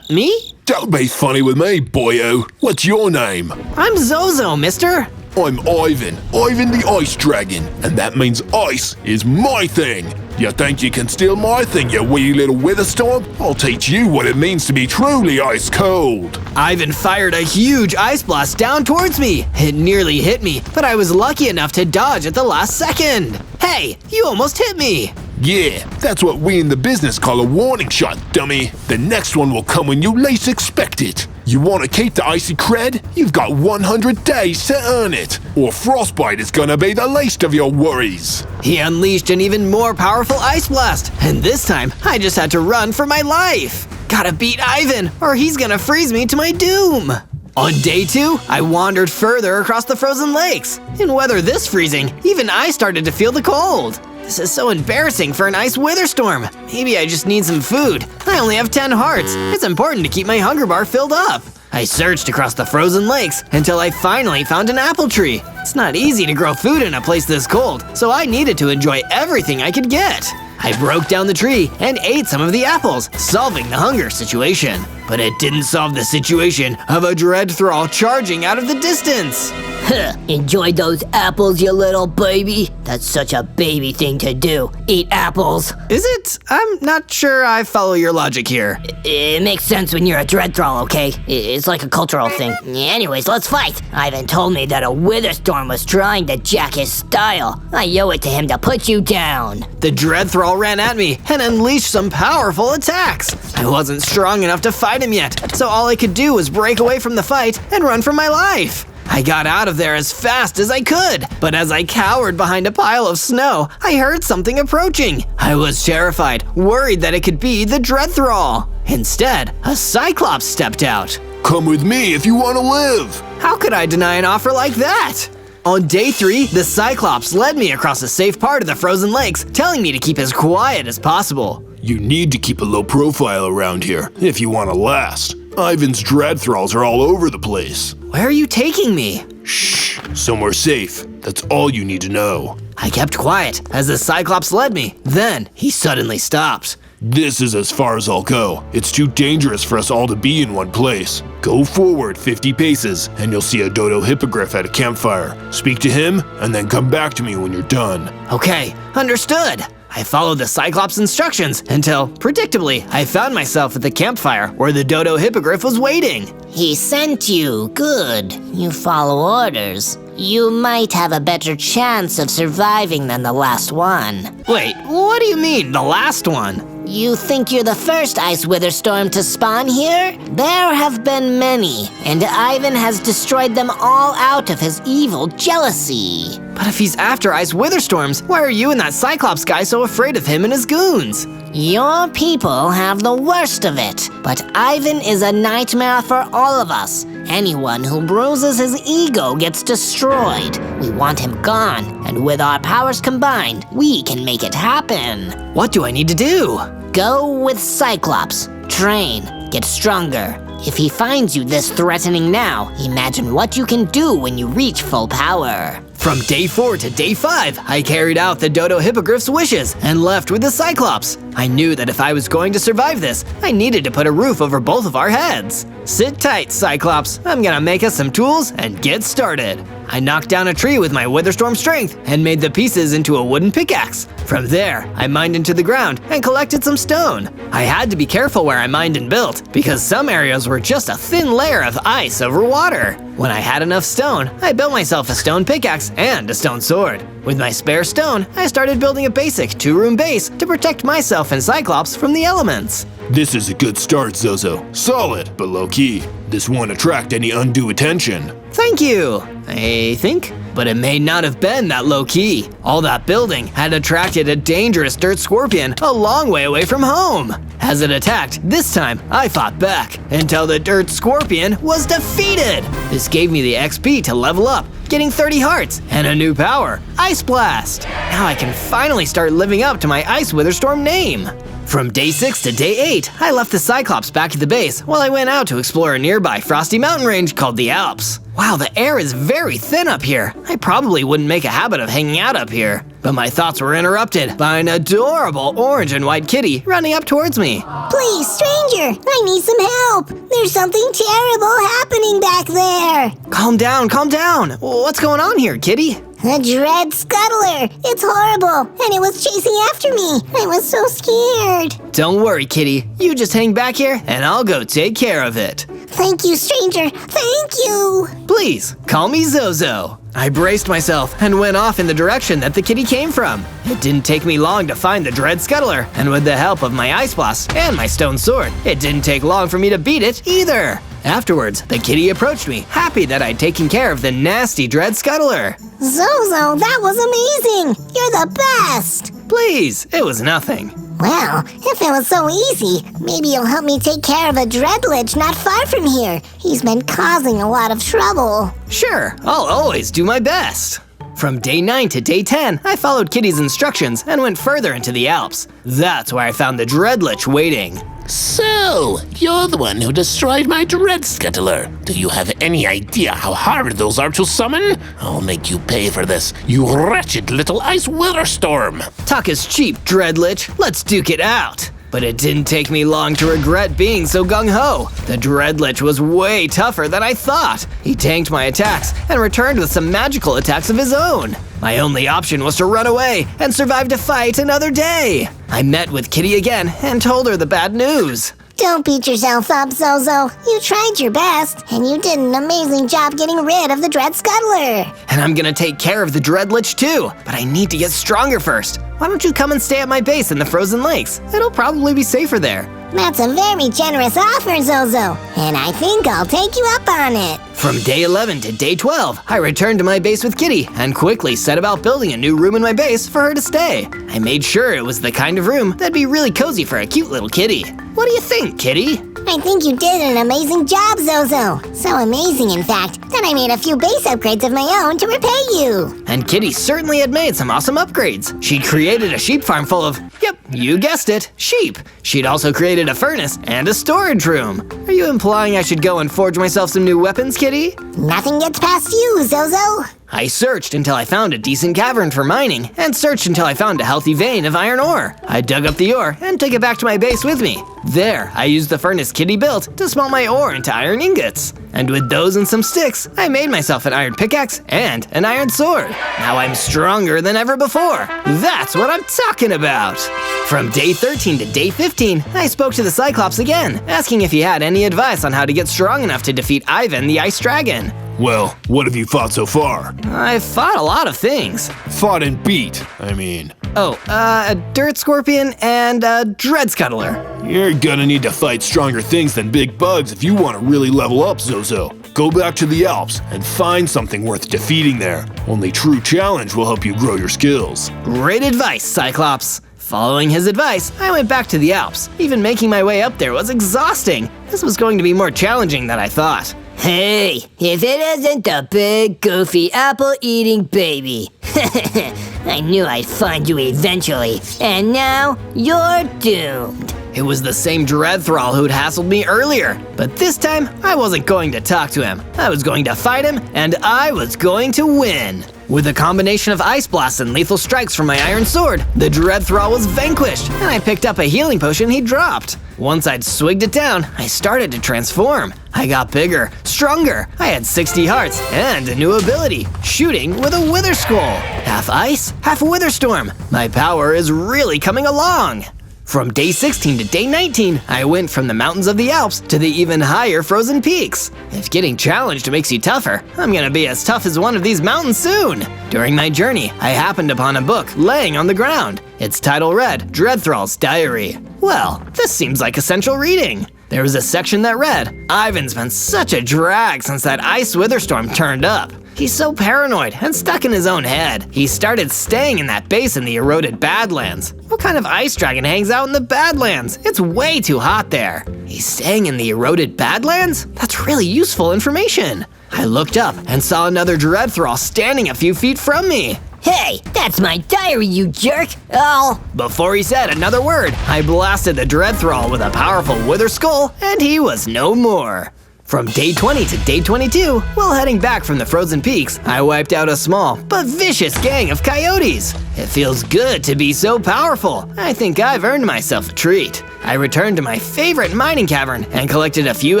Me? Don't be funny with me, boyo. What's your name? I'm Zozo, mister. I'm Ivan the Ice Dragon, and that means ice is my thing. You think you can steal my thing, you wee little Witherstorm? I'll teach you what it means to be truly ice cold. Ivan fired a huge ice blast down towards me. It nearly hit me, but I was lucky enough to dodge at the last second. Hey, you almost hit me. Yeah, that's what we in the business call a warning shot, dummy. The next one will come when you least expect it. You want to keep the icy cred? You've got 100 days to earn it, or frostbite is gonna be the least of your worries. He unleashed an even more powerful ice blast, and this time I just had to run for my life. Gotta beat Ivan, or he's gonna freeze me to my doom. On day 2, I wandered further across the frozen lakes. In weather this freezing, even I started to feel the cold. This is so embarrassing for an Ice WITHERSTORM. Maybe I just need some food. I only have 10 hearts. It's important to keep my hunger bar filled up. I searched across the frozen lakes until I finally found an apple tree. It's not easy to grow food in a place this cold, so I needed to enjoy everything I could get. I broke down the tree and ate some of the apples, solving the hunger situation. But it didn't solve the situation of a dread thrall charging out of the distance. Huh, enjoy those apples, you little baby. That's such a baby thing to do. Eat apples. Is it? I'm not sure I follow your logic here. It makes sense when you're a dread thrall, okay? It's like a cultural thing. Anyways, let's fight. Ivan told me that a Witherstorm was trying to jack his style. I owe it to him to put you down. The dread thrall ran at me and unleashed some powerful attacks. I wasn't strong enough to fight him yet, so all I could do was break away from the fight and run for my life. I got out of there as fast as I could, but as I cowered behind a pile of snow, I heard something approaching. I was terrified, worried that it could be the dread thrall. Instead, a Cyclops stepped out. Come with me if you want to live. How could I deny an offer like that? On day 3, the Cyclops led me across a safe part of the frozen lakes, telling me to keep as quiet as possible. You need to keep a low profile around here if you want to last. Ivan's dread thralls are all over the place. Where are you taking me? Shh, somewhere safe. That's all you need to know. I kept quiet as the Cyclops led me. Then he suddenly stopped. This is as far as I'll go. It's too dangerous for us all to be in one place. Go forward 50 paces and you'll see a dodo hippogriff at a campfire. Speak to him and then come back to me when you're done. Okay, understood. I followed the Cyclops' instructions until, predictably, I found myself at the campfire where the dodo hippogriff was waiting. He sent you. Good. You follow orders. You might have a better chance of surviving than the last one. Wait, what do you mean, the last one? You think you're the first Ice WITHERSTORM to spawn here? There have been many, and Ivan has destroyed them all out of his evil jealousy. But if he's after Ice WITHERSTORMs, why are you and that Cyclops guy so afraid of him and his goons? Your people have the worst of it, but Ivan is a nightmare for all of us. Anyone who bruises his ego gets destroyed. We want him gone, and with our powers combined, we can make it happen. What do I need to do? Go with Cyclops. Train. Get stronger. If he finds you this threatening now, imagine what you can do when you reach full power. From day 4 to day 5, I carried out the dodo hippogriff's wishes and left with the Cyclops. I knew that if I was going to survive this, I needed to put a roof over both of our heads. Sit tight, Cyclops. I'm gonna make us some tools and get started. I knocked down a tree with my WITHERSTORM strength and made the pieces into a wooden pickaxe. From there, I mined into the ground and collected some stone. I had to be careful where I mined and built, because some areas were just a thin layer of ice over water. When I had enough stone, I built myself a stone pickaxe and a stone sword. With my spare stone, I started building a basic 2-room base to protect myself and Cyclops from the elements. This is a good start, Zozo. Solid, but low-key. This won't attract any undue attention. Thank you, I think. But it may not have been that low-key. All that building had attracted a dangerous dirt scorpion a long way away from home. As it attacked, this time I fought back until the dirt scorpion was defeated. This gave me the XP to level up, getting 30 hearts and a new power, Ice Blast. Now I can finally start living up to my Ice WITHERSTORM name. From day 6 to day 8, I left the Cyclops back at the base while I went out to explore a nearby frosty mountain range called the Alps. Wow, the air is very thin up here. I probably wouldn't make a habit of hanging out up here. But my thoughts were interrupted by an adorable orange and white kitty running up towards me. Please, stranger, I need some help. There's something terrible happening back there. Calm down, calm down. What's going on here, kitty? A dread scuttler! It's horrible, and it was chasing after me. I was so scared. Don't worry, kitty. You just hang back here, and I'll go take care of it. Thank you, stranger. Thank you. Please, call me Zozo. I braced myself and went off in the direction that the kitty came from. It didn't take me long to find the dread scuttler, and with the help of my ice blast and my stone sword, it didn't take long for me to beat it either. Afterwards, the kitty approached me, happy that I'd taken care of the nasty dread scuttler. Zozo, that was amazing. You're the best. Please, it was nothing. Well, if it was so easy, maybe you'll help me take care of a dreadlich not far from here. He's been causing a lot of trouble. Sure, I'll always do my best. From day 9 to day 10, I followed Kitty's instructions and went further into the Alps. That's where I found the dreadlich waiting. So, you're the one who destroyed my dread scuttler. Do you have any idea how hard those are to summon? I'll make you pay for this, you wretched little ice WITHERSTORM. Talk is cheap, dreadlich. Let's duke it out. But it didn't take me long to regret being so gung-ho. The dreadlich was way tougher than I thought. He tanked my attacks and returned with some magical attacks of his own. My only option was to run away and survive to fight another day. I met with Kitty again and told her the bad news. Don't beat yourself up, Zozo. You tried your best, and you did an amazing job getting rid of the dread scuttler. And I'm gonna take care of the dreadlich too, but I need to get stronger first. Why don't you come and stay at my base in the frozen lakes? It'll probably be safer there. That's a very generous offer, Zozo, and I think I'll take you up on it. From day 11 to day 12, I returned to my base with Kitty and quickly set about building a new room in my base for her to stay. I made sure it was the kind of room that'd be really cozy for a cute little kitty. What do you think, Kitty? I think you did an amazing job, Zozo. So amazing, in fact, that I made a few base upgrades of my own to repay you. And Kitty certainly had made some awesome upgrades. She'd created a sheep farm full of, yep, you guessed it, sheep. She'd also created a furnace and a storage room. Are you implying I should go and forge myself some new weapons, Kitty? Nothing gets past you, Zozo. I searched until I found a decent cavern for mining, and searched until I found a healthy vein of iron ore. I dug up the ore and took it back to my base with me. There, I used the furnace Kitty built to smelt my ore into iron ingots. And with those and some sticks, I made myself an iron pickaxe and an iron sword. Now I'm stronger than ever before. That's what I'm talking about. From day 13 to day 15, I spoke to the Cyclops again, asking if he had any advice on how to get strong enough to defeat Ivan the Ice Dragon. Well, what have you fought so far? I've fought a lot of things. Fought and beat, I mean. Oh, a dirt scorpion and a dread scuttler. You're gonna need to fight stronger things than big bugs if you want to really level up, Zozo. Go back to the Alps and find something worth defeating there. Only true challenge will help you grow your skills. Great advice, Cyclops. Following his advice, I went back to the Alps. Even making my way up there was exhausting. This was going to be more challenging than I thought. Hey, if it isn't the big, goofy, apple-eating baby. I knew I'd find you eventually, and now you're doomed. It was the same dread thrall who'd hassled me earlier, but this time I wasn't going to talk to him. I was going to fight him, and I was going to win. With a combination of ice blasts and lethal strikes from my iron sword, the dread thrall was vanquished, and I picked up a healing potion he dropped. Once I'd swigged it down, I started to transform. I got bigger, stronger. I had 60 hearts and a new ability, shooting with a wither skull. Half ice, half witherstorm. My power is really coming along. From day 16 to day 19, I went from the mountains of the Alps to the even higher frozen peaks. If getting challenged makes you tougher, I'm gonna be as tough as one of these mountains soon. During my journey, I happened upon a book laying on the ground. Its title read, Dreadthrall's Diary. Well, this seems like essential reading. There was a section that read, Ivan's been such a drag since that ice witherstorm turned up. He's so paranoid and stuck in his own head. He started staying in that base in the eroded Badlands. What kind of ice dragon hangs out in the Badlands? It's way too hot there. He's staying in the eroded Badlands? That's really useful information. I looked up and saw another Dreadthrall standing a few feet from me. Hey, that's my diary, you jerk! Oh! Before he said another word, I blasted the Dreadthrall with a powerful wither skull, and he was no more. From day 20 to day 22, while heading back from the frozen peaks, I wiped out a small but vicious gang of coyotes. It feels good to be so powerful. I think I've earned myself a treat. I returned to my favorite mining cavern and collected a few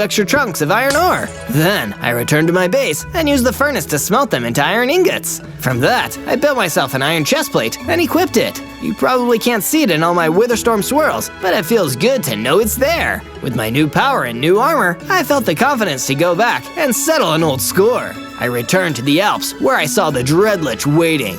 extra chunks of iron ore. Then, I returned to my base and used the furnace to smelt them into iron ingots. From that, I built myself an iron chestplate and equipped it. You probably can't see it in all my witherstorm swirls, but it feels good to know it's there. With my new power and new armor, I felt the confidence to go back and settle an old score. I returned to the Alps, where I saw the Dreadlich waiting.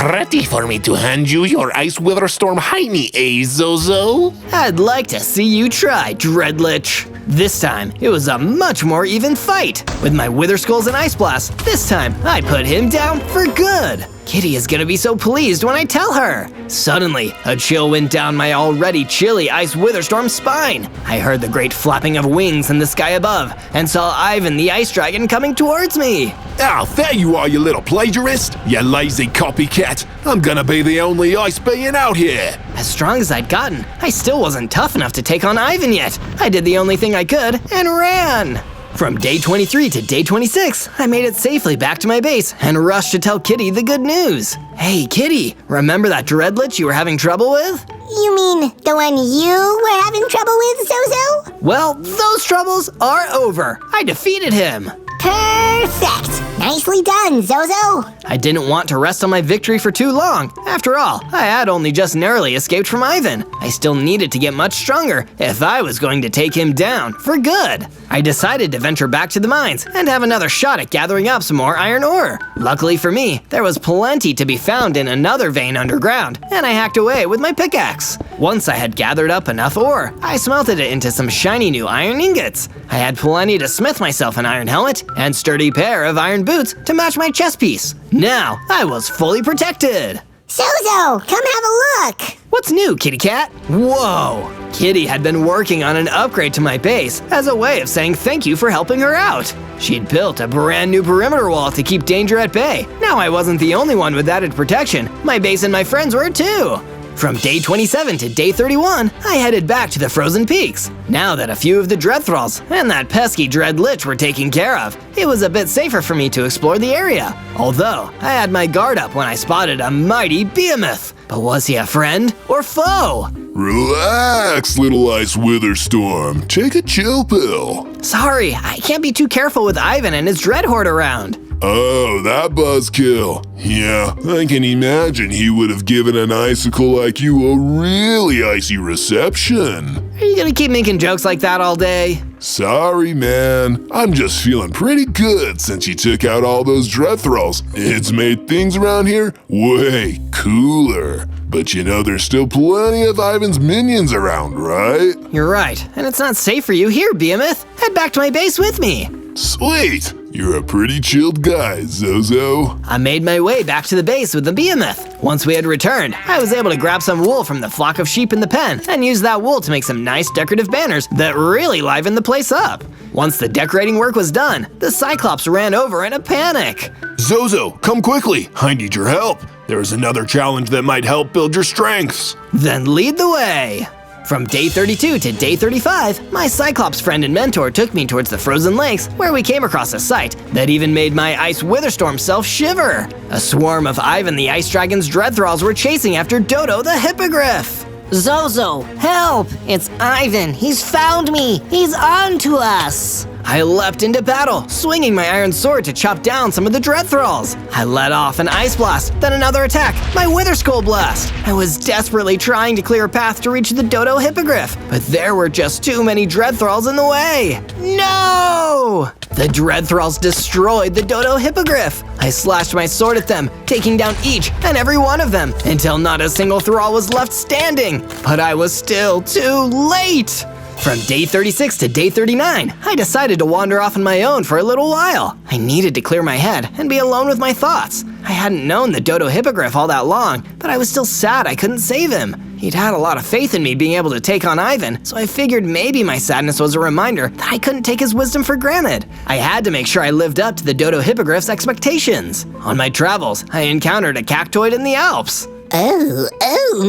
Ready for me to hand you your Ice Witherstorm Heiny, eh, Zozo? I'd like to see you try, Dreadlich. This time, it was a much more even fight. With my Wither Skulls and Ice Blast, this time I put him down for good. Kitty is gonna be so pleased when I tell her. Suddenly, a chill went down my already chilly Ice Witherstorm spine. I heard the great flapping of wings in the sky above and saw Ivan the Ice Dragon coming towards me. Oh, there you are, you little plagiarist! You lazy copycat! I'm gonna be the only ice being out here! As strong as I'd gotten, I still wasn't tough enough to take on Ivan yet. I did the only thing I could and ran. From day 23 to day 26, I made it safely back to my base and rushed to tell Kitty the good news. Hey Kitty, remember that Dreadlich you were having trouble with? You mean the one you were having trouble with, Zozo? Well, those troubles are over. I defeated him. Perfect! Nicely done, Zozo! I didn't want to rest on my victory for too long. After all, I had only just narrowly escaped from Ivan. I still needed to get much stronger if I was going to take him down for good. I decided to venture back to the mines and have another shot at gathering up some more iron ore. Luckily for me, there was plenty to be found in another vein underground, and I hacked away with my pickaxe. Once I had gathered up enough ore, I smelted it into some shiny new iron ingots. I had plenty to smith myself an iron helmet and sturdy pair of iron boots to match my chest piece. Now, I was fully protected. Zozo, come have a look! What's new, kitty cat? Whoa! Kitty had been working on an upgrade to my base as a way of saying thank you for helping her out. She'd built a brand new perimeter wall to keep danger at bay. Now I wasn't the only one with added protection. My base and my friends were too. From day 27 to day 31, I headed back to the frozen peaks. Now that a few of the Dreadthralls and that pesky Dreadlich were taken care of, it was a bit safer for me to explore the area. Although, I had my guard up when I spotted a mighty behemoth. But was he a friend or foe? Relax, little Ice Witherstorm. Take a chill pill. Sorry, I can't be too careful with Ivan and his dread horde around. Oh, that buzzkill. Yeah, I can imagine he would have given an icicle like you a really icy reception. Are you gonna keep making jokes like that all day? Sorry, man. I'm just feeling pretty good since you took out all those Dreadthralls. It's made things around here way cooler. But you know there's still plenty of Ivan's minions around, right? You're right, and it's not safe for you here, Behemoth. Head back to my base with me. Sweet! You're a pretty chilled guy, Zozo. I made my way back to the base with the behemoth. Once we had returned, I was able to grab some wool from the flock of sheep in the pen and use that wool to make some nice decorative banners that really livened the place up. Once the decorating work was done, the Cyclops ran over in a panic. Zozo, come quickly. I need your help. There's another challenge that might help build your strengths. Then lead the way. From day 32 to day 35, my Cyclops friend and mentor took me towards the frozen lakes, where we came across a sight that even made my Ice Witherstorm self shiver. A swarm of Ivan the Ice Dragon's Dreadthralls were chasing after Dodo the Hippogriff. Zozo, help! It's Ivan. He's found me. He's on to us. I leapt into battle, swinging my iron sword to chop down some of the dread thralls. I let off an ice blast, then another attack, my wither skull blast. I was desperately trying to clear a path to reach the dodo hippogriff, but there were just too many dread thralls in the way. No! The dread thralls destroyed the dodo hippogriff. I slashed my sword at them, taking down each and every one of them, until not a single thrall was left standing. But I was still too late. From day 36 to day 39, I decided to wander off on my own for a little while. I needed to clear my head and be alone with my thoughts. I hadn't known the dodo hippogriff all that long, but I was still sad I couldn't save him. He'd had a lot of faith in me being able to take on Ivan, so I figured maybe my sadness was a reminder that I couldn't take his wisdom for granted. I had to make sure I lived up to the dodo hippogriff's expectations. On my travels, I encountered a cactoid in the Alps. Oh,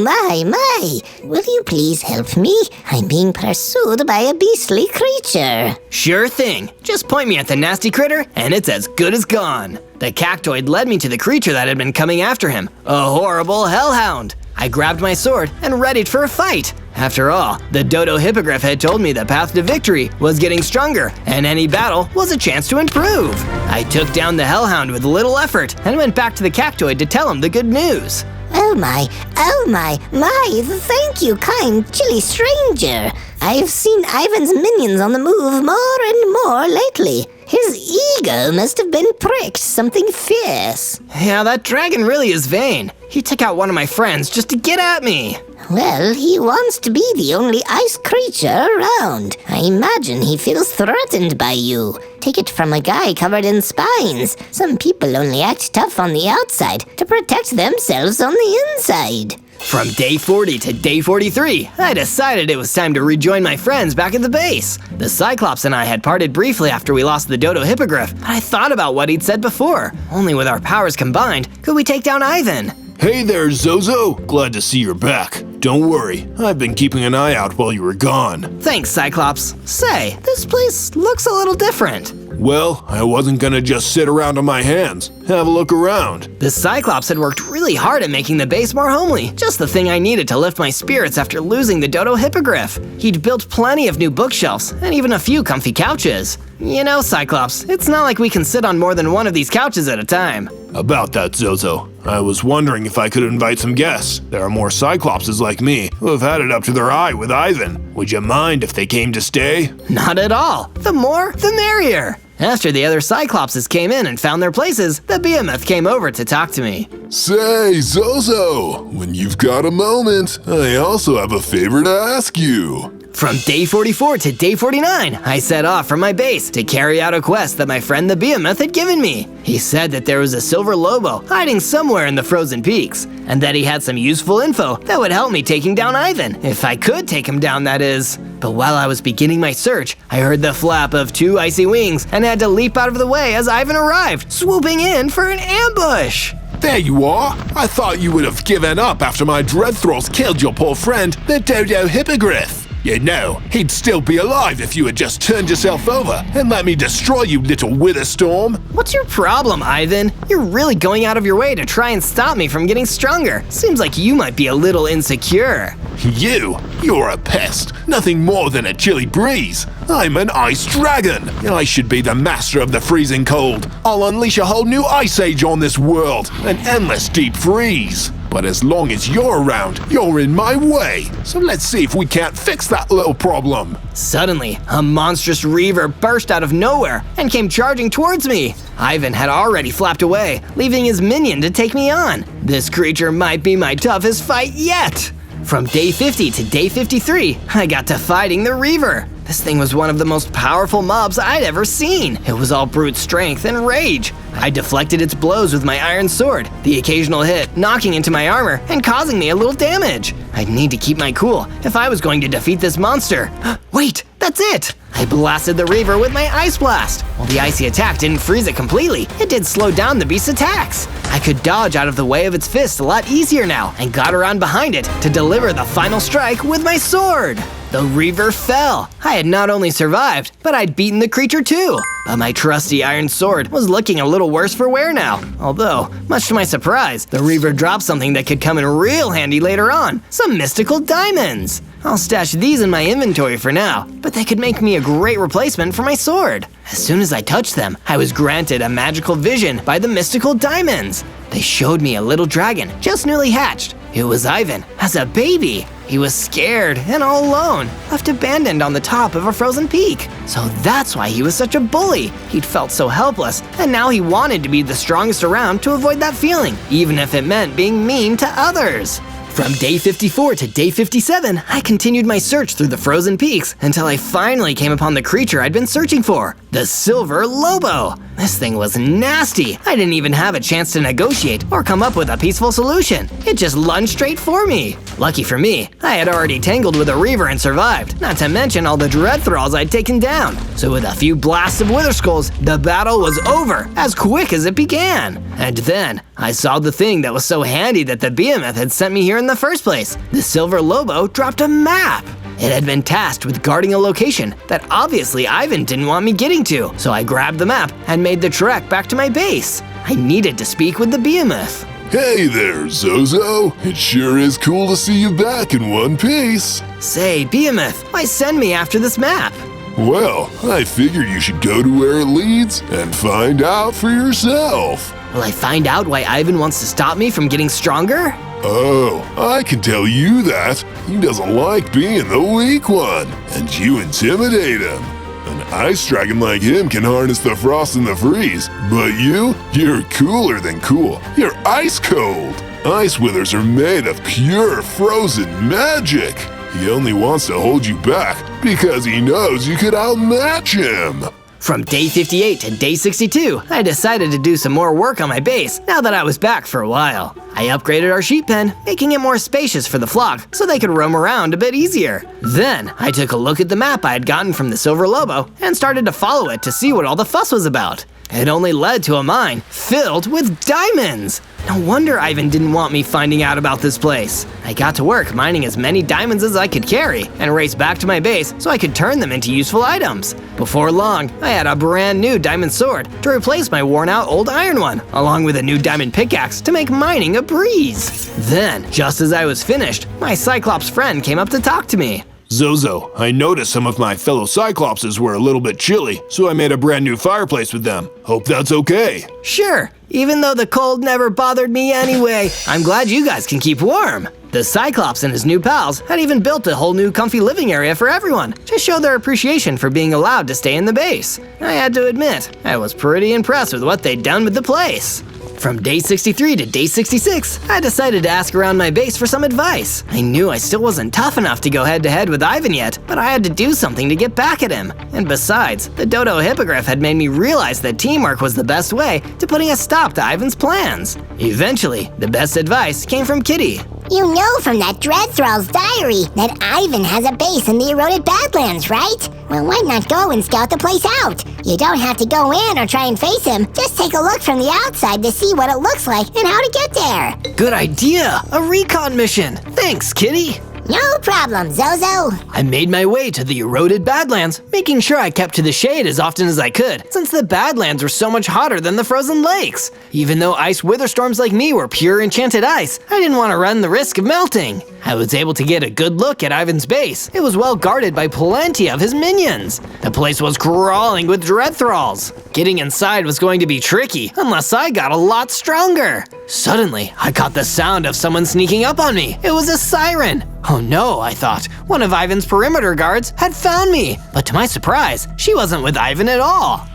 my. Will you please help me? I'm being pursued by a beastly creature. Sure thing. Just point me at the nasty critter, and it's as good as gone. The cactoid led me to the creature that had been coming after him, a horrible hellhound. I grabbed my sword and readied for a fight. After all, the dodo hippogriff had told me the path to victory was getting stronger, and any battle was a chance to improve. I took down the hellhound with little effort and went back to the cactoid to tell him the good news. Oh my, thank you, kind, chilly stranger. I've seen Ivan's minions on the move more and more lately. His ego must have been pricked something fierce. Yeah, that dragon really is vain. He took out one of my friends just to get at me. Well, he wants to be the only ice creature around. I imagine he feels threatened by you. Take it from a guy covered in spines. Some people only act tough on the outside to protect themselves on the inside. From day 40 to day 43, I decided it was time to rejoin my friends back at the base. The Cyclops and I had parted briefly after we lost the dodo hippogriff, but I thought about what he'd said before. Only with our powers combined could we take down Ivan. Hey there, Zozo. Glad to see you're back. Don't worry, I've been keeping an eye out while you were gone. Thanks, Cyclops. Say, this place looks a little different. Well, I wasn't gonna just sit around on my hands. Have a look around. The Cyclops had worked really hard at making the base more homely, just the thing I needed to lift my spirits after losing the dodo hippogriff. He'd built plenty of new bookshelves and even a few comfy couches. You know, Cyclops, it's not like we can sit on more than one of these couches at a time. About that, Zozo, I was wondering if I could invite some guests. There are more Cyclopses like me who have had it up to their eye with Ivan. Would you mind if they came to stay? Not at all. The more, the merrier. After the other Cyclopses came in and found their places, the behemoth came over to talk to me. Say, Zozo, when you've got a moment, I also have a favor to ask you. From day 44 to day 49, I set off from my base to carry out a quest that my friend the behemoth had given me. He said that there was a silver lobo hiding somewhere in the frozen peaks, and that he had some useful info that would help me taking down Ivan, if I could take him down, that is. But while I was beginning my search, I heard the flap of 2 icy wings and had to leap out of the way as Ivan arrived, swooping in for an ambush. There you are. I thought you would have given up after my dread thralls killed your poor friend, the dodo hippogriff. You know, he'd still be alive if you had just turned yourself over and let me destroy you, little Witherstorm. What's your problem, Ivan? You're really going out of your way to try and stop me from getting stronger. Seems like you might be a little insecure. You're a pest, nothing more than a chilly breeze. I'm an ice dragon. I should be the master of the freezing cold. I'll unleash a whole new ice age on this world, an endless deep freeze. But as long as you're around, you're in my way. So let's see if we can't fix that little problem. Suddenly, a monstrous reaver burst out of nowhere and came charging towards me. Ivan had already flapped away, leaving his minion to take me on. This creature might be my toughest fight yet. From day 50 to day 53, I got to fighting the reaver. This thing was one of the most powerful mobs I'd ever seen. It was all brute strength and rage. I deflected its blows with my iron sword, the occasional hit knocking into my armor and causing me a little damage. I'd need to keep my cool if I was going to defeat this monster. Wait, that's it! I blasted the reaver with my ice blast. While the icy attack didn't freeze it completely, it did slow down the beast's attacks. I could dodge out of the way of its fist a lot easier now and got around behind it to deliver the final strike with my sword. The Reaver fell. I had not only survived, but I'd beaten the creature too. But my trusty iron sword was looking a little worse for wear now. Although, much to my surprise, the Reaver dropped something that could come in real handy later on. Some mystical diamonds. I'll stash these in my inventory for now, but they could make me a great replacement for my sword. As soon as I touched them, I was granted a magical vision by the mystical diamonds. They showed me a little dragon, just newly hatched. It was Ivan, as a baby. He was scared and all alone, left abandoned on the top of a frozen peak. So that's why he was such a bully. He'd felt so helpless, and now he wanted to be the strongest around to avoid that feeling, even if it meant being mean to others. From day 54 to day 57, I continued my search through the frozen peaks until I finally came upon the creature I'd been searching for, the Silver Lobo. This thing was nasty. I didn't even have a chance to negotiate or come up with a peaceful solution. It just lunged straight for me. Lucky for me, I had already tangled with a Reaver and survived, not to mention all the Dread Thralls I'd taken down. So with a few blasts of Wither Skulls, the battle was over as quick as it began. And then, I saw the thing that was so handy that the behemoth had sent me here in the first place. The Silver Lobo dropped a map. It had been tasked with guarding a location that obviously Ivan didn't want me getting to, so I grabbed the map and made the trek back to my base. I needed to speak with the behemoth. Hey there, Zozo. It sure is cool to see you back in one piece. Say, behemoth, why send me after this map? Well, I figured you should go to where it leads and find out for yourself. Will I find out why Ivan wants to stop me from getting stronger? Oh, I can tell you that. He doesn't like being the weak one, and you intimidate him. An ice dragon like him can harness the frost and the freeze, but you're cooler than cool. You're ice cold. Ice withers are made of pure frozen magic. He only wants to hold you back because he knows you could outmatch him. From day 58 to day 62, I decided to do some more work on my base now that I was back for a while. I upgraded our sheep pen, making it more spacious for the flock so they could roam around a bit easier. Then, I took a look at the map I had gotten from the Silver Lobo and started to follow it to see what all the fuss was about. It only led to a mine filled with diamonds. No wonder Ivan didn't want me finding out about this place. I got to work mining as many diamonds as I could carry and raced back to my base so I could turn them into useful items. Before long, I had a brand new diamond sword to replace my worn out old iron one, along with a new diamond pickaxe to make mining a breeze. Then, just as I was finished, my Cyclops friend came up to talk to me. Zozo, I noticed some of my fellow Cyclopses were a little bit chilly, so I made a brand new fireplace with them. Hope that's okay. Sure, even though the cold never bothered me anyway, I'm glad you guys can keep warm. The Cyclops and his new pals had even built a whole new comfy living area for everyone to show their appreciation for being allowed to stay in the base. I had to admit, I was pretty impressed with what they'd done with the place. From day 63 to day 66, I decided to ask around my base for some advice. I knew I still wasn't tough enough to go head-to-head with Ivan yet, but I had to do something to get back at him. And besides, the Dodo Hippogriff had made me realize that teamwork was the best way to putting a stop to Ivan's plans. Eventually, the best advice came from Kitty. You know from that Dread Thrall's diary that Ivan has a base in the eroded Badlands, right? Well, why not go and scout the place out? You don't have to go in or try and face him. Just take a look from the outside to see what it looks like and how to get there. Good idea! A recon mission! Thanks, Kitty! No problem, Zozo. I made my way to the eroded Badlands, making sure I kept to the shade as often as I could, since the Badlands were so much hotter than the frozen lakes. Even though ice witherstorms like me were pure enchanted ice, I didn't want to run the risk of melting. I was able to get a good look at Ivan's base. It was well guarded by plenty of his minions. The place was crawling with Dread Thralls. Getting inside was going to be tricky unless I got a lot stronger. Suddenly, I caught the sound of someone sneaking up on me. It was a siren. Oh no, I thought. One of Ivan's perimeter guards had found me. But to my surprise, she wasn't with Ivan at all.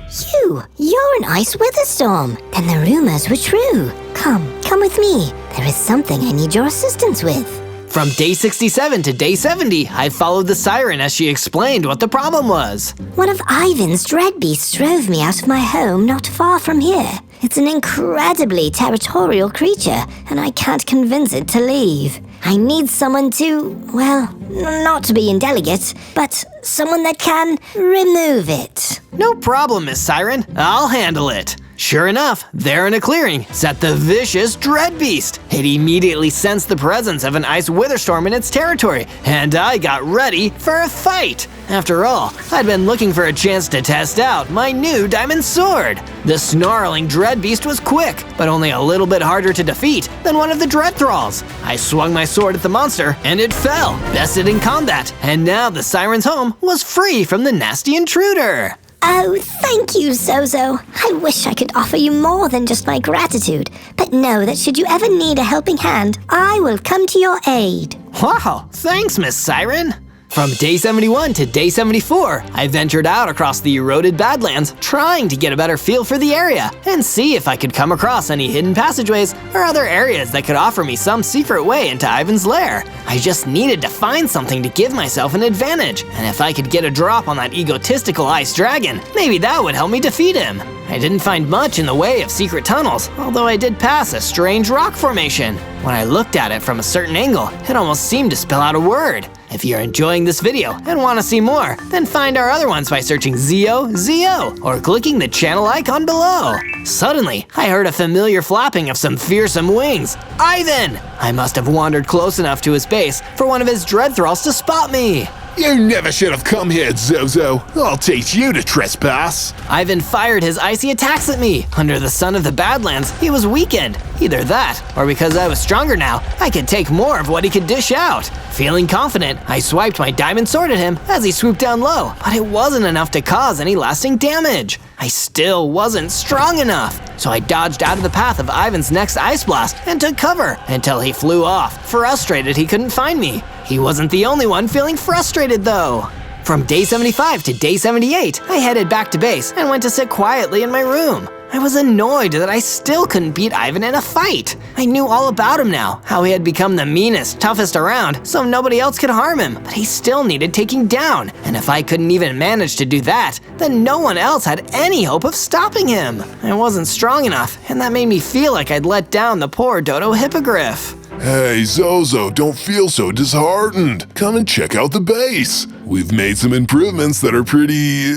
You're an Ice Witherstorm. Then the rumors were true. Come with me. There is something I need your assistance with. From day 67 to day 70, I followed the siren as she explained what the problem was. One of Ivan's dread beasts drove me out of my home not far from here. It's an incredibly territorial creature, and I can't convince it to leave. I need someone to, well, not to be indelicate, but someone that can remove it. No problem, Miss Siren. I'll handle it. Sure enough, there in a clearing sat the vicious Dread Beast. It immediately sensed the presence of an Ice WITHERSTORM in its territory, and I got ready for a fight. After all, I'd been looking for a chance to test out my new diamond sword. The snarling Dread Beast was quick, but only a little bit harder to defeat than one of the Dread Thralls. I swung my sword at the monster, and it fell, bested in combat, and now the Siren's home was free from the nasty intruder. Oh, thank you, Zozo. I wish I could offer you more than just my gratitude, but know that should you ever need a helping hand, I will come to your aid. Wow, thanks, Miss Siren. From day 71 to day 74, I ventured out across the eroded Badlands, trying to get a better feel for the area and see if I could come across any hidden passageways or other areas that could offer me some secret way into Ivan's lair. I just needed to find something to give myself an advantage, and if I could get a drop on that egotistical ice dragon, maybe that would help me defeat him. I didn't find much in the way of secret tunnels, although I did pass a strange rock formation. When I looked at it from a certain angle, it almost seemed to spell out a word. If you're enjoying this video and want to see more, then find our other ones by searching ZO, or clicking the channel icon below. Suddenly, I heard a familiar flapping of some fearsome wings. Ivan! I must have wandered close enough to his base for one of his Dread Thralls to spot me. You never should have come here, Zozo. I'll teach you to trespass. Ivan fired his icy attacks at me. Under the sun of the Badlands, he was weakened. Either that, or because I was stronger now, I could take more of what he could dish out. Feeling confident, I swiped my diamond sword at him as he swooped down low, but it wasn't enough to cause any lasting damage. I still wasn't strong enough, so I dodged out of the path of Ivan's next ice blast and took cover until he flew off, frustrated he couldn't find me. He wasn't the only one feeling frustrated though. From day 75 to day 78, I headed back to base and went to sit quietly in my room. I was annoyed that I still couldn't beat Ivan in a fight. I knew all about him now, how he had become the meanest, toughest around, so nobody else could harm him, but he still needed taking down, and if I couldn't even manage to do that, then no one else had any hope of stopping him. I wasn't strong enough, and that made me feel like I'd let down the poor Dodo Hippogriff. Hey, Zozo, don't feel so disheartened. Come and check out the base. We've made some improvements that are pretty...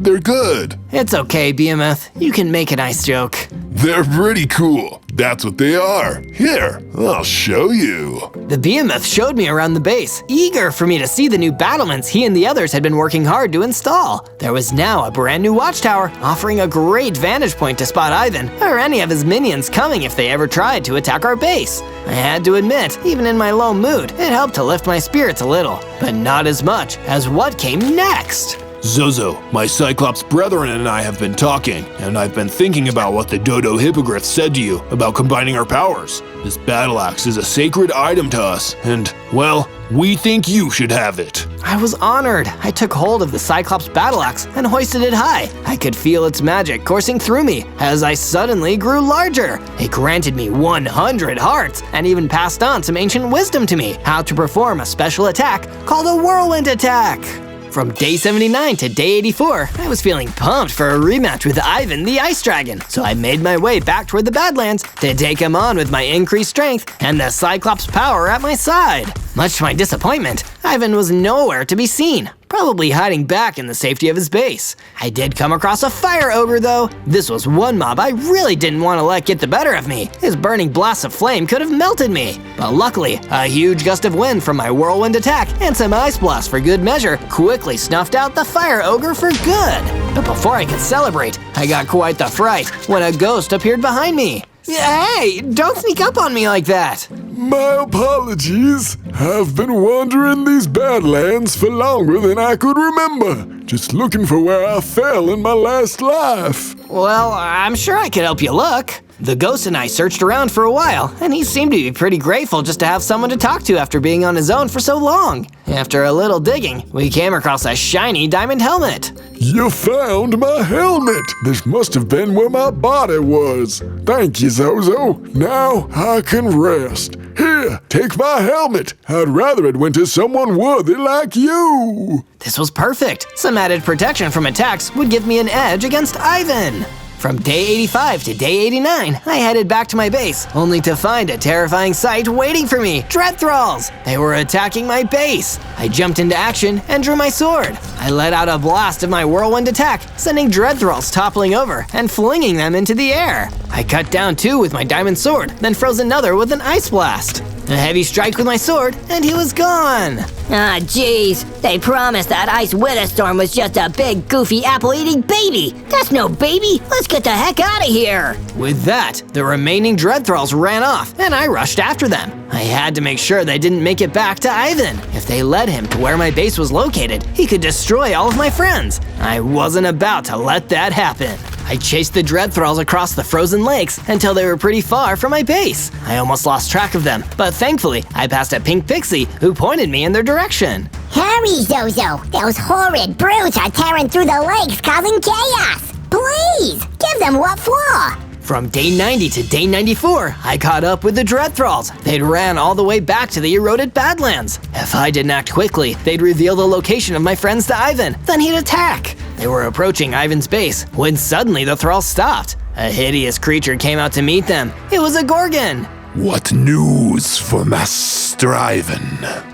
they're good. It's okay, Behemoth. You can make a nice joke. They're pretty cool. That's what they are. Here, I'll show you. The Behemoth showed me around the base, eager for me to see the new battlements he and the others had been working hard to install. There was now a brand new watchtower, offering a great vantage point to spot Ivan or any of his minions coming if they ever tried to attack our base. I had to admit, even in my low mood, it helped to lift my spirits a little, but not as much as what came next. Zozo, my Cyclops brethren and I have been talking, and I've been thinking about what the Dodo Hippogriff said to you about combining our powers. This battle axe is a sacred item to us, and, well, we think you should have it. I was honored. I took hold of the Cyclops battle axe and hoisted it high. I could feel its magic coursing through me as I suddenly grew larger. It granted me 100 hearts and even passed on some ancient wisdom to me, how to perform a special attack called a whirlwind attack. From day 79 to day 84, I was feeling pumped for a rematch with Ivan the Ice Dragon, so I made my way back toward the Badlands to take him on with my increased strength and the Cyclops power at my side. Much to my disappointment, Ivan was nowhere to be seen, probably hiding back in the safety of his base. I did come across a fire ogre though. This was one mob I really didn't want to let get the better of me. His burning blasts of flame could have melted me. But luckily, a huge gust of wind from my whirlwind attack and some ice blasts for good measure quickly snuffed out the fire ogre for good. But before I could celebrate, I got quite the fright when a ghost appeared behind me. Hey, don't sneak up on me like that. My apologies. I've been wandering these Badlands for longer than I could remember. Just looking for where I fell in my last life. Well, I'm sure I could help you look. The ghost and I searched around for a while, and he seemed to be pretty grateful just to have someone to talk to after being on his own for so long. After a little digging, we came across a shiny diamond helmet. You found my helmet. This must have been where my body was. Thank you, Zozo. Now I can rest. Here, take my helmet. I'd rather it went to someone worthy like you. This was perfect. Some added protection from attacks would give me an edge against Ivan. From day 85 to day 89, I headed back to my base, only to find a terrifying sight waiting for me, Dread Thralls! They were attacking my base! I jumped into action and drew my sword. I let out a blast of my whirlwind attack, sending Dread Thralls toppling over and flinging them into the air. I cut down 2 with my diamond sword, then froze another with an ice blast. A heavy strike with my sword, and he was gone. Ah, jeez. They promised that ICE WITHERSTORM was just a big, goofy, apple-eating baby. That's no baby. Let's get the heck out of here. With that, the remaining Dread Thralls ran off, and I rushed after them. I had to make sure they didn't make it back to Ivan. If they led him to where my base was located, he could destroy all of my friends. I wasn't about to let that happen. I chased the Dread Thralls across the frozen lakes until they were pretty far from my base. I almost lost track of them, but thankfully, I passed a pink pixie who pointed me in their direction. Hurry, Zozo! Those horrid brutes are tearing through the lakes, causing chaos! Please, give them what for! From day 90 to day 94, I caught up with the Dread Thralls. They'd ran all the way back to the eroded Badlands. If I didn't act quickly, they'd reveal the location of my friends to Ivan, then he'd attack. They were approaching Ivan's base when suddenly the Thralls stopped. A hideous creature came out to meet them. It was a Gorgon. What news for Master Ivan?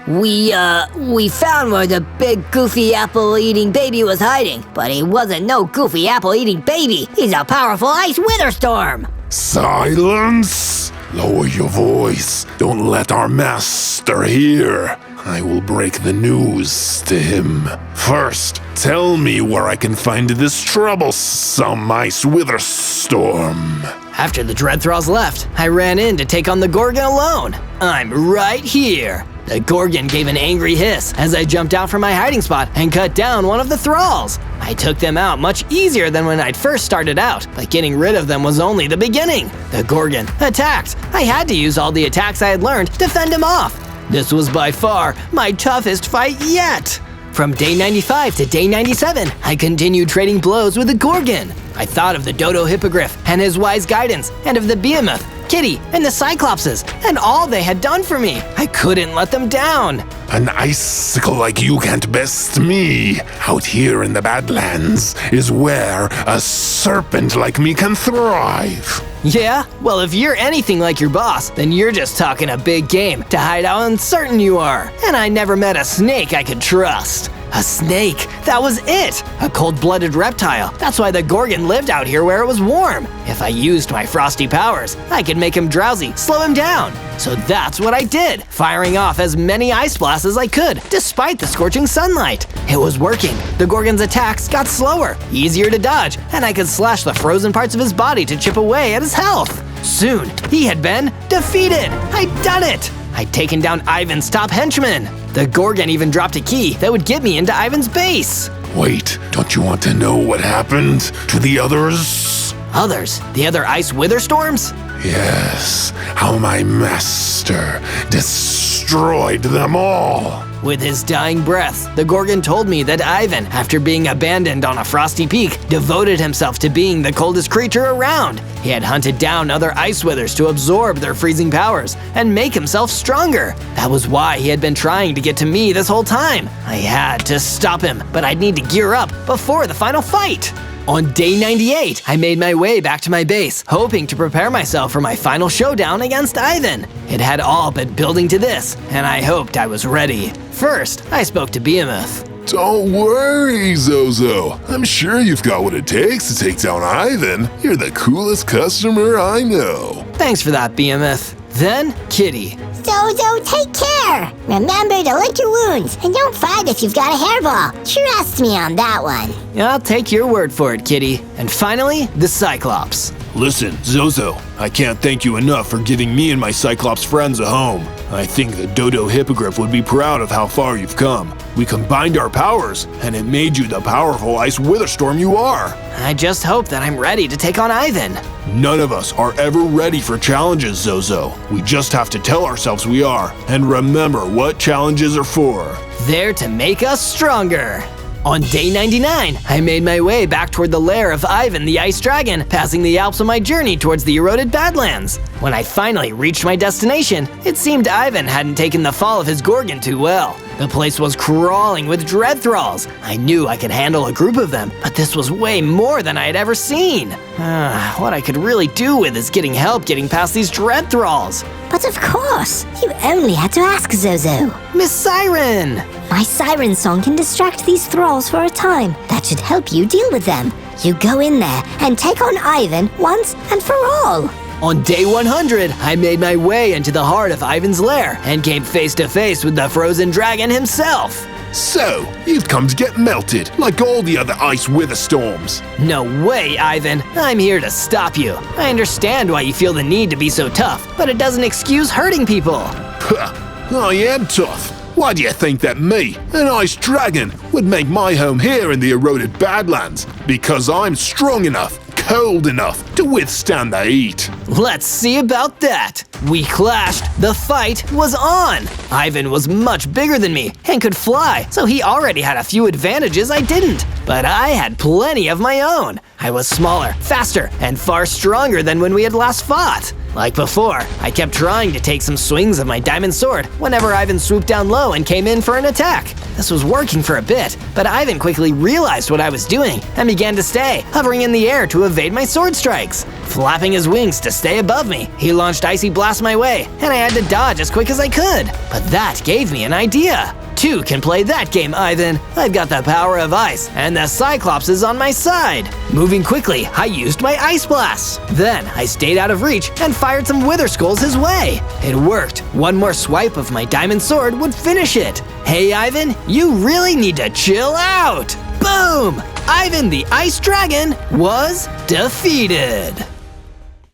We found where the big, goofy, apple-eating baby was hiding, but he wasn't no goofy, apple-eating baby. He's a powerful ICE WITHERSTORM. Silence! Lower your voice. Don't let our master hear. I will break the news to him. First, tell me where I can find this troublesome ICE WITHERSTORM. After the Dread Thralls left, I ran in to take on the Gorgon alone. I'm right here. The Gorgon gave an angry hiss as I jumped out from my hiding spot and cut down one of the Thralls. I took them out much easier than when I'd first started out, but getting rid of them was only the beginning. The Gorgon attacked. I had to use all the attacks I had learned to fend him off. This was by far my toughest fight yet. From day 95 to day 97, I continued trading blows with the Gorgon. I thought of the Dodo Hippogriff and his wise guidance, and of the Behemoth, Kitty, and the Cyclopses, and all they had done for me. I couldn't let them down. An icicle like you can't best me. Out here in the Badlands is where a serpent like me can thrive. Yeah? Well, if you're anything like your boss, then you're just talking a big game to hide how uncertain you are. And I never met a snake I could trust. A snake, that was it! A cold-blooded reptile. That's why the Gorgon lived out here where it was warm. If I used my frosty powers, I could make him drowsy, slow him down. So that's what I did, firing off as many ice blasts as I could, despite the scorching sunlight. It was working. The Gorgon's attacks got slower, easier to dodge, and I could slash the frozen parts of his body to chip away at his health. Soon, he had been defeated. I'd done it. I'd taken down Ivan's top henchman. The Gorgon even dropped a key that would get me into Ivan's base. Wait, don't you want to know what happened to the others? Others? The other ICE WITHERSTORMs? Yes, how my master destroyed them all. With his dying breath, the Gorgon told me that Ivan, after being abandoned on a frosty peak, devoted himself to being the coldest creature around. He had hunted down other ice withers to absorb their freezing powers and make himself stronger. That was why he had been trying to get to me this whole time. I had to stop him, but I'd need to gear up before the final fight. On day 98, I made my way back to my base, hoping to prepare myself for my final showdown against Ivan. It had all been building to this, and I hoped I was ready. First, I spoke to Behemoth. Don't worry, Zozo. I'm sure you've got what it takes to take down Ivan. You're the coolest customer I know. Thanks for that, Behemoth. Then, Kitty. Zozo, take care! Remember to lick your wounds, and don't fight if you've got a hairball. Trust me on that one. I'll take your word for it, Kitty. And finally, the Cyclops. Listen, Zozo, I can't thank you enough for giving me and my Cyclops friends a home. I think the Dodo Hippogriff would be proud of how far you've come. We combined our powers, and it made you the powerful ICE WITHERSTORM you are. I just hope that I'm ready to take on Ivan. None of us are ever ready for challenges, Zozo. We just have to tell ourselves we are, and remember what challenges are for. They're to make us stronger. On day 99, I made my way back toward the lair of Ivan the Ice Dragon, passing the Alps on my journey towards the eroded Badlands. When I finally reached my destination, it seemed Ivan hadn't taken the fall of his Gorgon too well. The place was crawling with dread thralls. I knew I could handle a group of them, but this was way more than I had ever seen. What I could really do with is getting help getting past these dread thralls. But of course, you only had to ask Zozo. Miss Siren! My siren song can distract these thralls for a time. That should help you deal with them. You go in there and take on Ivan once and for all. On day 100, I made my way into the heart of Ivan's lair and came face to face with the frozen dragon himself. So, you've come to get melted, like all the other ICE WITHERSTORMs. No way, Ivan. I'm here to stop you. I understand why you feel the need to be so tough, but it doesn't excuse hurting people. I am tough. Why do you think that me, an ice dragon, would make my home here in the eroded Badlands? Because I'm strong enough, cold enough to withstand the heat. Let's see about that. We clashed. The fight was on. Ivan was much bigger than me and could fly, so he already had a few advantages I didn't. But I had plenty of my own. I was smaller, faster, and far stronger than when we had last fought. Like before, I kept trying to take some swings of my diamond sword whenever Ivan swooped down low and came in for an attack. This was working for a bit, but Ivan quickly realized what I was doing and began to stay, hovering in the air to evade my sword strikes. Flapping his wings to stay above me, he launched icy blasts my way, and I had to dodge as quick as I could. But that gave me an idea. Two can play that game, Ivan. I've got the power of ice, and the Cyclops is on my side. Moving quickly, I used my ice blasts. Then I stayed out of reach and fired some wither skulls his way. It worked. One more swipe of my diamond sword would finish it. Hey, Ivan, you really need to chill out. Boom! Ivan the Ice Dragon was defeated.